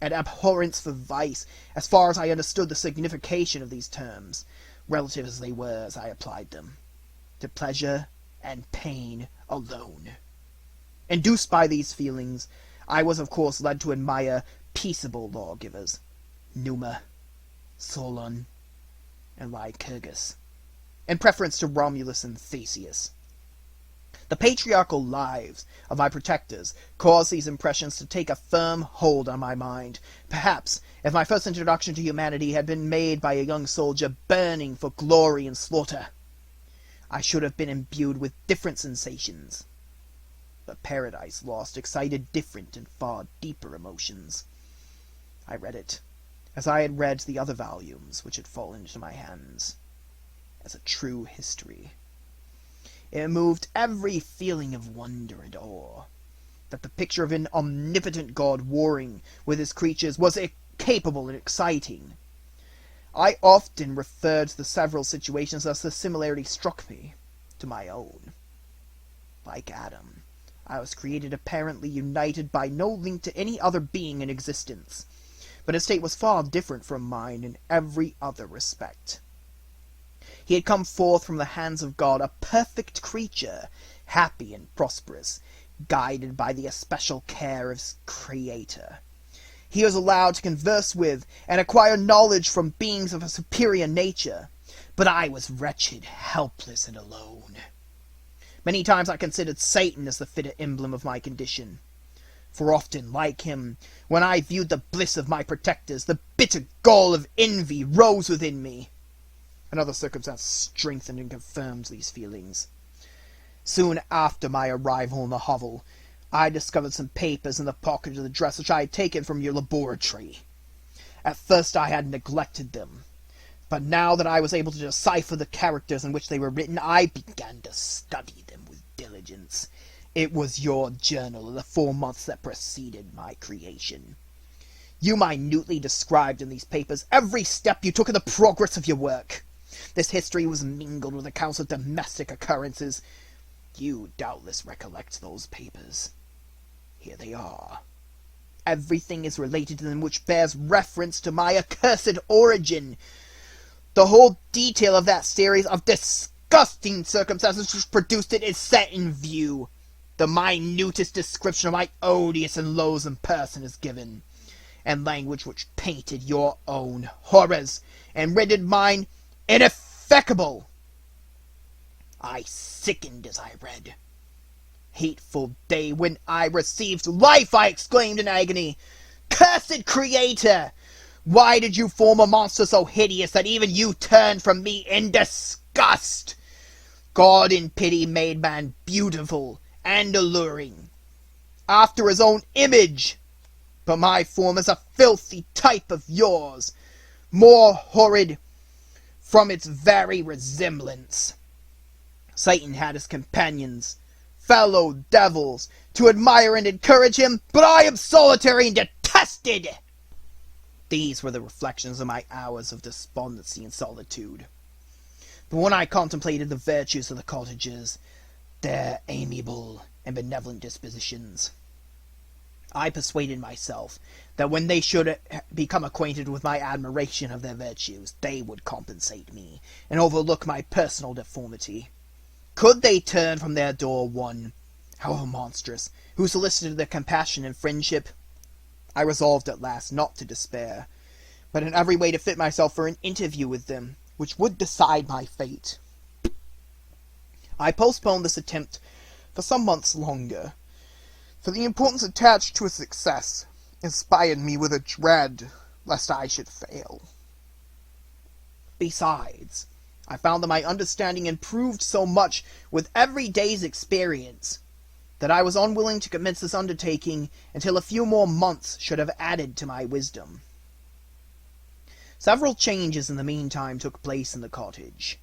and abhorrence for vice, as far as I understood the signification of these terms, relative as they were as I applied them, to pleasure and pain alone. Induced by these feelings, I was of course led to admire peaceable lawgivers, Numa, Solon, and Lycurgus, in preference to Romulus and Theseus. The patriarchal lives of my protectors caused these impressions to take a firm hold on my mind. Perhaps, if my first introduction to humanity had been made by a young soldier burning for glory and slaughter, I should have been imbued with different sensations. But Paradise Lost excited different and far deeper emotions. I read it, as I had read the other volumes which had fallen into my hands, as a true history. It moved every feeling of wonder and awe, that the picture of an omnipotent God warring with his creatures was capable and exciting. I often referred to the several situations as the similarity struck me to my own. Like Adam, I was created apparently united by no link to any other being in existence, but his state was far different from mine in every other respect. He had come forth from the hands of God, a perfect creature, happy and prosperous, guided by the especial care of his Creator. He was allowed to converse with and acquire knowledge from beings of a superior nature, but I was wretched, helpless, and alone. Many times I considered Satan as the fitter emblem of my condition. For often, like him, when I viewed the bliss of my protectors, the bitter gall of envy rose within me. Another circumstance strengthened and confirmed these feelings. Soon after my arrival in the hovel, I discovered some papers in the pocket of the dress which I had taken from your laboratory. At first I had neglected them, but now that I was able to decipher the characters in which they were written, I began to study them with diligence. It was your journal of the 4 months that preceded my creation. You minutely described in these papers every step you took in the progress of your work. This history was mingled with accounts of domestic occurrences. You doubtless recollect those papers. Here they are. Everything is related to them which bears reference to my accursed origin. The whole detail of that series of disgusting circumstances which produced it is set in view. The minutest description of my odious and loathsome person is given, and language which painted your own horrors and rendered mine ineffecable. I sickened as I read. Hateful day when I received life, I exclaimed in agony. Cursed Creator! Why did you form a monster so hideous that even you turned from me in disgust? God in pity made man beautiful and alluring, after his own image, but my form is a filthy type of yours, more horrid from its very resemblance. Satan had his companions, fellow devils, to admire and encourage him, but I am solitary and detested. These were the reflections of my hours of despondency and solitude. But when I contemplated the virtues of the cottagers, their amiable and benevolent dispositions, I persuaded myself that when they should become acquainted with my admiration of their virtues, they would compensate me, and overlook my personal deformity. Could they turn from their door one, however monstrous, who solicited their compassion and friendship? I resolved at last not to despair, but in every way to fit myself for an interview with them, which would decide my fate. I postponed this attempt for some months longer, for the importance attached to a success inspired me with a dread lest I should fail. Besides, I found that my understanding improved so much with every day's experience that I was unwilling to commence this undertaking until a few more months should have added to my wisdom. Several changes in the meantime took place in the cottage.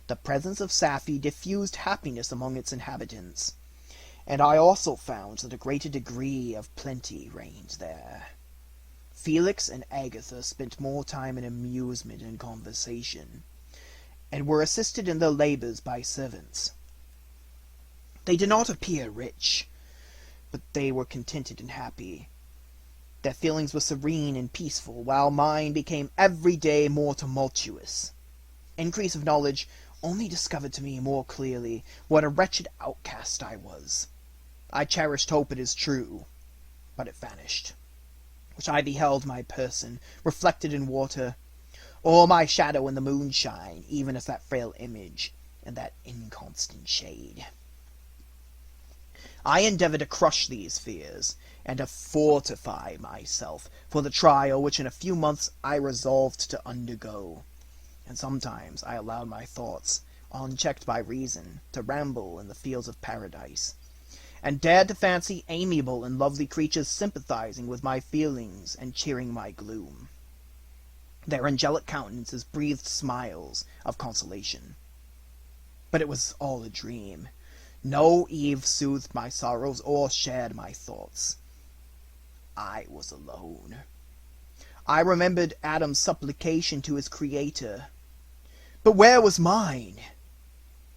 The presence of Safie diffused happiness among its inhabitants, and I also found that a greater degree of plenty reigned there. Felix and Agatha spent more time in amusement and conversation, and were assisted in their labors by servants. They did not appear rich, but they were contented and happy. Their feelings were serene and peaceful, while mine became every day more tumultuous. Increase of knowledge only discovered to me more clearly what a wretched outcast I was. I cherished hope, it is true, but it vanished, which I beheld my person reflected in water, or my shadow in the moonshine, even as that frail image in that inconstant shade. I endeavored to crush these fears, and to fortify myself for the trial which in a few months I resolved to undergo. And sometimes I allowed my thoughts, unchecked by reason, to ramble in the fields of paradise, and dared to fancy amiable and lovely creatures sympathizing with my feelings and cheering my gloom. Their angelic countenances breathed smiles of consolation. But it was all a dream. No Eve soothed my sorrows or shared my thoughts. I was alone. I remembered Adam's supplication to his Creator. But where was mine?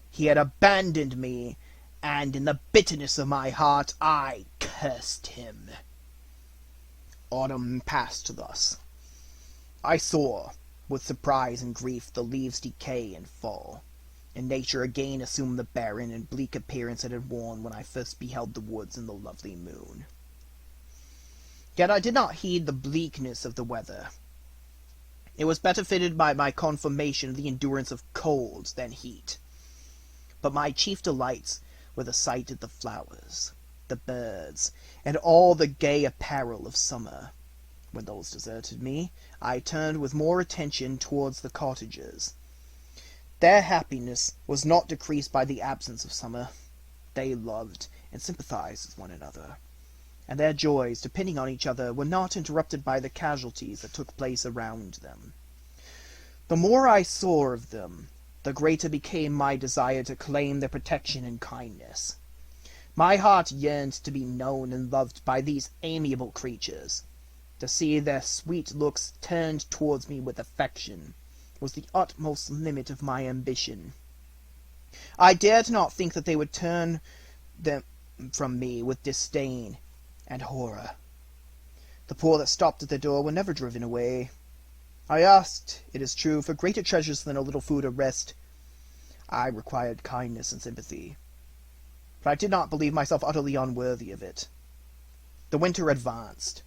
He had abandoned me, and in the bitterness of my heart I cursed him. Autumn passed thus. I saw, with surprise and grief, the leaves decay and fall, and nature again assumed the barren and bleak appearance it had worn when I first beheld the woods in the lovely moon. Yet I did not heed the bleakness of the weather. It was better fitted by my conformation of the endurance of cold than heat. But my chief delights were the sight of the flowers, the birds, and all the gay apparel of summer. When those deserted me, I turned with more attention towards the cottagers. Their happiness was not decreased by the absence of summer. They loved and sympathized with one another, and their joys, depending on each other, were not interrupted by the casualties that took place around them. The more I saw of them, the greater became my desire to claim their protection and kindness. My heart yearned to be known and loved by these amiable creatures. To see their sweet looks turned towards me with affection was the utmost limit of my ambition. I dared not think that they would turn them from me with disdain and horror. The poor that stopped at the door were never driven away. I asked, it is true, for greater treasures than a little food or rest. I required kindness and sympathy, but I did not believe myself utterly unworthy of it. The winter advanced,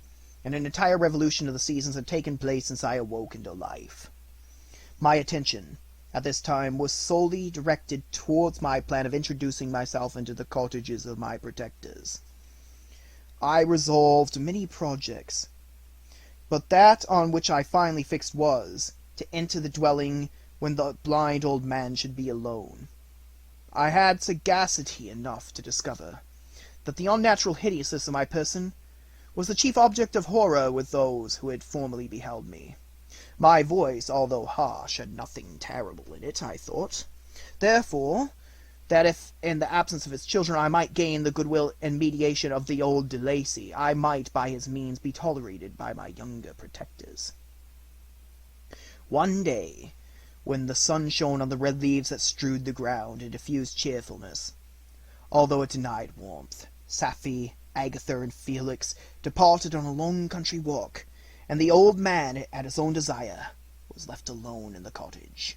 and an entire revolution of the seasons had taken place since I awoke into life. My attention, at this time, was solely directed towards my plan of introducing myself into the cottages of my protectors. I resolved many projects, but that on which I finally fixed was to enter the dwelling when the blind old man should be alone. I had sagacity enough to discover that the unnatural hideousness of my person was the chief object of horror with those who had formerly beheld me. My voice, although harsh, had nothing terrible in it, I thought. Therefore, that if, in the absence of his children, I might gain the goodwill and mediation of the old de Lacy, I might by his means be tolerated by my younger protectors. One day, when the sun shone on the red leaves that strewed the ground and diffused cheerfulness, although it denied warmth, Safie, Agatha, and Felix departed on a long country walk, and the old man, at his own desire, was left alone in the cottage.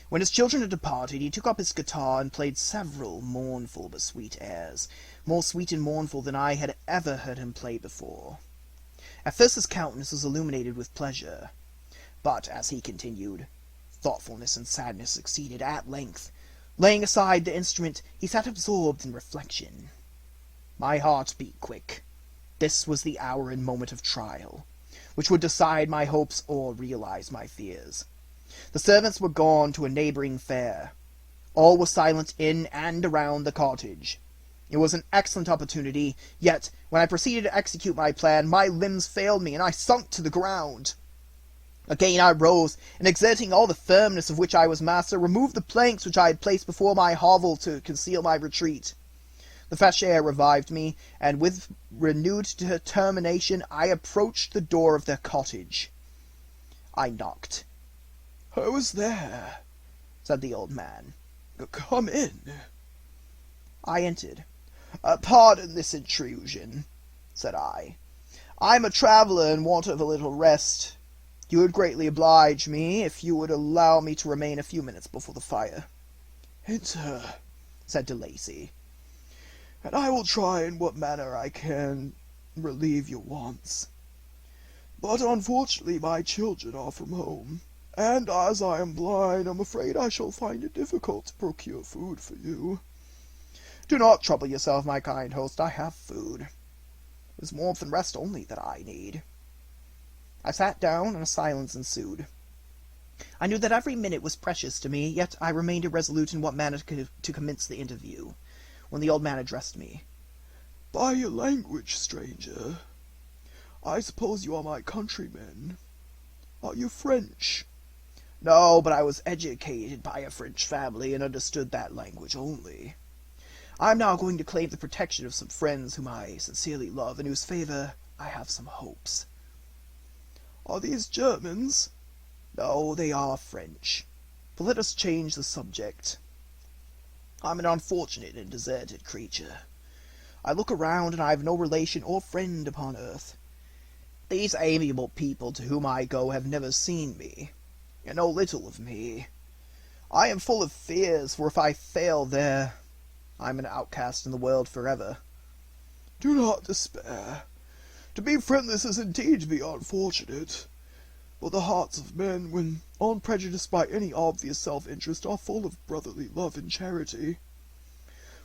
When his children had departed, he took up his guitar and played several mournful but sweet airs, more sweet and mournful than I had ever heard him play before. At first his countenance was illuminated with pleasure, but as he continued, thoughtfulness and sadness succeeded. At length, laying aside the instrument, he sat absorbed in reflection. My heart beat quick. This was the hour and moment of trial, which would decide my hopes or realize my fears. The servants were gone to a neighboring fair. All was silent in and around the cottage. It was an excellent opportunity, yet when I proceeded to execute my plan, my limbs failed me, and I sunk to the ground. Again I rose, and exerting all the firmness of which I was master, removed the planks which I had placed before my hovel to conceal my retreat. The fresh air revived me, and with renewed determination I approached the door of the cottage. I knocked. "Who is there?" said the old man. "Come in." I entered. "Pardon this intrusion," said I. "I am a traveller in want of a little rest. You would greatly oblige me if you would allow me to remain a few minutes before the fire." "Enter," said De Lacy, "and I will try in what manner I can relieve your wants. But unfortunately my children are from home, and as I am blind, I'm afraid I shall find it difficult to procure food for you." "Do not trouble yourself, my kind host. I have food. It is warmth and rest only that I need." I sat down, and a silence ensued. I knew that every minute was precious to me, yet I remained irresolute in what manner to commence the interview, when the old man addressed me. "By your language, stranger, I suppose you are my countrymen. Are you French?" "No, but I was educated by a French family, and understood that language only. I am now going to claim the protection of some friends whom I sincerely love, and whose favor I have some hopes." "Are these Germans?" "No, they are French. But let us change the subject. I am an unfortunate and deserted creature. I look around, and I have no relation or friend upon earth. These amiable people to whom I go have never seen me, and know little of me. I am full of fears, for if I fail there, I am an outcast in the world forever." "Do not despair. To be friendless is indeed to be unfortunate. But the hearts of men, when unprejudiced by any obvious self-interest, are full of brotherly love and charity.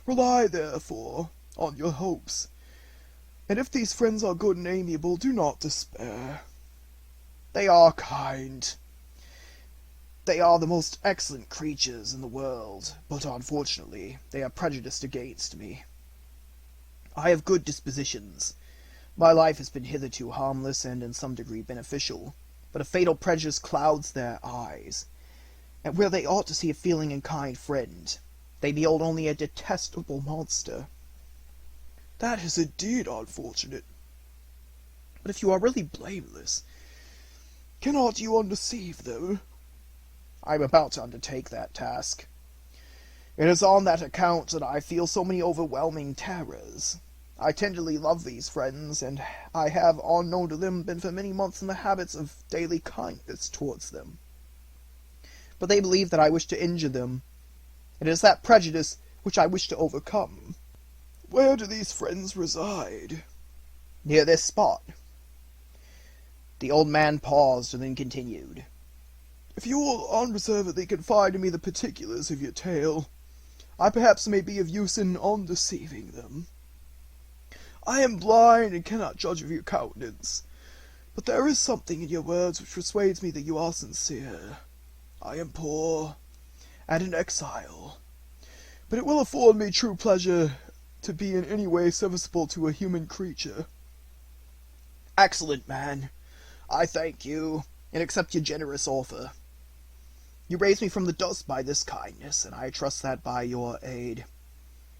Rely, therefore, on your hopes, and if these friends are good and amiable, do not despair. They are kind. They are the most excellent creatures in the world, but unfortunately they are prejudiced against me. I have good dispositions. My life has been hitherto harmless and in some degree beneficial, but a fatal prejudice clouds their eyes, and where they ought to see a feeling and kind friend, they behold only a detestable monster." "That is indeed unfortunate. "But if you are really blameless, cannot you undeceive them?" "I am about to undertake that task. It is on that account that I feel so many overwhelming terrors. I tenderly love these friends, and I have, unknown to them, been for many months in the habits of daily kindness towards them. But they believe that I wish to injure them. It is that prejudice which I wish to overcome." "Where do these friends reside?" "Near this spot." The old man paused and then continued. "If you will unreservedly confide to me the particulars of your tale, I perhaps may be of use in undeceiving them. I am blind and cannot judge of your countenance, but there is something in your words which persuades me that you are sincere. I am poor and an exile, but it will afford me true pleasure to be in any way serviceable to a human creature." "Excellent man. I thank you, and accept your generous offer. You raise me from the dust by this kindness, and I trust that by your aid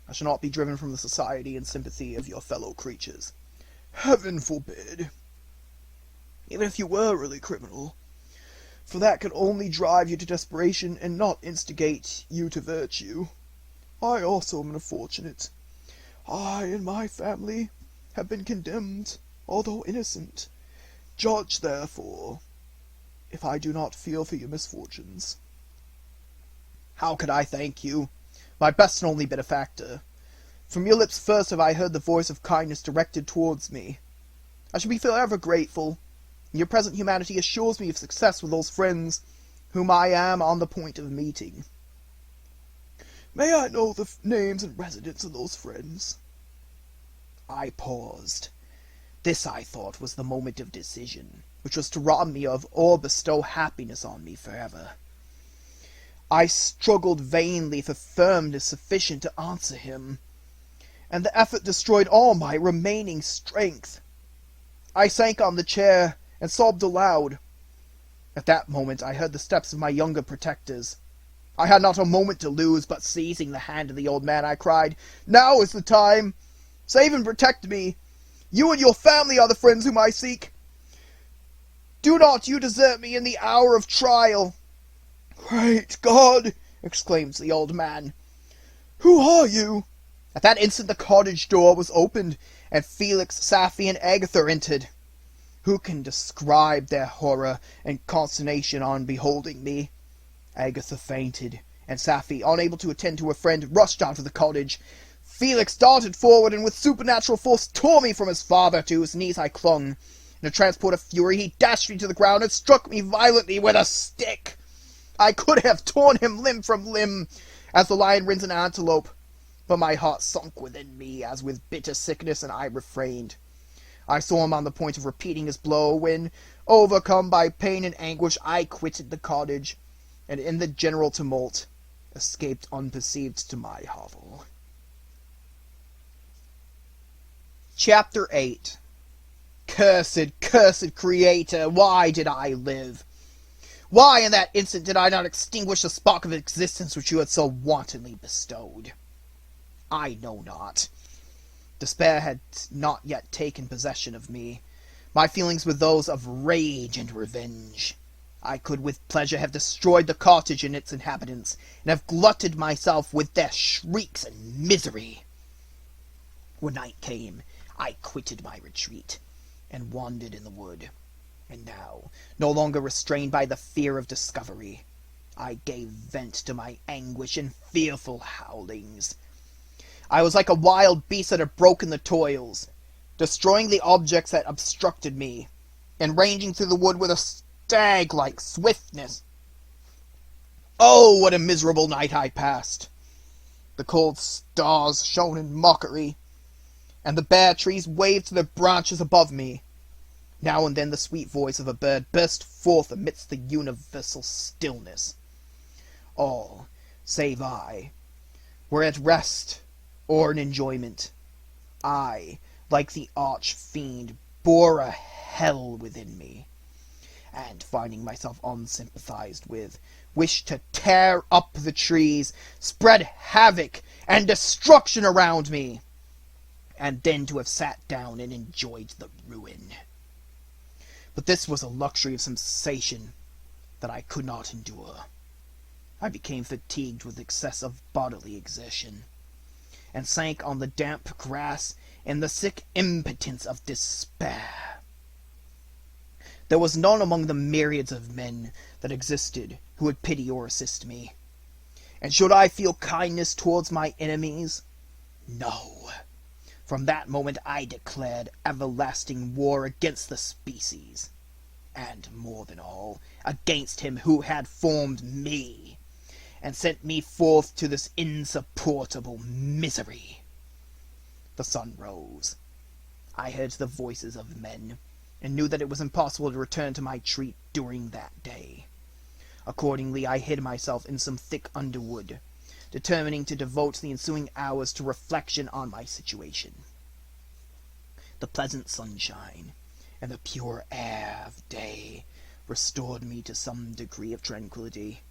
I shall not be driven from the society and sympathy of your fellow creatures." "Heaven forbid!" "Even if you were really criminal, for that could only drive you to desperation and not instigate you to virtue. I also am unfortunate. I and my family have been condemned, although innocent. Judge, therefore, if I do not feel for your misfortunes." "How could I thank you, my best and only benefactor? From your lips first have I heard the voice of kindness directed towards me. I shall be forever grateful. Your present humanity assures me of success with those friends whom I am on the point of meeting. May I know the names and residence of those friends? I paused. This, I thought, was the moment of decision, which was to rob me of or bestow happiness on me forever. I struggled vainly for firmness sufficient to answer him, and the effort destroyed all my remaining strength. I sank on the chair and sobbed aloud. At that moment I heard the steps of my younger protectors. I had not a moment to lose, but seizing the hand of the old man, I cried, "Now is the time! Save and protect me! You and your family are the friends whom I seek! Do not you desert me in the hour of trial!" "Great God!" exclaims the old man. "Who are you?" At that instant the cottage door was opened, and Felix, Safie, and Agatha entered. Who can describe their horror and consternation on beholding me? Agatha fainted, and Safie, unable to attend to her friend, rushed out of the cottage. Felix darted forward, and with supernatural force tore me from his father. To whose knees I clung. In a transport of fury he dashed me to the ground and struck me violently with a stick. I could have torn him limb from limb, as the lion rends an antelope, but my heart sunk within me as with bitter sickness, and I refrained. I saw him on the point of repeating his blow, when, overcome by pain and anguish, I quitted the cottage, and in the general tumult escaped unperceived to my hovel. Chapter 8. Cursed Creator, why did I live? Why in that instant did I not extinguish the spark of existence which you had so wantonly bestowed? I know not. Despair had not yet taken possession of me. My feelings were those of rage and revenge. I could with pleasure have destroyed the cottage and its inhabitants, and have glutted myself with their shrieks and misery. When night came, I quitted my retreat, and wandered in the wood. And now, no longer restrained by the fear of discovery, I gave vent to my anguish in fearful howlings. I was like a wild beast that had broken the toils, destroying the objects that obstructed me, and ranging through the wood with a stag-like swiftness. Oh, what a miserable night I passed! The cold stars shone in mockery, and the bare trees waved their branches above me. Now and then the sweet voice of a bird burst forth amidst the universal stillness. All, save I, were at rest or in enjoyment. I, like the arch-fiend, bore a hell within me, and, finding myself unsympathized with, wished to tear up the trees, spread havoc and destruction around me, and then to have sat down and enjoyed the ruin. But this was a luxury of sensation that I could not endure. I became fatigued with excess of bodily exertion, and sank on the damp grass in the sick impotence of despair. There was none among the myriads of men that existed who would pity or assist me. And should I feel kindness towards my enemies? No. From that moment I declared everlasting war against the species, and, more than all, against him who had formed me, and sent me forth to this insupportable misery. The sun rose. I heard the voices of men, and knew that it was impossible to return to my retreat during that day. Accordingly, I hid myself in some thick underwood, determining to devote the ensuing hours to reflection on my situation. The pleasant sunshine and the pure air of day restored me to some degree of tranquillity,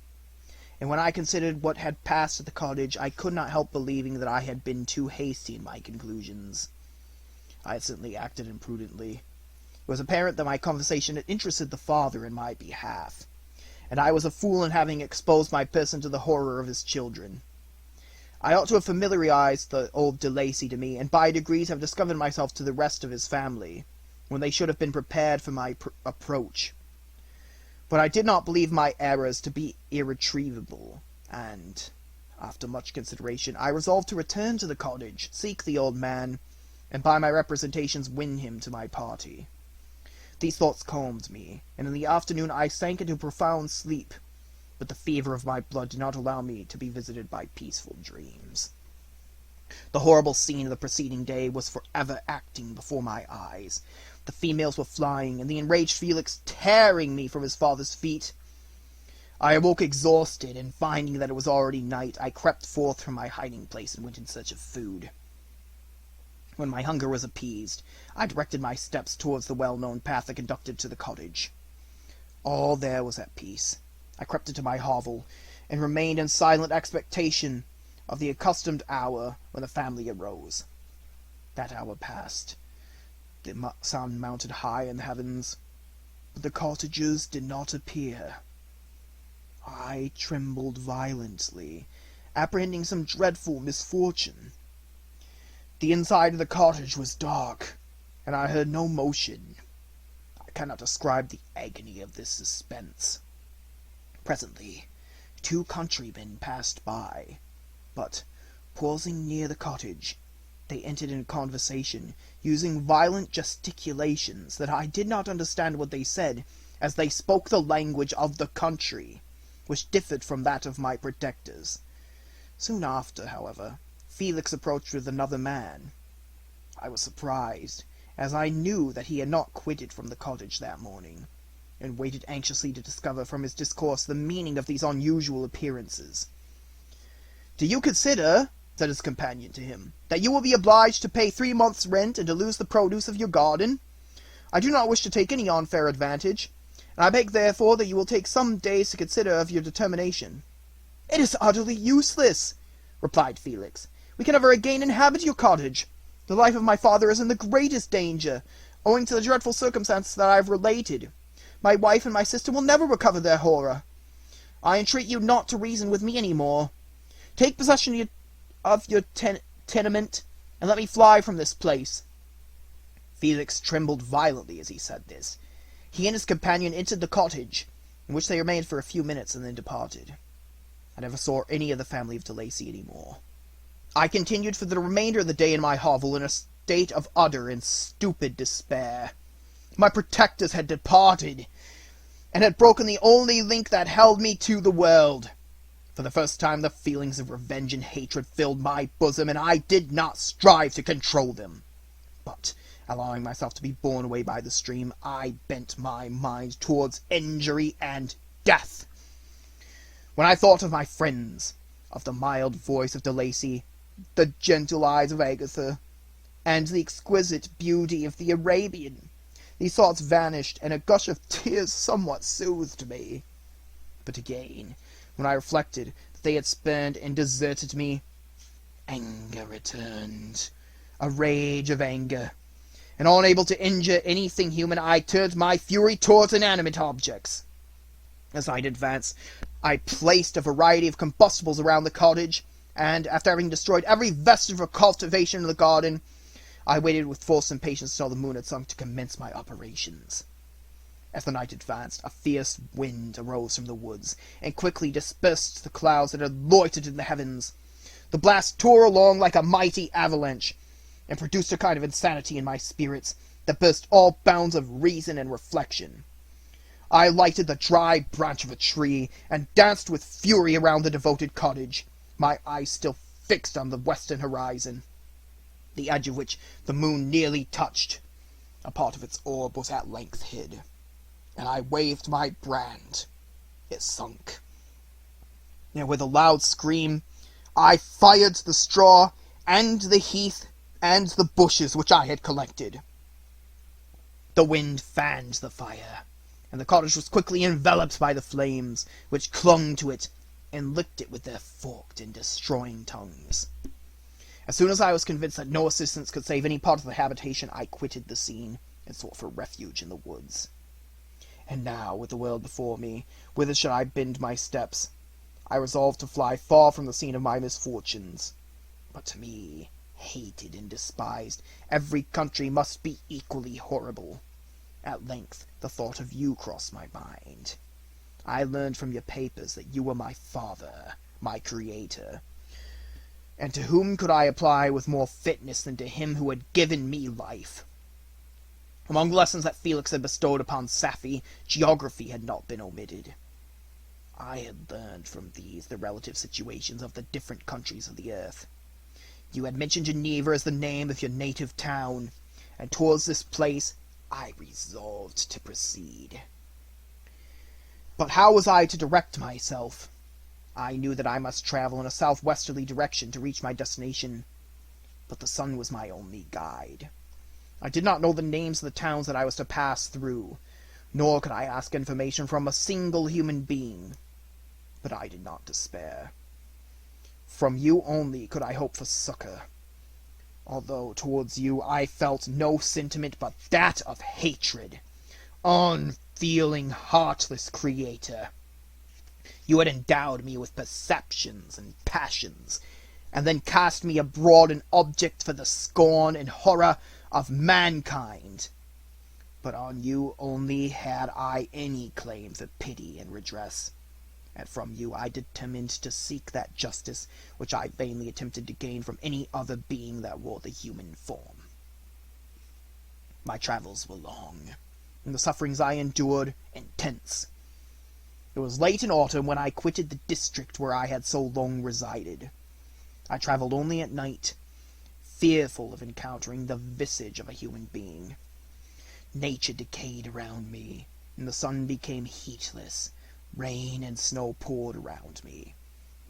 and when I considered what had passed at the cottage, I could not help believing that I had been too hasty in my conclusions. I had certainly acted imprudently. It was apparent that my conversation had interested the father in my behalf, and I was a fool in having exposed my person to the horror of his children. I ought to have familiarized the old De Lacy to me, and by degrees have discovered myself to the rest of his family, when they should have been prepared for my approach. But I did not believe my errors to be irretrievable, and, after much consideration, I resolved to return to the cottage, seek the old man, and by my representations win him to my party. These thoughts calmed me, and in the afternoon I sank into profound sleep, but the fever of my blood did not allow me to be visited by peaceful dreams. The horrible scene of the preceding day was forever acting before my eyes. The females were flying, and the enraged Felix tearing me from his father's feet. I awoke exhausted, and finding that it was already night, I crept forth from my hiding place and went in search of food. When my hunger was appeased, I directed my steps towards the well-known path that conducted to the cottage. All there was at peace. I crept into my hovel, and remained in silent expectation of the accustomed hour when the family arose. That hour passed. The sun mounted high in the heavens, but the cottagers did not appear. I trembled violently, apprehending some dreadful misfortune. The inside of the cottage was dark, and I heard no motion. I cannot describe the agony of this suspense. Presently, 2 countrymen passed by, but, pausing near the cottage, they entered into conversation, using violent gesticulations that I did not understand what they said, as they spoke the language of the country, which differed from that of my protectors. Soon after, however, Felix approached with another man. I was surprised, as I knew that he had not quitted from the cottage that morning, and waited anxiously to discover from his discourse the meaning of these unusual appearances. "Do you consider," said his companion to him, "that you will be obliged to pay 3 months' rent and to lose the produce of your garden? I do not wish to take any unfair advantage, and I beg therefore that you will take some days to consider of your determination." "It is utterly useless," replied Felix. "We can never again inhabit your cottage. The life of my father is in the greatest danger, owing to the dreadful circumstances that I have related. My wife and my sister will never recover their horror. I entreat you not to reason with me any more. Take possession of your tenement, and let me fly from this place." Felix trembled violently as he said this. He and his companion entered the cottage, in which they remained for a few minutes and then departed. I never saw any of the family of De Lacy any more. I continued for the remainder of the day in my hovel in a state of utter and stupid despair. My protectors had departed, and had broken the only link that held me to the world. For the first time the feelings of revenge and hatred filled my bosom, and I did not strive to control them. But, allowing myself to be borne away by the stream, I bent my mind towards injury and death. When I thought of my friends, of the mild voice of De Lacy, the gentle eyes of Agatha, and the exquisite beauty of the Arabian, these thoughts vanished, and a gush of tears somewhat soothed me. But again, when I reflected that they had spurned and deserted me, anger returned, a rage of anger, and unable to injure anything human, I turned my fury towards inanimate objects. As I advanced, I placed a variety of combustibles around the cottage, and, after having destroyed every vestige of cultivation in the garden, I waited with forced impatience till the moon had sunk to commence my operations. As the night advanced, a fierce wind arose from the woods, and quickly dispersed the clouds that had loitered in the heavens. The blast tore along like a mighty avalanche, and produced a kind of insanity in my spirits that burst all bounds of reason and reflection. I lighted the dry branch of a tree, and danced with fury around the devoted cottage, my eyes still fixed on the western horizon, the edge of which the moon nearly touched. A part of its orb was at length hid, and I waved my brand. It sunk. And with a loud scream, I fired the straw, and the heath, and the bushes which I had collected. The wind fanned the fire, and the cottage was quickly enveloped by the flames, which clung to it, and licked it with their forked and destroying tongues. As soon as I was convinced that no assistance could save any part of the habitation, I quitted the scene, and sought for refuge in the woods. And now, with the world before me, whither should I bend my steps? I resolved to fly far from the scene of my misfortunes. But to me, hated and despised, every country must be equally horrible. At length the thought of you crossed my mind. I learned from your papers that you were my father, my creator. And to whom could I apply with more fitness than to him who had given me life? Among the lessons that Felix had bestowed upon Safie, geography had not been omitted. I had learned from these the relative situations of the different countries of the earth. You had mentioned Geneva as the name of your native town, and towards this place I resolved to proceed. But how was I to direct myself? I knew that I must travel in a southwesterly direction to reach my destination, but the sun was my only guide. I did not know the names of the towns that I was to pass through, nor could I ask information from a single human being. But I did not despair. From you only could I hope for succor, although towards you I felt no sentiment but that of hatred. Unfeeling, heartless creator! You had endowed me with perceptions and passions, and then cast me abroad an object for the scorn and horror of mankind. But on you only had I any claim for pity and redress, and from you I determined to seek that justice which I vainly attempted to gain from any other being that wore the human form. My travels were long, and the sufferings I endured intense. It was late in autumn when I quitted the district where I had so long resided. I travelled only at night, fearful of encountering the visage of a human being. Nature decayed around me, and the sun became heatless. Rain and snow poured around me.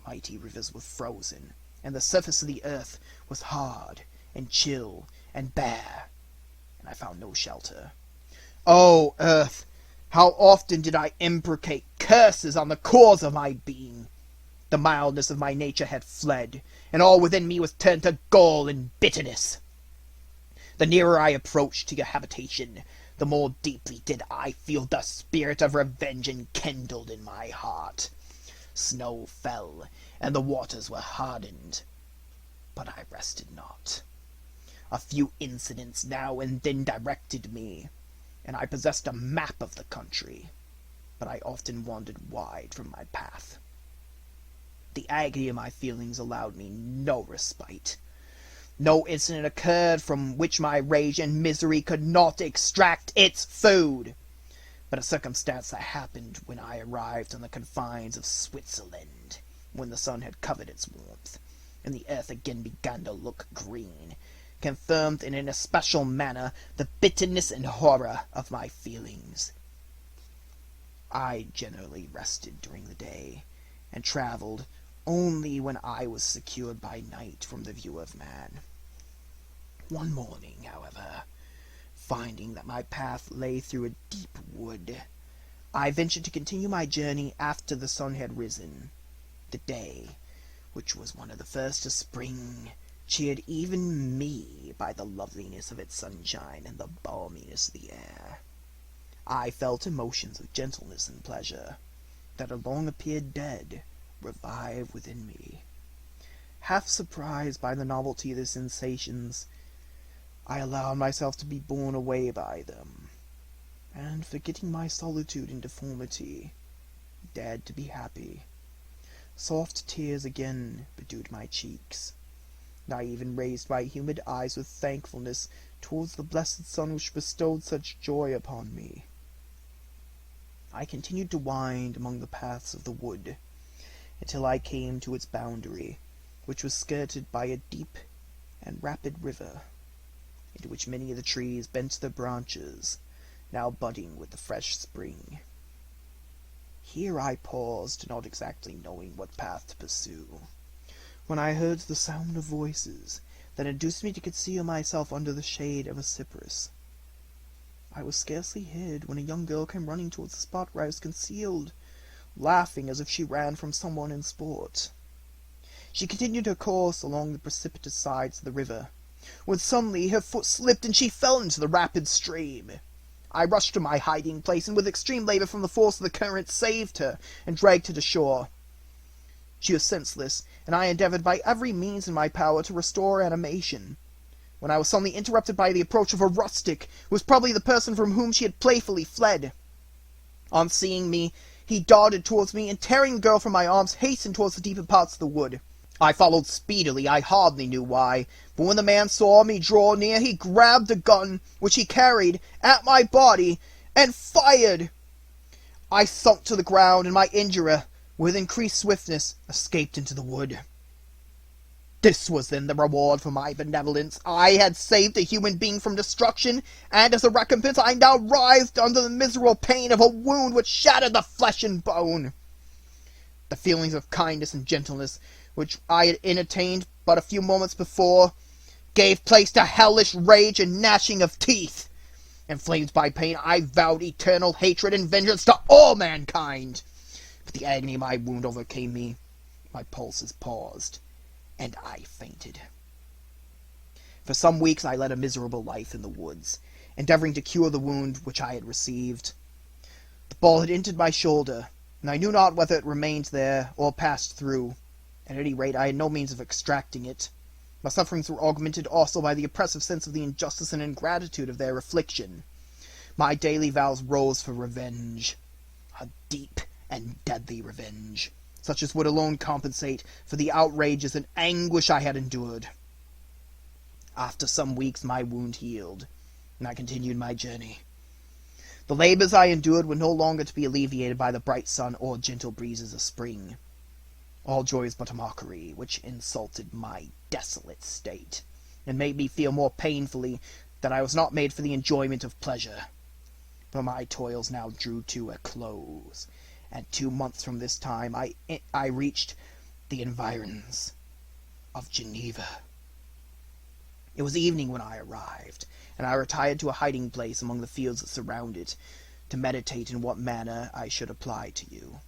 Mighty rivers were frozen, and the surface of the earth was hard and chill and bare, and I found no shelter. O earth! How often did I imprecate curses on the cause of my being! The mildness of my nature had fled, and all within me was turned to gall and bitterness. The nearer I approached to your habitation, the more deeply did I feel the spirit of revenge enkindled in my heart. Snow fell, and the waters were hardened, but I rested not. A few incidents now and then directed me, and I possessed a map of the country, but I often wandered wide from my path. The agony of my feelings allowed me no respite. No incident occurred from which my rage and misery could not extract its food. But a circumstance that happened when I arrived on the confines of Switzerland, when the sun had covered its warmth, and the earth again began to look green, confirmed in an especial manner the bitterness and horror of my feelings. I generally rested during the day, and travelled only when I was secured by night from the view of man. One morning, however, finding that my path lay through a deep wood, I ventured to continue my journey after the sun had risen. The day, which was one of the first of spring, cheered even me by the loveliness of its sunshine and the balminess of the air. I felt emotions of gentleness and pleasure that had long appeared dead revive within me. Half surprised by the novelty of the sensations, I allowed myself to be borne away by them, and forgetting my solitude and deformity, dared to be happy. Soft tears again bedewed my cheeks, and I even raised my humid eyes with thankfulness towards the blessed sun which bestowed such joy upon me. I continued to wind among the paths of the wood, until I came to its boundary, which was skirted by a deep and rapid river, into which many of the trees bent their branches, now budding with the fresh spring. Here I paused, not exactly knowing what path to pursue, when I heard the sound of voices that induced me to conceal myself under the shade of a cypress. I was scarcely hid when a young girl came running towards the spot where I was concealed, laughing as if she ran from someone in sport. She continued her course along the precipitous sides of the river, when suddenly her foot slipped and she fell into the rapid stream. I rushed to my hiding place, and with extreme labor from the force of the current saved her and dragged her to shore. She was senseless, and I endeavored by every means in my power to restore animation, when I was suddenly interrupted by the approach of a rustic, who was probably the person from whom she had playfully fled. On seeing me, he darted towards me, and tearing the girl from my arms, hastened towards the deeper parts of the wood. I followed speedily, I hardly knew why, but when the man saw me draw near, he grabbed the gun which he carried at my body and fired. I sunk to the ground, and my injurer, with increased swiftness, escaped into the wood. This was then the reward for my benevolence. I had saved a human being from destruction, and as a recompense I now writhed under the miserable pain of a wound which shattered the flesh and bone. The feelings of kindness and gentleness, which I had entertained but a few moments before, gave place to hellish rage and gnashing of teeth. Inflamed by pain, I vowed eternal hatred and vengeance to all mankind. But the agony of my wound overcame me. My pulses paused, and I fainted. For some weeks I led a miserable life in the woods, endeavoring to cure the wound which I had received. The ball had entered my shoulder, and I knew not whether it remained there or passed through. At any rate, I had no means of extracting it. My sufferings were augmented also by the oppressive sense of the injustice and ingratitude of their affliction. My daily vows rose for revenge, a deep and deadly revenge, such as would alone compensate for the outrages and anguish I had endured. After some weeks my wound healed, and I continued my journey. The labors I endured were no longer to be alleviated by the bright sun or gentle breezes of spring. All joy is but a mockery, which insulted my desolate state, and made me feel more painfully that I was not made for the enjoyment of pleasure. But my toils now drew to a close, and 2 months from this time I reached the environs of Geneva. It was evening when I arrived, and I retired to a hiding place among the fields that surround it, to meditate in what manner I should apply to you.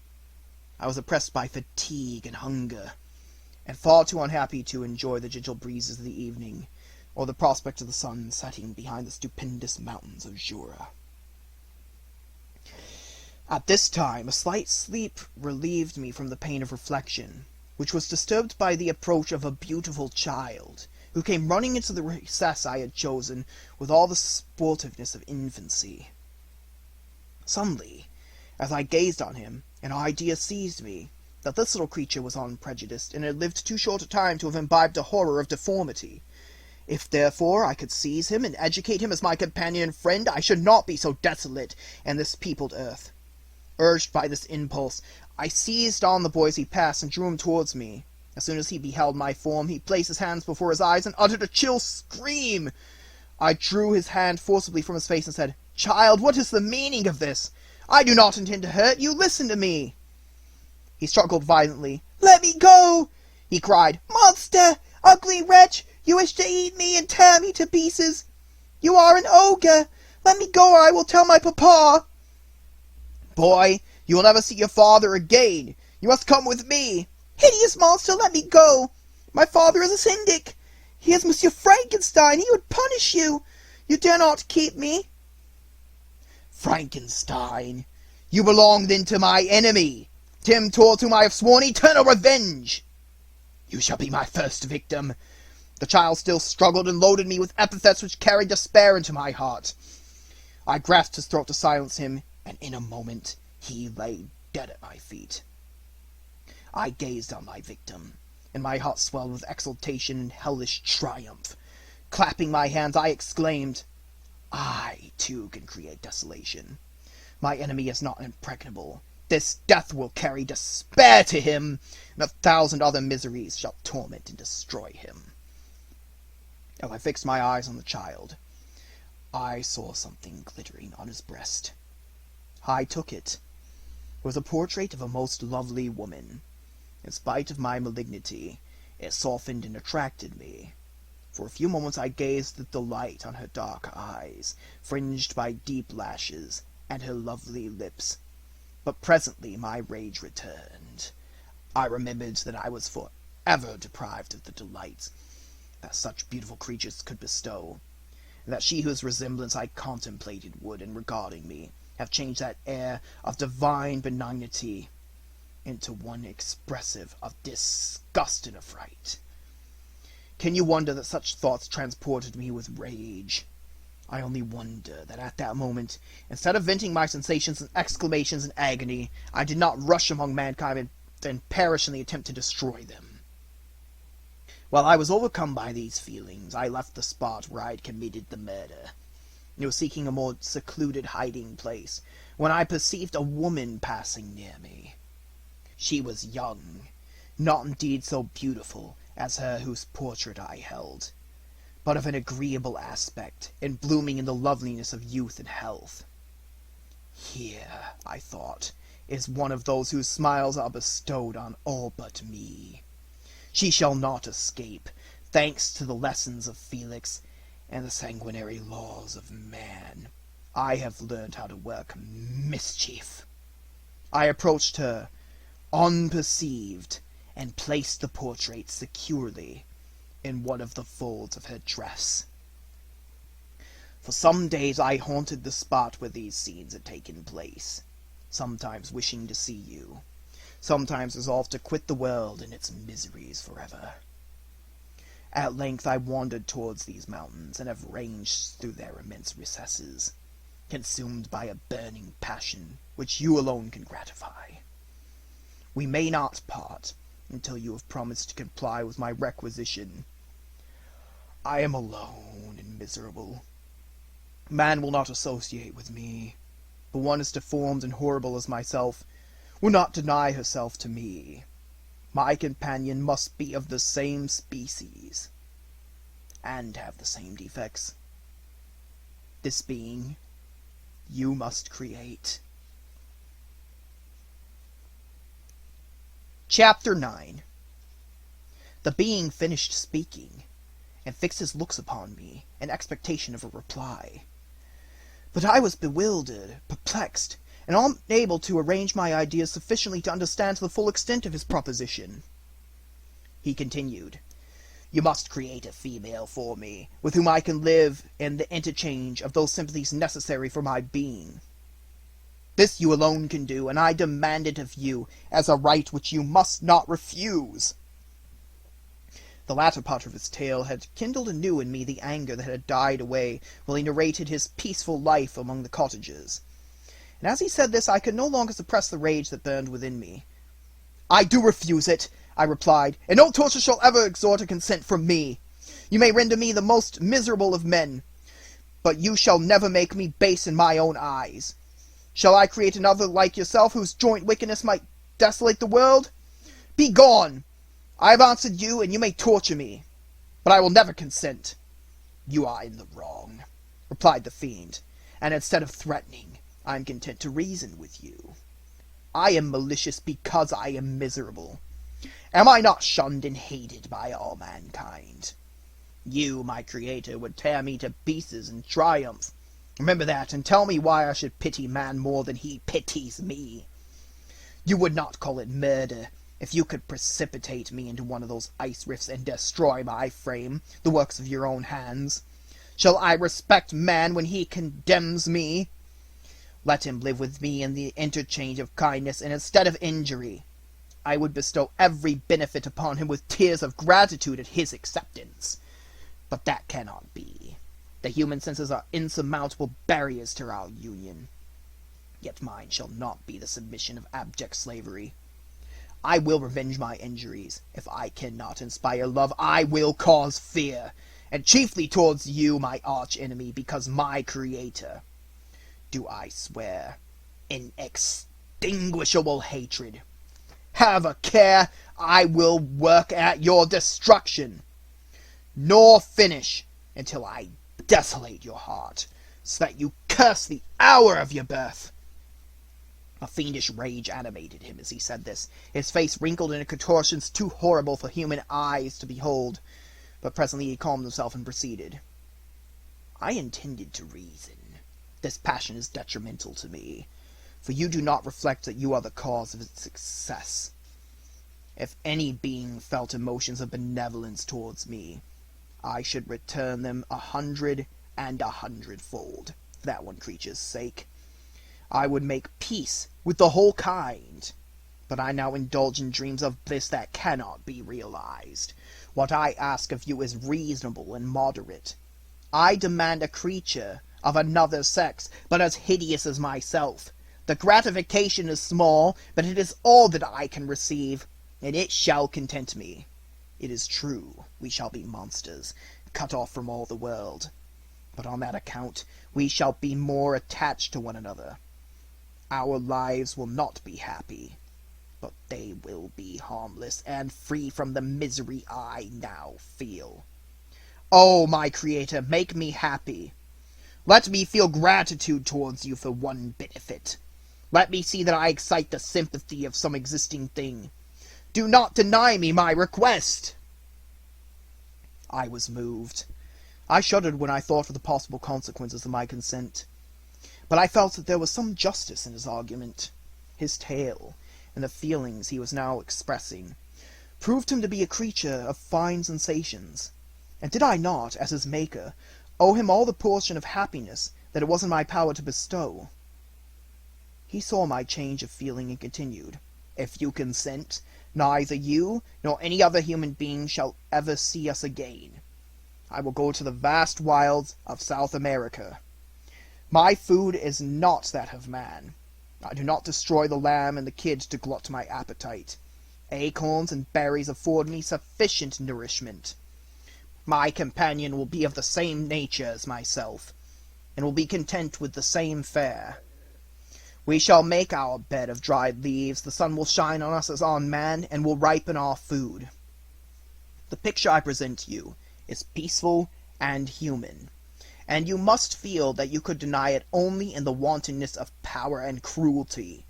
I was oppressed by fatigue and hunger, and far too unhappy to enjoy the gentle breezes of the evening, or the prospect of the sun setting behind the stupendous mountains of Jura. At this time a slight sleep relieved me from the pain of reflection, which was disturbed by the approach of a beautiful child, who came running into the recess I had chosen with all the sportiveness of infancy. Suddenly, as I gazed on him, an idea seized me, that this little creature was unprejudiced, and had lived too short a time to have imbibed a horror of deformity. If, therefore, I could seize him and educate him as my companion and friend, I should not be so desolate in this peopled earth. Urged by this impulse, I seized on the boy as he passed, and drew him towards me. As soon as he beheld my form, he placed his hands before his eyes, and uttered a chill scream. I drew his hand forcibly from his face, and said, "Child, what is the meaning of this? I do not intend to hurt you. Listen to me." He struggled violently. "Let me go!" he cried. "Monster! Ugly wretch! You wish to eat me and tear me to pieces! You are an ogre! Let me go, or I will tell my papa!" "Boy, you will never see your father again. You must come with me." "Hideous monster, let me go! My father is a syndic. He is Monsieur Frankenstein. He would punish you. You dare not keep me." "Frankenstein! You belong then to my enemy, him towards whom I have sworn eternal revenge. You shall be my first victim." The child still struggled, and loaded me with epithets which carried despair into my heart. I grasped his throat to silence him, and in a moment he lay dead at my feet. I gazed on my victim, and my heart swelled with exultation and hellish triumph. Clapping my hands, I exclaimed, "I, too, can create desolation. My enemy is not impregnable. This death will carry despair to him, and 1,000 other miseries shall torment and destroy him." As I fixed my eyes on the child, I saw something glittering on his breast. I took it. It was a portrait of a most lovely woman. In spite of my malignity, it softened and attracted me. For a few moments I gazed with delight on her dark eyes, fringed by deep lashes, and her lovely lips. But presently my rage returned. I remembered that I was forever deprived of the delights that such beautiful creatures could bestow, and that she whose resemblance I contemplated would, in regarding me, have changed that air of divine benignity into one expressive of disgust and affright. Can you wonder that such thoughts transported me with rage? I only wonder that at that moment, instead of venting my sensations in exclamations and agony, I did not rush among mankind and perish in the attempt to destroy them. While I was overcome by these feelings, I left the spot where I had committed the murder, and was seeking a more secluded hiding place, when I perceived a woman passing near me. She was young, not indeed so beautiful as her whose portrait I held, but of an agreeable aspect, and blooming in the loveliness of youth and health. Here, I thought, is one of those whose smiles are bestowed on all but me. She shall not escape, thanks to the lessons of Felix and the sanguinary laws of man. I have learned how to work mischief. I approached her, unperceived, and placed the portrait securely in one of the folds of her dress. For some days I haunted the spot where these scenes had taken place, sometimes wishing to see you, sometimes resolved to quit the world and its miseries forever. At length I wandered towards these mountains, and have ranged through their immense recesses, consumed by a burning passion which you alone can gratify. We may not part until you have promised to comply with my requisition. I am alone and miserable. Man will not associate with me, but one as deformed and horrible as myself will not deny herself to me. My companion must be of the same species, and have the same defects. This being, you must create. Chapter 9. The being finished speaking, and fixed his looks upon me in expectation of a reply. But I was bewildered, perplexed, and unable to arrange my ideas sufficiently to understand the full extent of his proposition. He continued, "You must create a female for me, with whom I can live in the interchange of those sympathies necessary for my being. This you alone can do, and I demand it of you as a right which you must not refuse." The latter part of his tale had kindled anew in me the anger that had died away while he narrated his peaceful life among the cottages. And as he said this, I could no longer suppress the rage that burned within me. "I do refuse it," I replied, "and no torture shall ever extort a consent from me. You may render me the most miserable of men, but you shall never make me base in my own eyes. Shall I create another like yourself, whose joint wickedness might desolate the world? Be gone! I have answered you, and you may torture me, but I will never consent." "You are in the wrong," replied the fiend, "and instead of threatening, I am content to reason with you. I am malicious because I am miserable. Am I not shunned and hated by all mankind? You, my creator, would tear me to pieces in triumph. Remember that, and tell me why I should pity man more than he pities me. You would not call it murder if you could precipitate me into one of those ice rifts and destroy my frame, the works of your own hands. Shall I respect man when he condemns me? Let him live with me in the interchange of kindness, and instead of injury, I would bestow every benefit upon him with tears of gratitude at his acceptance. But that cannot be. The human senses are insurmountable barriers to our union. Yet mine shall not be the submission of abject slavery. I will revenge my injuries. If I cannot inspire love, I will cause fear, and chiefly towards you, my arch-enemy, because my creator, do I swear, inextinguishable hatred. Have a care, I will work at your destruction, nor finish until I desolate your heart, so that you curse the hour of your birth." A fiendish rage animated him as he said this. His face wrinkled in contortions too horrible for human eyes to behold, but presently he calmed himself and proceeded. "I intended to reason. This passion is detrimental to me, for you do not reflect that you are the cause of its success. If any being felt emotions of benevolence towards me, I should return them 100 and 100-fold, for that one creature's sake. I would make peace with the whole kind, but I now indulge in dreams of bliss that cannot be realized. What I ask of you is reasonable and moderate. I demand a creature of another sex, but as hideous as myself. The gratification is small, but it is all that I can receive, and it shall content me. It is true. we shall be monsters, cut off from all the world. But on that account, we shall be more attached to one another. Our lives will not be happy, but they will be harmless and free from the misery I now feel. Oh, my Creator, make me happy. Let me feel gratitude towards you for one benefit. Let me see that I excite the sympathy of some existing thing. Do not deny me my request. I was moved. I shuddered when I thought of the possible consequences of my consent. But I felt that there was some justice in his argument. His tale, and the feelings he was now expressing, proved him to be a creature of fine sensations. And did I not, as his maker, owe him all the portion of happiness that it was in my power to bestow? He saw my change of feeling and continued, "If you consent, neither you nor any other human being shall ever see us again. I will go to the vast wilds of South America. My food is not that of man. I do not destroy the lamb and the kid to glut my appetite. Acorns and berries afford me sufficient nourishment. My companion will be of the same nature as myself, and will be content with the same fare. We shall make our bed of dried leaves, the sun will shine on us as on man, and will ripen our food. The picture I present to you is peaceful and human, and you must feel that you could deny it only in the wantonness of power and cruelty.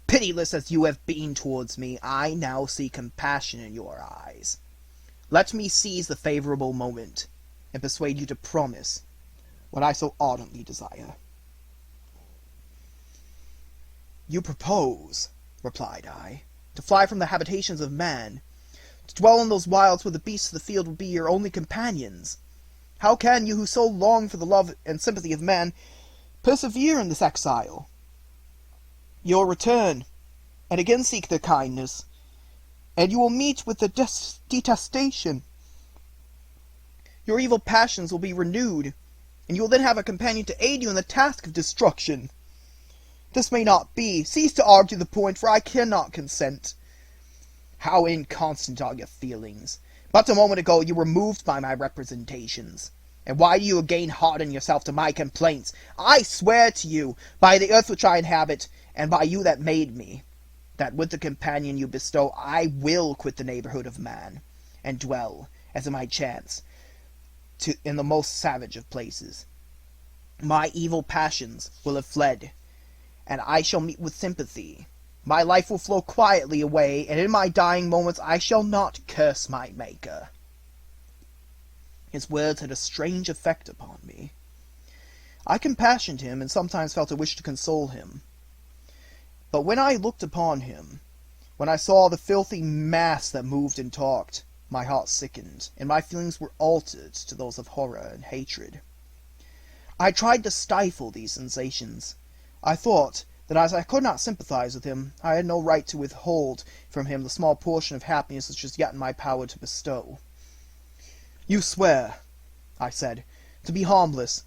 Pitiless as you have been towards me, I now see compassion in your eyes. Let me seize the favorable moment, and persuade you to promise what I so ardently desire." "You propose," replied I, "to fly from the habitations of man, to dwell in those wilds where the beasts of the field will be your only companions. How can you, who so long for the love and sympathy of man, persevere in this exile? You will return, and again seek their kindness, and you will meet with their detestation. Your evil passions will be renewed, and you will then have a companion to aid you in the task of destruction. This may not be. Cease to argue the point, for I cannot consent. How inconstant are your feelings! But a moment ago you were moved by my representations. And why do you again harden yourself to my complaints? I swear to you, by the earth which I inhabit, and by you that made me, that with the companion you bestow I will quit the neighborhood of man, and dwell, as it might chance, in the most savage of places. My evil passions will have fled, and I shall meet with sympathy. My life will flow quietly away, and in my dying moments I shall not curse my Maker." His words had a strange effect upon me. I compassionated him, and sometimes felt a wish to console him. But when I looked upon him, when I saw the filthy mass that moved and talked, my heart sickened, and my feelings were altered to those of horror and hatred. I tried to stifle these sensations. I thought that as I could not sympathize with him, I had no right to withhold from him the small portion of happiness which was yet in my power to bestow. "You swear," I said, "to be harmless,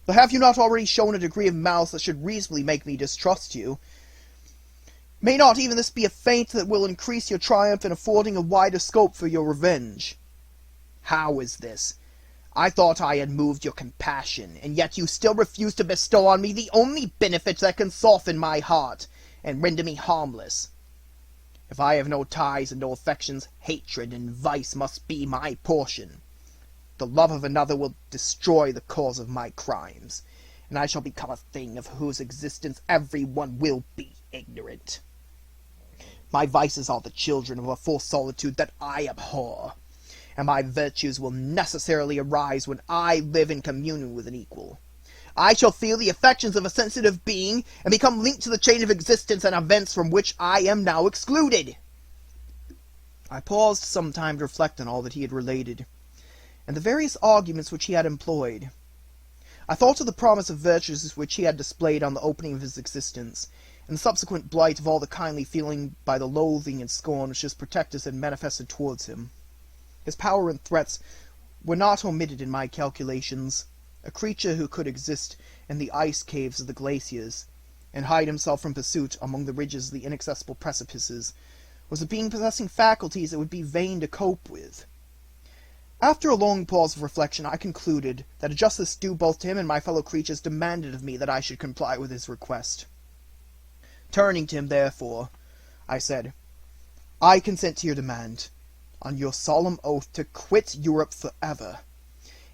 but have you not already shown a degree of malice that should reasonably make me distrust you? May not even this be a feint that will increase your triumph in affording a wider scope for your revenge?" "How is this? I thought I had moved your compassion, and yet you still refuse to bestow on me the only benefit that can soften my heart, and render me harmless. If I have no ties and no affections, hatred and vice must be my portion. The love of another will destroy the cause of my crimes, and I shall become a thing of whose existence every one will be ignorant. My vices are the children of a forced solitude that I abhor, and my virtues will necessarily arise when I live in communion with an equal. I shall feel the affections of a sensitive being, and become linked to the chain of existence and events from which I am now excluded." I paused some time to reflect on all that he had related, and the various arguments which he had employed. I thought of the promise of virtues which he had displayed on the opening of his existence, and the subsequent blight of all the kindly feeling by the loathing and scorn which his protectors had manifested towards him. His power and threats were not omitted in my calculations. A creature who could exist in the ice caves of the glaciers, and hide himself from pursuit among the ridges of the inaccessible precipices, was a being possessing faculties it would be vain to cope with. After a long pause of reflection, I concluded that a justice due both to him and my fellow creatures demanded of me that I should comply with his request. Turning to him, therefore, I said, "I consent to your demand, on your solemn oath to quit Europe forever,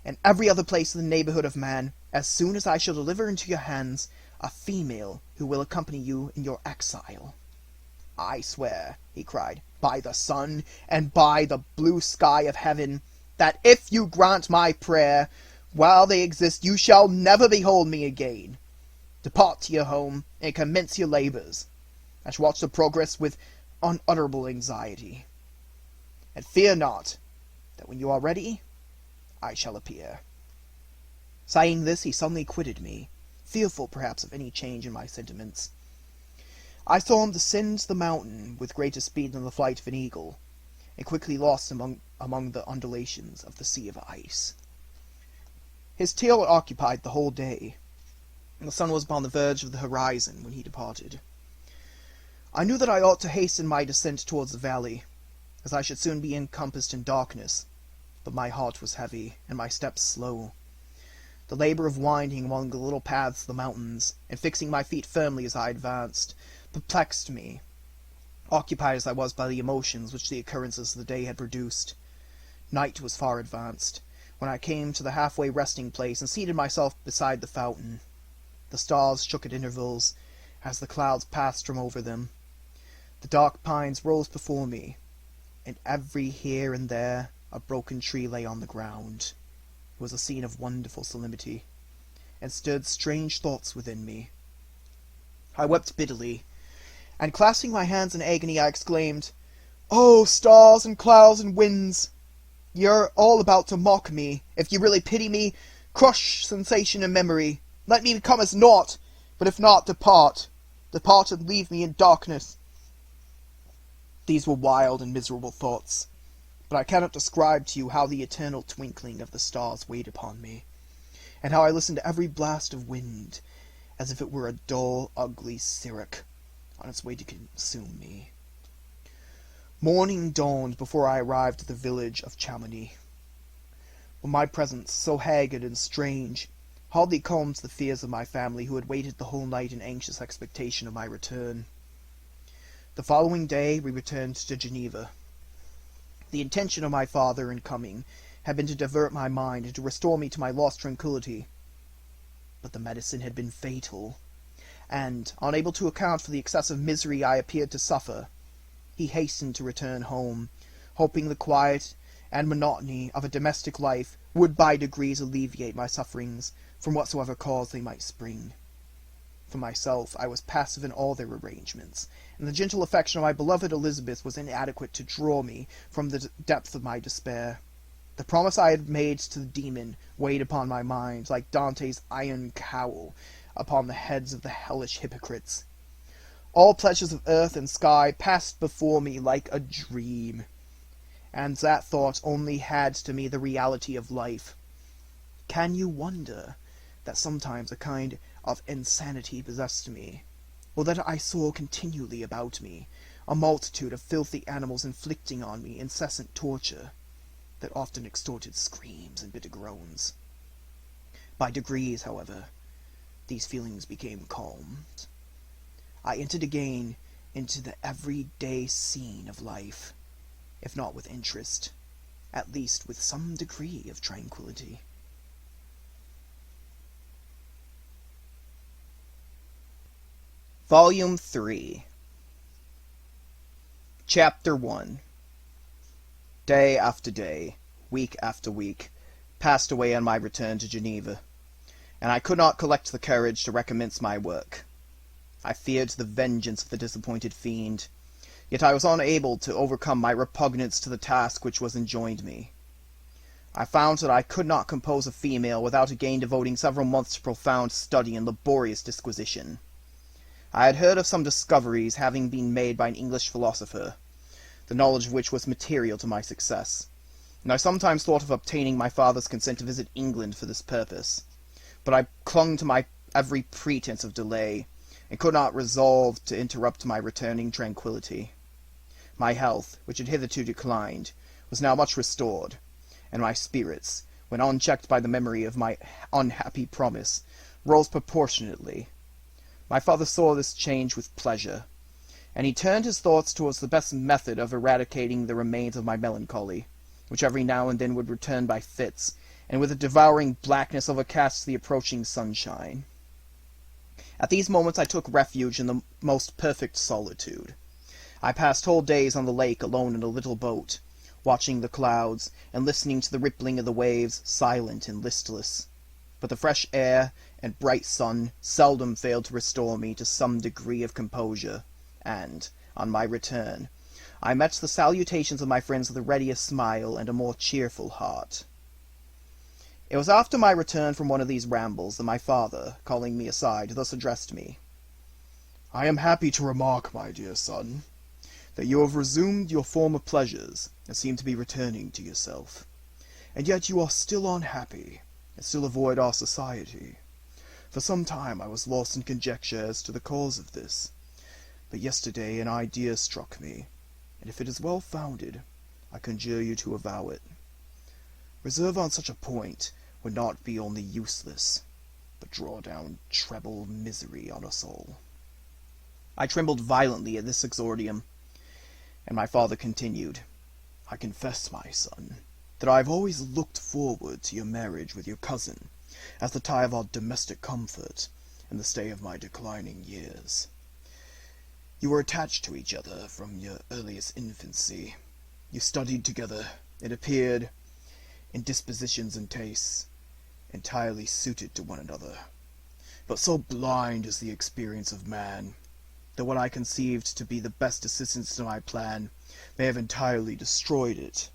and every other place in the neighborhood of man, as soon as I shall deliver into your hands a female who will accompany you in your exile." "I swear," he cried, "by the sun and by the blue sky of heaven, that if you grant my prayer, while they exist you shall never behold me again. Depart to your home, and commence your labors. I shall watch the progress with unutterable anxiety. And fear not, that when you are ready, I shall appear." Saying this, he suddenly quitted me, fearful perhaps of any change in my sentiments. I saw him descend the mountain with greater speed than the flight of an eagle, and quickly lost among the undulations of the sea of ice. His tale occupied the whole day, and the sun was upon the verge of the horizon when he departed. I knew that I ought to hasten my descent towards the valley, as I should soon be encompassed in darkness, but my heart was heavy, and my steps slow. The labor of winding among the little paths of the mountains, and fixing my feet firmly as I advanced, perplexed me, occupied as I was by the emotions which the occurrences of the day had produced. Night was far advanced, when I came to the halfway resting place and seated myself beside the fountain. The stars shook at intervals, as the clouds passed from over them. The dark pines rose before me, and every here and there a broken tree lay on the ground. It was a scene of wonderful solemnity, and stirred strange thoughts within me. I wept bitterly, and clasping my hands in agony, I exclaimed, "Oh, stars and clouds and winds! You're all about to mock me. If you really pity me, crush sensation and memory. Let me become as naught, but if not, depart. Depart and leave me in darkness." These were wild and miserable thoughts, but I cannot describe to you how the eternal twinkling of the stars weighed upon me, and how I listened to every blast of wind, as if it were a dull, ugly siroc on its way to consume me. Morning dawned before I arrived at the village of Chamonix, but my presence, so haggard and strange, hardly calmed the fears of my family, who had waited the whole night in anxious expectation of my return. The following day we returned to Geneva. The intention of my father in coming had been to divert my mind and to restore me to my lost tranquillity. But the medicine had been fatal, and, unable to account for the excessive misery I appeared to suffer, he hastened to return home, hoping the quiet and monotony of a domestic life would by degrees alleviate my sufferings, from whatsoever cause they might spring. For myself, I was passive in all their arrangements, and the gentle affection of my beloved Elizabeth was inadequate to draw me from the depth of my despair. The promise I had made to the demon weighed upon my mind, like Dante's iron cowl upon the heads of the hellish hypocrites. All pleasures of earth and sky passed before me like a dream, and that thought only had to me the reality of life. Can you wonder that sometimes a kind of insanity possessed me, or that I saw continually about me a multitude of filthy animals inflicting on me incessant torture, that often extorted screams and bitter groans? By degrees, however, these feelings became calmed. I entered again into the everyday scene of life, if not with interest, at least with some degree of tranquillity. Volume 3, Chapter 1. Day after day, week after week, passed away on my return to Geneva, and I could not collect the courage to recommence my work. I feared the vengeance of the disappointed fiend, yet I was unable to overcome my repugnance to the task which was enjoined me. I found that I could not compose a female without again devoting several months to profound study and laborious disquisition. I had heard of some discoveries having been made by an English philosopher, the knowledge of which was material to my success, and I sometimes thought of obtaining my father's consent to visit England for this purpose, but I clung to my every pretense of delay, and could not resolve to interrupt my returning tranquillity. My health, which had hitherto declined, was now much restored, and my spirits, when unchecked by the memory of my unhappy promise, rose proportionately. My father saw this change with pleasure, and he turned his thoughts towards the best method of eradicating the remains of my melancholy, which every now and then would return by fits, and with a devouring blackness overcast the approaching sunshine. At these moments I took refuge in the most perfect solitude. I passed whole days on the lake alone in a little boat, watching the clouds and listening to the rippling of the waves, silent and listless. But the fresh air and bright sun seldom failed to restore me to some degree of composure, and, on my return, I met the salutations of my friends with a readier smile and a more cheerful heart. It was after my return from one of these rambles that my father, calling me aside, thus addressed me. "I am happy to remark, my dear son, that you have resumed your former pleasures, and seem to be returning to yourself. And yet you are still unhappy, and still avoid our society. For some time I was lost in conjecture as to the cause of this, but yesterday an idea struck me, and if it is well founded, I conjure you to avow it. Reserve on such a point would not be only useless, but draw down treble misery on us all." I trembled violently at this exordium, and my father continued, "I confess, my son, that I have always looked forward to your marriage with your cousin as the tie of our domestic comfort and the stay of my declining years. You were attached to each other from your earliest infancy. You studied together, it appeared, in dispositions and tastes, entirely suited to one another. But so blind is the experience of man, that what I conceived to be the best assistance to my plan may have entirely destroyed it.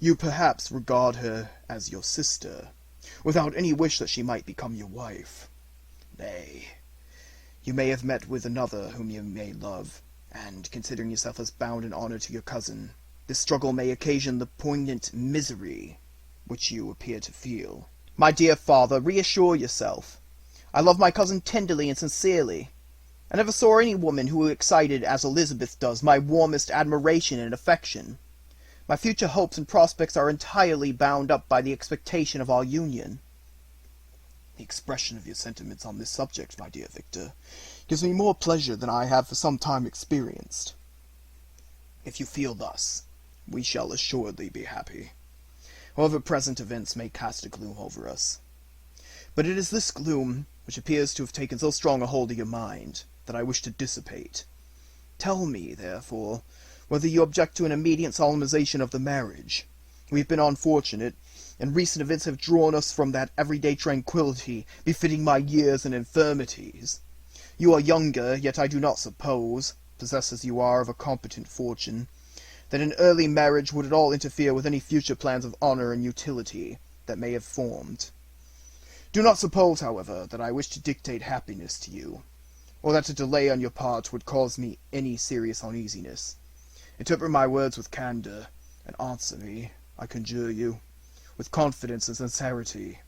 You perhaps regard her as your sister, without any wish that she might become your wife. Nay, you may have met with another whom you may love, and, considering yourself as bound in honor to your cousin, this struggle may occasion the poignant misery which you appear to feel. My dear father, reassure yourself. I love my cousin tenderly and sincerely. I never saw any woman who excited, as Elizabeth does, my warmest admiration and affection. My future hopes and prospects are entirely bound up by the expectation of our union." "The expression of your sentiments on this subject, my dear Victor, gives me more pleasure than I have for some time experienced. If you feel thus, we shall assuredly be happy, however present events may cast a gloom over us. But it is this gloom, which appears to have taken so strong a hold of your mind, that I wish to dissipate. Tell me, therefore, whether you object to an immediate solemnization of the marriage. We have been unfortunate, and recent events have drawn us from that everyday tranquillity befitting my years and infirmities. You are younger, yet I do not suppose, possessed as you are of a competent fortune, that an early marriage would at all interfere with any future plans of honor and utility that may have formed. Do not suppose, however, that I wish to dictate happiness to you, or that a delay on your part would cause me any serious uneasiness. Interpret my words with candor, and answer me, I conjure you, with confidence and sincerity."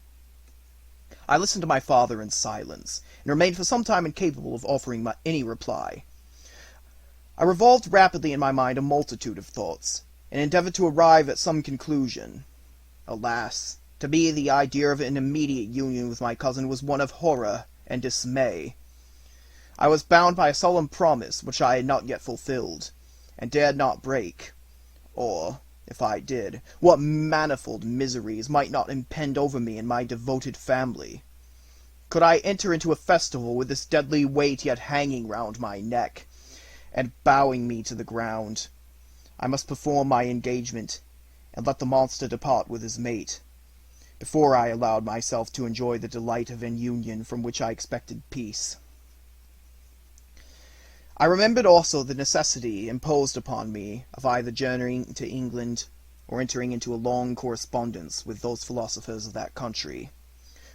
I listened to my father in silence, and remained for some time incapable of offering any reply. I revolved rapidly in my mind a multitude of thoughts, and endeavored to arrive at some conclusion. Alas, to me the idea of an immediate union with my cousin was one of horror and dismay. I was bound by a solemn promise which I had not yet fulfilled, and dared not break. Or, if I did, what manifold miseries might not impend over me and my devoted family? Could I enter into a festival with this deadly weight yet hanging round my neck, and bowing me to the ground? I must perform my engagement, and let the monster depart with his mate, before I allowed myself to enjoy the delight of an union from which I expected peace. I remembered also the necessity imposed upon me of either journeying to England or entering into a long correspondence with those philosophers of that country,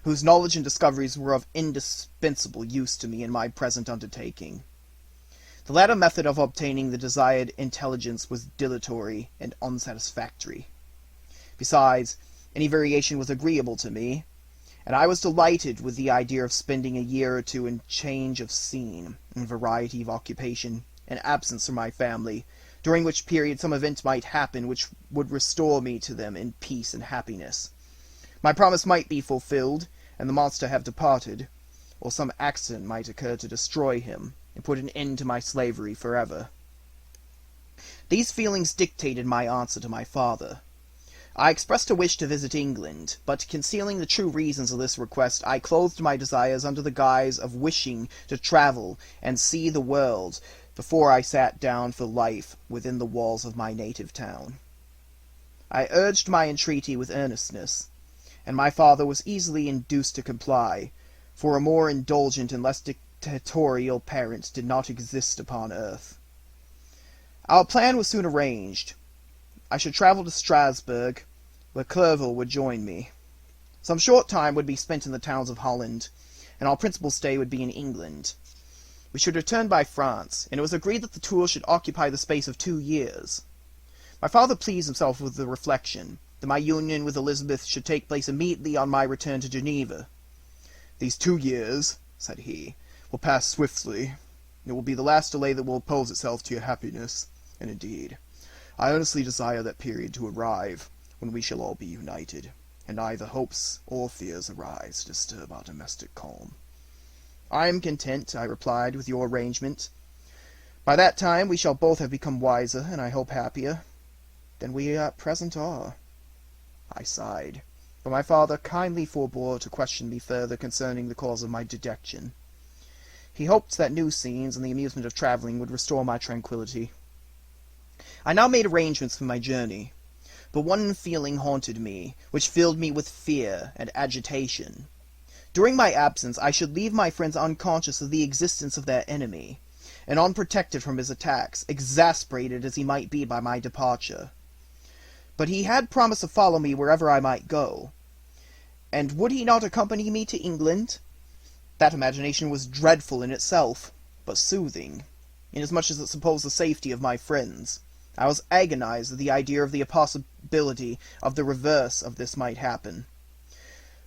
whose knowledge and discoveries were of indispensable use to me in my present undertaking. The latter method of obtaining the desired intelligence was dilatory and unsatisfactory. Besides, any variation was agreeable to me, and I was delighted with the idea of spending a year or two in change of scene, and variety of occupation, and absence from my family, during which period some event might happen which would restore me to them in peace and happiness. My promise might be fulfilled, and the monster have departed, or some accident might occur to destroy him and put an end to my slavery forever. These feelings dictated my answer to my father. I expressed a wish to visit England, but concealing the true reasons of this request, I clothed my desires under the guise of wishing to travel and see the world before I sat down for life within the walls of my native town. I urged my entreaty with earnestness, and my father was easily induced to comply, for a more indulgent and less dictatorial parent did not exist upon earth. Our plan was soon arranged. I should travel to Strasbourg, where Clerval would join me. Some short time would be spent in the towns of Holland, and our principal stay would be in England. We should return by France, and it was agreed that the tour should occupy the space of 2 years. My father pleased himself with the reflection that my union with Elizabeth should take place immediately on my return to Geneva. "These 2 years," said he, "will pass swiftly. It will be the last delay that will oppose itself to your happiness, and indeed, I earnestly desire that period to arrive when we shall all be united, and neither hopes or fears arise to disturb our domestic calm." "I am content," I replied, "with your arrangement. By that time we shall both have become wiser, and I hope happier, than we at present are." I sighed, but my father kindly forbore to question me further concerning the cause of my dejection. He hoped that new scenes and the amusement of travelling would restore my tranquillity. I now made arrangements for my journey, but one feeling haunted me, which filled me with fear and agitation. During my absence I should leave my friends unconscious of the existence of their enemy, and unprotected from his attacks, exasperated as he might be by my departure. But he had promised to follow me wherever I might go, and would he not accompany me to England? That imagination was dreadful in itself, but soothing, inasmuch as it supposed the safety of my friends. I was agonized at the idea of the possibility of the reverse of this might happen.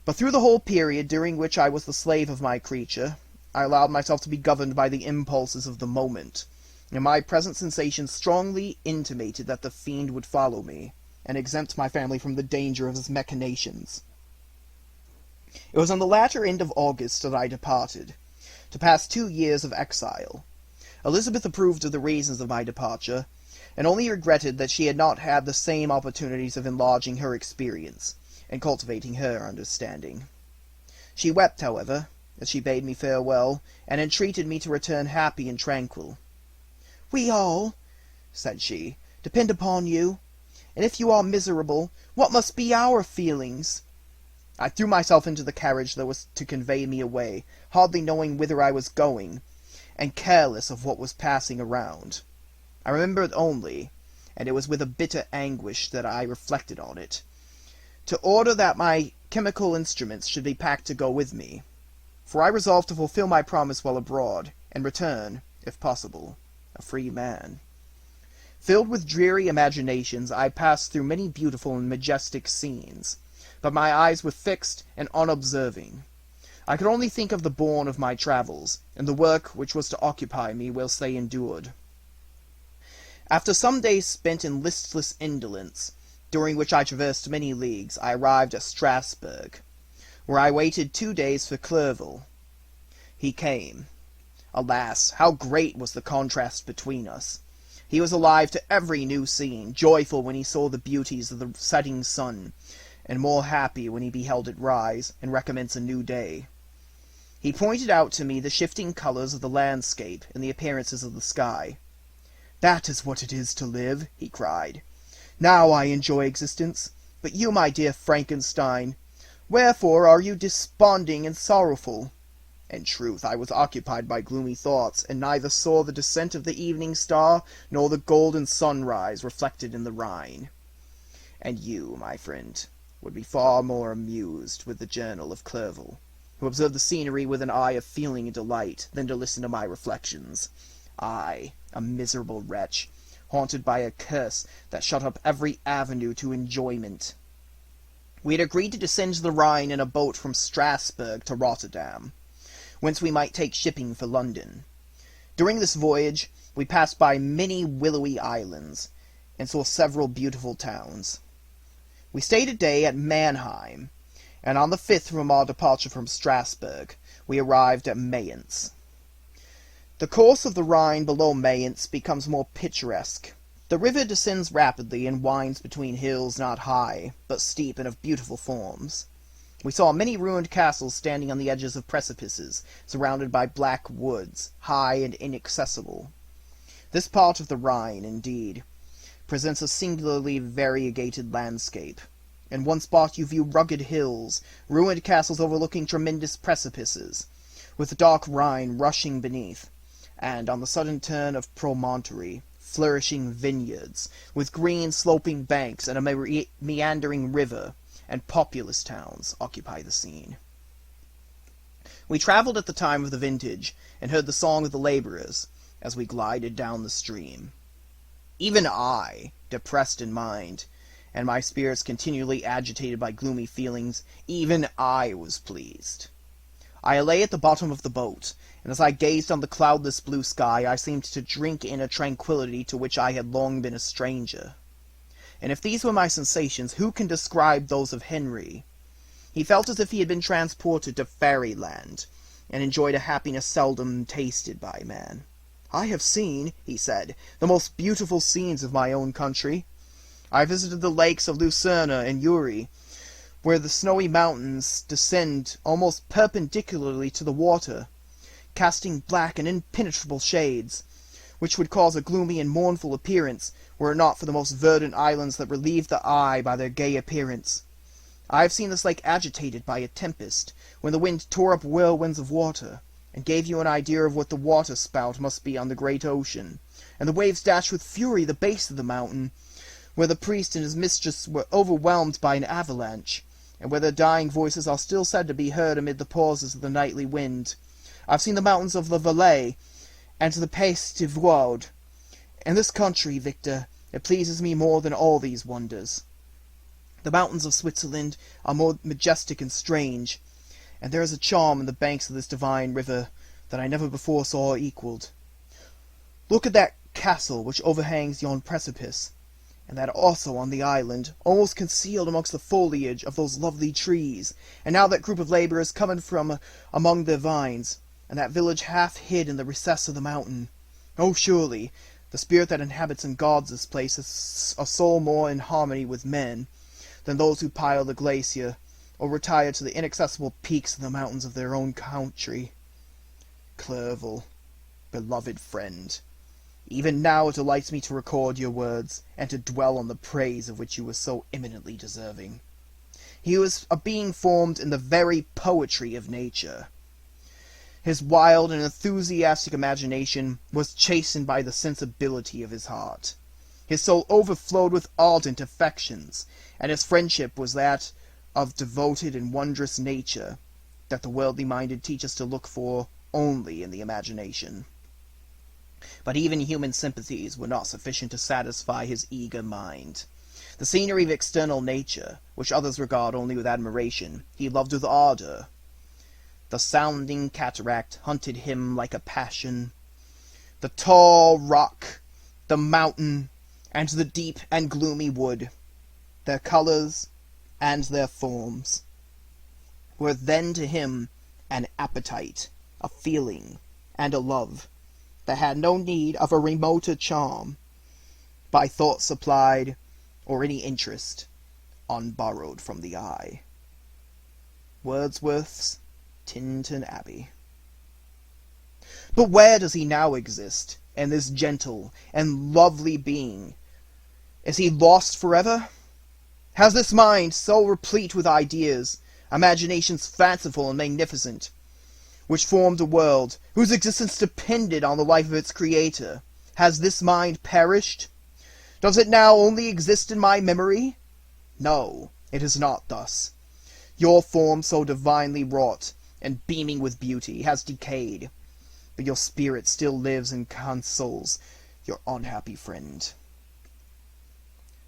But through the whole period during which I was the slave of my creature, I allowed myself to be governed by the impulses of the moment, and my present sensations strongly intimated that the fiend would follow me, and exempt my family from the danger of his machinations. It was on the latter end of August that I departed, to pass 2 years of exile. Elizabeth approved of the reasons of my departure, and only regretted that she had not had the same opportunities of enlarging her experience, and cultivating her understanding. She wept, however, as she bade me farewell, and entreated me to return happy and tranquil. "We all," said she, "depend upon you, and if you are miserable, what must be our feelings?" I threw myself into the carriage that was to convey me away, hardly knowing whither I was going, and careless of what was passing around. I remember it only, and it was with a bitter anguish that I reflected on it, to order that my chemical instruments should be packed to go with me, for I resolved to fulfill my promise while abroad, and return, if possible, a free man. Filled with dreary imaginations, I passed through many beautiful and majestic scenes, but my eyes were fixed and unobserving. I could only think of the bourne of my travels, and the work which was to occupy me whilst they endured. After some days spent in listless indolence, during which I traversed many leagues, I arrived at Strasbourg, where I waited 2 days for Clerval. He came. Alas, how great was the contrast between us! He was alive to every new scene, joyful when he saw the beauties of the setting sun, and more happy when he beheld it rise and recommence a new day. He pointed out to me the shifting colors of the landscape and the appearances of the sky. "That is what it is to live," he cried. "Now I enjoy existence. But you, my dear Frankenstein, wherefore are you desponding and sorrowful?" In truth, I was occupied by gloomy thoughts, and neither saw the descent of the evening star, nor the golden sunrise reflected in the Rhine. And you, my friend, would be far more amused with the journal of Clerval, who observed the scenery with an eye of feeling and delight, than to listen to my reflections. I, a miserable wretch, haunted by a curse that shut up every avenue to enjoyment. We had agreed to descend the Rhine in a boat from Strasbourg to Rotterdam, whence we might take shipping for London. During this voyage, we passed by many willowy islands, and saw several beautiful towns. We stayed a day at Mannheim, and on the 5th from our departure from Strasbourg, we arrived at Mayence. The course of the Rhine below Mayence becomes more picturesque. The river descends rapidly and winds between hills not high, but steep and of beautiful forms. We saw many ruined castles standing on the edges of precipices, surrounded by black woods, high and inaccessible. This part of the Rhine, indeed, presents a singularly variegated landscape. In one spot you view rugged hills, ruined castles overlooking tremendous precipices, with the dark Rhine rushing beneath, and on the sudden turn of promontory, flourishing vineyards, with green sloping banks and a meandering river, and populous towns occupy the scene. We traveled at the time of the vintage, and heard the song of the laborers, as we glided down the stream. Even I, depressed in mind, and my spirits continually agitated by gloomy feelings, even I was pleased. I lay at the bottom of the boat, and as I gazed on the cloudless blue sky, I seemed to drink in a tranquillity to which I had long been a stranger. And if these were my sensations, who can describe those of Henry? He felt as if he had been transported to fairyland, and enjoyed a happiness seldom tasted by man. "I have seen," he said, "the most beautiful scenes of my own country. I visited the lakes of Lucerne and Uri, where the snowy mountains descend almost perpendicularly to the water, casting black and impenetrable shades, which would cause a gloomy and mournful appearance, were it not for the most verdant islands that relieve the eye by their gay appearance. I have seen this lake agitated by a tempest, when the wind tore up whirlwinds of water, and gave you an idea of what the water-spout must be on the great ocean, and the waves dashed with fury the base of the mountain, where the priest and his mistress were overwhelmed by an avalanche, and where their dying voices are still said to be heard amid the pauses of the nightly wind. I have seen the mountains of the Valais, and the Pays de Vaud. In this country, Victor, it pleases me more than all these wonders. The mountains of Switzerland are more majestic and strange, and there is a charm in the banks of this divine river that I never before saw equalled. Look at that castle which overhangs yon precipice, and that also on the island, almost concealed amongst the foliage of those lovely trees, and now that group of labourers coming from among their vines, and that village half hid in the recess of the mountain. Oh, surely, the spirit that inhabits and guards this place is a soul more in harmony with men than those who pile the glacier, or retire to the inaccessible peaks of the mountains of their own country. Clerval, beloved friend, even now it delights me to record your words, and to dwell on the praise of which you were so eminently deserving. He was a being formed in the very poetry of nature. His wild and enthusiastic imagination was chastened by the sensibility of his heart. His soul overflowed with ardent affections, and his friendship was that of devoted and wondrous nature, that the worldly-minded teach us to look for only in the imagination. But even human sympathies were not sufficient to satisfy his eager mind. The scenery of external nature, which others regard only with admiration, he loved with ardor. The sounding cataract hunted him like a passion. The tall rock, the mountain, and the deep and gloomy wood, their colours and their forms, were then to him an appetite, a feeling, and a love, that had no need of a remoter charm, by thought supplied, or any interest, unborrowed from the eye. Wordsworth's Tintern Abbey. But where does he now exist, in this gentle and lovely being? Is he lost forever? Has this mind, so replete with ideas, imaginations fanciful and magnificent, which formed a world, whose existence depended on the life of its creator, has this mind perished? Does it now only exist in my memory? No, it is not thus. Your form, so divinely wrought, and beaming with beauty, has decayed, but your spirit still lives and consoles your unhappy friend.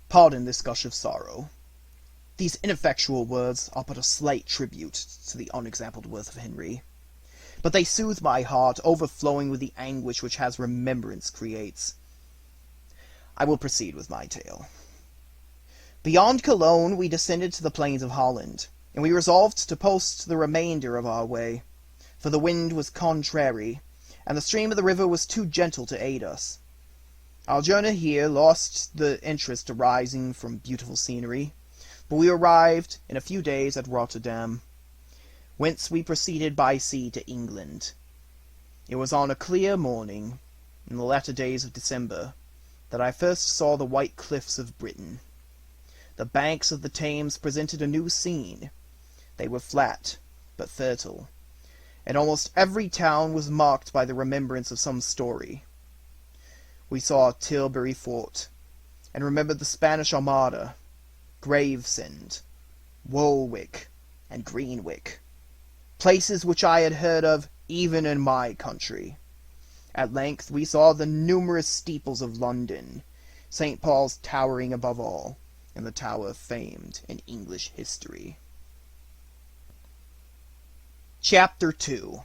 Pardon this gush of sorrow. These ineffectual words are but a slight tribute to the unexampled worth of Henry. but they soothe my heart, overflowing with the anguish which has remembrance creates. I will proceed with my tale. Beyond Cologne, we descended to the plains of Holland, and we resolved to post the remainder of our way, for the wind was contrary, and the stream of the river was too gentle to aid us. Our journey here lost the interest arising from beautiful scenery, but we arrived in a few days at Rotterdam, whence we proceeded by sea to England. It was on a clear morning, in the latter days of December, that I first saw the white cliffs of Britain. The banks of the Thames presented a new scene. They were flat, but fertile, and almost every town was marked by the remembrance of some story. We saw Tilbury Fort, and remembered the Spanish Armada, Gravesend, Woolwich, and Greenwich, places which I had heard of even in my country. At length we saw the numerous steeples of London, St. Paul's towering above all, and the Tower famed in English history. Chapter 2.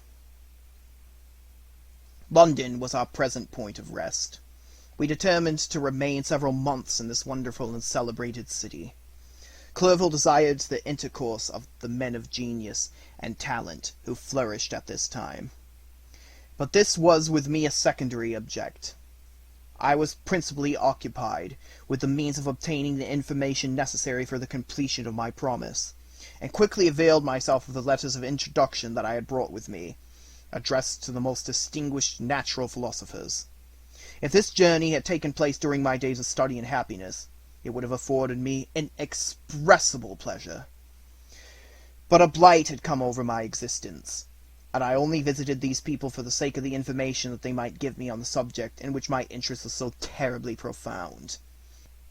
London was our present point of rest. We determined to remain several months in this wonderful and celebrated city. Clerval desired the intercourse of the men of genius and talent who flourished at this time. But this was with me a secondary object. I was principally occupied with the means of obtaining the information necessary for the completion of my promise, and quickly availed myself of the letters of introduction that I had brought with me, addressed to the most distinguished natural philosophers. If this journey had taken place during my days of study and happiness, it would have afforded me inexpressible pleasure. But a blight had come over my existence, and I only visited these people for the sake of the information that they might give me on the subject in which my interest was so terribly profound.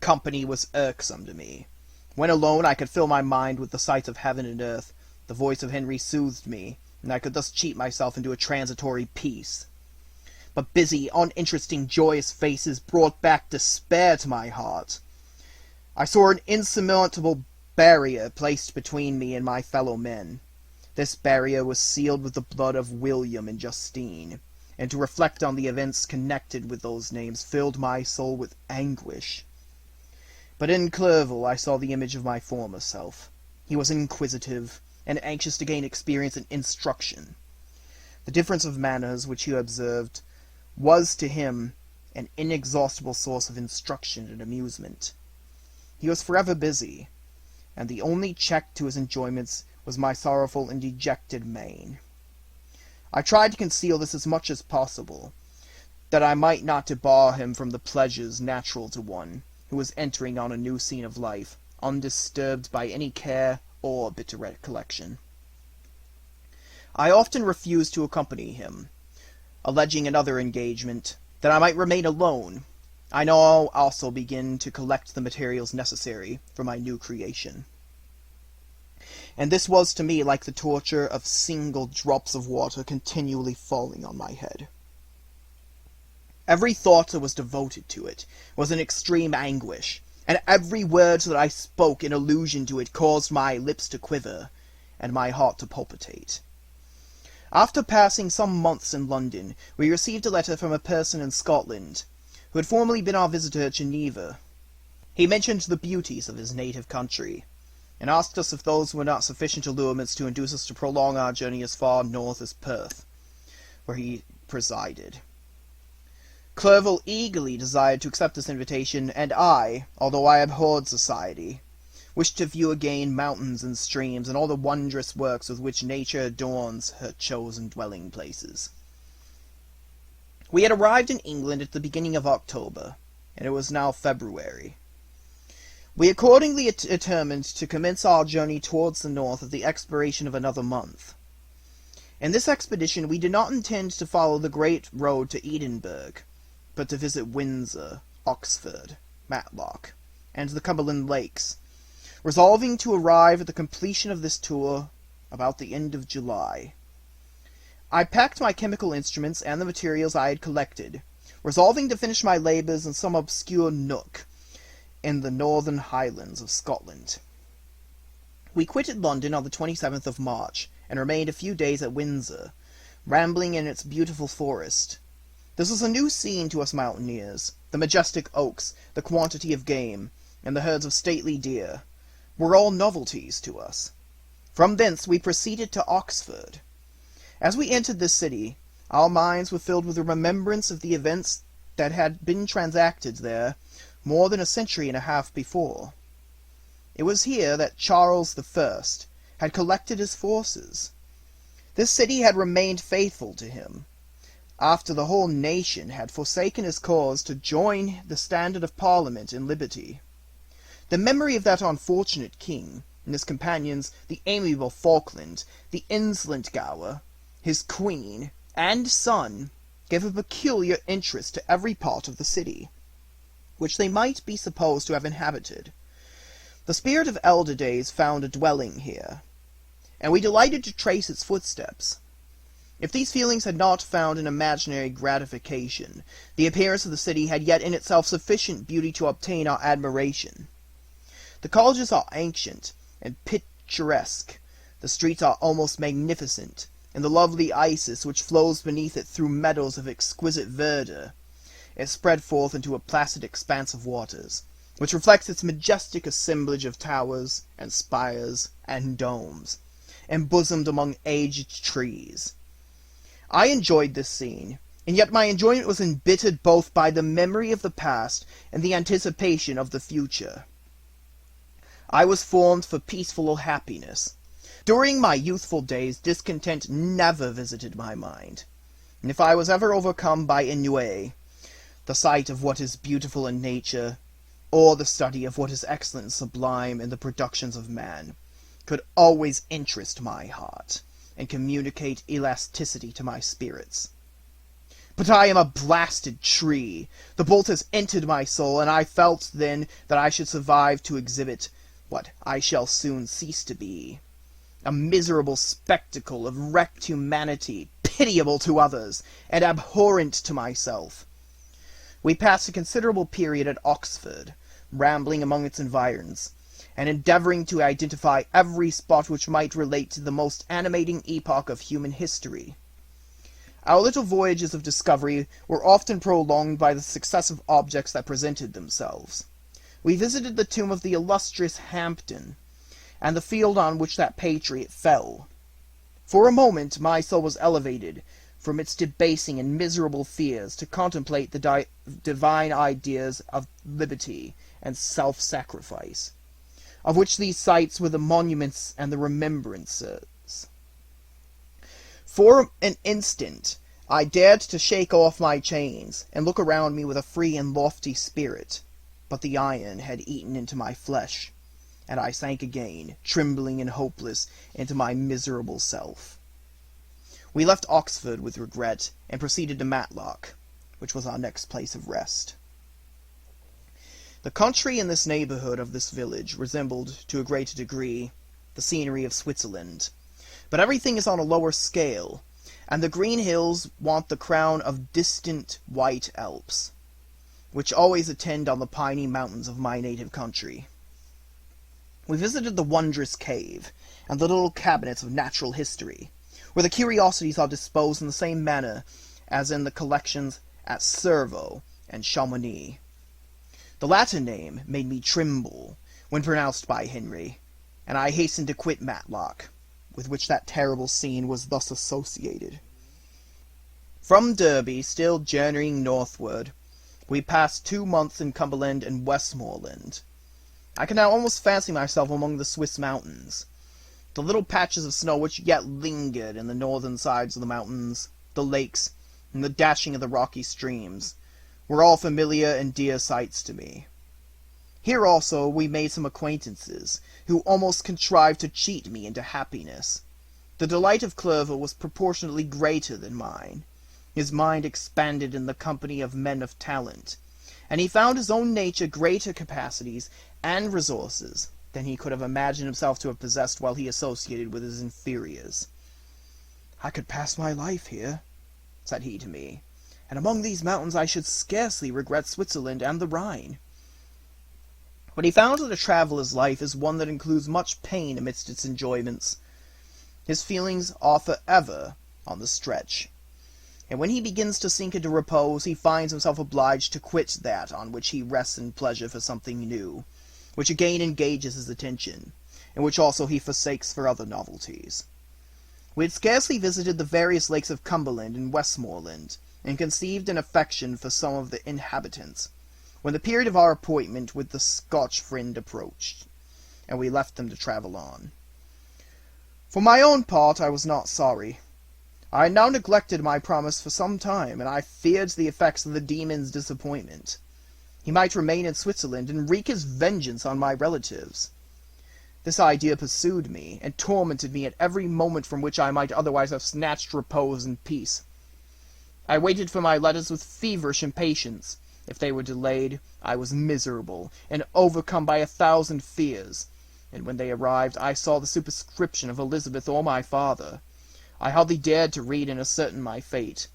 Company was irksome to me. When alone, I could fill my mind with the sights of heaven and earth. The voice of Henry soothed me, and I could thus cheat myself into a transitory peace. But busy, uninteresting, joyous faces brought back despair to my heart. I saw an insurmountable barrier placed between me and my fellow men. This barrier was sealed with the blood of William and Justine, and to reflect on the events connected with those names filled my soul with anguish. But in Clerval I saw the image of my former self. He was inquisitive, and anxious to gain experience and instruction. The difference of manners which he observed was to him an inexhaustible source of instruction and amusement. He was forever busy, and the only check to his enjoyments was my sorrowful and dejected mien. I tried to conceal this as much as possible, that I might not debar him from the pleasures natural to one who was entering on a new scene of life, undisturbed by any care or bitter recollection. I often refused to accompany him, alleging another engagement, that I might remain alone. I now also begin to collect the materials necessary for my new creation. And this was to me like the torture of single drops of water continually falling on my head. Every thought that was devoted to it was an extreme anguish, and every word that I spoke in allusion to it caused my lips to quiver, and my heart to palpitate. After passing some months in London, we received a letter from a person in Scotland, who had formerly been our visitor at Geneva. He mentioned the beauties of his native country, and asked us if those were not sufficient allurements to induce us to prolong our journey as far north as Perth, where he presided. Clerval eagerly desired to accept this invitation, and I, although I abhorred society, wished to view again mountains and streams, and all the wondrous works with which nature adorns her chosen dwelling places. We had arrived in England at the beginning of October, and it was now February. We accordingly determined to commence our journey towards the north at the expiration of another month. In this expedition we did not intend to follow the great road to Edinburgh, but to visit Windsor, Oxford, Matlock, and the Cumberland Lakes, resolving to arrive at the completion of this tour about the end of July. I packed my chemical instruments and the materials I had collected, resolving to finish my labours in some obscure nook in the northern highlands of Scotland. We quitted London on the 27th of March, and remained a few days at Windsor, rambling in its beautiful forest. This was a new scene to us mountaineers. The majestic oaks, the quantity of game, and the herds of stately deer were all novelties to us. From thence we proceeded to Oxford. As we entered this city, our minds were filled with the remembrance of the events that had been transacted there more than a century and a half before. It was here that Charles I had collected his forces. This city had remained faithful to him, after the whole nation had forsaken his cause to join the standard of Parliament and liberty. The memory of that unfortunate king, and his companions, the amiable Falkland, the insolent Gower, his queen, and son, gave a peculiar interest to every part of the city, which they might be supposed to have inhabited. The spirit of elder days found a dwelling here, and we delighted to trace its footsteps. If these feelings had not found an imaginary gratification, the appearance of the city had yet in itself sufficient beauty to obtain our admiration. The colleges are ancient and picturesque, the streets are almost magnificent, and the lovely Isis which flows beneath it through meadows of exquisite verdure is spread forth into a placid expanse of waters, which reflects its majestic assemblage of towers and spires and domes, embosomed among aged trees. I enjoyed this scene, and yet my enjoyment was embittered both by the memory of the past and the anticipation of the future. I was formed for peaceful happiness. During my youthful days, discontent never visited my mind, and if I was ever overcome by ennui, the sight of what is beautiful in nature, or the study of what is excellent and sublime in the productions of man, could always interest my heart, and communicate elasticity to my spirits. But I am a blasted tree. The bolt has entered my soul, and I felt then that I should survive to exhibit what I shall soon cease to be, a miserable spectacle of wrecked humanity, pitiable to others, and abhorrent to myself. We passed a considerable period at Oxford, rambling among its environs, and endeavoring to identify every spot which might relate to the most animating epoch of human history. Our little voyages of discovery were often prolonged by the successive objects that presented themselves. We visited the tomb of the illustrious Hampden, and the field on which that patriot fell. For a moment my soul was elevated from its debasing and miserable fears to contemplate the divine ideas of liberty and self-sacrifice, of which these sites were the monuments and the remembrances. For an instant I dared to shake off my chains, and look around me with a free and lofty spirit, but the iron had eaten into my flesh, and I sank again, trembling and hopeless, into my miserable self. We left Oxford with regret, and proceeded to Matlock, which was our next place of rest. The country in this neighborhood of this village resembled, to a great degree, the scenery of Switzerland, but everything is on a lower scale, and the green hills want the crown of distant white Alps, which always attend on the piny mountains of my native country. We visited the wondrous cave, and the little cabinets of natural history, where the curiosities are disposed in the same manner as in the collections at Cerveau and Chamonix. The latter name made me tremble when pronounced by Henry, and I hastened to quit Matlock, with which that terrible scene was thus associated. From Derby, still journeying northward, we passed 2 months in Cumberland and Westmoreland. I can now almost fancy myself among the Swiss mountains. The little patches of snow which yet lingered in the northern sides of the mountains, the lakes, and the dashing of the rocky streams, were all familiar and dear sights to me. Here also we made some acquaintances, who almost contrived to cheat me into happiness. The delight of Clerval was proportionately greater than mine. His mind expanded in the company of men of talent, and he found his own nature greater capacities and resources than he could have imagined himself to have possessed while he associated with his inferiors. "I could pass my life here," said he to me, "and among these mountains I should scarcely regret Switzerland and the Rhine." But he found that a traveller's life is one that includes much pain amidst its enjoyments. His feelings are for ever on the stretch. And when he begins to sink into repose, he finds himself obliged to quit that on which he rests in pleasure for something new, which again engages his attention, and which also he forsakes for other novelties. We had scarcely visited the various lakes of Cumberland and Westmoreland, and conceived an affection for some of the inhabitants, when the period of our appointment with the Scotch friend approached, and we left them to travel on. For my own part, I was not sorry. I had now neglected my promise for some time, and I feared the effects of the demon's disappointment. He might remain in Switzerland and wreak his vengeance on my relatives. This idea pursued me, and tormented me at every moment from which I might otherwise have snatched repose and peace. I waited for my letters with feverish impatience. If they were delayed, I was miserable, and overcome by 1,000 fears, and when they arrived, I saw the superscription of Elizabeth or my father. I hardly dared to read and ascertain my fate.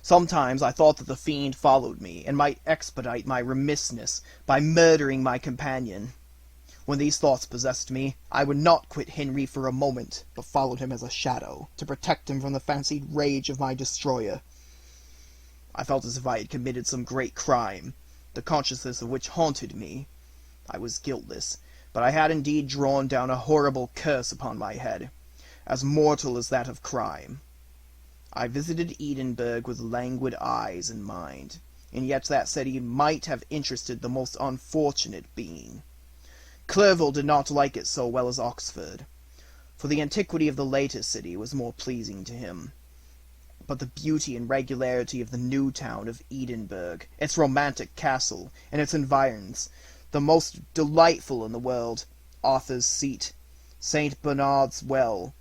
Sometimes I thought that the fiend followed me, and might expedite my remissness by murdering my companion. When these thoughts possessed me, I would not quit Henry for a moment, but followed him as a shadow, to protect him from the fancied rage of my destroyer. I felt as if I had committed some great crime, the consciousness of which haunted me. I was guiltless, but I had indeed drawn down a horrible curse upon my head, as mortal as that of crime. I visited Edinburgh with languid eyes and mind, and yet that city might have interested the most unfortunate being. Clerval did not like it so well as Oxford, for the antiquity of the later city was more pleasing to him. But the beauty and regularity of the new town of Edinburgh, its romantic castle, and its environs, the most delightful in the world, Arthur's Seat, St. Bernard's Well,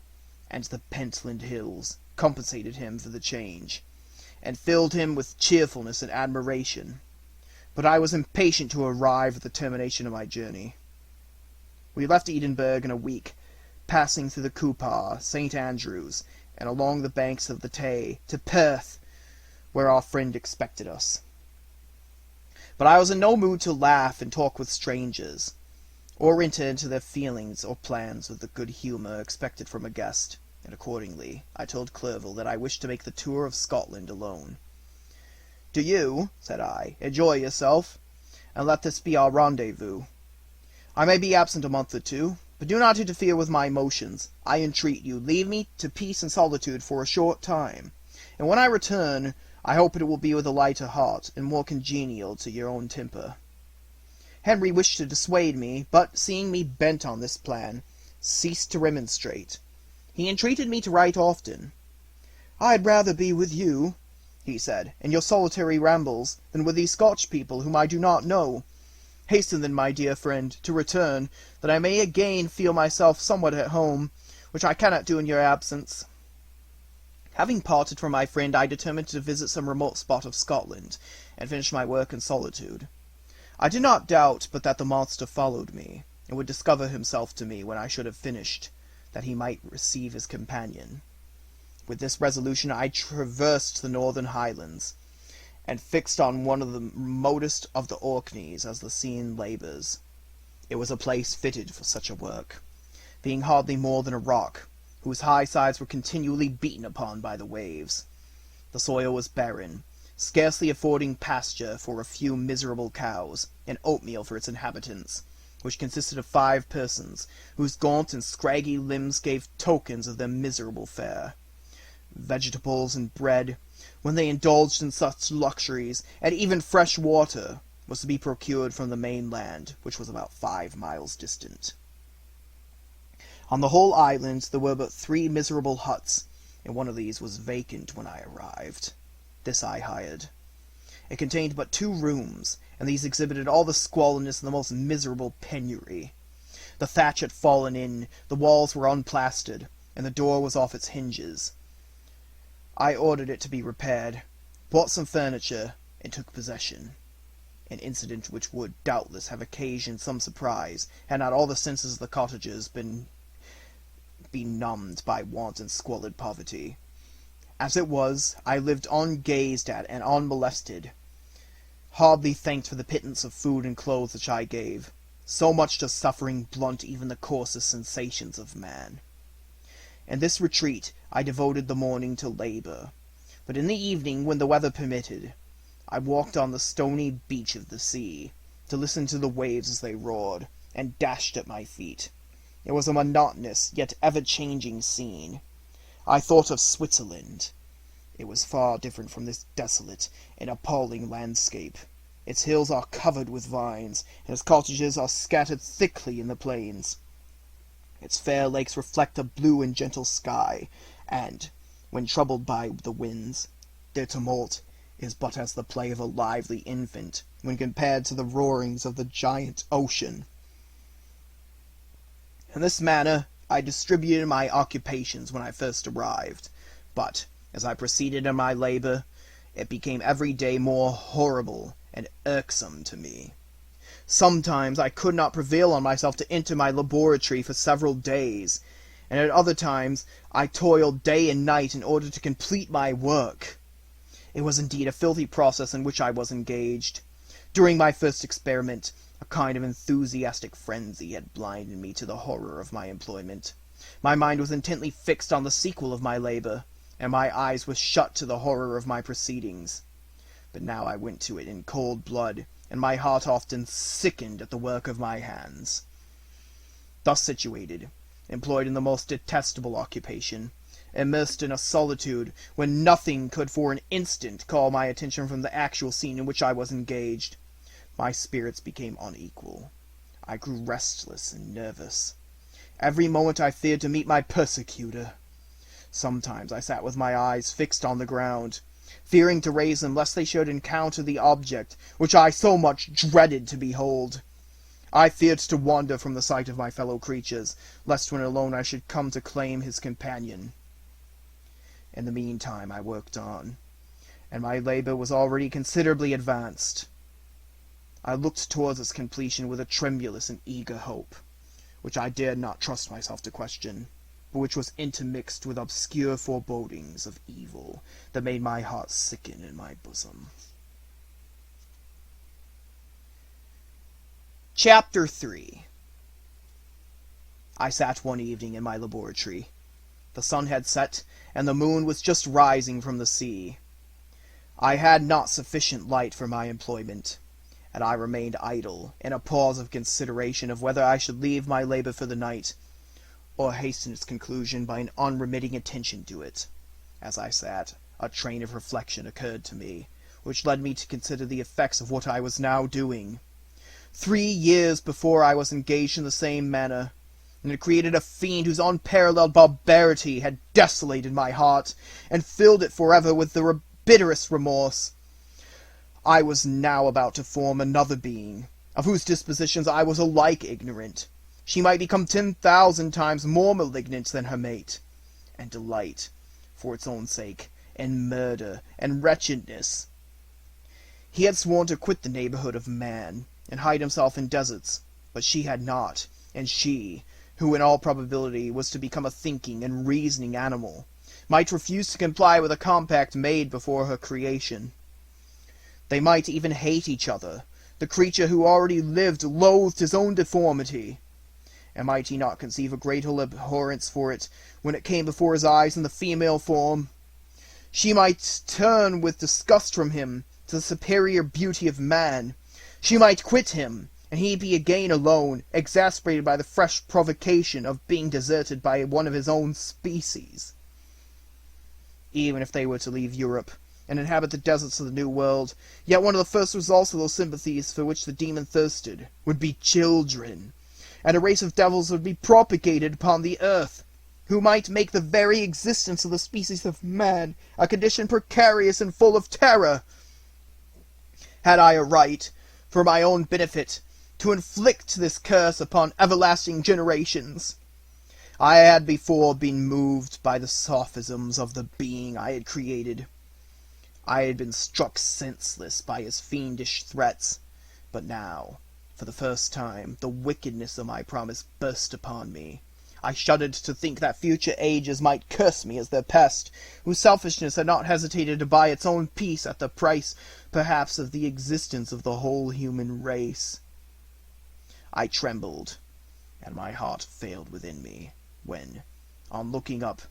and the Pentland Hills, compensated him for the change, and filled him with cheerfulness and admiration. But I was impatient to arrive at the termination of my journey. We left Edinburgh in a week, passing through the Cupar, St. Andrews, and along the banks of the Tay, to Perth, where our friend expected us. But I was in no mood to laugh and talk with strangers, or enter into their feelings or plans with the good humour expected from a guest, and accordingly I told Clerval that I wished to make the tour of Scotland alone. "Do you," said I, "enjoy yourself, and let this be our rendezvous. I may be absent a month or two, but do not interfere with my motions. I entreat you, leave me to peace and solitude for a short time, and when I return, I hope it will be with a lighter heart, and more congenial to your own temper." Henry wished to dissuade me, but, seeing me bent on this plan, ceased to remonstrate. He entreated me to write often. "I'd rather be with you," he said, "in your solitary rambles, than with these Scotch people whom I do not know. Hasten then, my dear friend, to return, that I may again feel myself somewhat at home, which I cannot do in your absence." Having parted from my friend, I determined to visit some remote spot of Scotland, and finish my work in solitude. I did not doubt but that the monster followed me, and would discover himself to me when I should have finished, that he might receive his companion. With this resolution I traversed the northern Highlands, and fixed on one of the remotest of the Orkneys as the scene labours. It was a place fitted for such a work, being hardly more than a rock, whose high sides were continually beaten upon by the waves. The soil was barren, scarcely affording pasture for a few miserable cows, and oatmeal for its inhabitants, which consisted of 5 persons, whose gaunt and scraggy limbs gave tokens of their miserable fare. Vegetables and bread, when they indulged in such luxuries, and even fresh water, was to be procured from the mainland, which was about 5 miles distant. On the whole island there were but 3 miserable huts, and one of these was vacant when I arrived. This I hired. It contained but 2 rooms, and these exhibited all the squalidness and the most miserable penury. The thatch had fallen in, the walls were unplastered, and the door was off its hinges. I ordered it to be repaired, bought some furniture, and took possession. An incident which would doubtless have occasioned some surprise, had not all the senses of the cottagers been benumbed by want and squalid poverty. As it was, I lived ungazed at and unmolested, hardly thanked for the pittance of food and clothes which I gave. So much does suffering blunt even the coarsest sensations of man. In this retreat I devoted the morning to labor, but in the evening, when the weather permitted, I walked on the stony beach of the sea, to listen to the waves as they roared and dashed at my feet. It was a monotonous, yet ever-changing scene. I thought of Switzerland. It was far different from this desolate and appalling landscape. Its hills are covered with vines, and its cottages are scattered thickly in the plains. Its fair lakes reflect a blue and gentle sky, and, when troubled by the winds, their tumult is but as the play of a lively infant when compared to the roarings of the giant ocean. In this manner I distributed my occupations when I first arrived, but, as I proceeded in my labor, it became every day more horrible and irksome to me. Sometimes I could not prevail on myself to enter my laboratory for several days, and at other times I toiled day and night in order to complete my work. It was indeed a filthy process in which I was engaged. During my first experiment, a kind of enthusiastic frenzy had blinded me to the horror of my employment. My mind was intently fixed on the sequel of my labor, and my eyes were shut to the horror of my proceedings. But now I went to it in cold blood, and my heart often sickened at the work of my hands. Thus situated, employed in the most detestable occupation, immersed in a solitude when nothing could for an instant call my attention from the actual scene in which I was engaged, my spirits became unequal. I grew restless and nervous. Every moment I feared to meet my persecutor. Sometimes I sat with my eyes fixed on the ground, fearing to raise them lest they should encounter the object which I so much dreaded to behold. I feared to wander from the sight of my fellow creatures, lest when alone I should come to claim his companion. In the meantime I worked on, and my labor was already considerably advanced. I looked towards its completion with a tremulous and eager hope, which I dared not trust myself to question, but which was intermixed with obscure forebodings of evil that made my heart sicken in my bosom. Chapter 3. I sat one evening in my laboratory. The sun had set, and the moon was just rising from the sea. I had not sufficient light for my employment, and I remained idle in a pause of consideration of whether I should leave my labor for the night, or hasten its conclusion by an unremitting attention to it. As I sat, a train of reflection occurred to me, which led me to consider the effects of what I was now doing. 3 years before I was engaged in the same manner, and had created a fiend whose unparalleled barbarity had desolated my heart, and filled it forever with the bitterest remorse. I was now about to form another being, of whose dispositions I was alike ignorant. She might become 10,000 times more malignant than her mate, and delight, for its own sake, in murder and wretchedness. He had sworn to quit the neighborhood of man, and hide himself in deserts, but she had not, and she, who in all probability was to become a thinking and reasoning animal, might refuse to comply with a compact made before her creation. They might even hate each other. The creature who already lived loathed his own deformity, and might he not conceive a greater abhorrence for it when it came before his eyes in the female form? She might turn with disgust from him to the superior beauty of man. She might quit him, and he be again alone, exasperated by the fresh provocation of being deserted by one of his own species. Even if they were to leave Europe, and inhabit the deserts of the New World, yet one of the first results of those sympathies for which the demon thirsted would be children, and a race of devils would be propagated upon the earth, who might make the very existence of the species of man a condition precarious and full of terror. Had I a right, for my own benefit, to inflict this curse upon everlasting generations? I had before been moved by the sophisms of the being I had created. I had been struck senseless by his fiendish threats, but now, for the first time, the wickedness of my promise burst upon me. I shuddered to think that future ages might curse me as their pest, whose selfishness had not hesitated to buy its own peace at the price, perhaps, of the existence of the whole human race. I trembled, and my heart failed within me, when, On looking up,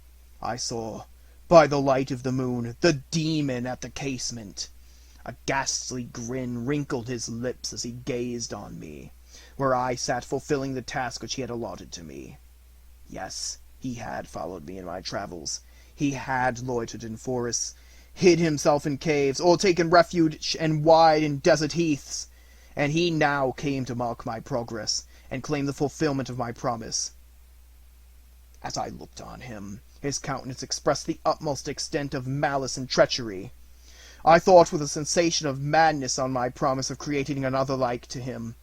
I saw, by the light of the moon, the demon at the casement. A ghastly grin wrinkled his lips as he gazed on me, where I sat fulfilling the task which he had allotted to me. Yes, he had followed me in my travels. He had loitered in forests, hid himself in caves, or taken refuge and wide in desert heaths, and he now came to mark my progress and claim the fulfillment of my promise. As I looked on him, his countenance expressed the utmost extent of malice and treachery. I thought with a sensation of madness on my promise of creating another like to him,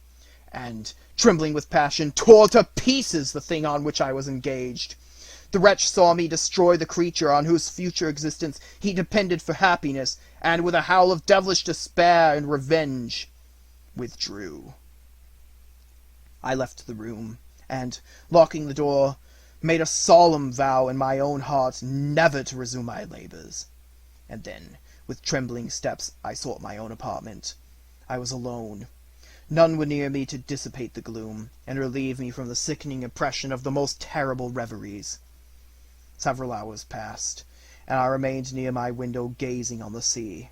and, trembling with passion, tore to pieces the thing on which I was engaged. The wretch saw me destroy the creature on whose future existence he depended for happiness, and with a howl of devilish despair and revenge, withdrew. I left the room, and, locking the door, made a solemn vow in my own heart never to resume my labors. And then, with trembling steps, I sought my own apartment. I was alone. None were near me to dissipate the gloom, and relieve me from the sickening impression of the most terrible reveries. Several hours passed, and I remained near my window gazing on the sea.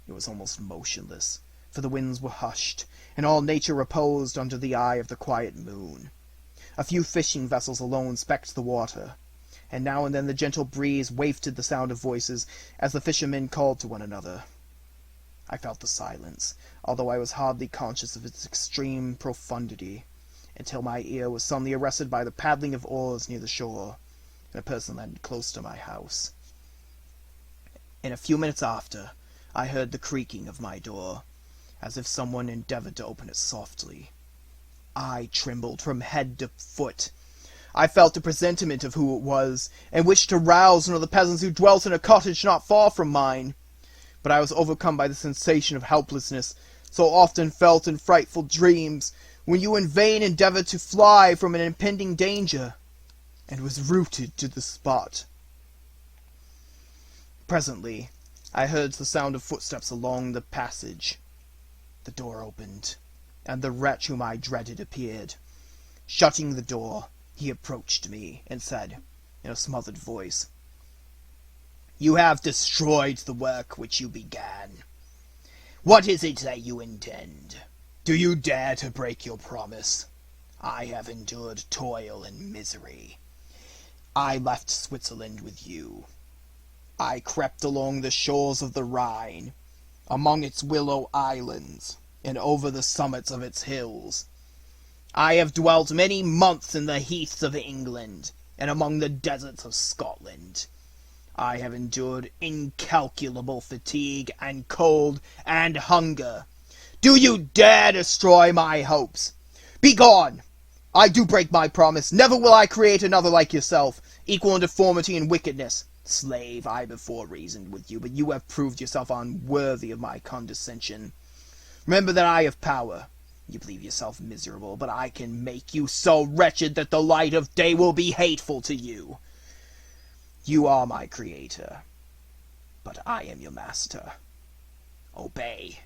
It was almost motionless, for the winds were hushed, and all nature reposed under the eye of the quiet moon. A few fishing vessels alone specked the water, and now and then the gentle breeze wafted the sound of voices as the fishermen called to one another. I felt the silence, although I was hardly conscious of its extreme profundity, until my ear was suddenly arrested by the paddling of oars near the shore, and a person landed close to my house. In a few minutes after, I heard the creaking of my door, as if someone endeavored to open it softly. I trembled from head to foot. I felt a presentiment of who it was, and wished to rouse one of the peasants who dwelt in a cottage not far from mine. But I was overcome by the sensation of helplessness, so often felt in frightful dreams, when you in vain endeavored to fly from an impending danger, and was rooted to the spot. Presently, I heard the sound of footsteps along the passage. The door opened, and the wretch whom I dreaded appeared. Shutting the door, he approached me, and said, in a smothered voice, "You have destroyed the work which you began. What is it that you intend? Do you dare to break your promise? I have endured toil and misery. I left Switzerland with you. I crept along the shores of the Rhine, among its willow islands, and over the summits of its hills. I have dwelt many months in the heaths of England, and among the deserts of Scotland. I have endured incalculable fatigue, and cold, and hunger. Do you dare destroy my hopes? Begone! I do break my promise. Never will I create another like yourself, equal in deformity and wickedness. Slave, I before reasoned with you, but you have proved yourself unworthy of my condescension. Remember that I have power. You believe yourself miserable, but I can make you so wretched that the light of day will be hateful to you. You are my creator, but I am your master. Obey.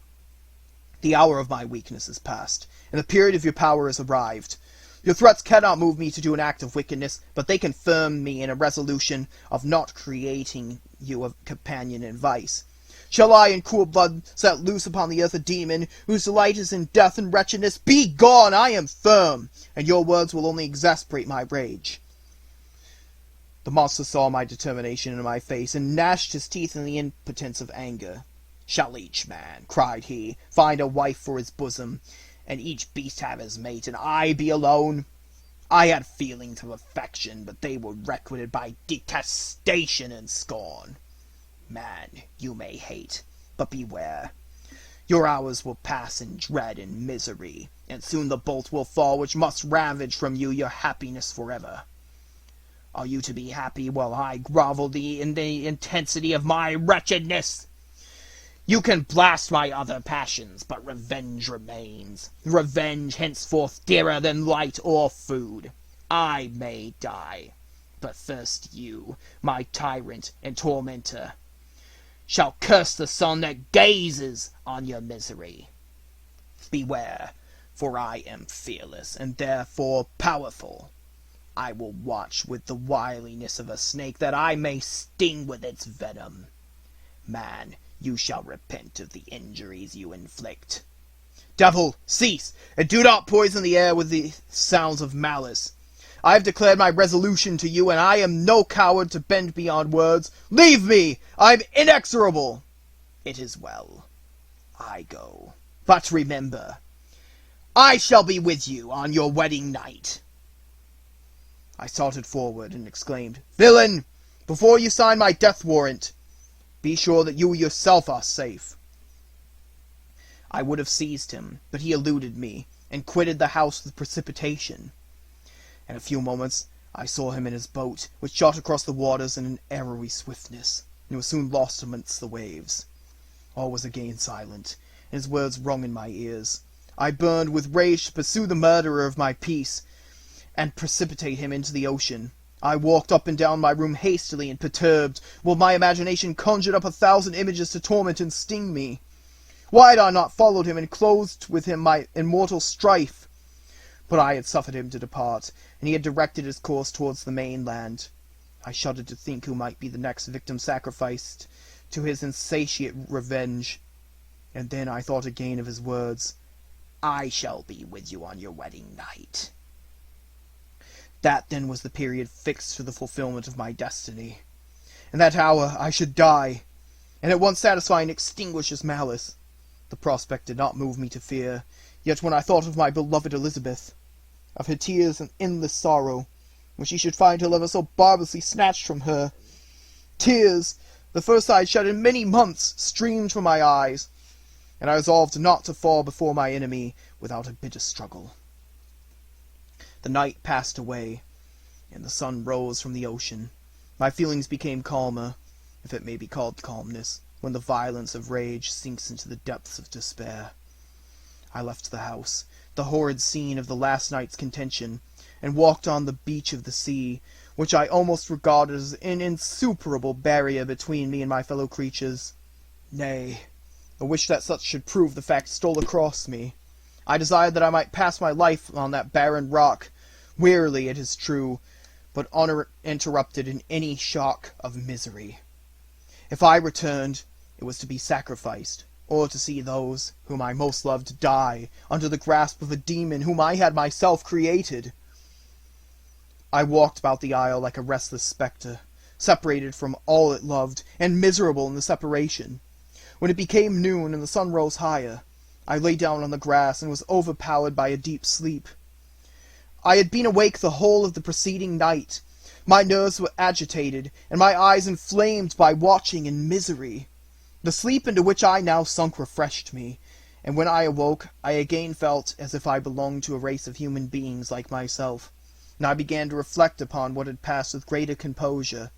The hour of my weakness is past, and the period of your power has arrived. Your threats cannot move me to do an act of wickedness, but they confirm me in a resolution of not creating you a companion in vice. Shall I, in cool blood, set loose upon the earth a demon, whose delight is in death and wretchedness? Begone! I am firm, and your words will only exasperate my rage. The monster saw my determination in my face, and gnashed his teeth in the impotence of anger. Shall each man, cried he, find a wife for his bosom, and each beast have his mate, and I be alone? I had feelings of affection, but they were requited by detestation and scorn. Man, you may hate, but beware. Your hours will pass in dread and misery, and soon the bolt will fall which must ravage from you your happiness forever. Are you to be happy while I grovel in the intensity of my wretchedness? You can blast my other passions, but revenge remains. Revenge henceforth dearer than light or food. I may die, but first you, my tyrant and tormentor, shall curse the sun that gazes on your misery. Beware, for I am fearless, and therefore powerful. I will watch with the wiliness of a snake, that I may sting with its venom. Man, you shall repent of the injuries you inflict. Devil, cease, and do not poison the air with the sounds of malice. I have declared my resolution to you, and I am no coward to bend beyond words. Leave me! I am inexorable! It is well. I go. But remember, I shall be with you on your wedding night. I started forward and exclaimed, Villain! Before you sign my death warrant, be sure that you yourself are safe. I would have seized him, but he eluded me, and quitted the house with precipitation. In a few moments I saw him in his boat, which shot across the waters in an arrowy swiftness, and was soon lost amidst the waves. All was again silent, and his words rung in my ears. I burned with rage to pursue the murderer of my peace, and precipitate him into the ocean. I walked up and down my room hastily and perturbed, while my imagination conjured up 1,000 images to torment and sting me. Why had I not followed him and closed with him my immortal strife? But I had suffered him to depart, and he had directed his course towards the mainland. I shuddered to think who might be the next victim sacrificed to his insatiate revenge. And then I thought again of his words, I shall be with you on your wedding night. That then was the period fixed for the fulfillment of my destiny. In that hour I should die, and at once satisfy and extinguish his malice. The prospect did not move me to fear, yet when I thought of my beloved Elizabeth, of her tears and endless sorrow, when she should find her lover so barbarously snatched from her, tears, the first I had shed in many months, streamed from my eyes, and I resolved not to fall before my enemy without a bitter struggle. The night passed away, and the sun rose from the ocean. My feelings became calmer, if it may be called calmness, when the violence of rage sinks into the depths of despair. I left the house, the horrid scene of the last night's contention, and walked on the beach of the sea, which I almost regarded as an insuperable barrier between me and my fellow creatures. Nay, a wish that such should prove the fact stole across me. I desired that I might pass my life on that barren rock, wearily, it is true, but uninterrupted in any shock of misery. If I returned, it was to be sacrificed, or to see those whom I most loved die under the grasp of a demon whom I had myself created. I walked about the isle like a restless spectre, separated from all it loved, and miserable in the separation. When it became noon and the sun rose higher, I lay down on the grass and was overpowered by a deep sleep. I had been awake the whole of the preceding night. My nerves were agitated, and my eyes inflamed by watching and misery. The sleep into which I now sunk refreshed me, and when I awoke, I again felt as if I belonged to a race of human beings like myself, and I began to reflect upon what had passed with greater composure.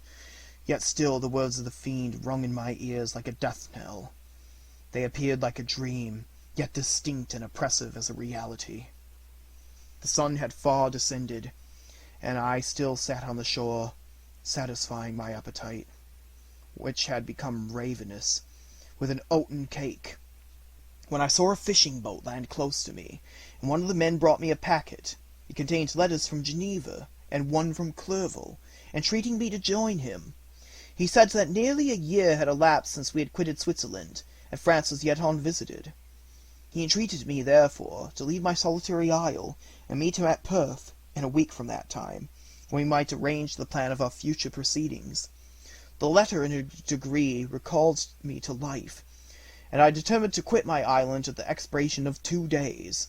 Yet still the words of the fiend rung in my ears like a death knell. They appeared like a dream, yet distinct and oppressive as a reality. The sun had far descended, and I still sat on the shore, satisfying my appetite, which had become ravenous, with an oaten cake, when I saw a fishing boat land close to me, and one of the men brought me a packet. It contained letters from Geneva, and one from Clerval, entreating me to join him. He said that nearly a year had elapsed since we had quitted Switzerland, and France was yet unvisited. He entreated me, therefore, to leave my solitary isle, and meet him at Perth, in a week from that time, when we might arrange the plan of our future proceedings. The letter in a degree recalled me to life, and I determined to quit my island at the expiration of 2 days.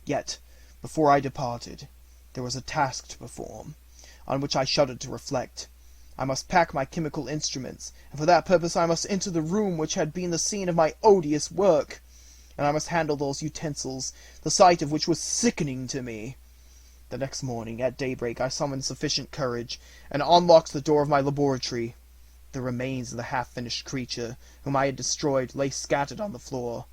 Yet, before I departed, there was a task to perform, on which I shuddered to reflect. I must pack my chemical instruments, and for that purpose I must enter the room which had been the scene of my odious work, and I must handle those utensils, the sight of which was sickening to me. The next morning, at daybreak, I summoned sufficient courage, and unlocked the door of my laboratory. The remains of the half-finished creature, whom I had destroyed, lay scattered on the floor,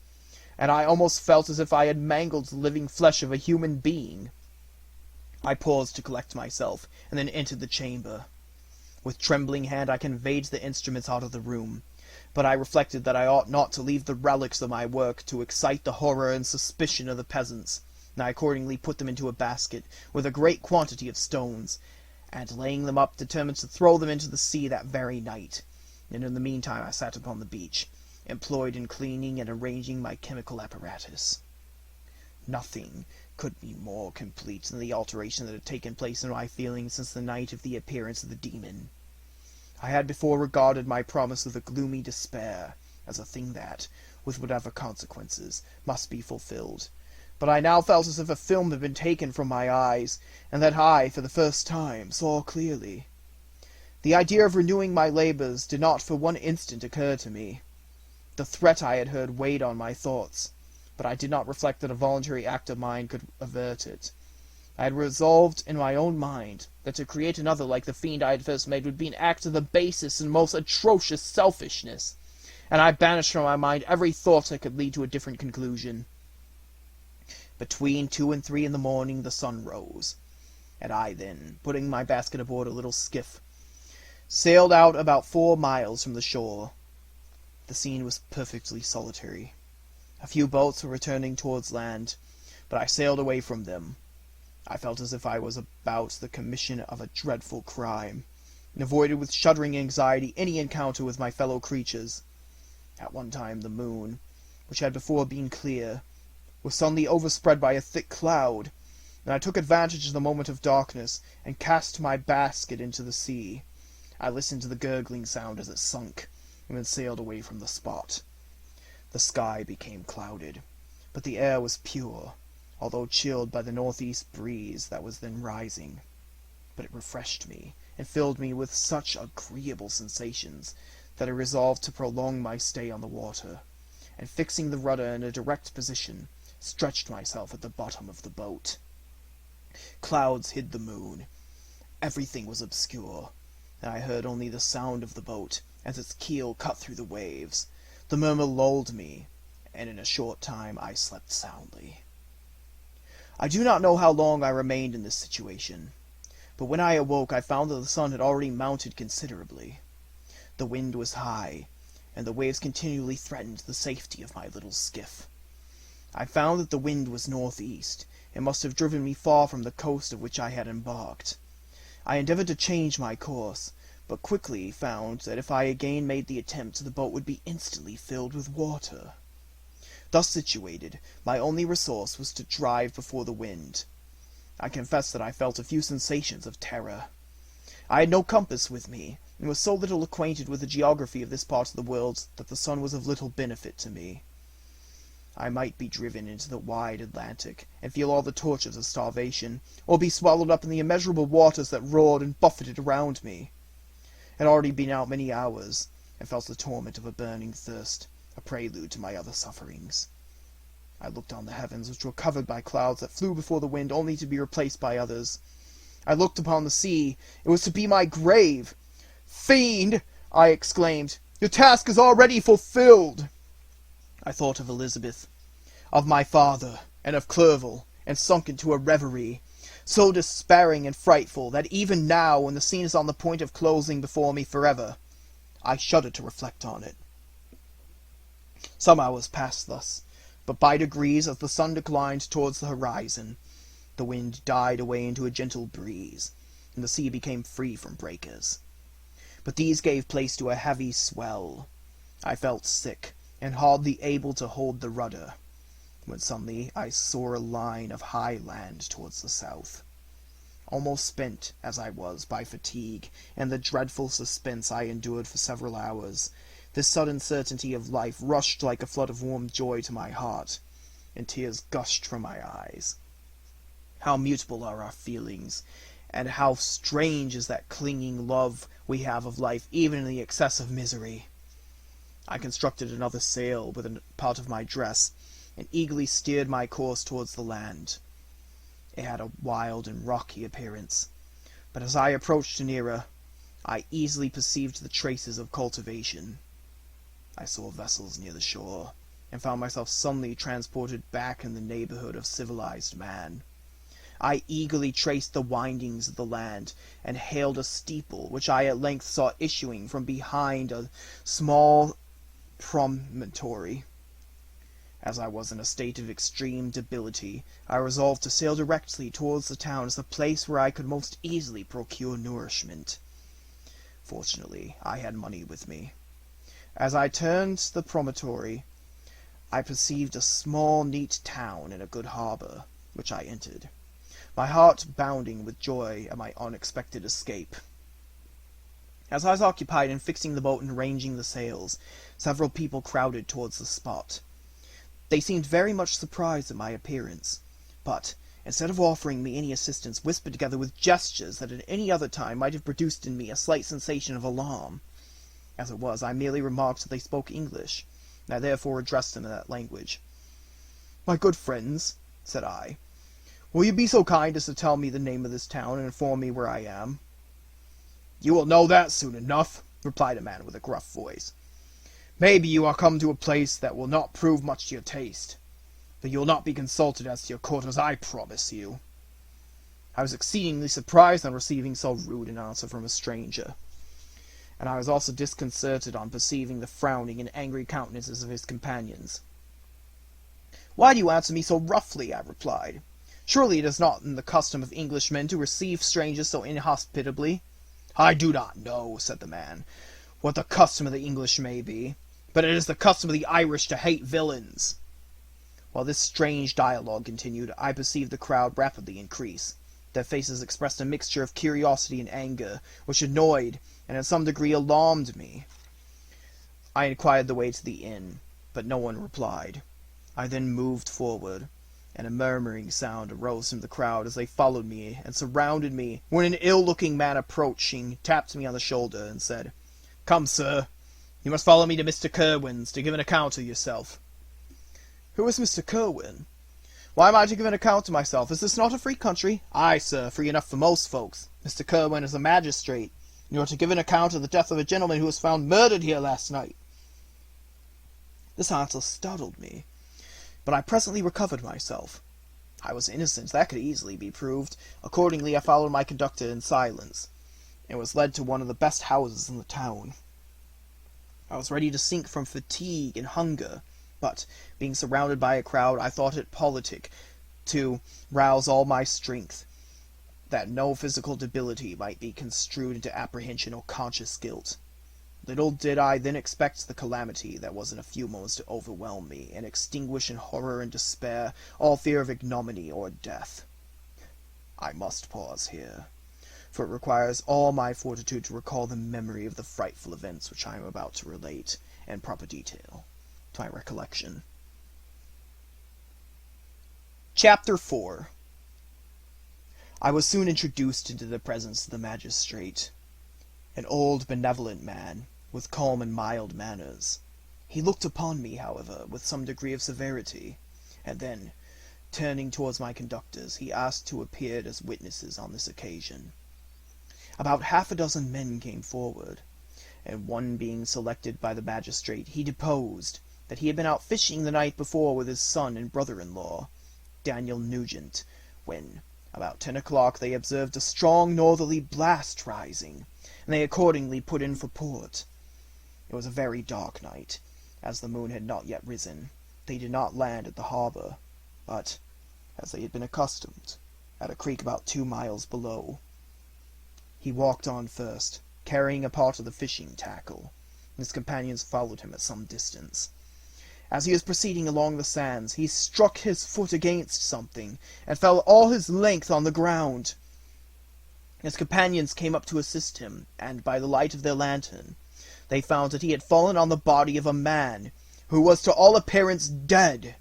and I almost felt as if I had mangled the living flesh of a human being. I paused to collect myself, and then entered the chamber. With trembling hand I conveyed the instruments out of the room, but I reflected that I ought not to leave the relics of my work to excite the horror and suspicion of the peasants, and I accordingly put them into a basket with a great quantity of stones, and laying them up, determined to throw them into the sea that very night. And in the meantime I sat upon the beach, employed in cleaning and arranging my chemical apparatus. Nothing could be more complete than the alteration that had taken place in my feelings since the night of the appearance of the demon. I had before regarded my promise with a gloomy despair, as a thing that, with whatever consequences, must be fulfilled. But I now felt as if a film had been taken from my eyes, and that I, for the first time, saw clearly. The idea of renewing my labors did not for one instant occur to me. The threat I had heard weighed on my thoughts, but I did not reflect that a voluntary act of mine could avert it. I had resolved in my own mind that to create another like the fiend I had first made would be an act of the basest and most atrocious selfishness, and I banished from my mind every thought that could lead to a different conclusion. Between 2 and 3 in the morning the sun rose, and I then, putting my basket aboard a little skiff, sailed out about 4 miles from the shore. The scene was perfectly solitary. A few boats were returning towards land, but I sailed away from them. I felt as if I was about the commission of a dreadful crime, and avoided with shuddering anxiety any encounter with my fellow creatures. At one time the moon, which had before been clear, was suddenly overspread by a thick cloud, and I took advantage of the moment of darkness, and cast my basket into the sea. I listened to the gurgling sound as it sunk, and then sailed away from the spot. The sky became clouded, but the air was pure, although chilled by the northeast breeze that was then rising. But it refreshed me, and filled me with such agreeable sensations, that I resolved to prolong my stay on the water, and fixing the rudder in a direct position, stretched myself at the bottom of the boat. Clouds hid the moon. Everything was obscure, and I heard only the sound of the boat as its keel cut through the waves. The murmur lulled me, and in a short time I slept soundly. I do not know how long I remained in this situation, but when I awoke I found that the sun had already mounted considerably. The wind was high, and the waves continually threatened the safety of my little skiff. I found that the wind was northeast, and must have driven me far from the coast of which I had embarked. I endeavored to change my course, but quickly found that if I again made the attempt the boat would be instantly filled with water. Thus situated, my only resource was to drive before the wind. I confess that I felt a few sensations of terror. I had no compass with me, and was so little acquainted with the geography of this part of the world that the sun was of little benefit to me. I might be driven into the wide Atlantic, and feel all the tortures of starvation, or be swallowed up in the immeasurable waters that roared and buffeted around me. I had already been out many hours, and felt the torment of a burning thirst, a prelude to my other sufferings. I looked on the heavens, which were covered by clouds that flew before the wind, only to be replaced by others. I looked upon the sea. It was to be my grave. "Fiend!" I exclaimed, "your task is already fulfilled." I thought of Elizabeth, of my father, and of Clerval, and sunk into a reverie, so despairing and frightful that even now, when the scene is on the point of closing before me forever, I shudder to reflect on it. Some hours passed thus, but by degrees, as the sun declined towards the horizon, the wind died away into a gentle breeze, and the sea became free from breakers. But these gave place to a heavy swell. I felt sick, and hardly able to hold the rudder, when suddenly I saw a line of high land towards the south. Almost spent, as I was, by fatigue, and the dreadful suspense I endured for several hours, this sudden certainty of life rushed like a flood of warm joy to my heart, and tears gushed from my eyes. How mutable are our feelings, and how strange is that clinging love we have of life, even in the excess of misery! I constructed another sail with a part of my dress, and eagerly steered my course towards the land. It had a wild and rocky appearance, but as I approached nearer, I easily perceived the traces of cultivation. I saw vessels near the shore, and found myself suddenly transported back in the neighborhood of civilized man. I eagerly traced the windings of the land, and hailed a steeple which I at length saw issuing from behind a small promontory. As I was in a state of extreme debility, I resolved to sail directly towards the town as the place where I could most easily procure nourishment. Fortunately, I had money with me. As I turned the promontory, I perceived a small, neat town in a good harbor, which I entered, my heart bounding with joy at my unexpected escape. As I was occupied in fixing the boat and arranging the sails, several people crowded towards the spot. They seemed very much surprised at my appearance, but, instead of offering me any assistance, whispered together with gestures that at any other time might have produced in me a slight sensation of alarm. As it was, I merely remarked that they spoke English, and I therefore addressed them in that language. "My good friends," said I, "will you be so kind as to tell me the name of this town and inform me where I am?" "You will know that soon enough," replied a man with a gruff voice. "Maybe you are come to a place that will not prove much to your taste, but you will not be consulted as to your quarters, I promise you." I was exceedingly surprised on receiving so rude an answer from a stranger, and I was also disconcerted on perceiving the frowning and angry countenances of his companions. "Why do you answer me so roughly?" I replied. "Surely it is not in the custom of Englishmen to receive strangers so inhospitably." "I do not know," said the man, "what the custom of the English may be, but it is the custom of the Irish to hate villains." While this strange dialogue continued, I perceived the crowd rapidly increase. Their faces expressed a mixture of curiosity and anger, which annoyed and in some degree alarmed me. I inquired the way to the inn, but no one replied. I then moved forward, and a murmuring sound arose from the crowd as they followed me and surrounded me, when an ill-looking man approaching tapped me on the shoulder and said, "Come, sir, you must follow me to Mr. Kerwin's to give an account of yourself." "Who is Mr. Kerwin? Why am I to give an account of myself? Is this not a free country?" "Aye, sir, free enough for most folks. Mr. Kerwin is a magistrate, and you are to give an account of the death of a gentleman who was found murdered here last night." This answer startled me, but I presently recovered myself. I was innocent, that could easily be proved. Accordingly, I followed my conductor in silence, and was led to one of the best houses in the town. I was ready to sink from fatigue and hunger, but, being surrounded by a crowd, I thought it politic to rouse all my strength, that no physical debility might be construed into apprehension or conscious guilt. Little did I then expect the calamity that was in a few moments to overwhelm me, and extinguish in horror and despair all fear of ignominy or death. I must pause here, for it requires all my fortitude to recall the memory of the frightful events which I am about to relate, in proper detail, to my recollection. Chapter 4. I was soon introduced into the presence of the magistrate, an old benevolent man, with calm and mild manners. He looked upon me, however, with some degree of severity, and then, turning towards my conductors, he asked who appeared as witnesses on this occasion. About half a dozen men came forward, and one being selected by the magistrate, he deposed that he had been out fishing the night before with his son and brother-in-law, Daniel Nugent, when, about 10 o'clock, they observed a strong northerly blast rising, and they accordingly put in for port. It was a very dark night, as the moon had not yet risen. They did not land at the harbor, but, as they had been accustomed, at a creek about 2 miles below. He walked on first, carrying a part of the fishing tackle, and his companions followed him at some distance. As he was proceeding along the sands, he struck his foot against something, and fell all his length on the ground. His companions came up to assist him, and by the light of their lantern, they found that he had fallen on the body of a man, who was to all appearance dead.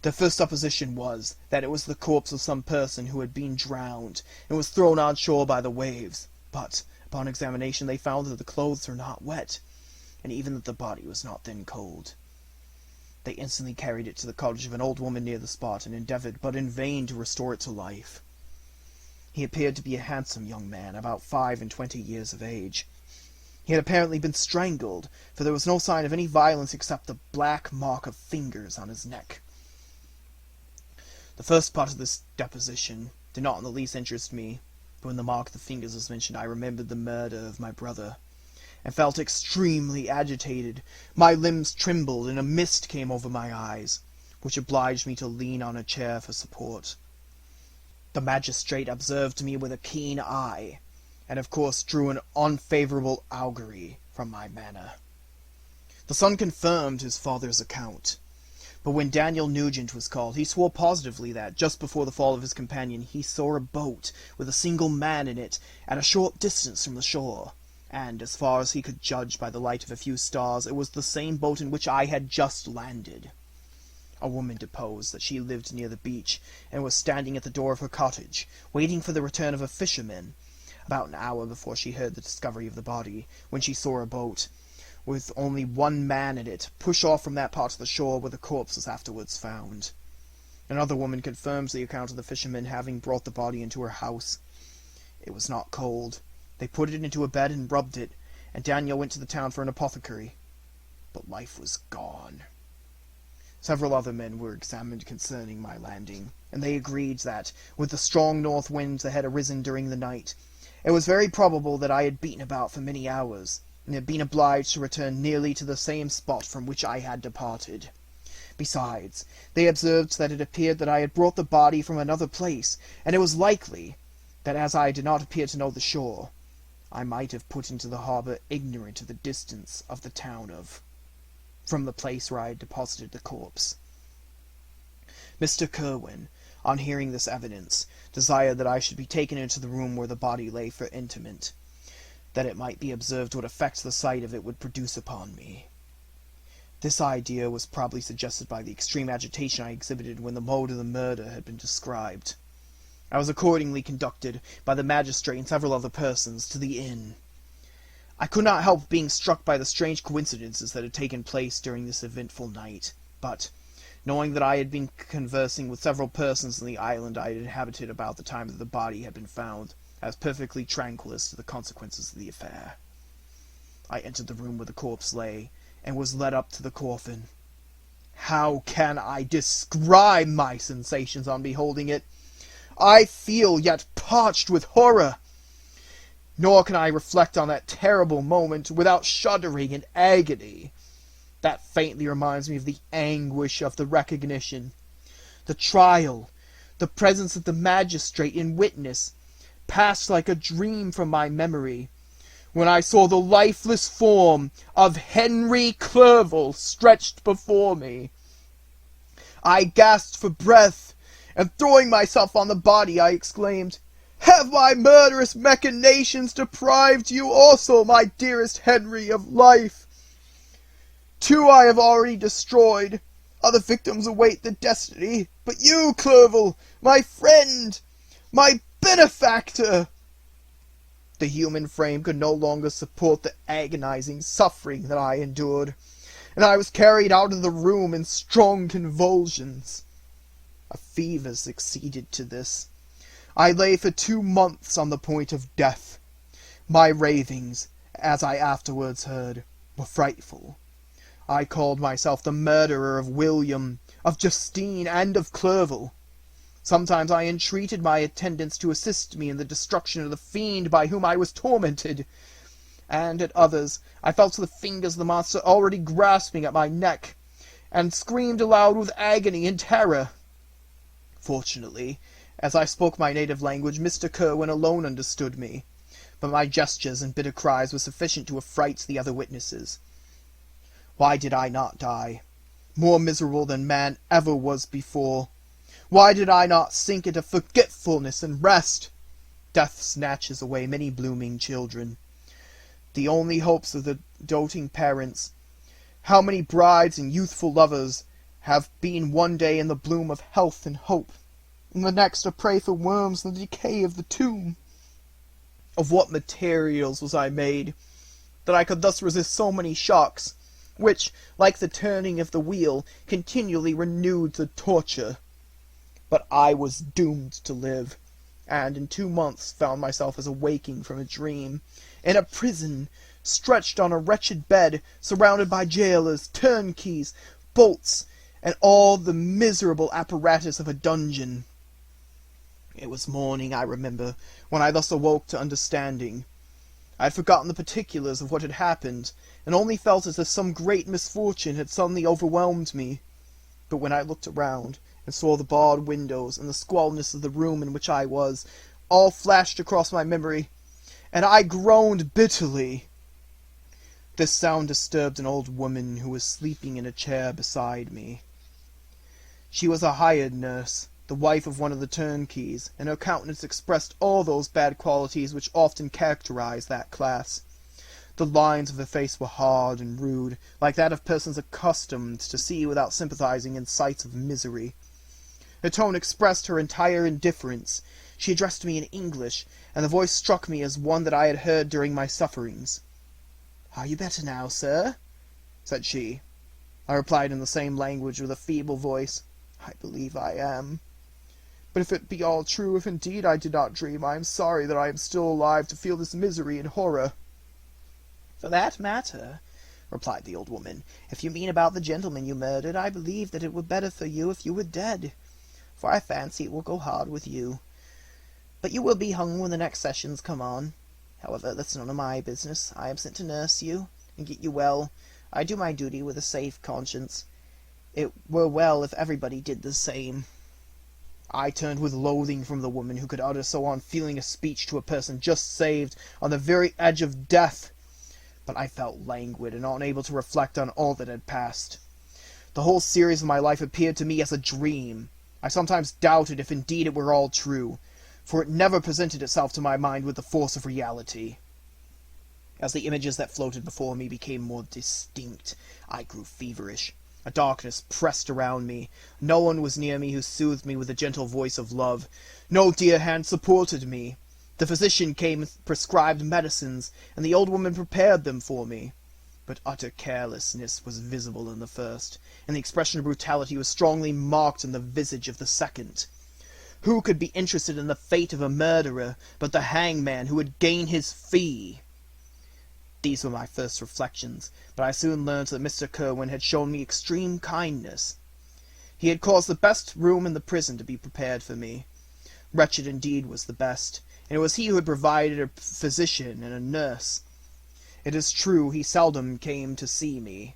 Their first supposition was that it was the corpse of some person who had been drowned, and was thrown on shore by the waves, but, upon examination, they found that the clothes were not wet, and even that the body was not then cold. They instantly carried it to the cottage of an old woman near the spot, and endeavored, but in vain, to restore it to life. He appeared to be a handsome young man, about 25 years of age. He had apparently been strangled, for there was no sign of any violence except the black mark of fingers on his neck. The first part of this deposition did not in the least interest me, but when the mark of the fingers was mentioned, I remembered the murder of my brother, and felt extremely agitated. My limbs trembled, and a mist came over my eyes. which obliged me to lean on a chair for support. The magistrate observed me with a keen eye, and of course drew an unfavorable augury from my manner. The son confirmed his father's account, but when Daniel Nugent was called, he swore positively that, just before the fall of his companion, he saw a boat with a single man in it at a short distance from the shore, and, as far as he could judge by the light of a few stars, it was the same boat in which I had just landed. A woman deposed that she lived near the beach, and was standing at the door of her cottage, waiting for the return of a fisherman, about an hour before she heard the discovery of the body, when she saw a boat, with only one man in it, push off from that part of the shore where the corpse was afterwards found. Another woman confirms the account of the fishermen having brought the body into her house. It was not cold. They put it into a bed and rubbed it, and Daniel went to the town for an apothecary. But life was gone. Several other men were examined concerning my landing, and they agreed that, with the strong north winds that had arisen during the night, it was very probable that I had beaten about for many hours, and had been obliged to return nearly to the same spot from which I had departed. Besides, they observed that it appeared that I had brought the body from another place, and it was likely that, as I did not appear to know the shore, I might have put into the harbour ignorant of the distance of the town from the place where I had deposited the corpse. Mr. Kerwin, on hearing this evidence, desired that I should be taken into the room where the body lay for interment, that it might be observed what effect the sight of it would produce upon me. This idea was probably suggested by the extreme agitation I exhibited when the mode of the murder had been described. I was accordingly conducted by the magistrate and several other persons to the inn. I could not help being struck by the strange coincidences that had taken place during this eventful night, but, knowing that I had been conversing with several persons on the island I had inhabited about the time that the body had been found, I was perfectly tranquil as to the consequences of the affair. I entered the room where the corpse lay, and was led up to the coffin. How can I describe my sensations on beholding it? I feel yet parched with horror. Nor can I reflect on that terrible moment without shuddering in agony. That faintly reminds me of the anguish of the recognition, the trial, the presence of the magistrate in witness, passed like a dream from my memory, when I saw the lifeless form of Henry Clerval stretched before me. I gasped for breath, and throwing myself on the body, I exclaimed, "Have my murderous machinations deprived you also, my dearest Henry, of life? 2 I have already destroyed. Other victims await the destiny. But you, Clerval, my friend, my benefactor!" The human frame could no longer support the agonizing suffering that I endured, and I was carried out of the room in strong convulsions. A fever succeeded to this. I lay for 2 months on the point of death. My ravings, as I afterwards heard, were frightful. I called myself the murderer of William, of Justine, and of Clerval. Sometimes I entreated my attendants to assist me in the destruction of the fiend by whom I was tormented, and at others I felt the fingers of the monster already grasping at my neck, and screamed aloud with agony and terror. Fortunately, as I spoke my native language, Mr. Kerwin alone understood me, but my gestures and bitter cries were sufficient to affright the other witnesses. Why did I not die, more miserable than man ever was before? Why did I not sink into forgetfulness and rest? Death snatches away many blooming children, the only hopes of the doting parents. How many brides and youthful lovers have been one day in the bloom of health and hope, and the next a prey for worms and the decay of the tomb? Of what materials was I made, that I could thus resist so many shocks, which, like the turning of the wheel, continually renewed the torture? But I was doomed to live, and in 2 months found myself as awaking from a dream, in a prison, stretched on a wretched bed, surrounded by jailers, turnkeys, bolts, and all the miserable apparatus of a dungeon. It was morning, I remember, when I thus awoke to understanding. I had forgotten the particulars of what had happened, and only felt as if some great misfortune had suddenly overwhelmed me. But when I looked around and saw the barred windows and the squalidness of the room in which I was, all flashed across my memory, and I groaned bitterly. This sound disturbed an old woman who was sleeping in a chair beside me. She was a hired nurse, the wife of one of the turnkeys, and her countenance expressed all those bad qualities which often characterize that class. The lines of her face were hard and rude, like that of persons accustomed to see without sympathizing in sights of misery. Her tone expressed her entire indifference. She addressed me in English, and the voice struck me as one that I had heard during my sufferings. "Are you better now, sir?" said she. I replied in the same language with a feeble voice, "I believe I am. But if it be all true, if indeed I did not dream, I am sorry that I am still alive to feel this misery and horror." "For that matter," replied the old woman, "if you mean about the gentleman you murdered, I believe that it were better for you if you were dead, for I fancy it will go hard with you. But you will be hung when the next sessions come on. However, that's none of my business. I am sent to nurse you, and get you well. I do my duty with a safe conscience. It were well if everybody did the same." I turned with loathing from the woman who could utter so unfeeling a speech to a person just saved on the very edge of death. But I felt languid and unable to reflect on all that had passed. The whole series of my life appeared to me as a dream. I sometimes doubted if indeed it were all true, for it never presented itself to my mind with the force of reality. As the images that floated before me became more distinct, I grew feverish. A darkness pressed around me. No one was near me who soothed me with the gentle voice of love. No dear hand supported me. The physician came and prescribed medicines, and the old woman prepared them for me. But utter carelessness was visible in the first, and the expression of brutality was strongly marked in the visage of the second. Who could be interested in the fate of a murderer but the hangman who would gain his fee? These were my first reflections, but I soon learned that Mr. Kerwin had shown me extreme kindness. He had caused the best room in the prison to be prepared for me. Wretched indeed was the best, and it was he who had provided a physician and a nurse. It is true he seldom came to see me,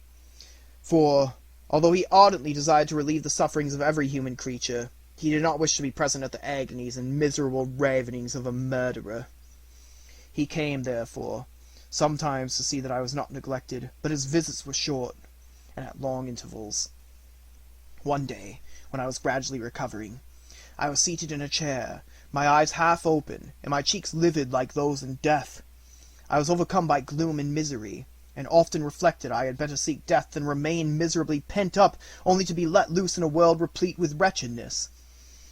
for, although he ardently desired to relieve the sufferings of every human creature, he did not wish to be present at the agonies and miserable ravenings of a murderer. He came, therefore, sometimes to see that I was not neglected, but his visits were short, and at long intervals. One day, when I was gradually recovering, I was seated in a chair, my eyes half open, and my cheeks livid like those in death. I was overcome by gloom and misery, and often reflected I had better seek death than remain miserably pent up, only to be let loose in a world replete with wretchedness.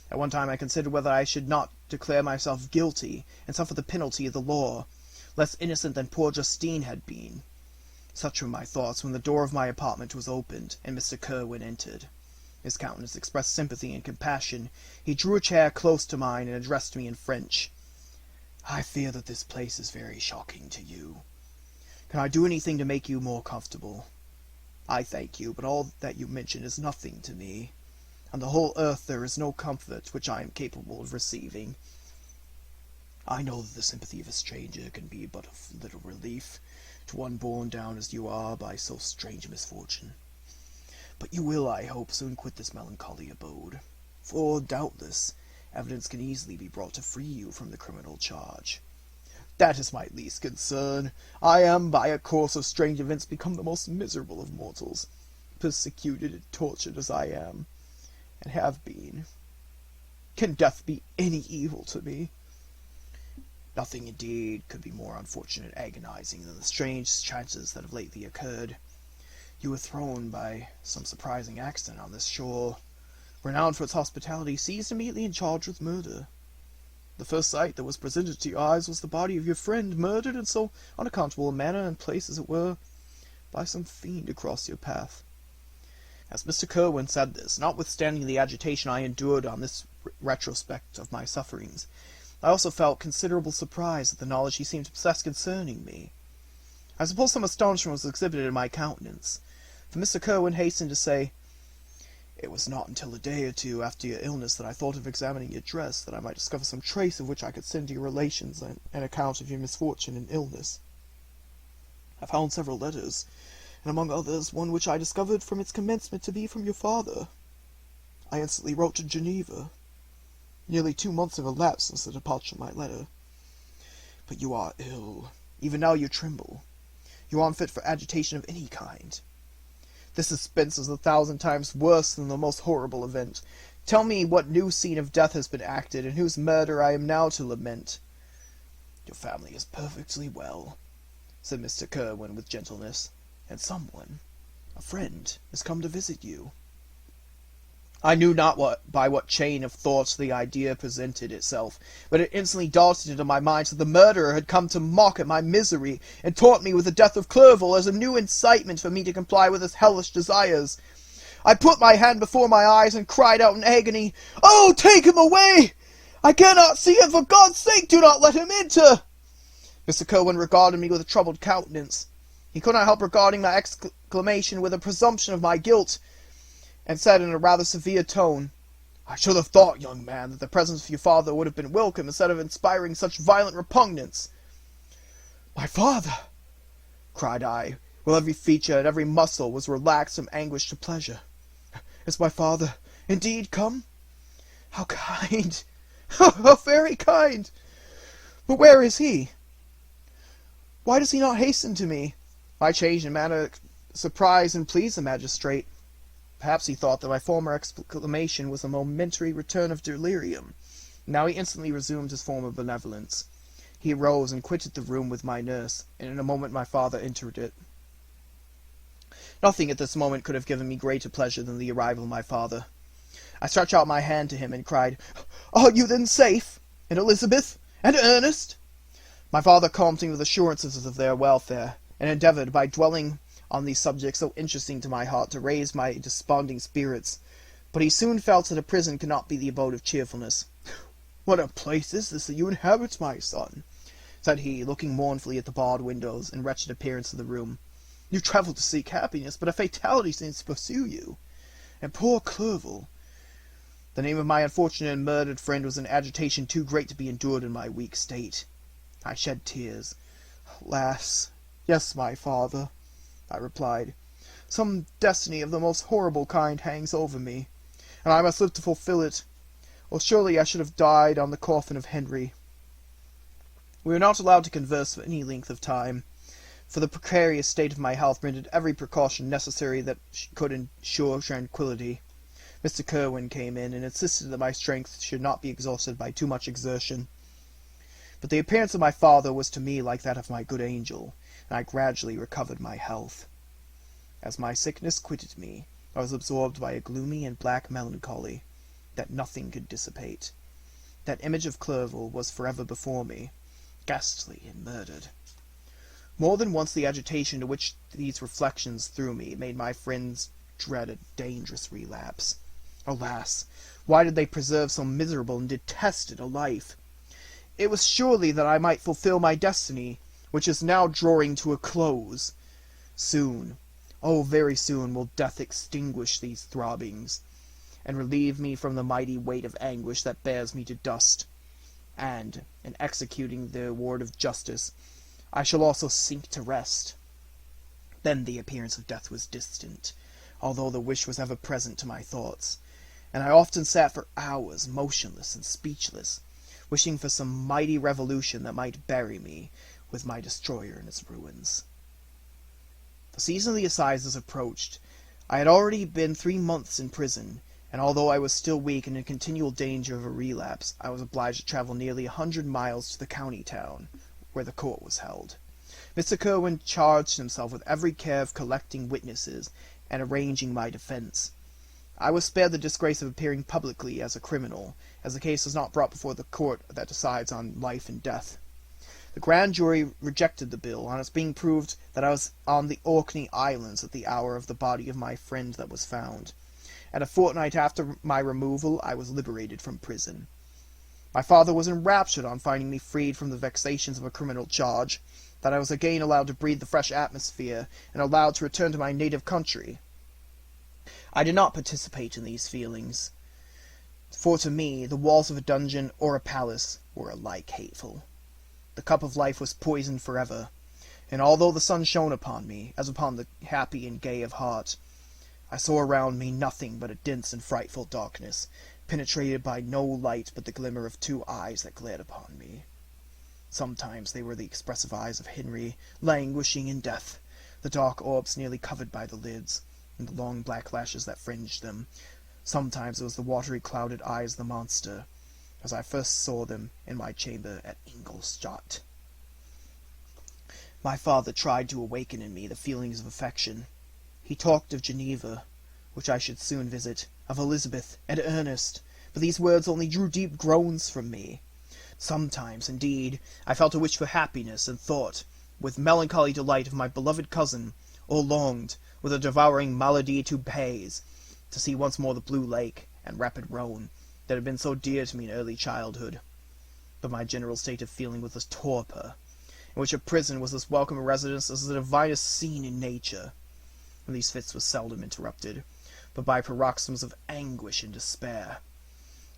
At one time I considered whether I should not declare myself guilty, and suffer the penalty of the law, less innocent than poor Justine had been. Such were my thoughts when the door of my apartment was opened, and Mr. Kerwin entered. His countenance expressed sympathy and compassion. He drew a chair close to mine and addressed me in French. "I fear that this place is very shocking to you. Can I do anything to make you more comfortable? I thank you, but all that you mention is nothing to me. On the whole earth there is no comfort which I am capable of receiving. I know that the sympathy of a stranger can be but of little relief to one borne down as you are by so strange a misfortune. But you will, I hope, soon quit this melancholy abode, for, doubtless, evidence can easily be brought to free you from the criminal charge. That is my least concern. I am, by a course of strange events, become the most miserable of mortals, persecuted and tortured as I am, and have been. Can death be any evil to me? Nothing, indeed, could be more unfortunate and agonizing than the strange chances that have lately occurred. You were thrown by some surprising accident on this shore, renowned for its hospitality, seized immediately and charged with murder. The first sight that was presented to your eyes was the body of your friend, murdered in so unaccountable a manner and place, as it were, by some fiend across your path." As Mr. Kerwin said this, notwithstanding the agitation I endured on this retrospect of my sufferings, I also felt considerable surprise at the knowledge he seemed to possess concerning me. I suppose some astonishment was exhibited in my countenance, for Mr. Kerwin hastened to say, "It was not until a day or two after your illness that I thought of examining your dress, that I might discover some trace of which I could send to your relations an account of your misfortune and illness. I found several letters, and among others one which I discovered from its commencement to be from your father. I instantly wrote to Geneva. Nearly 2 months have elapsed since the departure of my letter. But you are ill. Even now you tremble. You are unfit for agitation of any kind. This suspense is 1,000 times worse than the most horrible event. Tell me what new scene of death has been acted, and whose murder I am now to lament. Your family is perfectly well, said Mr. Kerwin with gentleness, and someone, a friend, has come to visit you. I knew not by what chain of thoughts the idea presented itself, but it instantly darted into my mind that the murderer had come to mock at my misery, and taunt me with the death of Clerval as a new incitement for me to comply with his hellish desires. I put my hand before my eyes and cried out in agony, "Oh, take him away! I cannot see him! For God's sake, do not let him enter!" Mr. Kerwin regarded me with a troubled countenance. He could not help regarding my exclamation with a presumption of my guilt, and said in a rather severe tone, "I should have thought, young man, that the presence of your father would have been welcome, instead of inspiring such violent repugnance." "My father!" cried I, while every feature and every muscle was relaxed from anguish to pleasure. "Is my father indeed come? How kind! How very kind! But where is he? Why does he not hasten to me?" My change in manner surprised and pleased the magistrate. Perhaps he thought that my former exclamation was a momentary return of delirium. Now he instantly resumed his former benevolence. He arose and quitted the room with my nurse, and in a moment my father entered it. Nothing at this moment could have given me greater pleasure than the arrival of my father. I stretched out my hand to him and cried, "Are you then safe? And Elizabeth? And Ernest?" My father calmed me with assurances of their welfare, and endeavoured, by dwelling on these subjects so interesting to my heart, to raise my desponding spirits, but he soon felt that a prison could not be the abode of cheerfulness. "What a place is this that you inhabit, my son?" said he, looking mournfully at the barred windows and wretched appearance of the room. "You travel to seek happiness, but a fatality seems to pursue you. And poor Clerval!" The name of my unfortunate and murdered friend was an agitation too great to be endured in my weak state. I shed tears. "Alas, yes, my father," I replied. "Some destiny of the most horrible kind hangs over me, and I must live to fulfill it, or surely I should have died on the coffin of Henry." We were not allowed to converse for any length of time, for the precarious state of my health rendered every precaution necessary that could ensure tranquillity. Mr. Kerwin came in, and insisted that my strength should not be exhausted by too much exertion. But the appearance of my father was to me like that of my good angel, and I gradually recovered my health. As my sickness quitted me, I was absorbed by a gloomy and black melancholy that nothing could dissipate. That image of Clerval was forever before me, ghastly and murdered. More than once the agitation to which these reflections threw me made my friends dread a dangerous relapse. Alas, why did they preserve so miserable and detested a life? It was surely that I might fulfill my destiny, which is now drawing to a close. Soon, oh very soon, will death extinguish these throbbings, and relieve me from the mighty weight of anguish that bears me to dust. And, in executing the award of justice, I shall also sink to rest. Then the appearance of death was distant, although the wish was ever present to my thoughts, and I often sat for hours motionless and speechless, wishing for some mighty revolution that might bury me with my destroyer in its ruins. The season of the assizes approached. I had already been 3 months in prison, and although I was still weak and in continual danger of a relapse, I was obliged to travel nearly 100 miles to the county town, where the court was held. Mr. Kerwin charged himself with every care of collecting witnesses and arranging my defence. I was spared the disgrace of appearing publicly as a criminal, as the case was not brought before the court that decides on life and death. The grand jury rejected the bill, on its being proved that I was on the Orkney Islands at the hour of the body of my friend that was found, and a fortnight after my removal I was liberated from prison. My father was enraptured on finding me freed from the vexations of a criminal charge, that I was again allowed to breathe the fresh atmosphere, and allowed to return to my native country. I did not participate in these feelings, for to me the walls of a dungeon or a palace were alike hateful. The cup of life was poisoned forever, and although the sun shone upon me, as upon the happy and gay of heart, I saw around me nothing but a dense and frightful darkness, penetrated by no light but the glimmer of two eyes that glared upon me. Sometimes they were the expressive eyes of Henry, languishing in death, the dark orbs nearly covered by the lids, and the long black lashes that fringed them. Sometimes it was the watery, clouded eyes of the monster, as I first saw them in my chamber at Ingolstadt. My father tried to awaken in me the feelings of affection. He talked of Geneva, which I should soon visit, of Elizabeth and Ernest, but these words only drew deep groans from me. Sometimes, indeed, I felt a wish for happiness, and thought, with melancholy delight, of my beloved cousin, or longed, with a devouring maladie to pays, to see once more the blue lake and rapid Rhone that had been so dear to me in early childhood. But my general state of feeling was a torpor, in which a prison was as welcome a residence as the divinest scene in nature. And these fits were seldom interrupted, but by paroxysms of anguish and despair.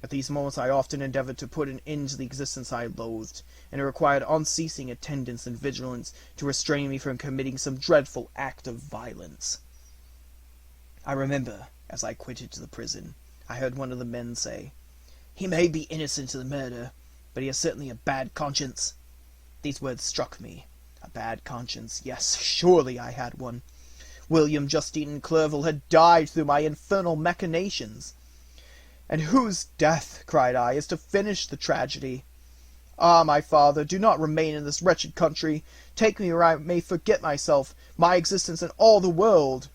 At these moments I often endeavored to put an end to the existence I loathed, and it required unceasing attendance and vigilance to restrain me from committing some dreadful act of violence. I remember, as I quitted the prison, I heard one of the men say, "He may be innocent of the murder, but he has certainly a bad conscience." These words struck me. A bad conscience, yes, surely I had one. William Justine Clerval had died through my infernal machinations. "And whose death," cried I, "is to finish the tragedy? Ah, my father, do not remain in this wretched country. Take me where I may forget myself, my existence, and all the world."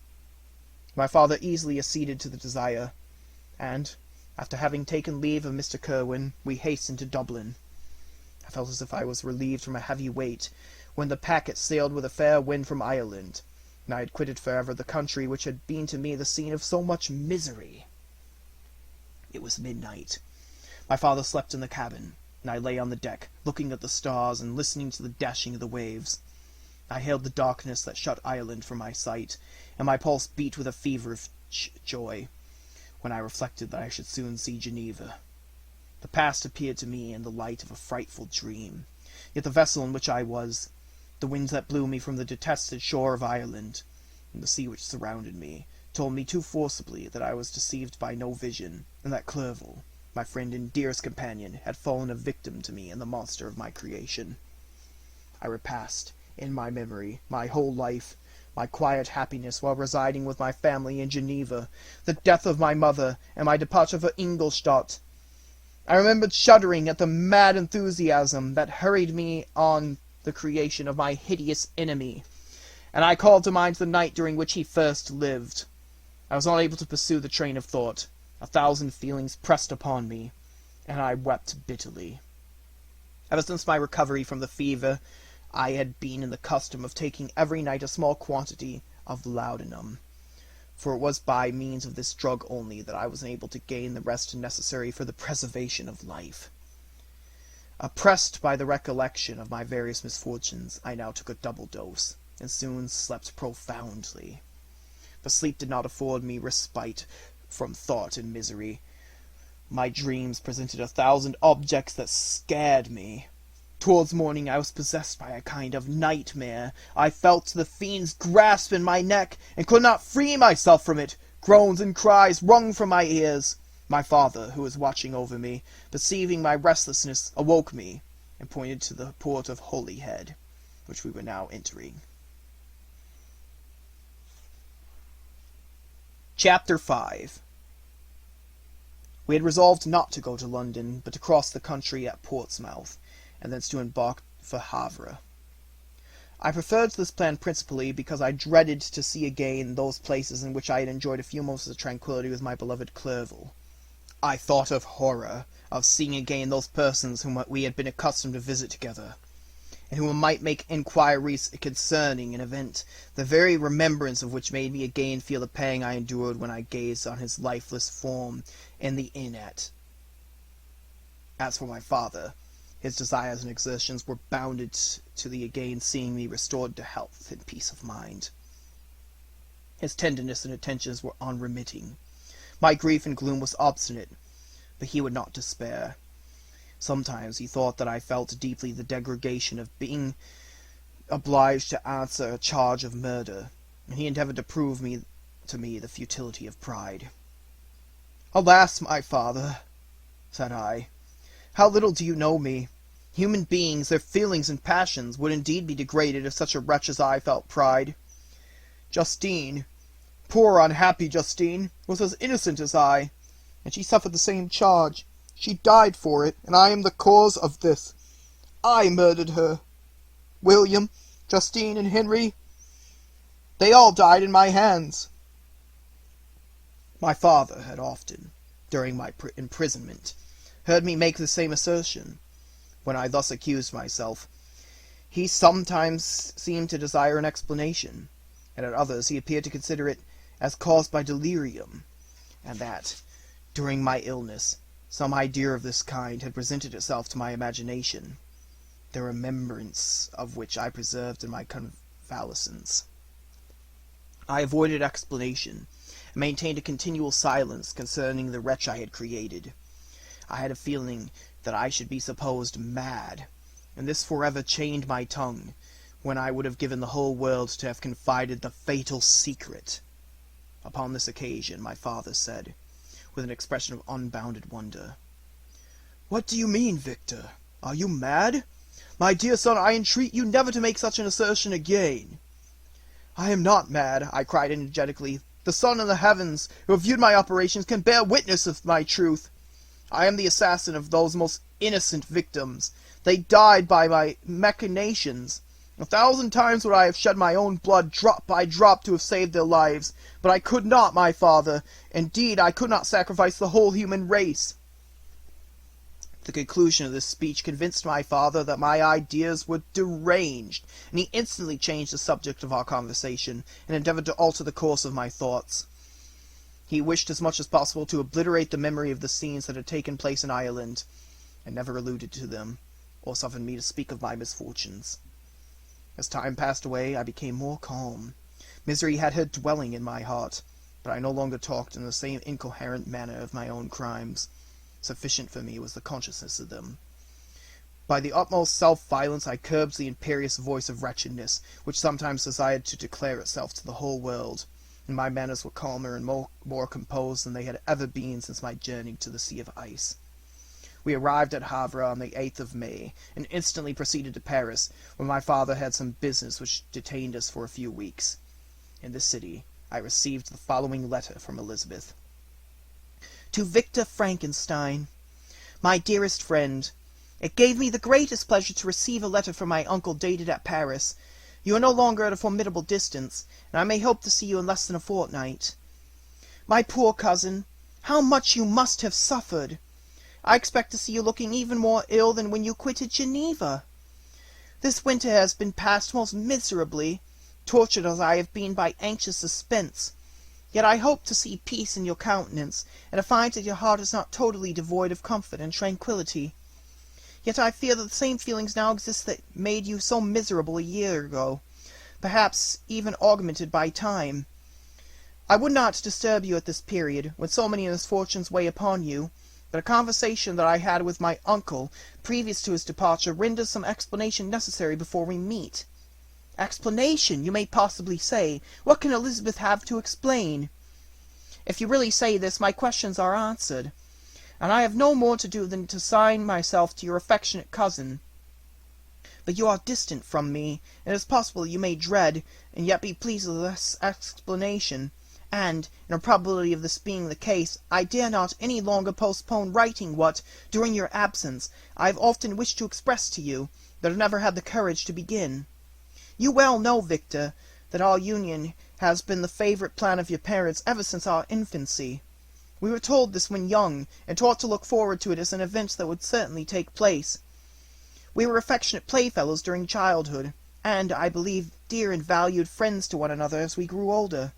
My father easily acceded to the desire, and, after having taken leave of Mr. Curwen, we hastened to Dublin. I felt as if I was relieved from a heavy weight, when the packet sailed with a fair wind from Ireland, and I had quitted forever the country which had been to me the scene of so much misery. It was midnight. My father slept in the cabin, and I lay on the deck, looking at the stars and listening to the dashing of the waves. I hailed the darkness that shut Ireland from my sight, and my pulse beat with a feverish joy, when I reflected that I should soon see Geneva. The past appeared to me in the light of a frightful dream, yet the vessel in which I was, the winds that blew me from the detested shore of Ireland, and the sea which surrounded me, told me too forcibly that I was deceived by no vision, and that Clerval, my friend and dearest companion, had fallen a victim to me and the monster of my creation. I repassed, in my memory, my whole life, my quiet happiness while residing with my family in Geneva, the death of my mother, and my departure for Ingolstadt. I remembered shuddering at the mad enthusiasm that hurried me on the creation of my hideous enemy, and I called to mind the night during which he first lived. I was not able to pursue the train of thought. 1,000 feelings pressed upon me, and I wept bitterly. Ever since my recovery from the fever, I had been in the custom of taking every night a small quantity of laudanum, for it was by means of this drug only that I was able to gain the rest necessary for the preservation of life. Oppressed by the recollection of my various misfortunes, I now took a double dose, and soon slept profoundly. But sleep did not afford me respite from thought and misery. My dreams presented 1,000 objects that scared me. Towards morning I was possessed by a kind of nightmare. I felt the fiend's grasp in my neck, and could not free myself from it. Groans and cries wrung from my ears. My father, who was watching over me, perceiving my restlessness, awoke me, and pointed to the port of Holyhead, which we were now entering. Chapter 5. We had resolved not to go to London, but to cross the country at Portsmouth, and thence to embark for Havre. I preferred this plan principally because I dreaded to see again those places in which I had enjoyed a few moments of tranquillity with my beloved Clerval. I thought of horror of seeing again those persons whom we had been accustomed to visit together, and who might make inquiries concerning an event, the very remembrance of which made me again feel the pang I endured when I gazed on his lifeless form in the inn at. As for my father, his desires and exertions were bounded to the again seeing me restored to health and peace of mind. His tenderness and attentions were unremitting. My grief and gloom was obstinate, but he would not despair. Sometimes he thought that I felt deeply the degradation of being obliged to answer a charge of murder, and he endeavored to prove me to me the futility of pride. "Alas, my father," said I, "how little do you know me! Human beings, their feelings and passions, would indeed be degraded if such a wretch as I felt pride. Justine, poor unhappy Justine, was as innocent as I, and she suffered the same charge. She died for it, and I am the cause of this. I murdered her. William, Justine, and Henry, they all died in my hands." My father had often, during my imprisonment, heard me make the same assertion. When I thus accused myself, he sometimes seemed to desire an explanation, and at others he appeared to consider it as caused by delirium, and that, during my illness, some idea of this kind had presented itself to my imagination, the remembrance of which I preserved in my convalescence. I avoided explanation, and maintained a continual silence concerning the wretch I had created. I had a feeling that I should be supposed mad, and this forever chained my tongue, when I would have given the whole world to have confided the fatal secret. Upon this occasion my father said, with an expression of unbounded wonder, "What do you mean, Victor? Are you mad? My dear son, I entreat you never to make such an assertion again." "I am not mad," I cried energetically. "The sun and the heavens, who have viewed my operations, can bear witness of my truth. I am the assassin of those most innocent victims. They died by my machinations. 1,000 times would I have shed my own blood drop by drop to have saved their lives, but I could not, my father. Indeed, I could not sacrifice the whole human race." The conclusion of this speech convinced my father that my ideas were deranged, and he instantly changed the subject of our conversation, and endeavored to alter the course of my thoughts. He wished as much as possible to obliterate the memory of the scenes that had taken place in Ireland, and never alluded to them, or suffered me to speak of my misfortunes. As time passed away, I became more calm. Misery had her dwelling in my heart, but I no longer talked in the same incoherent manner of my own crimes. Sufficient for me was the consciousness of them. By the utmost self-violence I curbed the imperious voice of wretchedness, which sometimes desired to declare itself to the whole world, and my manners were calmer and more composed than they had ever been since my journey to the Sea of Ice. We arrived at Havre on the 8th of May, and instantly proceeded to Paris, where my father had some business which detained us for a few weeks. In this city I received the following letter from Elizabeth. To Victor Frankenstein. My dearest friend, it gave me the greatest pleasure to receive a letter from my uncle dated at Paris. You are no longer at a formidable distance, and I may hope to see you in less than a fortnight. My poor cousin, how much you must have suffered! I expect to see you looking even more ill than when you quitted Geneva. This winter has been passed most miserably, tortured as I have been by anxious suspense. Yet I hope to see peace in your countenance, and to find that your heart is not totally devoid of comfort and tranquillity. Yet I fear that the same feelings now exist that made you so miserable a year ago, perhaps even augmented by time. I would not disturb you at this period, when so many misfortunes weigh upon you, but a conversation that I had with my uncle, previous to his departure, renders some explanation necessary before we meet. Explanation, you may possibly say. What can Elizabeth have to explain? If you really say this, my questions are answered, and I have no more to do than to sign myself to your affectionate cousin. But you are distant from me, and it is possible that you may dread, and yet be pleased with this explanation, and, in a probability of this being the case, I dare not any longer postpone writing what, during your absence, I have often wished to express to you, but have never had the courage to begin. You well know, Victor, that our union has been the favorite plan of your parents ever since our infancy. We were told this when young, and taught to look forward to it as an event that would certainly take place. We were affectionate playfellows during childhood, and, I believe, dear and valued friends to one another as we grew older.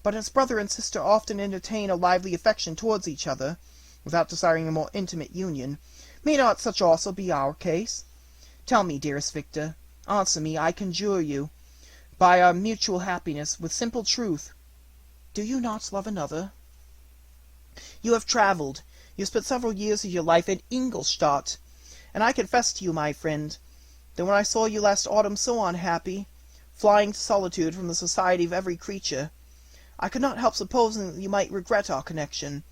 But as brother and sister often entertain a lively affection towards each other, without desiring a more intimate union, may not such also be our case? Tell me, dearest Victor, answer me, I conjure you, by our mutual happiness, with simple truth. Do you not love another? You have travelled. You have spent several years of your life at Ingolstadt, and I confess to you, my friend, that when I saw you last autumn so unhappy, flying to solitude from the society of every creature, I could not help supposing that you might regret our connection,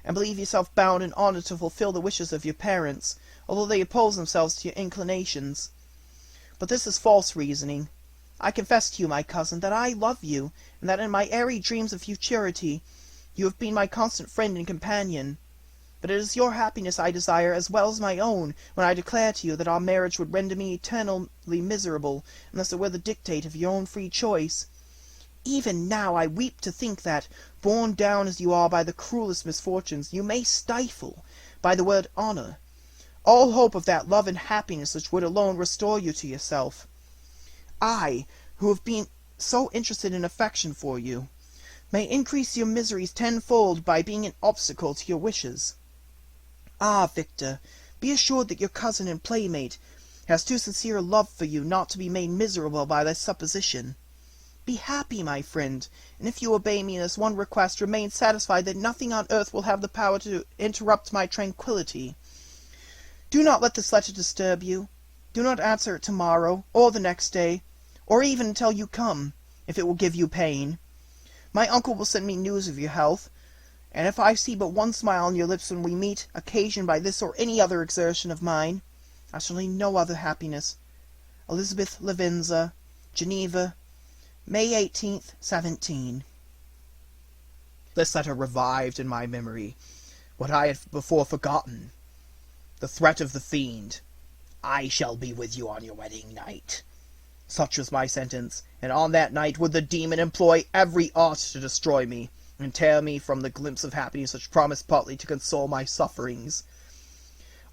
and believe yourself bound in honour to fulfil the wishes of your parents, although they oppose themselves to your inclinations. But this is false reasoning. I confess to you, my cousin, that I love you, and that in my airy dreams of futurity you have been my constant friend and companion. But it is your happiness I desire as well as my own when I declare to you that our marriage would render me eternally miserable unless it were the dictate of your own free choice. Even now I weep to think that, borne down as you are by the cruellest misfortunes, you may stifle, by the word honour, all hope of that love and happiness which would alone restore you to yourself. I, who have been so interested in affection for you, may increase your miseries tenfold by being an obstacle to your wishes. Ah, Victor, be assured that your cousin and playmate has too sincere a love for you not to be made miserable by this supposition. Be happy, my friend, and if you obey me in this one request, remain satisfied that nothing on earth will have the power to interrupt my tranquillity. Do not let this letter disturb you. Do not answer it tomorrow, or the next day, or even until you come, if it will give you pain. My uncle will send me news of your health, and if I see but one smile on your lips when we meet, occasioned by this or any other exertion of mine, I shall need no other happiness. Elizabeth Lavenza, Geneva, May 18th, 17. This letter revived in my memory what I had before forgotten. The threat of the fiend. I shall be with you on your wedding night. Such was my sentence, and on that night would the demon employ every art to destroy me, and tear me from the glimpse of happiness which promised partly to console my sufferings.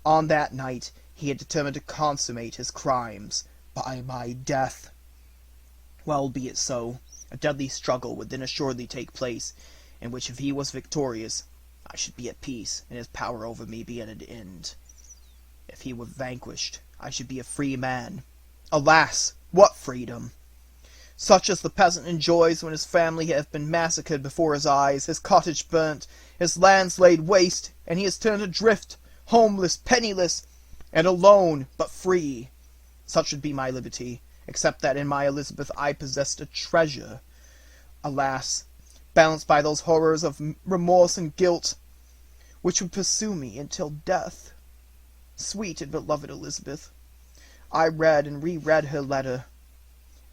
On that night he had determined to consummate his crimes by my death. Well, be it so. A deadly struggle would then assuredly take place, in which if he was victorious, I should be at peace, and his power over me be at an end. If he were vanquished, I should be a free man. Alas, what freedom! Such as the peasant enjoys when his family have been massacred before his eyes, his cottage burnt, his lands laid waste, and he is turned adrift, homeless, penniless, and alone, but free. Such would be my liberty, except that in my Elizabeth I possessed a treasure. Alas, balanced by those horrors of remorse and guilt, which would pursue me until death. Sweet and beloved Elizabeth, I read and re-read her letter,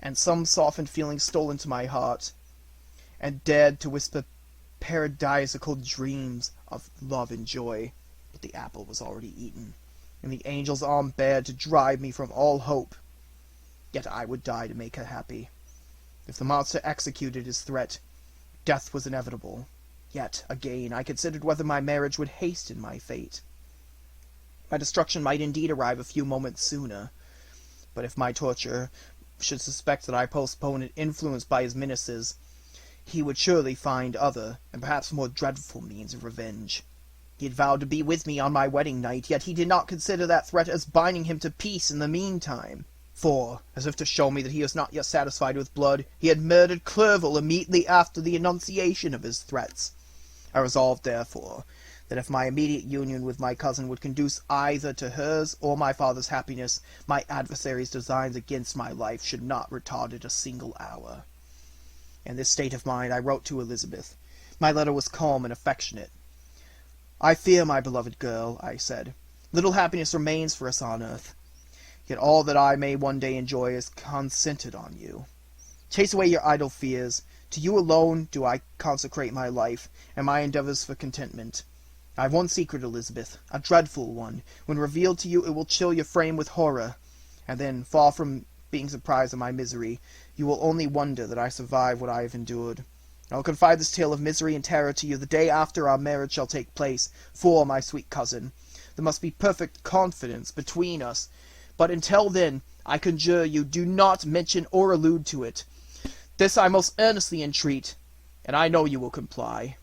and some softened feeling stole into my heart, and dared to whisper paradisiacal dreams of love and joy. But the apple was already eaten, and the angel's arm bared to drive me from all hope. Yet I would die to make her happy. If the monster executed his threat, death was inevitable. Yet, again, I considered whether my marriage would hasten my fate. My destruction might indeed arrive a few moments sooner, but if my torturer should suspect that I postponed it influenced by his menaces, he would surely find other, and perhaps more dreadful means of revenge. He had vowed to be with me on my wedding night, yet he did not consider that threat as binding him to peace in the meantime. For, as if to show me that he was not yet satisfied with blood, he had murdered Clerval immediately after the enunciation of his threats. I resolved, therefore, that if my immediate union with my cousin would conduce either to hers or my father's happiness, my adversary's designs against my life should not retard it a single hour. In this state of mind I wrote to Elizabeth. My letter was calm and affectionate. I fear, my beloved girl, I said, little happiness remains for us on earth. Yet all that I may one day enjoy is concentered on you. Chase away your idle fears. To you alone do I consecrate my life, and my endeavours for contentment. I have one secret, Elizabeth, a dreadful one. When revealed to you, it will chill your frame with horror. And then, far from being surprised at my misery, you will only wonder that I survive what I have endured. I will confide this tale of misery and terror to you the day after our marriage shall take place, for, my sweet cousin, there must be perfect confidence between us. But until then, I conjure you, do not mention or allude to it. This I most earnestly entreat, and I know you will comply.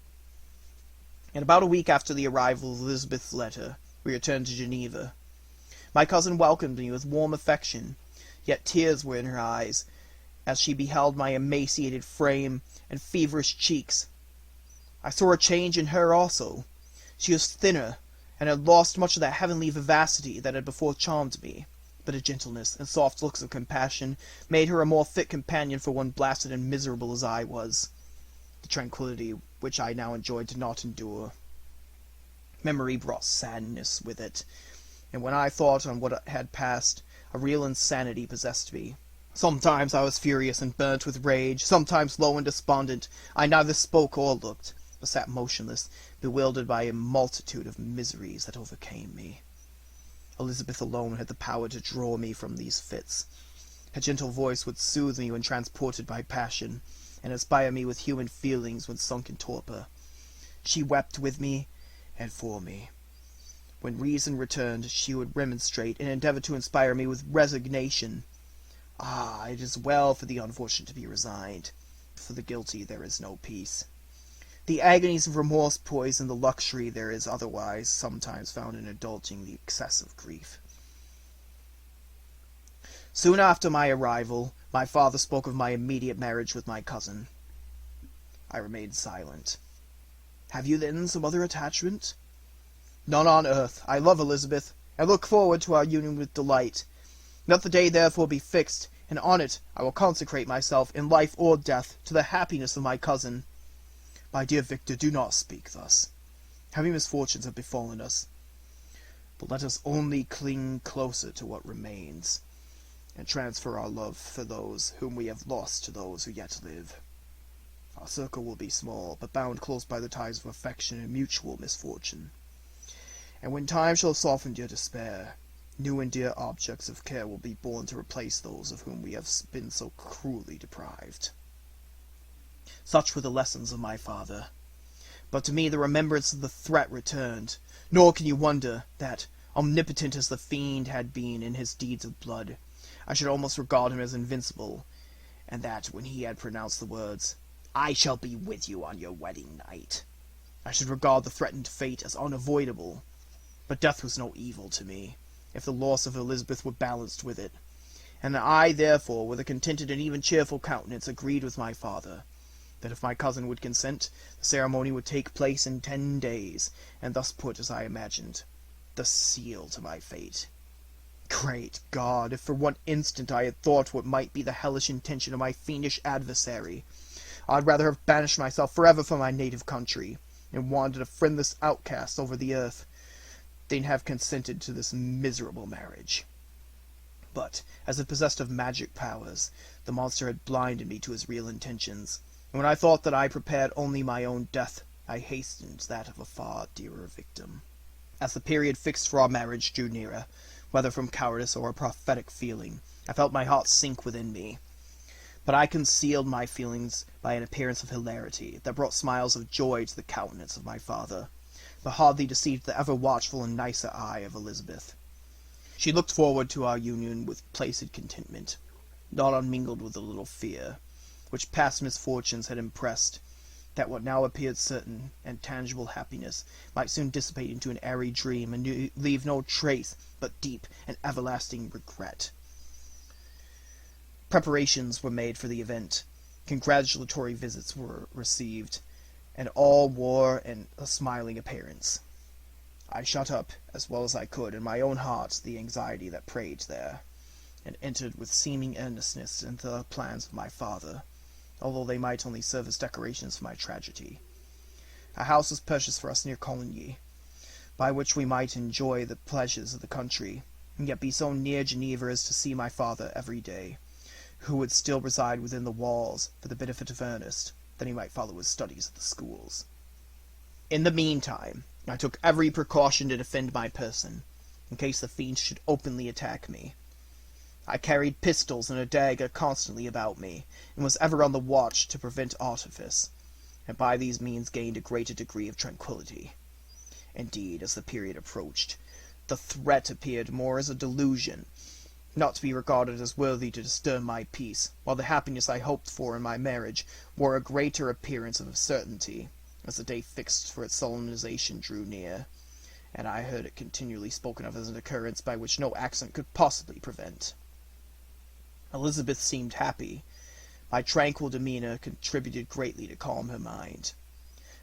And about a week after the arrival of Elizabeth's letter, we returned to Geneva. My cousin welcomed me with warm affection, yet tears were in her eyes, as she beheld my emaciated frame and feverish cheeks. I saw a change in her also. She was thinner, and had lost much of that heavenly vivacity that had before charmed me. But a gentleness and soft looks of compassion made her a more fit companion for one blasted and miserable as I was. The tranquility which I now enjoyed did not endure. Memory brought sadness with it, and when I thought on what had passed, a real insanity possessed me. Sometimes I was furious and burnt with rage, sometimes low and despondent. I neither spoke or looked, but sat motionless, bewildered by a multitude of miseries that overcame me. Elizabeth alone had the power to draw me from these fits. Her gentle voice would soothe me when transported by passion, and inspire me with human feelings when sunk in torpor. She wept with me and for me. When reason returned, she would remonstrate and endeavor to inspire me with resignation. Ah, it is well for the unfortunate to be resigned. For the guilty there is no peace. The agonies of remorse poison the luxury there is otherwise sometimes found in indulging the excess of grief. Soon after my arrival, my father spoke of my immediate marriage with my cousin. I remained silent. "Have you then some other attachment?" "None on earth. I love Elizabeth, and look forward to our union with delight. Let the day therefore be fixed, and on it I will consecrate myself, in life or death, to the happiness of my cousin." "My dear Victor, do not speak thus. Heavy misfortunes have befallen us. But let us only cling closer to what remains, and transfer our love for those whom we have lost to those who yet live. Our circle will be small, but bound close by the ties of affection and mutual misfortune. And when time shall soften your despair, new and dear objects of care will be born to replace those of whom we have been so cruelly deprived." Such were the lessons of my father. But to me the remembrance of the threat returned, nor can you wonder that, omnipotent as the fiend had been in his deeds of blood, I should almost regard him as invincible, and that when he had pronounced the words, "I shall be with you on your wedding night," I should regard the threatened fate as unavoidable. But death was no evil to me, if the loss of Elizabeth were balanced with it, and I, therefore, with a contented and even cheerful countenance, agreed with my father, that if my cousin would consent, the ceremony would take place in 10 days, and thus put, as I imagined, the seal to my fate. Great God, if for one instant I had thought what might be the hellish intention of my fiendish adversary, I'd rather have banished myself forever from my native country, and wandered a friendless outcast over the earth, than have consented to this miserable marriage. But, as if possessed of magic powers, the monster had blinded me to his real intentions, and when I thought that I prepared only my own death, I hastened that of a far dearer victim. As the period fixed for our marriage drew nearer, whether from cowardice or a prophetic feeling, I felt my heart sink within me. But I concealed my feelings by an appearance of hilarity that brought smiles of joy to the countenance of my father, but hardly deceived the ever-watchful and nicer eye of Elizabeth. She looked forward to our union with placid contentment, not unmingled with a little fear, which past misfortunes had impressed, that what now appeared certain and tangible happiness might soon dissipate into an airy dream, and leave no trace but deep and everlasting regret. Preparations were made for the event, congratulatory visits were received, and all wore a smiling appearance. I shut up, as well as I could, in my own heart the anxiety that preyed there, and entered with seeming earnestness into the plans of my father, although they might only serve as decorations for my tragedy. A house was purchased for us near Coligny, by which we might enjoy the pleasures of the country, and yet be so near Geneva as to see my father every day, who would still reside within the walls for the benefit of Ernest, that he might follow his studies at the schools. In the meantime, I took every precaution to defend my person, in case the fiend should openly attack me. I carried pistols and a dagger constantly about me, and was ever on the watch to prevent artifice, and by these means gained a greater degree of tranquillity. Indeed, as the period approached, the threat appeared more as a delusion, not to be regarded as worthy to disturb my peace, while the happiness I hoped for in my marriage wore a greater appearance of certainty, as the day fixed for its solemnization drew near, and I heard it continually spoken of as an occurrence by which no accident could possibly prevent. Elizabeth seemed happy. My tranquil demeanor contributed greatly to calm her mind.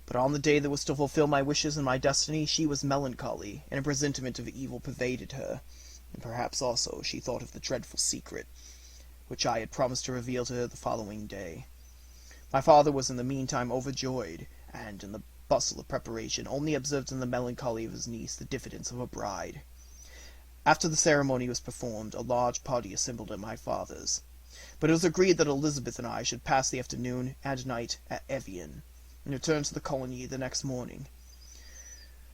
But on the day that was to fulfill my wishes and my destiny, she was melancholy, and a presentiment of evil pervaded her, and perhaps also she thought of the dreadful secret, which I had promised to reveal to her the following day. My father was in the meantime overjoyed, and, in the bustle of preparation, only observed in the melancholy of his niece the diffidence of a bride. After the ceremony was performed, a large party assembled at my father's, but it was agreed that Elizabeth and I should pass the afternoon and night at Evian, and return to the colony the next morning.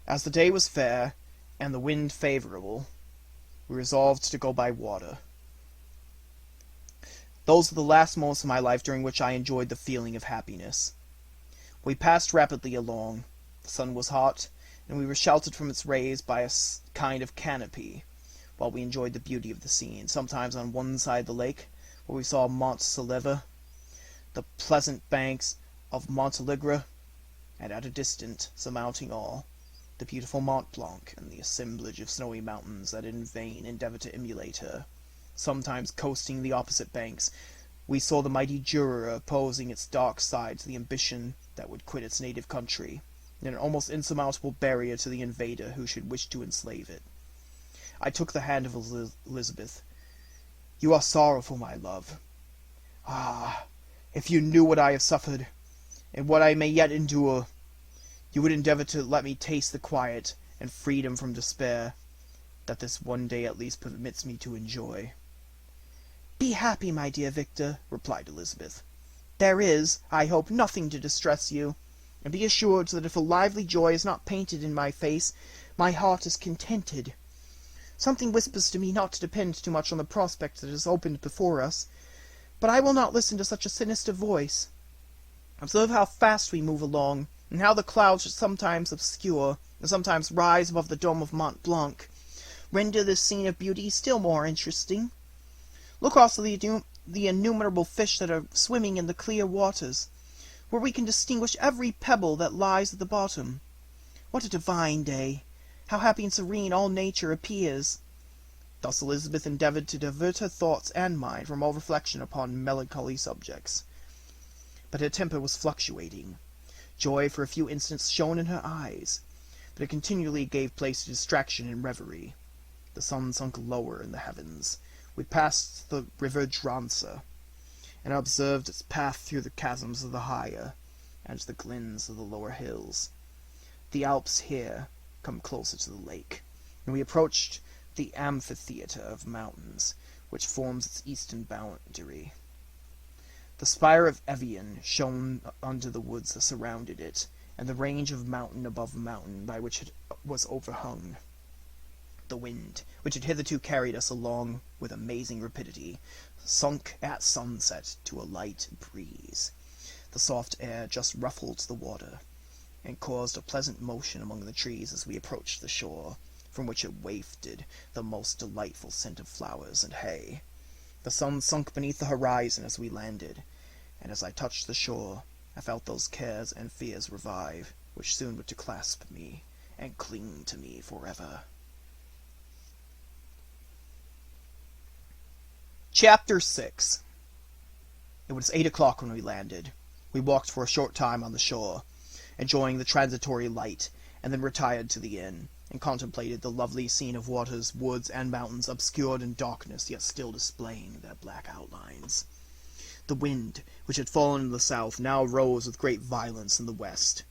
As the day was fair, and the wind favourable, we resolved to go by water. Those were the last moments of my life during which I enjoyed the feeling of happiness. We passed rapidly along. The sun was hot, and we were sheltered from its rays by a kind of canopy, while we enjoyed the beauty of the scene, sometimes on one side of the lake, where we saw Mont Saleve, the pleasant banks of Montalegre, and at a distance, surmounting all, the beautiful Mont Blanc and the assemblage of snowy mountains that in vain endeavour to emulate her. Sometimes coasting the opposite banks, we saw the mighty Jura opposing its dark side to the ambition that would quit its native country, and an almost insurmountable barrier to the invader who should wish to enslave it. I took the hand of Elizabeth. "You are sorrowful, my love. Ah, if you knew what I have suffered, and what I may yet endure, you would endeavour to let me taste the quiet and freedom from despair that this one day at least permits me to enjoy." "Be happy, my dear Victor," replied Elizabeth. "There is, I hope, nothing to distress you, and be assured that if a lively joy is not painted in my face, my heart is contented. Something whispers to me not to depend too much on the prospect that is opened before us, but I will not listen to such a sinister voice. Observe how fast we move along, and how the clouds sometimes obscure, and sometimes rise above the dome of Mont Blanc, render this scene of beauty still more interesting. Look also at the innumerable fish that are swimming in the clear waters, where we can distinguish every pebble that lies at the bottom. What a divine day! How happy and serene all nature appears!" Thus Elizabeth endeavoured to divert her thoughts and mine from all reflection upon melancholy subjects. But her temper was fluctuating. Joy for a few instants shone in her eyes, but it continually gave place to distraction and reverie. The sun sunk lower in the heavens. We passed the river Dranse, and observed its path through the chasms of the higher, and the glens of the lower hills. The Alps here come closer to the lake, and we approached the amphitheatre of mountains, which forms its eastern boundary. The spire of Evian shone under the woods that surrounded it, and the range of mountain above mountain by which it was overhung. The wind, which had hitherto carried us along with amazing rapidity, sunk at sunset to a light breeze. The soft air just ruffled the water, and caused a pleasant motion among the trees as we approached the shore, from which it wafted the most delightful scent of flowers and hay. The sun sunk beneath the horizon as we landed, and as I touched the shore, I felt those cares and fears revive, which soon were to clasp me and cling to me forever. Chapter 6. It was 8 o'clock when we landed. We walked for a short time on the shore, enjoying the transitory light, and then retired to the inn, and contemplated the lovely scene of waters, woods, and mountains obscured in darkness, yet still displaying their black outlines. The wind, which had fallen in the south, now rose with great violence in the west.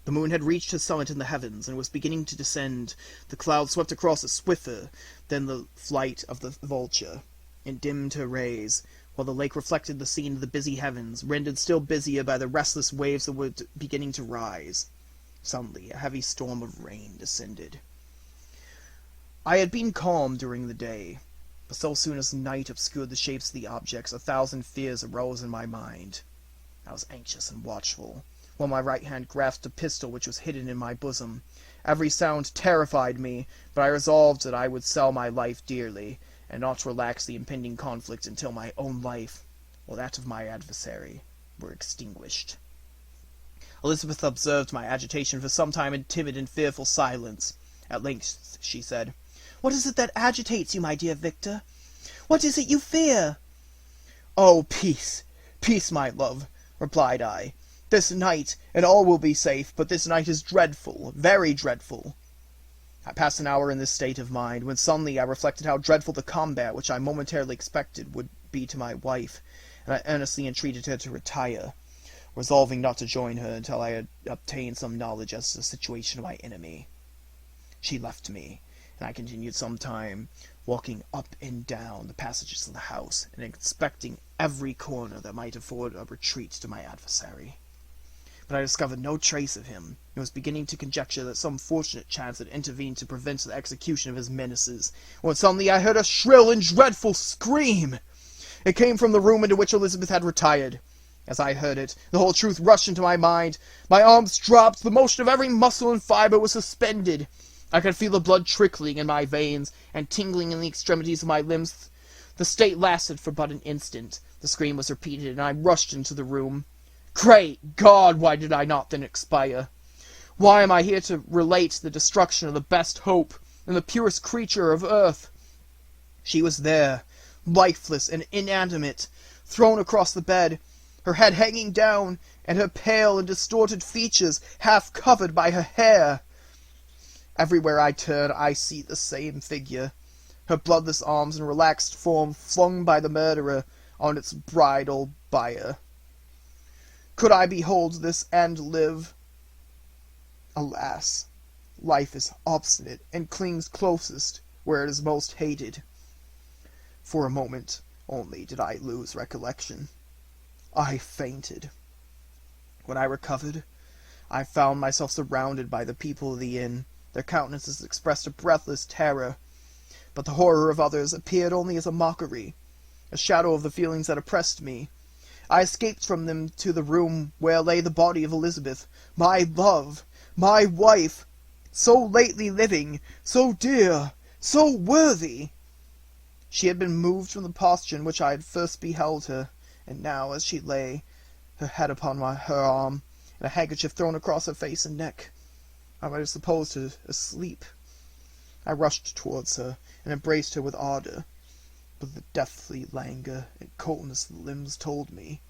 The moon had reached her summit in the heavens, and was beginning to descend. The clouds swept across it swifter than the flight of the vulture, and dimmed her rays, while the lake reflected the scene of the busy heavens, rendered still busier by the restless waves that were beginning to rise. Suddenly a heavy storm of rain descended. I had been calm during the day, but so soon as night obscured the shapes of the objects, 1,000 fears arose in my mind. I was anxious and watchful, while my right hand grasped a pistol which was hidden in my bosom. Every sound terrified me, but I resolved that I would sell my life dearly, and not relax the impending conflict until my own life, or that of my adversary, were extinguished. Elizabeth observed my agitation for some time in timid and fearful silence. At length she said, "What is it that agitates you, my dear Victor? What is it you fear?" "Oh, peace, peace, my love," replied I. "This night, and all will be safe, but this night is dreadful, very dreadful." I passed an hour in this state of mind, when suddenly I reflected how dreadful the combat which I momentarily expected would be to my wife, and I earnestly entreated her to retire. resolving not to join her until I had obtained some knowledge as to the situation of my enemy. She left me, and I continued some time walking up and down the passages of the house and inspecting every corner that might afford a retreat to my adversary. But I discovered no trace of him, and was beginning to conjecture that some fortunate chance had intervened to prevent the execution of his menaces, when suddenly I heard a shrill and dreadful scream. It came from the room into which Elizabeth had retired. As I heard it, the whole truth rushed into my mind. My arms dropped, the motion of every muscle and fibre was suspended. I could feel the blood trickling in my veins, and tingling in the extremities of my limbs. The state lasted for but an instant. The scream was repeated, and I rushed into the room. Great God, why did I not then expire? Why am I here to relate the destruction of the best hope, and the purest creature of earth? She was there, lifeless and inanimate, thrown across the bed, her head hanging down, and her pale and distorted features half covered by her hair. Everywhere I turn, I see the same figure, her bloodless arms and relaxed form flung by the murderer on its bridal bier. Could I behold this and live? Alas, life is obstinate and clings closest where it is most hated. For a moment only did I lose recollection. I fainted. When I recovered, I found myself surrounded by the people of the inn. Their countenances expressed a breathless terror, but the horror of others appeared only as a mockery, a shadow of the feelings that oppressed me. I escaped from them to the room where lay the body of Elizabeth, my love, my wife, so lately living, so dear, so worthy. She had been moved from the posture in which I had first beheld her, and now, as she lay, her head upon her arm, and a handkerchief thrown across her face and neck, I might have supposed her asleep. I rushed towards her, and embraced her with ardour, but the deathly languor and coldness of the limbs told me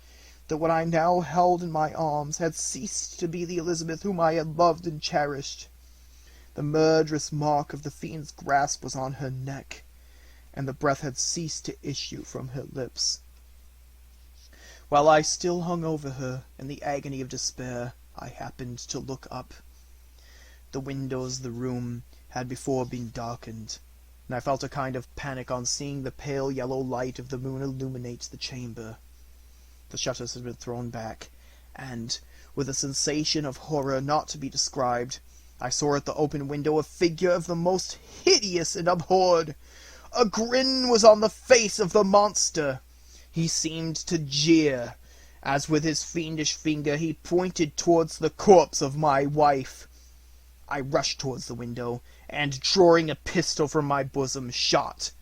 that what I now held in my arms had ceased to be the Elizabeth whom I had loved and cherished. The murderous mark of the fiend's grasp was on her neck, and the breath had ceased to issue from her lips. While I still hung over her in the agony of despair, I happened to look up. The windows of the room had before been darkened, and I felt a kind of panic on seeing the pale yellow light of the moon illuminate the chamber. The shutters had been thrown back, and, with a sensation of horror not to be described, I saw at the open window a figure of the most hideous and abhorred. A grin was on the face of the monster. He seemed to jeer, as with his fiendish finger he pointed towards the corpse of my wife. I rushed towards the window, and, drawing a pistol from my bosom, shot.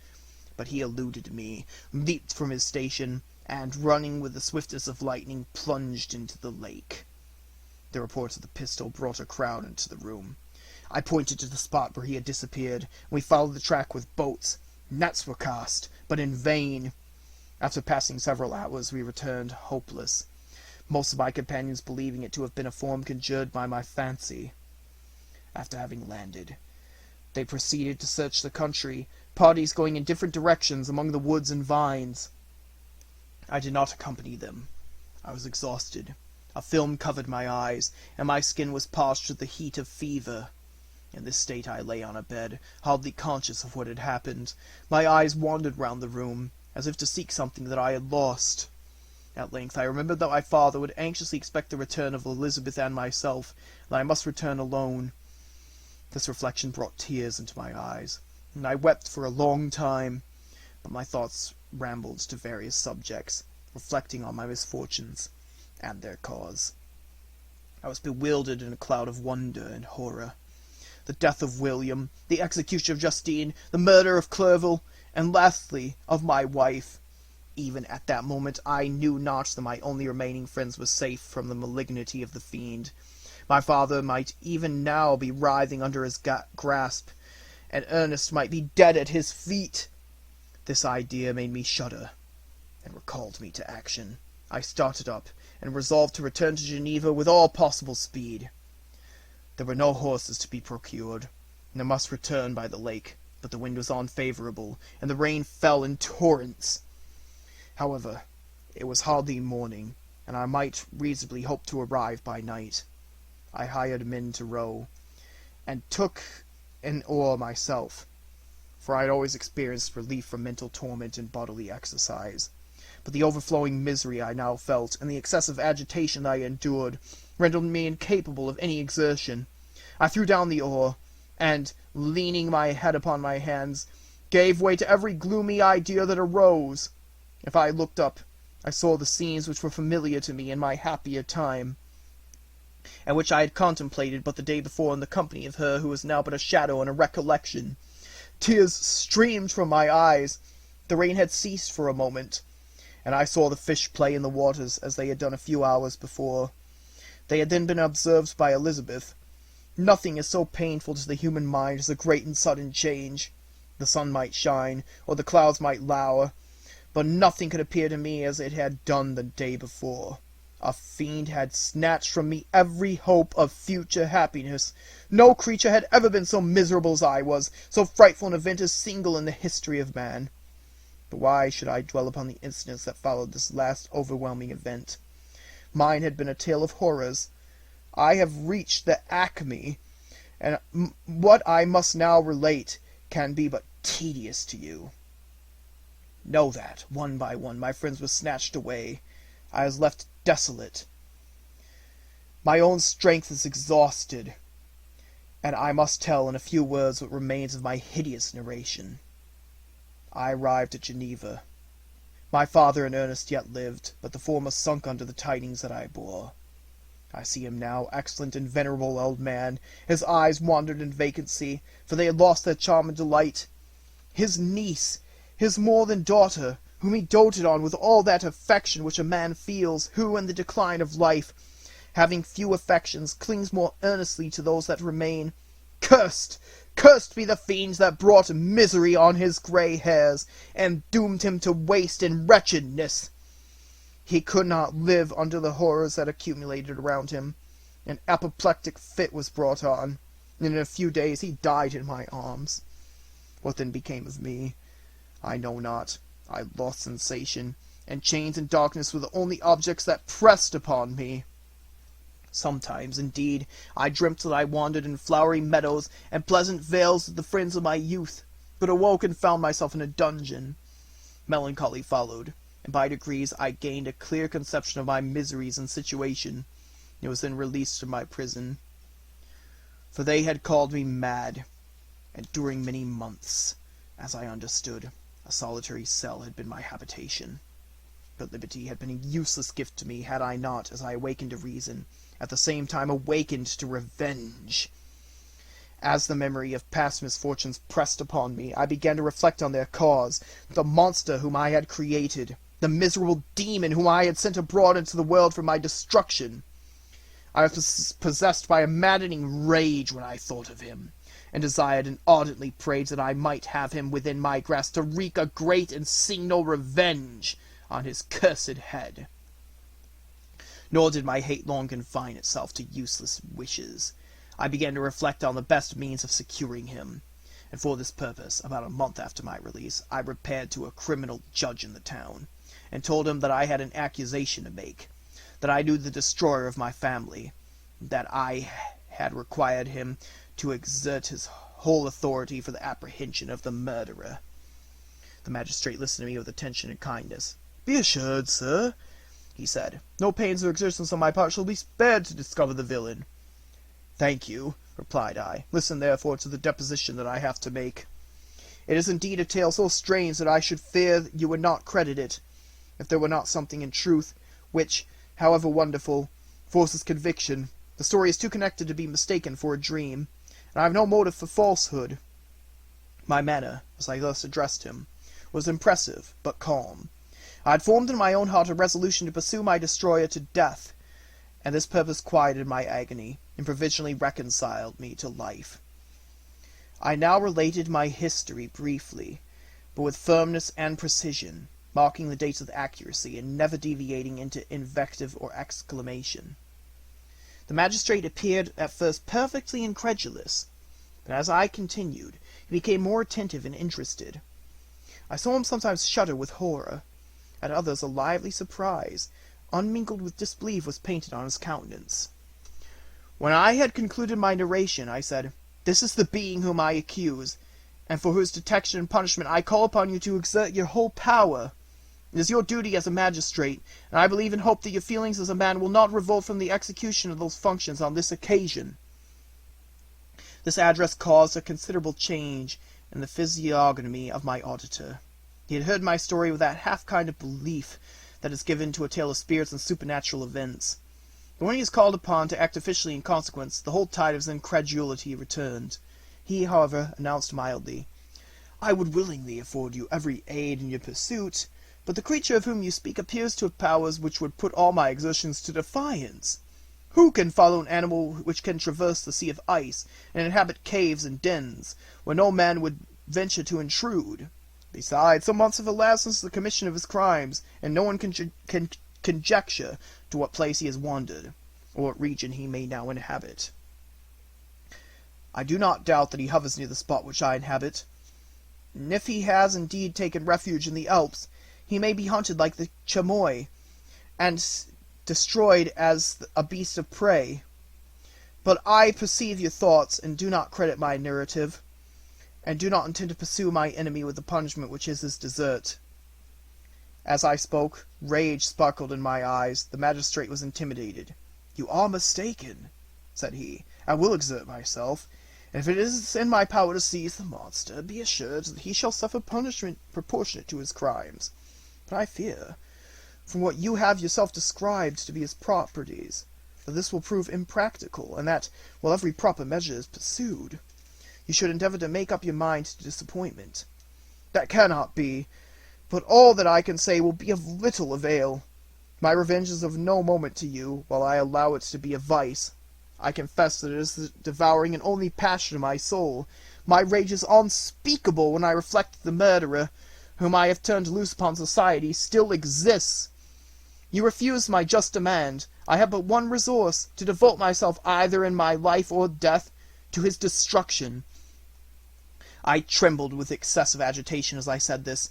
But he eluded me, leaped from his station, and, running with the swiftness of lightning, plunged into the lake. The report of the pistol brought a crowd into the room. I pointed to the spot where he had disappeared, and we followed the track with boats. Nets were cast, but in vain. After passing several hours, we returned hopeless, most of my companions believing it to have been a form conjured by my fancy. After having landed, they proceeded to search the country, parties going in different directions among the woods and vines. I did not accompany them. I was exhausted. A film covered my eyes, and my skin was parched with the heat of fever. In this state I lay on a bed, hardly conscious of what had happened. My eyes wandered round the room, as if to seek something that I had lost. At length I remembered that my father would anxiously expect the return of Elizabeth and myself, and I must return alone. This reflection brought tears into my eyes, and I wept for a long time, but my thoughts rambled to various subjects, reflecting on my misfortunes and their cause. I was bewildered in a cloud of wonder and horror. The death of William, the execution of Justine, the murder of Clerval, and lastly, of my wife. Even at that moment I knew not that my only remaining friends were safe from the malignity of the fiend. My father might even now be writhing under his grasp, and Ernest might be dead at his feet. This idea made me shudder, and recalled me to action. I started up, and resolved to return to Geneva with all possible speed. There were no horses to be procured, and I must return by the lake, but the wind was unfavourable, and the rain fell in torrents. However, it was hardly morning, and I might reasonably hope to arrive by night. I hired men to row, and took an oar myself, for I had always experienced relief from mental torment in bodily exercise. But the overflowing misery I now felt, and the excessive agitation I endured, rendered me incapable of any exertion. I threw down the oar, and, leaning my head upon my hands, gave way to every gloomy idea that arose. If I looked up, I saw the scenes which were familiar to me in my happier time, and which I had contemplated but the day before in the company of her who was now but a shadow and a recollection. Tears streamed from my eyes. The rain had ceased for a moment, and I saw the fish play in the waters as they had done a few hours before. They had then been observed by Elizabeth. Nothing is so painful to the human mind as a great and sudden change. The sun might shine, or the clouds might lower, but nothing could appear to me as it had done the day before. A fiend had snatched from me every hope of future happiness. No creature had ever been so miserable as I was. So frightful an event is single in the history of man. But why should I dwell upon the incidents that followed this last overwhelming event? Mine had been a tale of horrors. I have reached the acme, and what I must now relate can be but tedious to you. Know that, one by one, my friends were snatched away. I was left desolate. My own strength is exhausted, and I must tell in a few words what remains of my hideous narration. I arrived at Geneva. My father and Ernest yet lived, but the former sunk under the tidings that I bore. I see him now, excellent and venerable old man. His eyes wandered in vacancy, for they had lost their charm and delight. His niece, his more than daughter, whom he doted on with all that affection which a man feels, who, in the decline of life, having few affections, clings more earnestly to those that remain. Cursed be the fiends that brought misery on his grey hairs, and doomed him to waste in wretchedness. He could not live under the horrors that accumulated around him. An apoplectic fit was brought on, and in a few days he died in my arms. What then became of me? I know not. I lost sensation, and chains and darkness were the only objects that pressed upon me. Sometimes, indeed, I dreamt that I wandered in flowery meadows and pleasant vales with the friends of my youth, but awoke and found myself in a dungeon. Melancholy followed, and by degrees I gained a clear conception of my miseries and situation, and was then released from my prison. For they had called me mad, and during many months, as I understood, a solitary cell had been my habitation. But liberty had been a useless gift to me, had I not, as I awakened to reason, at the same time awakened to revenge. As the memory of past misfortunes pressed upon me, I began to reflect on their cause, the monster whom I had created, the miserable demon whom I had sent abroad into the world for my destruction. I was possessed by a maddening rage when I thought of him, and desired and ardently prayed that I might have him within my grasp to wreak a great and signal revenge on his cursed head. Nor did my hate long confine itself to useless wishes. I began to reflect on the best means of securing him, and for this purpose, about a month after my release, I repaired to a criminal judge in the town, and told him that I had an accusation to make, that I knew the destroyer of my family, that I had required him to exert his whole authority for the apprehension of the murderer. The magistrate listened to me with attention and kindness. "Be assured, sir," he said, "no pains or exertions on my part shall be spared to discover the villain." "Thank you," replied I. "Listen, therefore, to the deposition that I have to make. It is indeed a tale so strange that I should fear you would not credit it, if there were not something in truth, which, however wonderful, forces conviction. The story is too connected to be mistaken for a dream, and I have no motive for falsehood." My manner, as I thus addressed him, was impressive, but calm. I had formed in my own heart a resolution to pursue my destroyer to death, and this purpose quieted my agony, and provisionally reconciled me to life. I now related my history briefly, but with firmness and precision, marking the dates with accuracy, and never deviating into invective or exclamation. The magistrate appeared at first perfectly incredulous, but as I continued, he became more attentive and interested. I saw him sometimes shudder with horror, at others a lively surprise, unmingled with disbelief, was painted on his countenance. When I had concluded my narration, I said, "This is the being whom I accuse, and for whose detection and punishment I call upon you to exert your whole power. It is your duty as a magistrate, and I believe and hope that your feelings as a man will not revolt from the execution of those functions on this occasion." This address caused a considerable change in the physiognomy of my auditor. He had heard my story with that half kind of belief that is given to a tale of spirits and supernatural events. But when he is called upon to act officially in consequence, the whole tide of his incredulity returned. He, however, announced mildly, "I would willingly afford you every aid in your pursuit, but the creature of whom you speak appears to have powers which would put all my exertions to defiance. Who can follow an animal which can traverse the sea of ice, and inhabit caves and dens, where no man would venture to intrude? Besides, some months have elapsed since the commission of his crimes, and no one can conjecture to what place he has wandered, or what region he may now inhabit. I do not doubt that he hovers near the spot which I inhabit, and if he has indeed taken refuge in the Alps, he may be hunted like the chamois, and destroyed as a beast of prey. But I perceive your thoughts, and do not credit my narrative, and do not intend to pursue my enemy with the punishment which is his desert." As I spoke, rage sparkled in my eyes. The magistrate was intimidated. "You are mistaken," said he. "I will exert myself, and if it is in my power to seize the monster, be assured that he shall suffer punishment proportionate to his crimes. But I fear, from what you have yourself described to be his properties, that this will prove impracticable, and that, while every proper measure is pursued, you should endeavor to make up your mind to disappointment. That cannot be, but all that I can say will be of little avail. My revenge is of no moment to you, while I allow it to be a vice. I confess that it is the devouring and only passion of my soul. My rage is unspeakable when I reflect that the murderer, whom I have turned loose upon society, still exists. You refuse my just demand. I have but one resource, to devote myself either in my life or death to his destruction." I trembled with excessive agitation as I said this.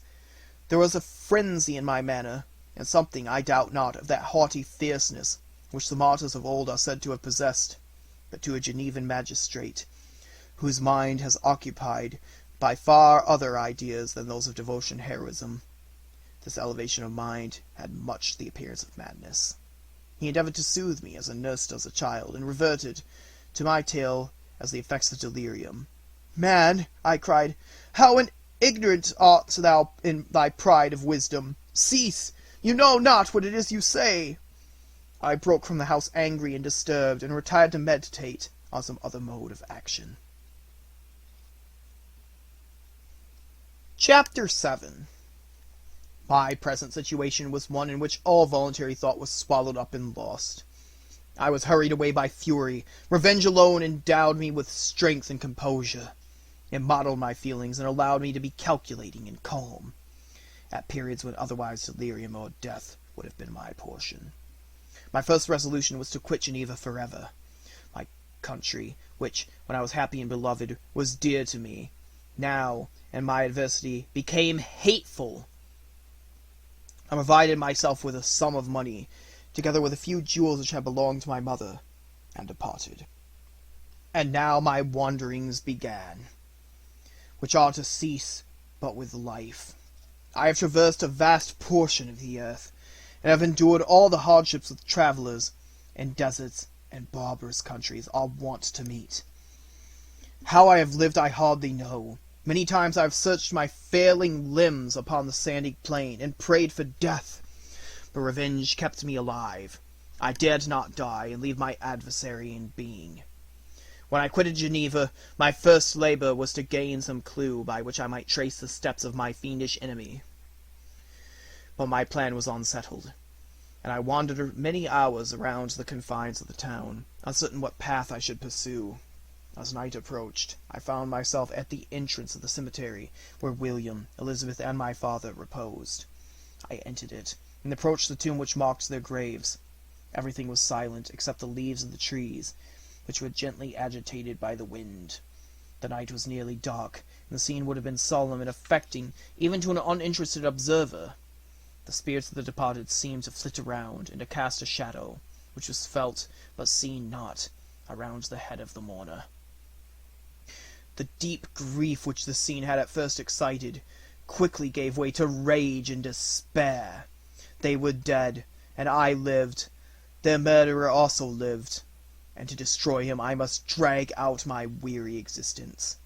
There was a frenzy in my manner, and something, I doubt not, of that haughty fierceness which the martyrs of old are said to have possessed. But to a Genevan magistrate, whose mind has occupied by far other ideas than those of devotion and heroism, this elevation of mind had much the appearance of madness. He endeavored to soothe me as a nurse does a child, and reverted to my tale as the effects of delirium. "Man," I cried, "how ignorant art thou in thy pride of wisdom! Cease! You know not what it is you say!" I broke from the house angry and disturbed, and retired to meditate on some other mode of action. Chapter 7. My present situation was one in which all voluntary thought was swallowed up and lost. I was hurried away by fury. Revenge alone endowed me with strength and composure. It modeled my feelings, and allowed me to be calculating and calm, at periods when otherwise delirium or death would have been my portion. My first resolution was to quit Geneva forever. My country, which, when I was happy and beloved, was dear to me, now, in my adversity, became hateful. I provided myself with a sum of money, together with a few jewels which had belonged to my mother, and departed. And now my wanderings began, which are to cease but with life. I have traversed a vast portion of the earth, and have endured all the hardships that travelers in deserts and barbarous countries are wont to meet. How I have lived I hardly know. Many times I have searched my failing limbs upon the sandy plain, and prayed for death, but revenge kept me alive. I dared not die, and leave my adversary in being. When I quitted Geneva, my first labor was to gain some clue by which I might trace the steps of my fiendish enemy. But my plan was unsettled, and I wandered many hours around the confines of the town, uncertain what path I should pursue. As night approached, I found myself at the entrance of the cemetery, where William, Elizabeth, and my father reposed. I entered it, and approached the tomb which marked their graves. Everything was silent, except the leaves of the trees, which were gently agitated by the wind. The night was nearly dark, and the scene would have been solemn and affecting even to an uninterested observer. The spirits of the departed seemed to flit around and to cast a shadow, which was felt but seen not, around the head of the mourner. The deep grief which the scene had at first excited quickly gave way to rage and despair. They were dead, and I lived. Their murderer also lived, and to destroy him I must drag out my weary existence.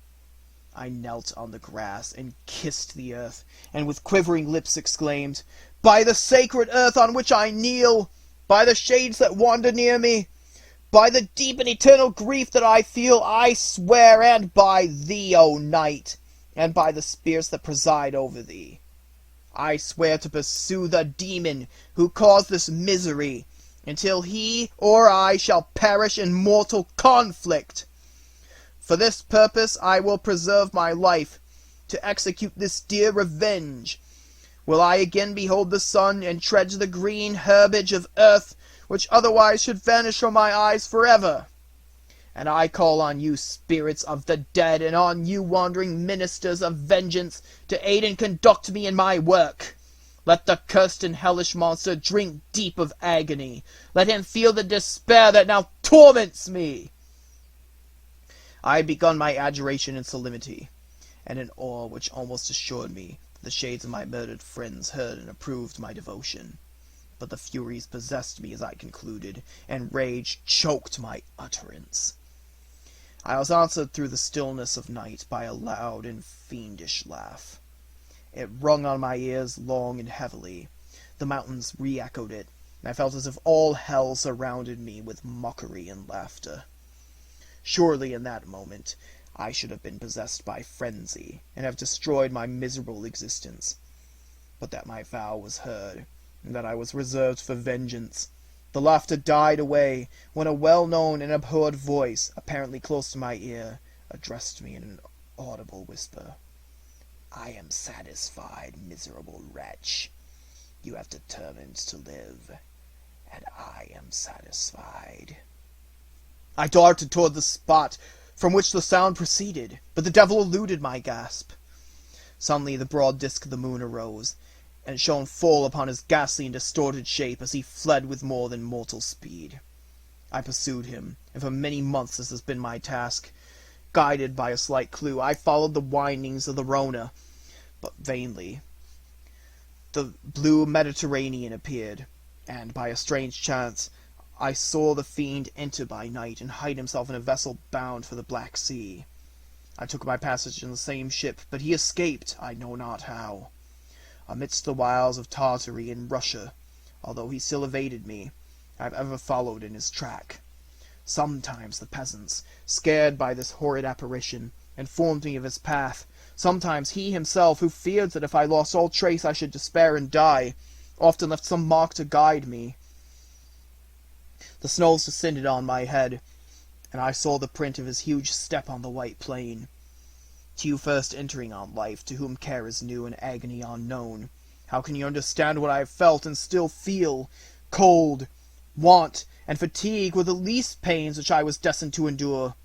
I knelt on the grass and kissed the earth, and with quivering lips exclaimed, "By the sacred earth on which I kneel, by the shades that wander near me, by the deep and eternal grief that I feel, I swear, and by thee, O night, and by the spirits that preside over thee, I swear to pursue the demon who caused this misery, until he or I shall perish in mortal conflict. For this purpose I will preserve my life, to execute this dear revenge. Will I again behold the sun, and tread the green herbage of earth, which otherwise should vanish from my eyes forever? And I call on you, spirits of the dead, and on you, wandering ministers of vengeance, to aid and conduct me in my work. Let the cursed and hellish monster drink deep of agony. Let him feel the despair that now torments me." I had begun my adjuration in solemnity, and in awe which almost assured me that the shades of my murdered friends heard and approved my devotion. But the furies possessed me as I concluded, and rage choked my utterance. I was answered through the stillness of night by a loud and fiendish laugh. It rung on my ears long and heavily. The mountains re-echoed it, and I felt as if all hell surrounded me with mockery and laughter. Surely in that moment I should have been possessed by frenzy, and have destroyed my miserable existence. But that my vow was heard, and that I was reserved for vengeance. The laughter died away, when a well-known and abhorred voice, apparently close to my ear, addressed me in an audible whisper. "I am satisfied, miserable wretch. You have determined to live, and I am satisfied." I darted toward the spot from which the sound proceeded, but the devil eluded my grasp. Suddenly the broad disk of the moon arose, and shone full upon his ghastly and distorted shape as he fled with more than mortal speed. I pursued him, and for many months this has been my task. Guided by a slight clue, I followed the windings of the Rhona, but vainly. The blue Mediterranean appeared, and by a strange chance I saw the fiend enter by night and hide himself in a vessel bound for the Black Sea. I took my passage in the same ship, but he escaped, I know not how. Amidst the wiles of Tartary and Russia, although he still evaded me, I have ever followed in his track. Sometimes the peasants, scared by this horrid apparition, informed me of his path. Sometimes he himself, who feared that if I lost all trace I should despair and die, often left some mark to guide me. The snows descended on my head, and I saw the print of his huge step on the white plain. To you first entering on life, to whom care is new and agony unknown, how can you understand what I have felt and still feel? Cold, want, and fatigue were the least pains which I was destined to endure.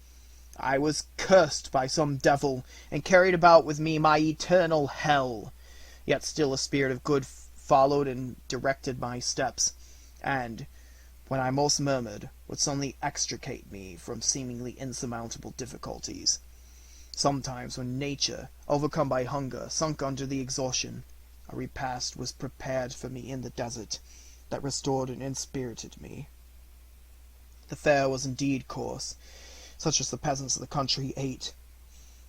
I was cursed by some devil, and carried about with me my eternal hell. Yet still a spirit of good followed and directed my steps, and, when I most murmured, would suddenly extricate me from seemingly insurmountable difficulties. Sometimes, when nature, overcome by hunger, sunk under the exhaustion, a repast was prepared for me in the desert, that restored and inspirited me. The fare was indeed coarse, such as the peasants of the country ate,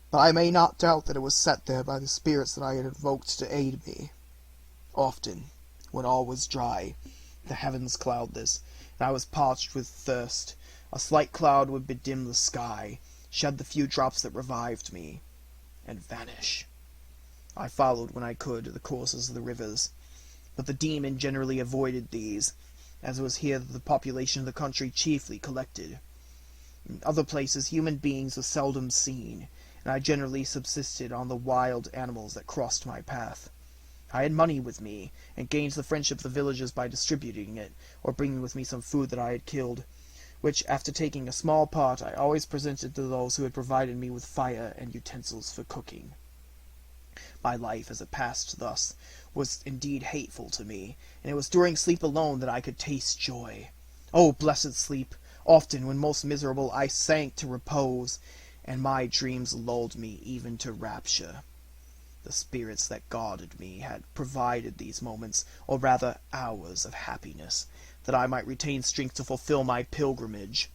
but I may not doubt that it was set there by the spirits that I had invoked to aid me. Often, when all was dry, the heavens cloudless, and I was parched with thirst, a slight cloud would bedim the sky, shed the few drops that revived me, and vanish. I followed, when I could, the courses of the rivers, but the demon generally avoided these, as it was here that the population of the country chiefly collected. In other places human beings were seldom seen, and I generally subsisted on the wild animals that crossed my path. I had money with me, and gained the friendship of the villagers by distributing it, or bringing with me some food that I had killed, which, after taking a small part, I always presented to those who had provided me with fire and utensils for cooking. My life, as it passed thus, was indeed hateful to me, and it was during sleep alone that I could taste joy. Oh, blessed sleep! Often, when most miserable, I sank to repose, and my dreams lulled me even to rapture. The spirits that guarded me had provided these moments, or rather hours, of happiness, that I might retain strength to fulfill my pilgrimage.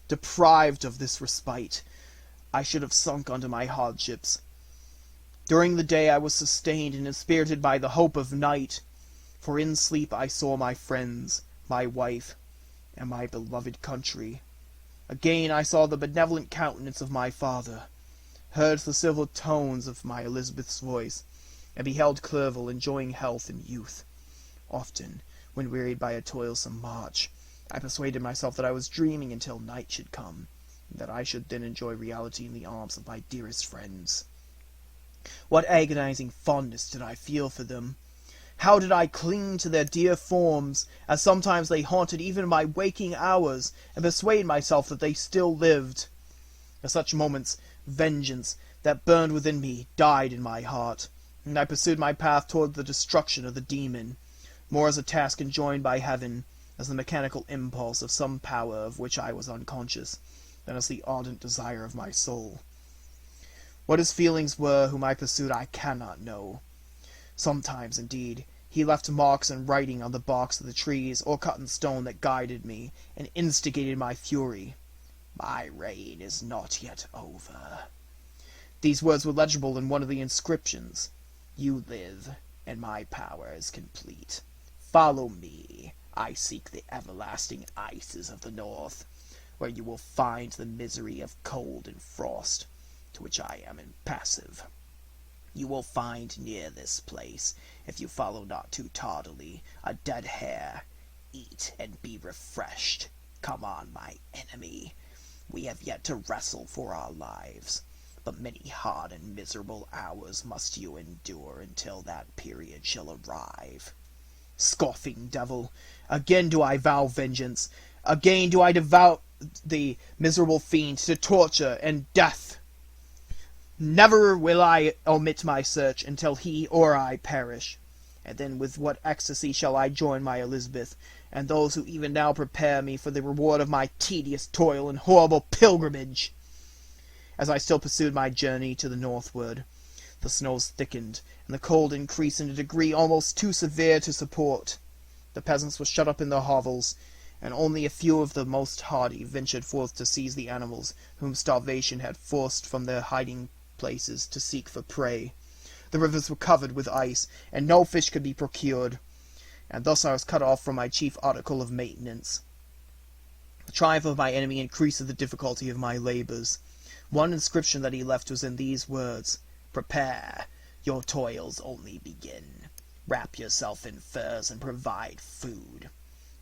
Deprived of this respite, I should have sunk under my hardships. During the day I was sustained and inspirited by the hope of night, for in sleep I saw my friends, my wife, and my beloved country. Again I saw the benevolent countenance of my father, heard the civil tones of my Elizabeth's voice, and beheld Clerval enjoying health and youth. Often, when wearied by a toilsome march, I persuaded myself that I was dreaming until night should come, and that I should then enjoy reality in the arms of my dearest friends. What agonizing fondness did I feel for them! How did I cling to their dear forms, as sometimes they haunted even my waking hours, and persuade myself that they still lived! At such moments, vengeance, that burned within me, died in my heart, and I pursued my path toward the destruction of the demon, more as a task enjoined by heaven, as the mechanical impulse of some power of which I was unconscious, than as the ardent desire of my soul. What his feelings were whom I pursued I cannot know. Sometimes, indeed, he left marks in writing on the barks of the trees, or cut in stone, that guided me, and instigated my fury. My reign is not yet over. These words were legible in one of the inscriptions. You live, and my power is complete. Follow me. I seek the everlasting ices of the north, where you will find the misery of cold and frost, to which I am impassive. You will find near this place, if you follow not too tardily, a dead hare. Eat and be refreshed. Come on, my enemy. We have yet to wrestle for our lives, but many hard and miserable hours must you endure until that period shall arrive. Scoffing devil, again do I vow vengeance. Again do I devote the miserable fiend to torture and death. Never will I omit my search until he or I perish. And then with what ecstasy shall I join my Elizabeth, and those who even now prepare me for the reward of my tedious toil and horrible pilgrimage! As I still pursued my journey to the northward, the snows thickened, and the cold increased in a degree almost too severe to support. The peasants were shut up in their hovels, and only a few of the most hardy ventured forth to seize the animals whom starvation had forced from their hiding places to seek for prey. The rivers were covered with ice, and no fish could be procured, and thus I was cut off from my chief article of maintenance. The triumph of my enemy increased the difficulty of my labors. One inscription that he left was in these words: Prepare, your toils only begin. Wrap yourself in furs and provide food,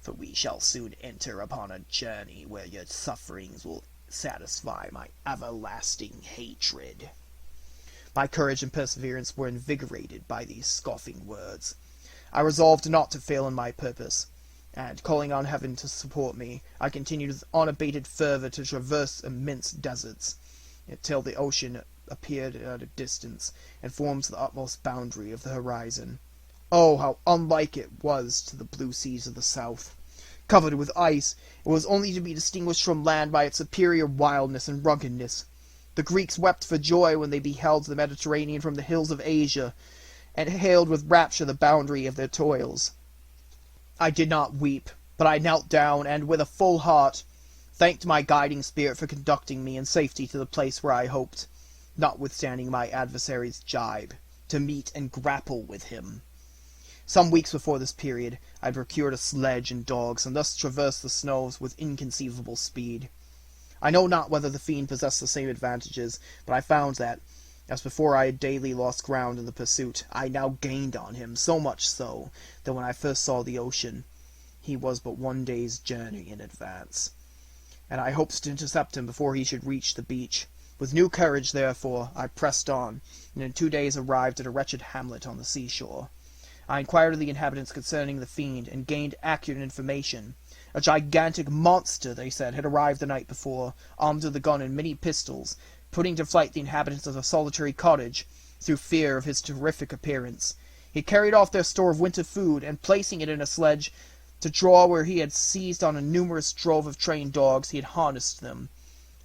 for we shall soon enter upon a journey where your sufferings will satisfy my everlasting hatred. My courage and perseverance were invigorated by these scoffing words. I resolved not to fail in my purpose, and, calling on heaven to support me, I continued with unabated fervor to traverse immense deserts, until the ocean appeared at a distance, and formed the utmost boundary of the horizon. Oh, how unlike it was to the blue seas of the south! Covered with ice, it was only to be distinguished from land by its superior wildness and ruggedness. The Greeks wept for joy when they beheld the Mediterranean from the hills of Asia, and hailed with rapture the boundary of their toils. I did not weep, but I knelt down, and, with a full heart, thanked my guiding spirit for conducting me in safety to the place where I hoped, notwithstanding my adversary's jibe, to meet and grapple with him. Some weeks before this period, I had procured a sledge and dogs, and thus traversed the snows with inconceivable speed. I know not whether the fiend possessed the same advantages, but I found that, as before I had daily lost ground in the pursuit, I now gained on him, so much so, that when I first saw the ocean, he was but one day's journey in advance, and I hoped to intercept him before he should reach the beach. With new courage, therefore, I pressed on, and in 2 days arrived at a wretched hamlet on the seashore. I inquired of the inhabitants concerning the fiend, and gained accurate information. A gigantic monster, they said, had arrived the night before, armed with a gun and many pistols, putting to flight the inhabitants of a solitary cottage, through fear of his terrific appearance. He carried off their store of winter food, and placing it in a sledge to draw where he had seized on a numerous drove of trained dogs, he had harnessed them,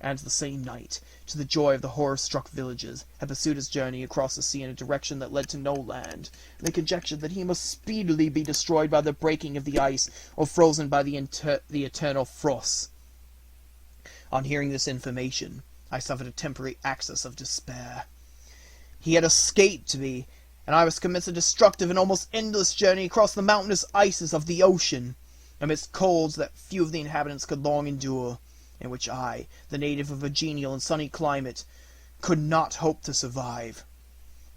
and the same night, to the joy of the horror-struck villagers, had pursued his journey across the sea in a direction that led to no land, and they conjectured that he must speedily be destroyed by the breaking of the ice, or frozen by the eternal frosts. On hearing this information, I suffered a temporary access of despair. He had escaped me, and I was commenced a destructive and almost endless journey across the mountainous ices of the ocean, amidst colds that few of the inhabitants could long endure, in which I, the native of a genial and sunny climate, could not hope to survive.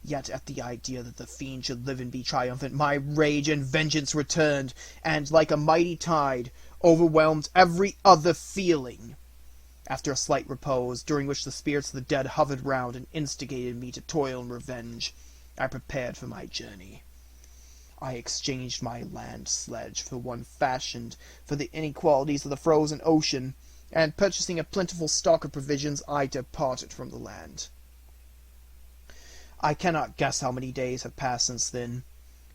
Yet at the idea that the fiend should live and be triumphant, my rage and vengeance returned, and, like a mighty tide, overwhelmed every other feeling. After a slight repose, during which the spirits of the dead hovered round and instigated me to toil and revenge, I prepared for my journey. I exchanged my land sledge for one fashioned for the inequalities of the frozen ocean, and purchasing a plentiful stock of provisions, I departed from the land. I cannot guess how many days have passed since then,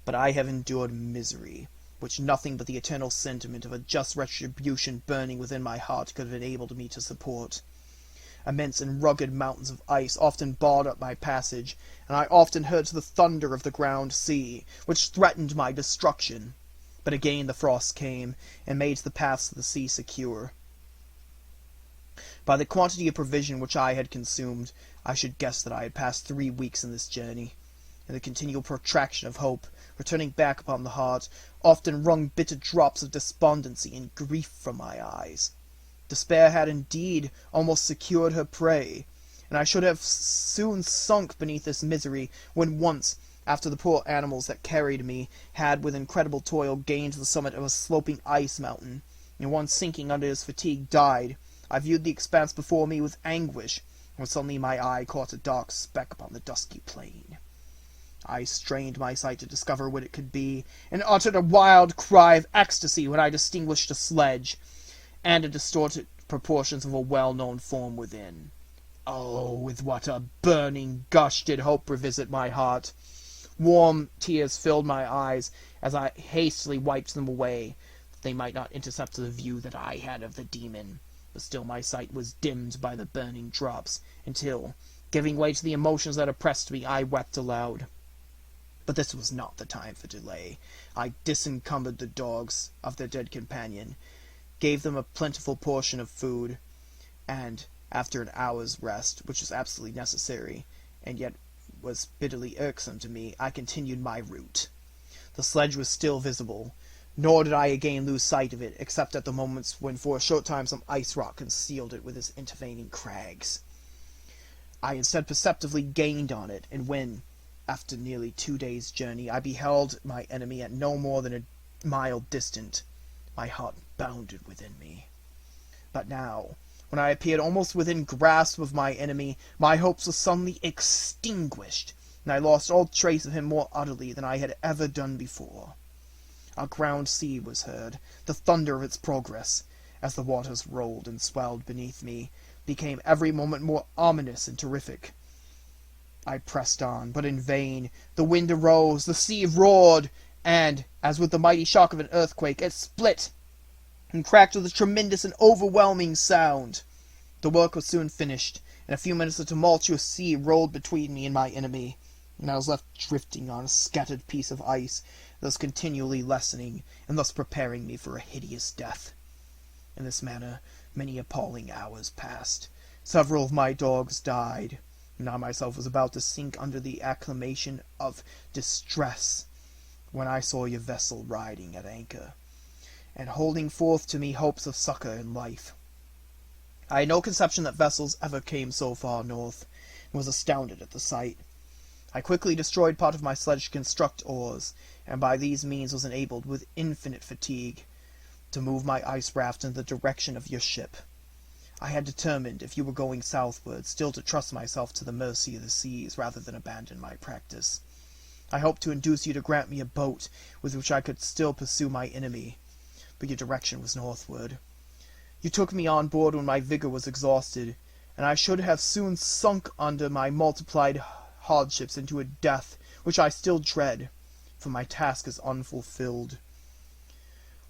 but I have endured misery, which nothing but the eternal sentiment of a just retribution burning within my heart could have enabled me to support. Immense and rugged mountains of ice often barred up my passage, and I often heard the thunder of the ground sea, which threatened my destruction. But again the frost came, and made the paths of the sea secure. By the quantity of provision which I had consumed, I should guess that I had passed 3 weeks in this journey, and the continual protraction of hope, returning back upon the heart, often wrung bitter drops of despondency and grief from my eyes. Despair had indeed almost secured her prey, and I should have soon sunk beneath this misery, when once, after the poor animals that carried me had with incredible toil gained the summit of a sloping ice mountain, and one sinking under his fatigue died, I viewed the expanse before me with anguish, when suddenly my eye caught a dark speck upon the dusky plain. I strained my sight to discover what it could be, and uttered a wild cry of ecstasy when I distinguished a sledge, and the distorted proportions of a well-known form within. Oh, with what a burning gush did hope revisit my heart! Warm tears filled my eyes as I hastily wiped them away, that they might not intercept the view that I had of the demon. But still my sight was dimmed by the burning drops, until, giving way to the emotions that oppressed me, I wept aloud. But this was not the time for delay. I disencumbered the dogs of their dead companion, gave them a plentiful portion of food, and, after an hour's rest, which was absolutely necessary, and yet was bitterly irksome to me, I continued my route. The sledge was still visible, nor did I again lose sight of it, except at the moments when for a short time some ice rock concealed it with its intervening crags. I instead perceptibly gained on it, and when, after nearly 2 days' journey, I beheld my enemy at no more than a mile distant, my heart bounded within me. But now, when I appeared almost within grasp of my enemy, my hopes were suddenly extinguished, and I lost all trace of him more utterly than I had ever done before. A ground sea was heard. The thunder of its progress, as the waters rolled and swelled beneath me, became every moment more ominous and terrific. I pressed on, but in vain. The wind arose, the sea roared, and, as with the mighty shock of an earthquake, it split and cracked with a tremendous and overwhelming sound. The work was soon finished. In a few minutes the tumultuous sea rolled between me and my enemy, and I was left drifting on a scattered piece of ice, thus continually lessening, and thus preparing me for a hideous death. In this manner many appalling hours passed. Several of my dogs died, and I myself was about to sink under the acclamation of distress, when I saw your vessel riding at anchor, and holding forth to me hopes of succor and life. I had no conception that vessels ever came so far north, and was astounded at the sight. I quickly destroyed part of my sledge to construct oars, and by these means was enabled, with infinite fatigue, to move my ice raft in the direction of your ship. I had determined, if you were going southward, still to trust myself to the mercy of the seas, rather than abandon my practice. I hoped to induce you to grant me a boat, with which I could still pursue my enemy, but your direction was northward. You took me on board when my vigor was exhausted, and I should have soon sunk under my multiplied hardships into a death which I still dread, for my task is unfulfilled.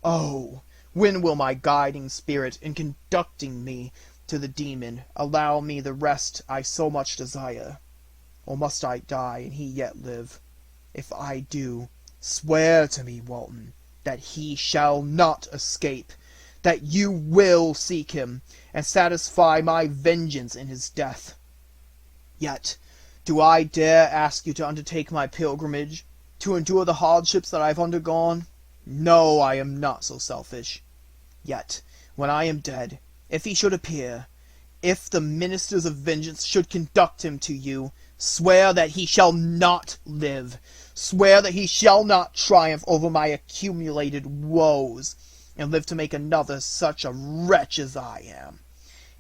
Oh, when will my guiding spirit, in conducting me to the demon, allow me the rest I so much desire? Or must I die and he yet live? If I do, swear to me, Walton, that he shall not escape, that you will seek him, and satisfy my vengeance in his death. Yet, do I dare ask you to undertake my pilgrimage, to endure the hardships that I have undergone? No, I am not so selfish. Yet, when I am dead, if he should appear, if the ministers of vengeance should conduct him to you, swear that he shall not live. Swear that he shall not triumph over my accumulated woes, and live to make another such a wretch as I am.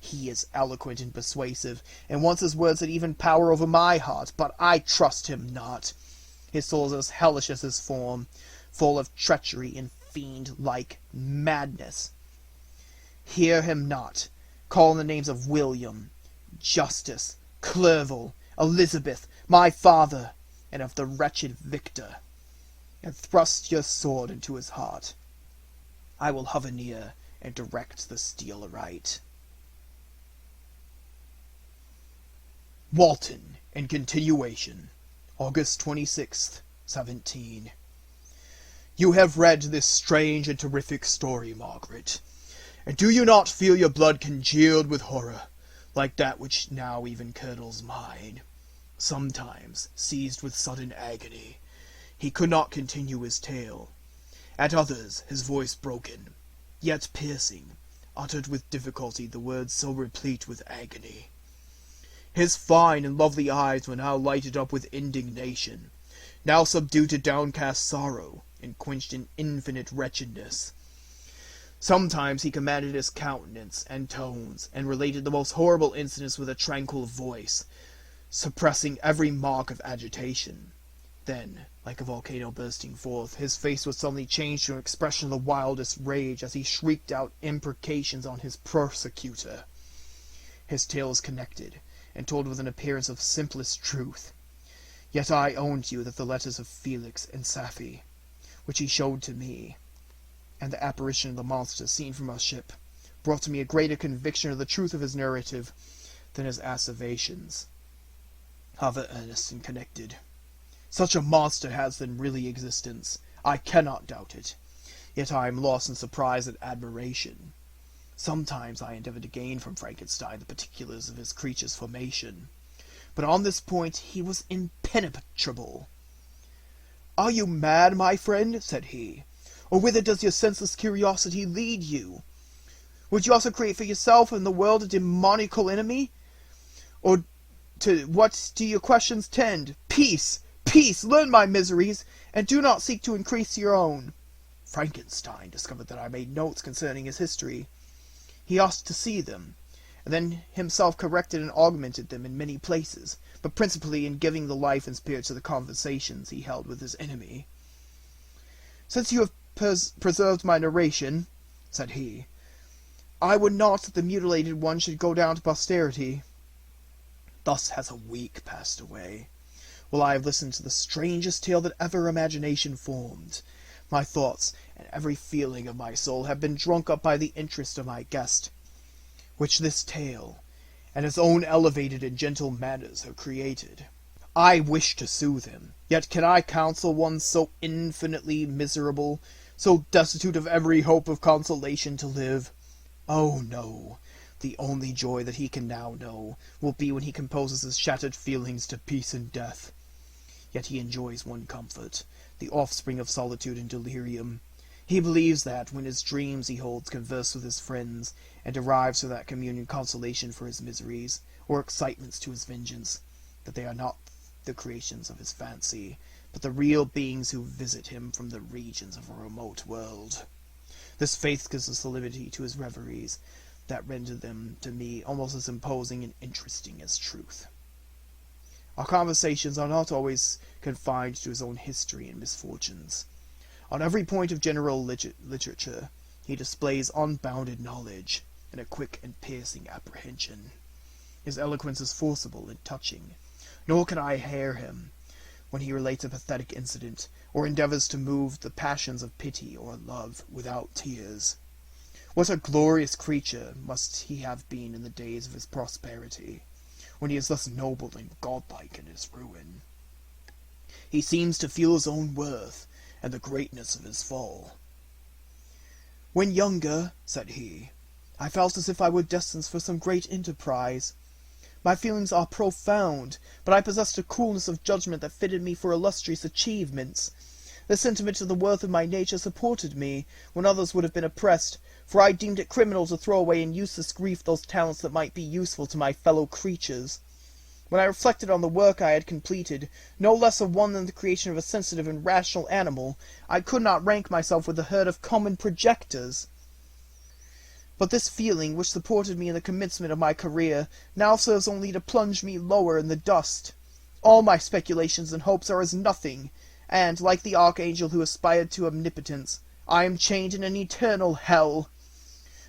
He is eloquent and persuasive, and once his words had even power over my heart, but I trust him not. His soul is as hellish as his form, full of treachery and fiend-like madness. Hear him not, call in the names of William, Justice, Clerval, Elizabeth, my father, and of the wretched Victor, and thrust your sword into his heart. I will hover near and direct the steel aright. Walton, in continuation, August 26th, 17. You have read this strange and terrific story, Margaret, and do you not feel your blood congealed with horror, like that which now even curdles mine? Sometimes, seized with sudden agony, he could not continue his tale. At others, his voice broken, yet piercing, uttered with difficulty the words so replete with agony. His fine and lovely eyes were now lighted up with indignation, now subdued to downcast sorrow, and quenched in infinite wretchedness. Sometimes he commanded his countenance and tones, and related the most horrible incidents with a tranquil voice, suppressing every mark of agitation. Then, like a volcano bursting forth, his face would suddenly change to an expression of the wildest rage as he shrieked out imprecations on his persecutor. His tale is connected, and told with an appearance of simplest truth. Yet I own to you that the letters of Felix and Safie, which he showed to me, and the apparition of the monster seen from our ship, brought to me a greater conviction of the truth of his narrative than his asseverations, however earnest and connected. Such a monster has then really existence. I cannot doubt it. Yet I am lost in surprise and admiration. Sometimes I endeavor to gain from Frankenstein the particulars of his creature's formation, but on this point he was impenetrable. "Are you mad, my friend?" said he. "Or whither does your senseless curiosity lead you? Would you also create for yourself and the world a demoniacal enemy? Or to what do your questions tend? Peace! Peace! Learn my miseries, and do not seek to increase your own." Frankenstein discovered that I made notes concerning his history. He asked to see them, and then himself corrected and augmented them in many places, but principally in giving the life and spirit to the conversations he held with his enemy. "Since you have preserved my narration," said he, "I would not that the mutilated one should go down to posterity. Thus has a week passed away, while I have listened to the strangest tale that ever imagination formed. My thoughts and every feeling of my soul have been drunk up by the interest of my guest, which this tale, and his own elevated and gentle manners have created. I wish to soothe him, yet can I counsel one so infinitely miserable, so destitute of every hope of consolation to live? Oh no! The only joy that he can now know will be when he composes his shattered feelings to peace and death. Yet he enjoys one comfort, the offspring of solitude and delirium. He believes that, when his dreams he holds converse with his friends, and derives from that communion consolation for his miseries, or excitements to his vengeance, that they are not the creations of his fancy, but the real beings who visit him from the regions of a remote world. This faith gives a solidity to his reveries that render them to me almost as imposing and interesting as truth. Our conversations are not always confined to his own history and misfortunes. On every point of general literature he displays unbounded knowledge and a quick and piercing apprehension. His eloquence is forcible and touching, nor can I hear him when he relates a pathetic incident, or endeavors to move the passions of pity or love without tears. What a glorious creature must he have been in the days of his prosperity, when he is thus noble and godlike in his ruin. He seems to feel his own worth, and the greatness of his fall. When younger, said he, I felt as if I were destined for some great enterprise. My feelings are profound, but I possessed a coolness of judgment that fitted me for illustrious achievements. The sentiment of the worth of my nature supported me, when others would have been oppressed, for I deemed it criminal to throw away in useless grief those talents that might be useful to my fellow creatures. When I reflected on the work I had completed, no less a one than the creation of a sensitive and rational animal, I could not rank myself with the herd of common projectors. But this feeling, which supported me in the commencement of my career, now serves only to plunge me lower in the dust. All my speculations and hopes are as nothing, and, like the archangel who aspired to omnipotence, I am chained in an eternal hell.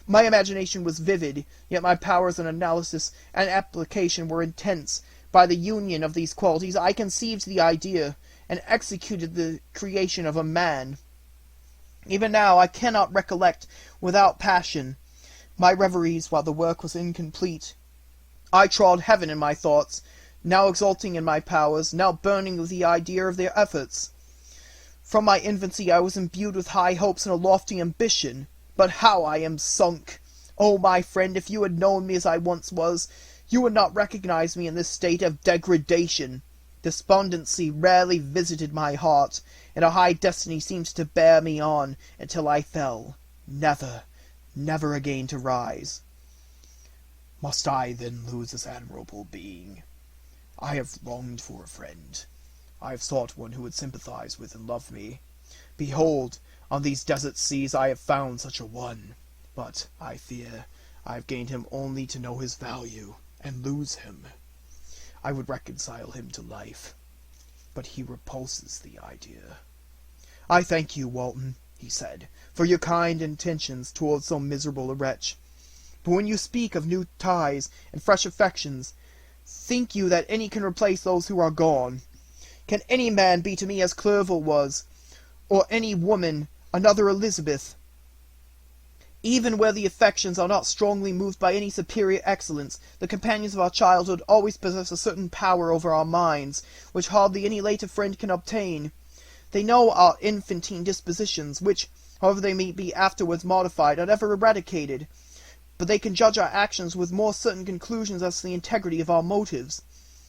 My imagination was vivid, yet my powers in analysis and application were intense. By the union of these qualities I conceived the idea, and executed the creation of a man. Even now I cannot recollect, without passion, my reveries while the work was incomplete. I trod heaven in my thoughts, now exulting in my powers, now burning with the idea of their efforts. From my infancy I was imbued with high hopes and a lofty ambition, but how I am sunk! Oh, my friend, if you had known me as I once was, you would not recognize me in this state of degradation. Despondency rarely visited my heart, and a high destiny seemed to bear me on, until I fell, never again to rise. Must I then lose this admirable being? I have longed for a friend. I have sought one who would sympathize with and love me. Behold, on these desert seas I have found such a one. But, I fear, I have gained him only to know his value, and lose him. I would reconcile him to life, but he repulses the idea. I thank you, Walton, he said, for your kind intentions towards so miserable a wretch. But when you speak of new ties and fresh affections, think you that any can replace those who are gone? Can any man be to me as Clerval was, or any woman another Elizabeth? Even where the affections are not strongly moved by any superior excellence, the companions of our childhood always possess a certain power over our minds, which hardly any later friend can obtain. They know our infantine dispositions, which, however they may be afterwards modified, are never eradicated, but they can judge our actions with more certain conclusions as to the integrity of our motives.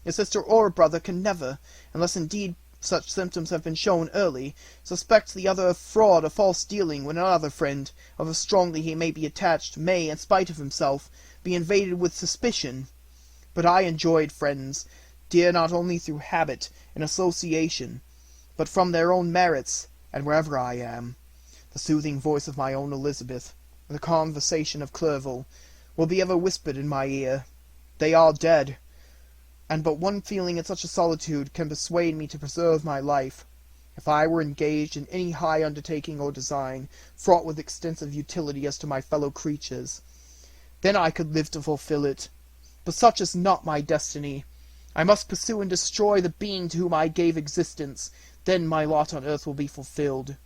A sister or a brother can never, unless indeed such symptoms have been shown early, suspect the other of fraud or false dealing, when another friend, however strongly he may be attached, may, in spite of himself, be invaded with suspicion. But I enjoyed friends, dear not only through habit and association, but from their own merits, and wherever I am, the soothing voice of my own Elizabeth, and the conversation of Clerval, will be ever whispered in my ear. They are dead, and but one feeling in such a solitude can persuade me to preserve my life. If I were engaged in any high undertaking or design, fraught with extensive utility as to my fellow creatures, then I could live to fulfill it. But such is not my destiny. I must pursue and destroy the being to whom I gave existence. Then my lot on earth will be fulfilled,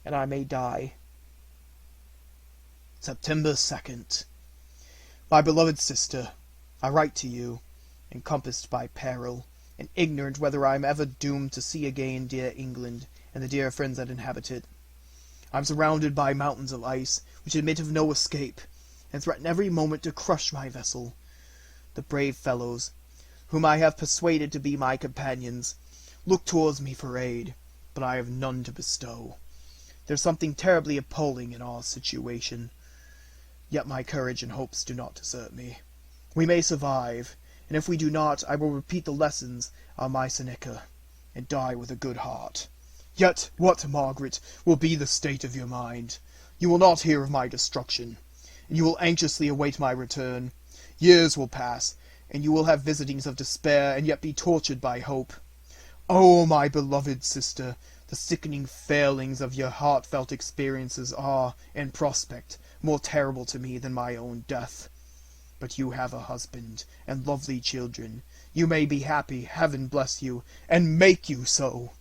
and I may die. September 2nd. My beloved sister, I write to you, encompassed by peril, and ignorant whether I am ever doomed to see again dear England, and the dear friends that inhabit it. I am surrounded by mountains of ice, which admit of no escape, and threaten every moment to crush my vessel. The brave fellows, whom I have persuaded to be my companions, look towards me for aid, but I have none to bestow. There is something terribly appalling in our situation, yet my courage and hopes do not desert me. We may survive, and if we do not, I will repeat the lessons of my Seneca, and die with a good heart. Yet what, Margaret, will be the state of your mind? You will not hear of my destruction, and you will anxiously await my return. Years will pass, and you will have visitings of despair, and yet be tortured by hope. Oh, my beloved sister, the sickening failings of your heartfelt experiences are, in prospect, more terrible to me than my own death. But you have a husband and lovely children. You may be happy, heaven bless you, and make you so.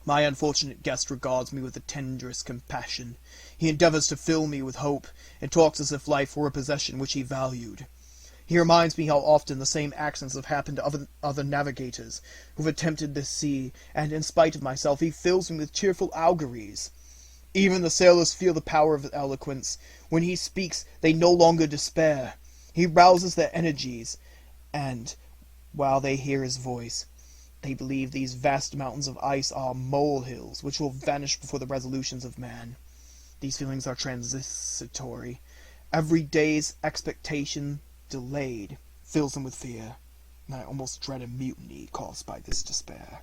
My unfortunate guest regards me with the tenderest compassion. He endeavors to fill me with hope, and talks as if life were a possession which he valued. He reminds me how often the same accidents have happened to other navigators who have attempted this sea, and in spite of myself he fills me with cheerful auguries. Even the sailors feel the power of his eloquence. When he speaks, they no longer despair. He rouses their energies, and, while they hear his voice, they believe these vast mountains of ice are molehills which will vanish before the resolutions of man. These feelings are transitory. Every day's expectation delayed fills him with fear, and I almost dread a mutiny caused by this despair.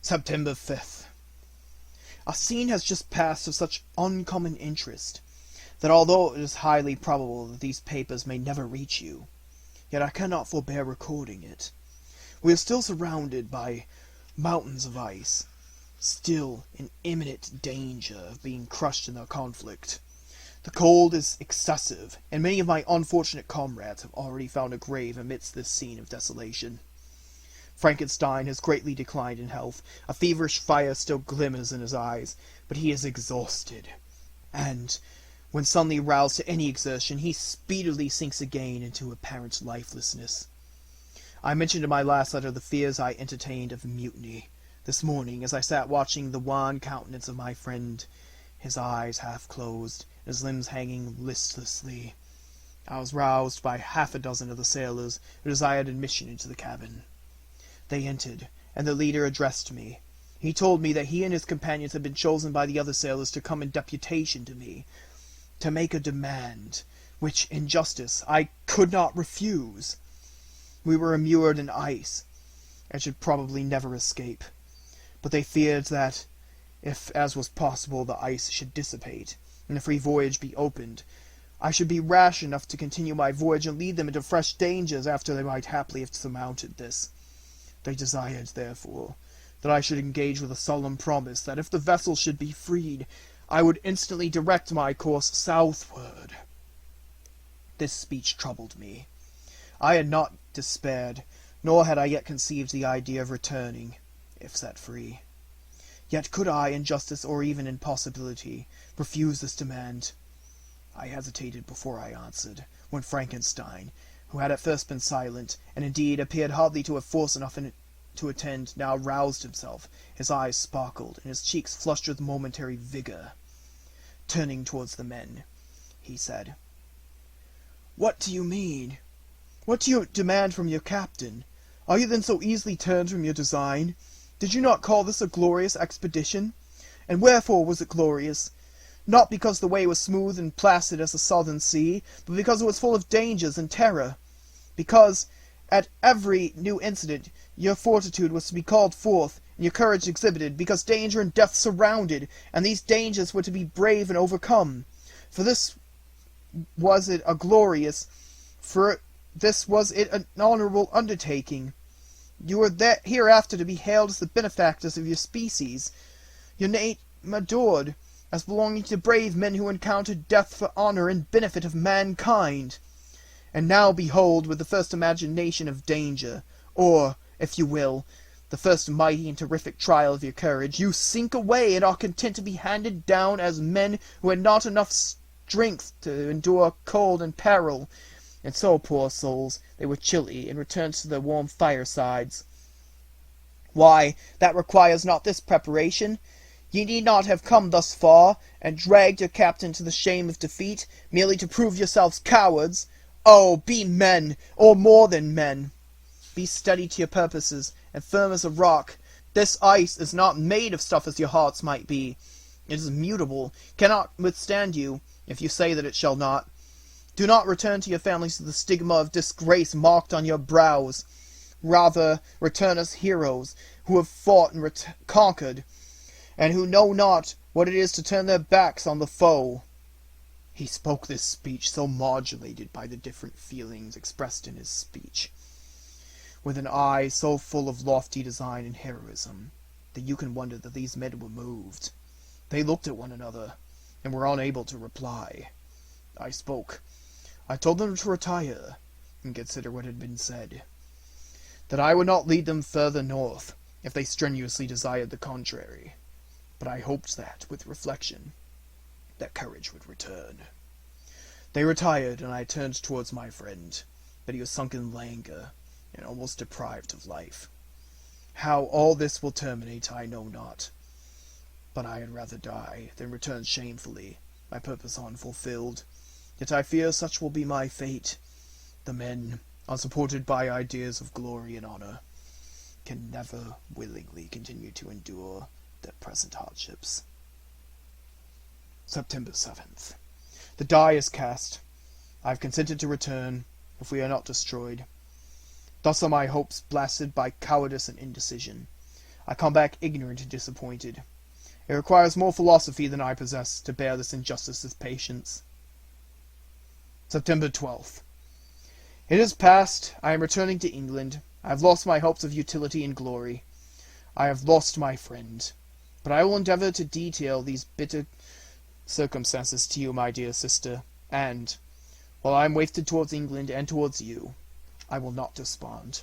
September 5th. A scene has just passed of such uncommon interest that although it is highly probable that these papers may never reach you, yet I cannot forbear recording it. We are still surrounded by mountains of ice, still in imminent danger of being crushed in the conflict. The cold is excessive, and many of my unfortunate comrades have already found a grave amidst this scene of desolation. Frankenstein has greatly declined in health. A feverish fire still glimmers in his eyes, but he is exhausted, and, when suddenly roused to any exertion, he speedily sinks again into apparent lifelessness. I mentioned in my last letter the fears I entertained of mutiny. This morning, as I sat watching the wan countenance of my friend, his eyes half closed, his limbs hanging listlessly, I was roused by half a dozen of the sailors who desired admission into the cabin. They entered, and the leader addressed me. He told me that he and his companions had been chosen by the other sailors to come in deputation to me, to make a demand, which, in justice, I could not refuse. We were immured in ice, and should probably never escape. But they feared that, if, as was possible, the ice should dissipate, and a free voyage be opened, I should be rash enough to continue my voyage and lead them into fresh dangers after they might happily have surmounted this. They desired, therefore, that I should engage with a solemn promise that if the vessel should be freed, I would instantly direct my course southward. This speech troubled me. I had not despaired, nor had I yet conceived the idea of returning, if set free. Yet could I, in justice or even in possibility, refuse this demand? I hesitated before I answered, when Frankenstein, who had at first been silent, and indeed appeared hardly to have force enough in it to attend, now roused himself. His eyes sparkled, and his cheeks flushed with momentary vigor. Turning towards the men, he said, "What do you mean? What do you demand from your captain? Are you then so easily turned from your design? Did you not call this a glorious expedition? And wherefore was it glorious? Not because the way was smooth and placid as the southern sea, but because it was full of dangers and terror. Because, at every new incident, your fortitude was to be called forth, and your courage exhibited, because danger and death surrounded, and these dangers were to be brave and overcome. For this was it a glorious, for this was it an honorable undertaking. You were hereafter to be hailed as the benefactors of your species, your name adored, as belonging to brave men who encountered death for honor and benefit of mankind. And now behold, with the first imagination of danger, or, if you will, the first mighty and terrific trial of your courage, you sink away and are content to be handed down as men who had not enough strength to endure cold and peril. And so, poor souls, they were chilly, and returned to their warm firesides. Why, that requires not this preparation. Ye need not have come thus far, and dragged your captain to the shame of defeat, merely to prove yourselves cowards. Oh, be men, or more than men. Be steady to your purposes, and firm as a rock. This ice is not made of stuff as your hearts might be. It is mutable, cannot withstand you, if you say that it shall not. Do not return to your families with the stigma of disgrace marked on your brows. Rather, return as heroes, who have fought and conquered, and who know not what it is to turn their backs on the foe." He spoke this speech so modulated by the different feelings expressed in his speech, with an eye so full of lofty design and heroism, that you can wonder that these men were moved. They looked at one another, and were unable to reply. I spoke. I told them to retire and consider what had been said, that I would not lead them further north if they strenuously desired the contrary, but I hoped that, with reflection, their courage would return. They retired, and I turned towards my friend, but he was sunk in languor and almost deprived of life. How all this will terminate I know not, but I had rather die than return shamefully, my purpose unfulfilled. Yet I fear such will be my fate. The men, unsupported by ideas of glory and honor, can never willingly continue to endure their present hardships. September 7th. The die is cast. I have consented to return, if we are not destroyed. Thus are my hopes blasted by cowardice and indecision. I come back ignorant and disappointed. It requires more philosophy than I possess to bear this injustice with patience. September 12th. It is past. I am returning to England. I have lost my hopes of utility and glory. I have lost my friend. But I will endeavour to detail these bitter circumstances to you, my dear sister, and, while I am wafted towards England and towards you, I will not despond.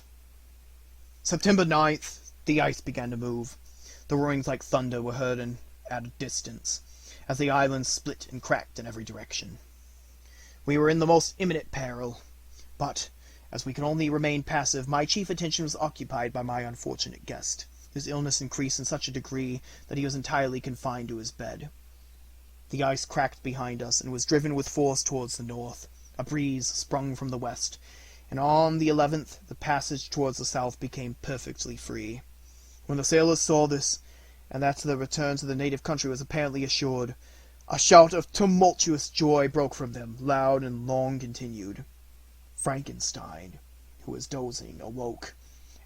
September 9th. The ice began to move. The roarings like thunder were heard at a distance, as the island split and cracked in every direction. We were in the most imminent peril, but, as we could only remain passive, my chief attention was occupied by my unfortunate guest. His illness increased in such a degree that he was entirely confined to his bed. The ice cracked behind us, and was driven with force towards the north. A breeze sprung from the west, and on the 11th the passage towards the south became perfectly free. When the sailors saw this, and that the return to the native country was apparently assured, a shout of tumultuous joy broke from them, loud and long continued. Frankenstein, who was dozing, awoke,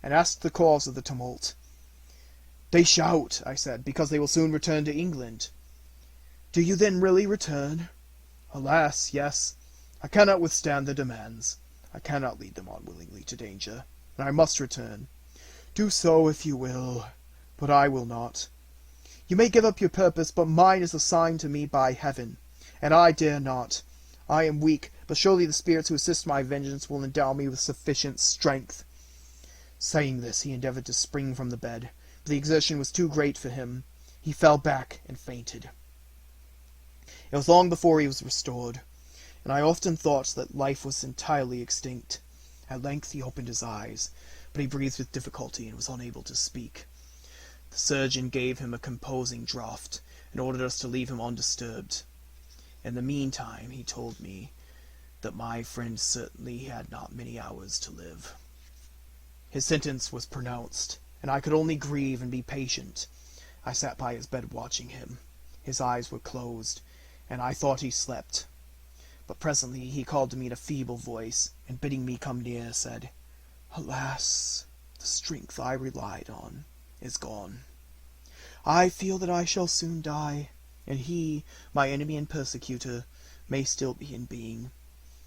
and asked the cause of the tumult. "They shout," I said, "because they will soon return to England." "Do you then really return?" "Alas, yes. I cannot withstand their demands. I cannot lead them unwillingly to danger, and I must return." "Do so if you will, but I will not." "You may give up your purpose, but mine is assigned to me by heaven, and I dare not. I am weak, but surely the spirits who assist my vengeance will endow me with sufficient strength." Saying this, he endeavored to spring from the bed, but the exertion was too great for him. He fell back and fainted. It was long before he was restored, and I often thought that life was entirely extinct. At length he opened his eyes, but he breathed with difficulty and was unable to speak. The surgeon gave him a composing draught, and ordered us to leave him undisturbed. In the meantime he told me that my friend certainly had not many hours to live. His sentence was pronounced, and I could only grieve and be patient. I sat by his bed watching him. His eyes were closed, and I thought he slept. But presently he called to me in a feeble voice, and bidding me come near, said, "Alas, the strength I relied on is gone. I feel that I shall soon die, and he, my enemy and persecutor, may still be in being.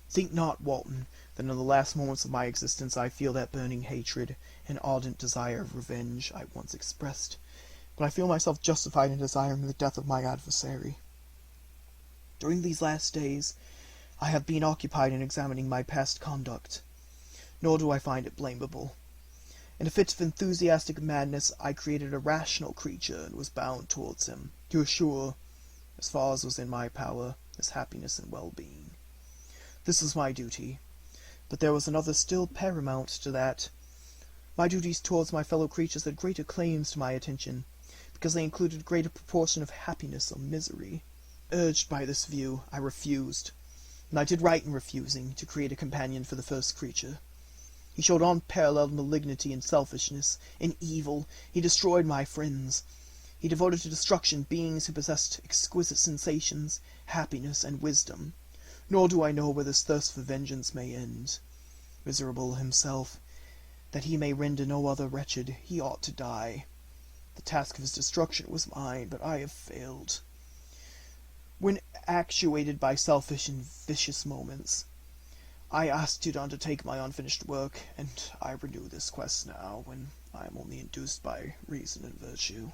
Think not, Walton, that in the last moments of my existence I feel that burning hatred and ardent desire of revenge I once expressed, but I feel myself justified in desiring the death of my adversary. During these last days I have been occupied in examining my past conduct, nor do I find it blamable. In a fit of enthusiastic madness I created a rational creature, and was bound towards him, to assure, as far as was in my power, his happiness and well-being. This was my duty, but there was another still paramount to that. My duties towards my fellow creatures had greater claims to my attention, because they included a greater proportion of happiness or misery. Urged by this view, I refused, and I did right in refusing, to create a companion for the first creature. He showed unparalleled malignity and selfishness, and evil. He destroyed my friends. He devoted to destruction beings who possessed exquisite sensations, happiness, and wisdom. Nor do I know where this thirst for vengeance may end. Miserable himself, that he may render no other wretched, he ought to die. The task of his destruction was mine, but I have failed. When actuated by selfish and vicious moments, I asked you to undertake my unfinished work, and I renew this quest now, when I am only induced by reason and virtue.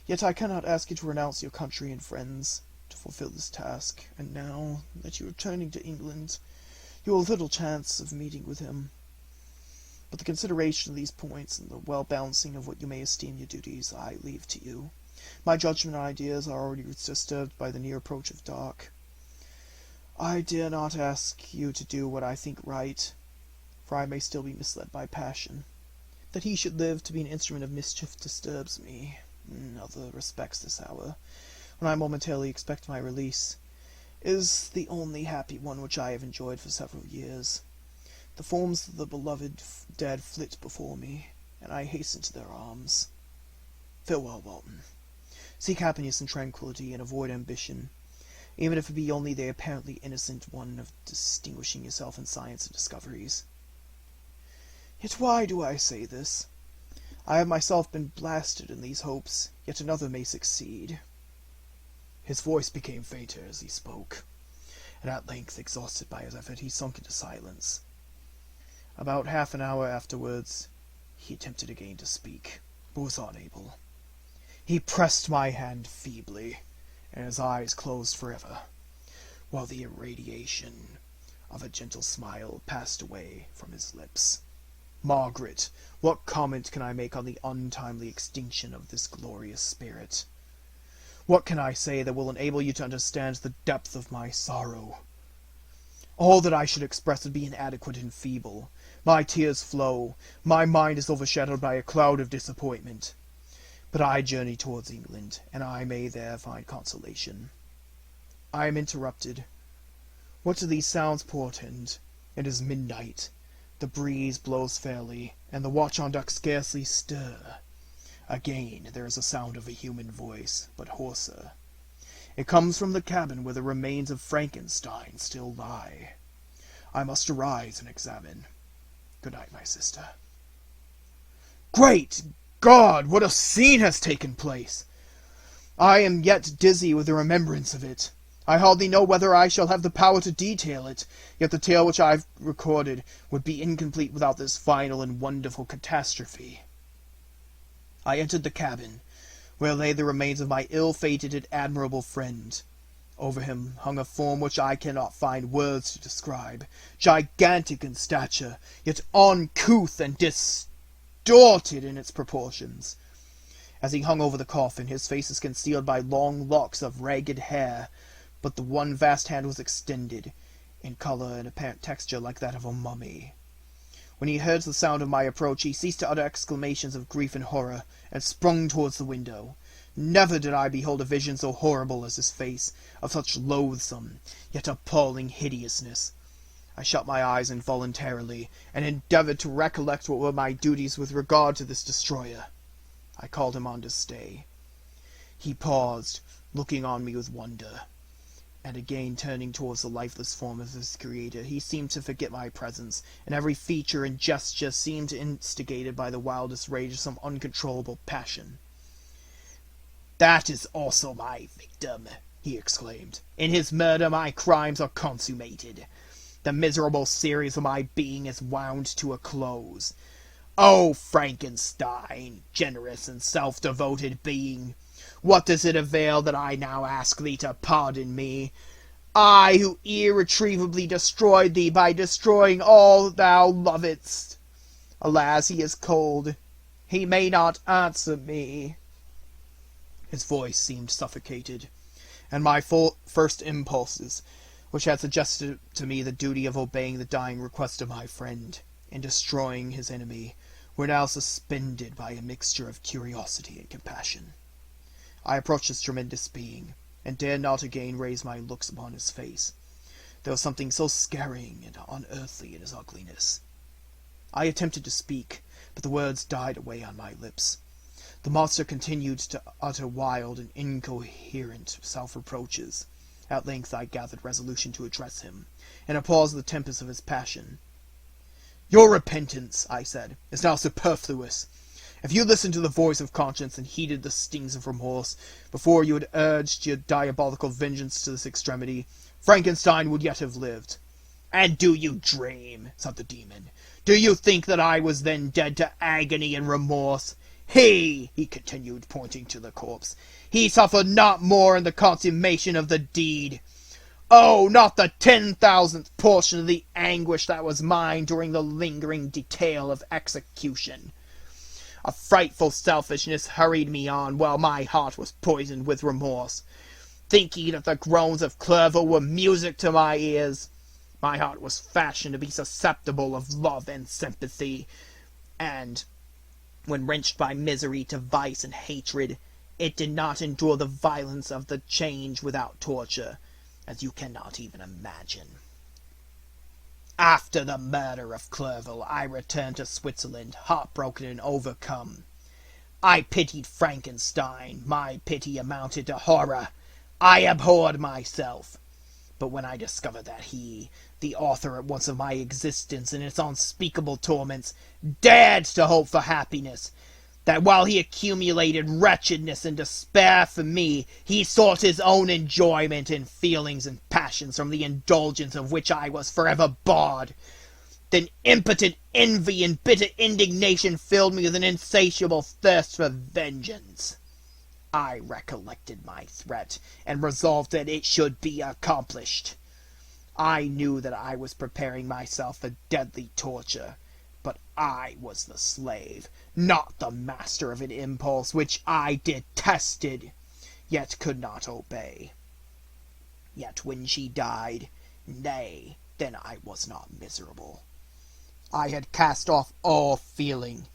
Yet I cannot ask you to renounce your country and friends, to fulfill this task, and now that you are returning to England, you will have little chance of meeting with him. But the consideration of these points and the well-balancing of what you may esteem your duties, I leave to you. My judgment and ideas are already disturbed by the near approach of dark. I dare not ask you to do what I think right, for I may still be misled by passion. That he should live to be an instrument of mischief disturbs me. In other respects, this hour, when I momentarily expect my release, is the only happy one which I have enjoyed for several years. The forms of the beloved dead flit before me, and I hasten to their arms. Farewell, Walton. Seek happiness and tranquillity, and avoid ambition, even if it be only the apparently innocent one of distinguishing yourself in science and discoveries. Yet why do I say this? I have myself been blasted in these hopes, yet another may succeed. His voice became fainter as he spoke, and at length, exhausted by his effort, he sunk into silence. About half an hour afterwards, he attempted again to speak, but was unable. He pressed my hand feebly, and his eyes closed forever, while the irradiation of a gentle smile passed away from his lips. Margaret, what comment can I make on the untimely extinction of this glorious spirit? What can I say that will enable you to understand the depth of my sorrow? All that I should express would be inadequate and feeble. My tears flow. My mind is overshadowed by a cloud of disappointment. But I journey towards England, and I may there find consolation. I am interrupted. What do these sounds portend? It is midnight. The breeze blows fairly, and the watch on deck scarcely stir. Again there is a sound of a human voice, but hoarser. It comes from the cabin where the remains of Frankenstein still lie. I must arise and examine. Good night, my sister. Great God, what a scene has taken place! I am yet dizzy with the remembrance of it. I hardly know whether I shall have the power to detail it, yet the tale which I have recorded would be incomplete without this final and wonderful catastrophe. I entered the cabin, where lay the remains of my ill-fated and admirable friend. Over him hung a form which I cannot find words to describe, gigantic in stature, yet uncouth and distorted in its proportions. As he hung over the coffin, his face is concealed by long locks of ragged hair, but the one vast hand was extended, in color and apparent texture like that of a mummy. When he heard the sound of my approach, he ceased to utter exclamations of grief and horror, and sprung towards the window. Never did I behold a vision so horrible as his face, of such loathsome, yet appalling hideousness. I shut my eyes involuntarily, and endeavored to recollect what were my duties with regard to this destroyer. I called him on to stay. He paused, looking on me with wonder, and again turning towards the lifeless form of his creator. He seemed to forget my presence, and every feature and gesture seemed instigated by the wildest rage of some uncontrollable passion. "That is also my victim," he exclaimed. "In his murder my crimes are consummated. The miserable series of my being is wound to a close. O Frankenstein, generous and self-devoted being, what does it avail that I now ask thee to pardon me? I, who irretrievably destroyed thee by destroying all thou lovedst. Alas, he is cold. He may not answer me." His voice seemed suffocated, and my first impulses, which had suggested to me the duty of obeying the dying request of my friend, in destroying his enemy, were now suspended by a mixture of curiosity and compassion. I approached this tremendous being, and dared not again raise my looks upon his face. There was something so scaring and unearthly in his ugliness. I attempted to speak, but the words died away on my lips. The monster continued to utter wild and incoherent self-reproaches. At length I gathered resolution to address him, in a pause of the tempest of his passion. "Your repentance," I said, "is now superfluous. If you listened to the voice of conscience and heeded the stings of remorse, before you had urged your diabolical vengeance to this extremity, Frankenstein would yet have lived." "And do you dream?" said the demon. "Do you think that I was then dead to agony and remorse? He continued, pointing to the corpse, he suffered not more in the consummation of the deed. Oh, not the 10,000th portion of the anguish that was mine during the lingering detail of execution. A frightful selfishness hurried me on while my heart was poisoned with remorse. Thinking that the groans of Clerval were music to my ears, my heart was fashioned to be susceptible of love and sympathy, and when wrenched by misery to vice and hatred, it did not endure the violence of the change without torture, as you cannot even imagine. After the murder of Clerval, I returned to Switzerland, heartbroken and overcome. I pitied Frankenstein. My pity amounted to horror. I abhorred myself. But when I discovered that he, the author at once of my existence and its unspeakable torments, dared to hope for happiness, that while he accumulated wretchedness and despair for me, he sought his own enjoyment in feelings and passions from the indulgence of which I was forever barred, then impotent envy and bitter indignation filled me with an insatiable thirst for vengeance. I recollected my threat, and resolved that it should be accomplished. I knew that I was preparing myself for deadly torture, but I was the slave, not the master of an impulse which I detested, yet could not obey. Yet when she died, nay, then I was not miserable. I had cast off all feeling,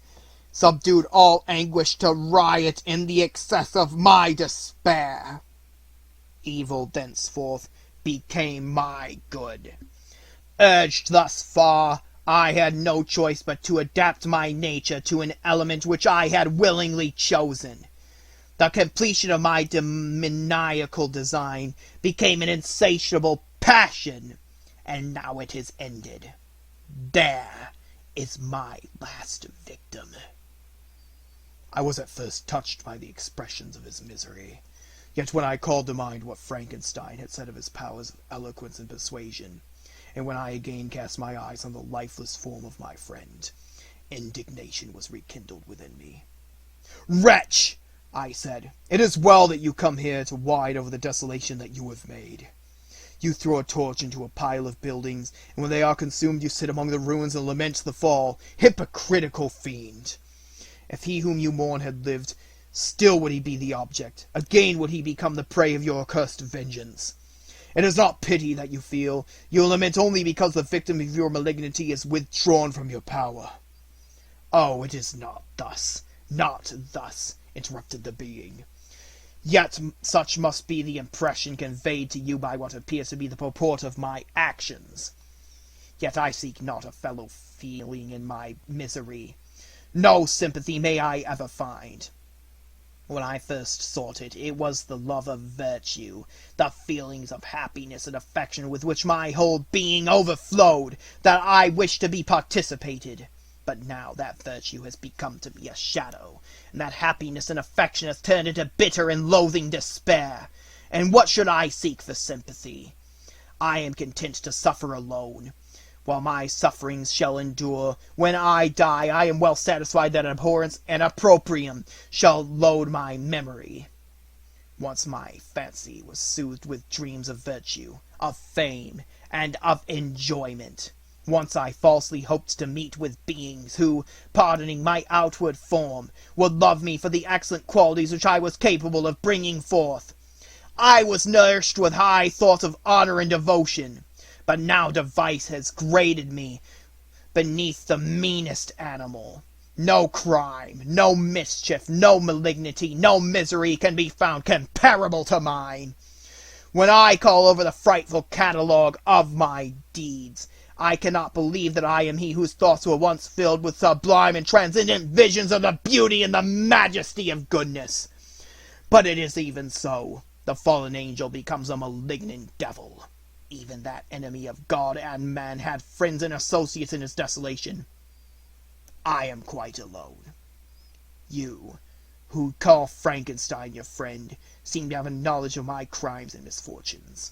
subdued all anguish to riot in the excess of my despair. Evil thenceforth became my good. Urged thus far, I had no choice but to adapt my nature to an element which I had willingly chosen. The completion of my demoniacal design became an insatiable passion, and now it is ended. There is my last victim. I was at first touched by the expressions of his misery. Yet when I called to mind what Frankenstein had said of his powers of eloquence and persuasion, and when I again cast my eyes on the lifeless form of my friend, indignation was rekindled within me. "Wretch!" I said, "it is well that you come here to wide over the desolation that you have made. You throw a torch into a pile of buildings, and when they are consumed you sit among the ruins and lament the fall. Hypocritical fiend! If he whom you mourn had lived, still would he be the object. Again would he become the prey of your accursed vengeance. It is not pity that you feel. You lament only because the victim of your malignity is withdrawn from your power." "Oh, it is not thus, not thus," interrupted the being. "Yet such must be the impression conveyed to you by what appears to be the purport of my actions. Yet I seek not a fellow feeling in my misery. No sympathy may I ever find. When I first sought it, it was the love of virtue, the feelings of happiness and affection with which my whole being overflowed, that I wished to be participated. But now that virtue has become to me a shadow, and that happiness and affection has turned into bitter and loathing despair. And what should I seek for sympathy? I am content to suffer alone. While my sufferings shall endure, when I die, I am well satisfied that abhorrence and opprobrium shall load my memory. Once my fancy was soothed with dreams of virtue, of fame, and of enjoyment. Once I falsely hoped to meet with beings who, pardoning my outward form, would love me for the excellent qualities which I was capable of bringing forth. I was nourished with high thoughts of honor and devotion. But now device has graded me beneath the meanest animal. No crime, no mischief, no malignity, no misery can be found comparable to mine. When I call over the frightful catalogue of my deeds, I cannot believe that I am he whose thoughts were once filled with sublime and transcendent visions of the beauty and the majesty of goodness. But it is even so. The fallen angel becomes a malignant devil. Even that enemy of God and man had friends and associates in his desolation. I am quite alone. You, who call Frankenstein your friend, seem to have a knowledge of my crimes and misfortunes.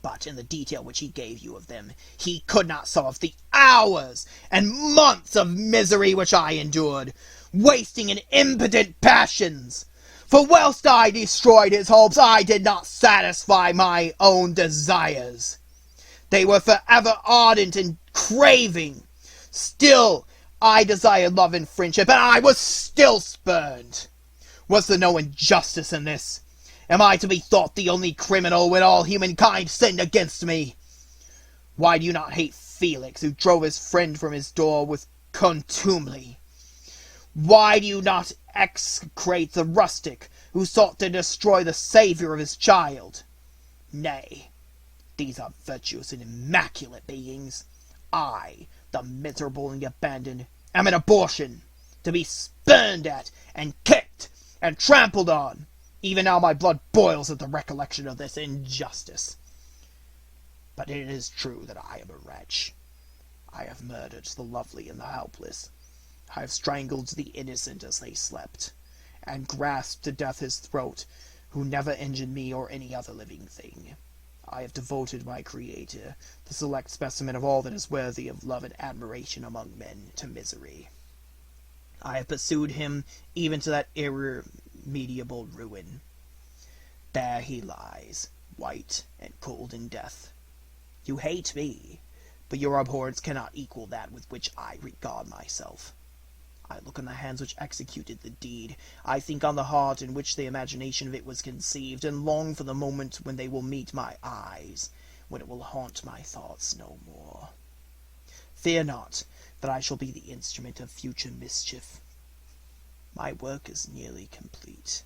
But in the detail which he gave you of them, he could not solve the hours and months of misery which I endured. wasting in impotent passions. For whilst I destroyed his hopes, I did not satisfy my own desires. They were forever ardent and craving. Still, I desired love and friendship, and I was still spurned. Was there no injustice in this? Am I to be thought the only criminal when all humankind sinned against me? Why do you not hate Felix, who drove his friend from his door with contumely? Why do you not execrate the rustic, who sought to destroy the saviour of his child? Nay, these are virtuous and immaculate beings. I, the miserable and abandoned, am an abortion, to be spurned at, and kicked, and trampled on. Even now my blood boils at the recollection of this injustice. But it is true that I am a wretch. I have murdered the lovely and the helpless. I have strangled the innocent as they slept, and grasped to death his throat, who never injured me or any other living thing. I have devoted my Creator, the select specimen of all that is worthy of love and admiration among men, to misery. I have pursued him even to that irremediable ruin. There he lies, white and cold in death. You hate me, but your abhorrence cannot equal that with which I regard myself. I look on the hands which executed the deed. I think on the heart in which the imagination of it was conceived, and long for the moment when they will meet my eyes, when it will haunt my thoughts no more. Fear not that I shall be the instrument of future mischief. My work is nearly complete.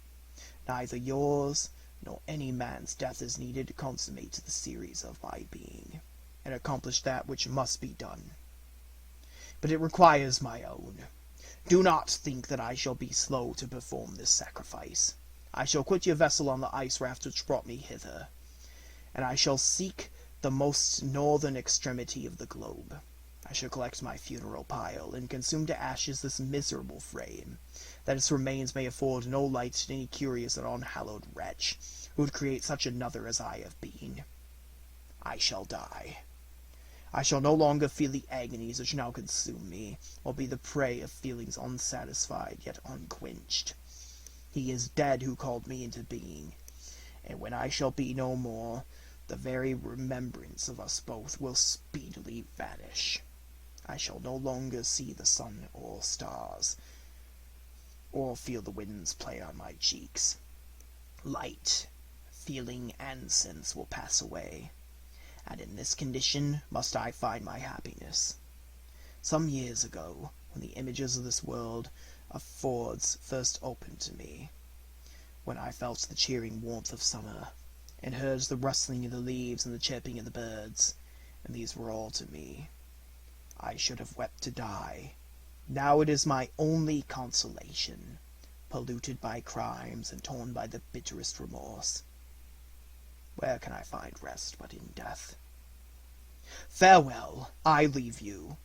Neither yours nor any man's death is needed to consummate the series of my being, and accomplish that which must be done. But it requires my own. Do not think that I shall be slow to perform this sacrifice. I shall quit your vessel on the ice raft which brought me hither, and I shall seek the most northern extremity of the globe. I shall collect my funeral pile, and consume to ashes this miserable frame, that its remains may afford no light to any curious and unhallowed wretch, who would create such another as I have been. I shall die. I shall no longer feel the agonies which now consume me, or be the prey of feelings unsatisfied yet unquenched. He is dead who called me into being, and when I shall be no more, the very remembrance of us both will speedily vanish. I shall no longer see the sun or stars, or feel the winds play on my cheeks. Light, feeling, and sense will pass away, and in this condition must I find my happiness. Some years ago, when the images of this world affords first opened to me, when I felt the cheering warmth of summer, and heard the rustling of the leaves and the chirping of the birds, and these were all to me, I should have wept to die. Now it is my only consolation, polluted by crimes and torn by the bitterest remorse. Where can I find rest but in death? Farewell, I leave you,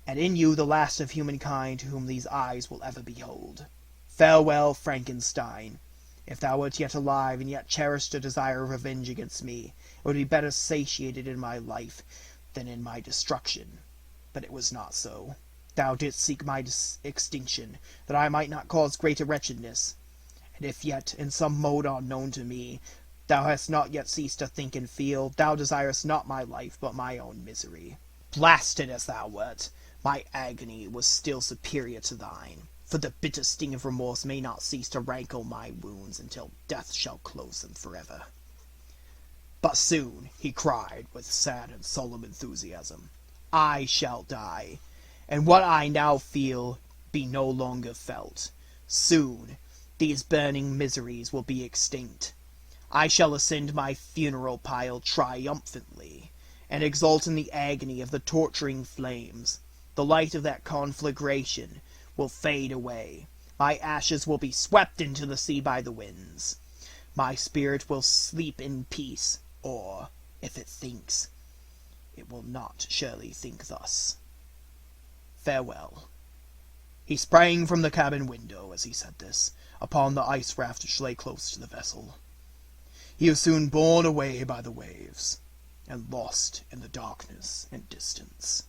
and in you the last of humankind whom these eyes will ever behold. Farewell, Frankenstein. If thou wert yet alive, and yet cherished a desire of revenge against me, it would be better satiated in my life than in my destruction. But it was not so. Thou didst seek my extinction, that I might not cause greater wretchedness. And if yet, in some mode unknown to me, thou hast not yet ceased to think and feel, thou desirest not my life, but my own misery. Blasted as thou wert, my agony was still superior to thine, for the bitter sting of remorse may not cease to rankle my wounds until death shall close them forever. But soon, he cried with sad and solemn enthusiasm, I shall die, and what I now feel be no longer felt. Soon, these burning miseries will be extinct. I shall ascend my funeral pile triumphantly, and exult in the agony of the torturing flames. The light of that conflagration will fade away. My ashes will be swept into the sea by the winds. My spirit will sleep in peace, or, if it thinks, it will not surely think thus. Farewell. He sprang from the cabin window, as he said this, upon the ice raft which lay close to the vessel. He was soon borne away by the waves, and lost in the darkness and distance.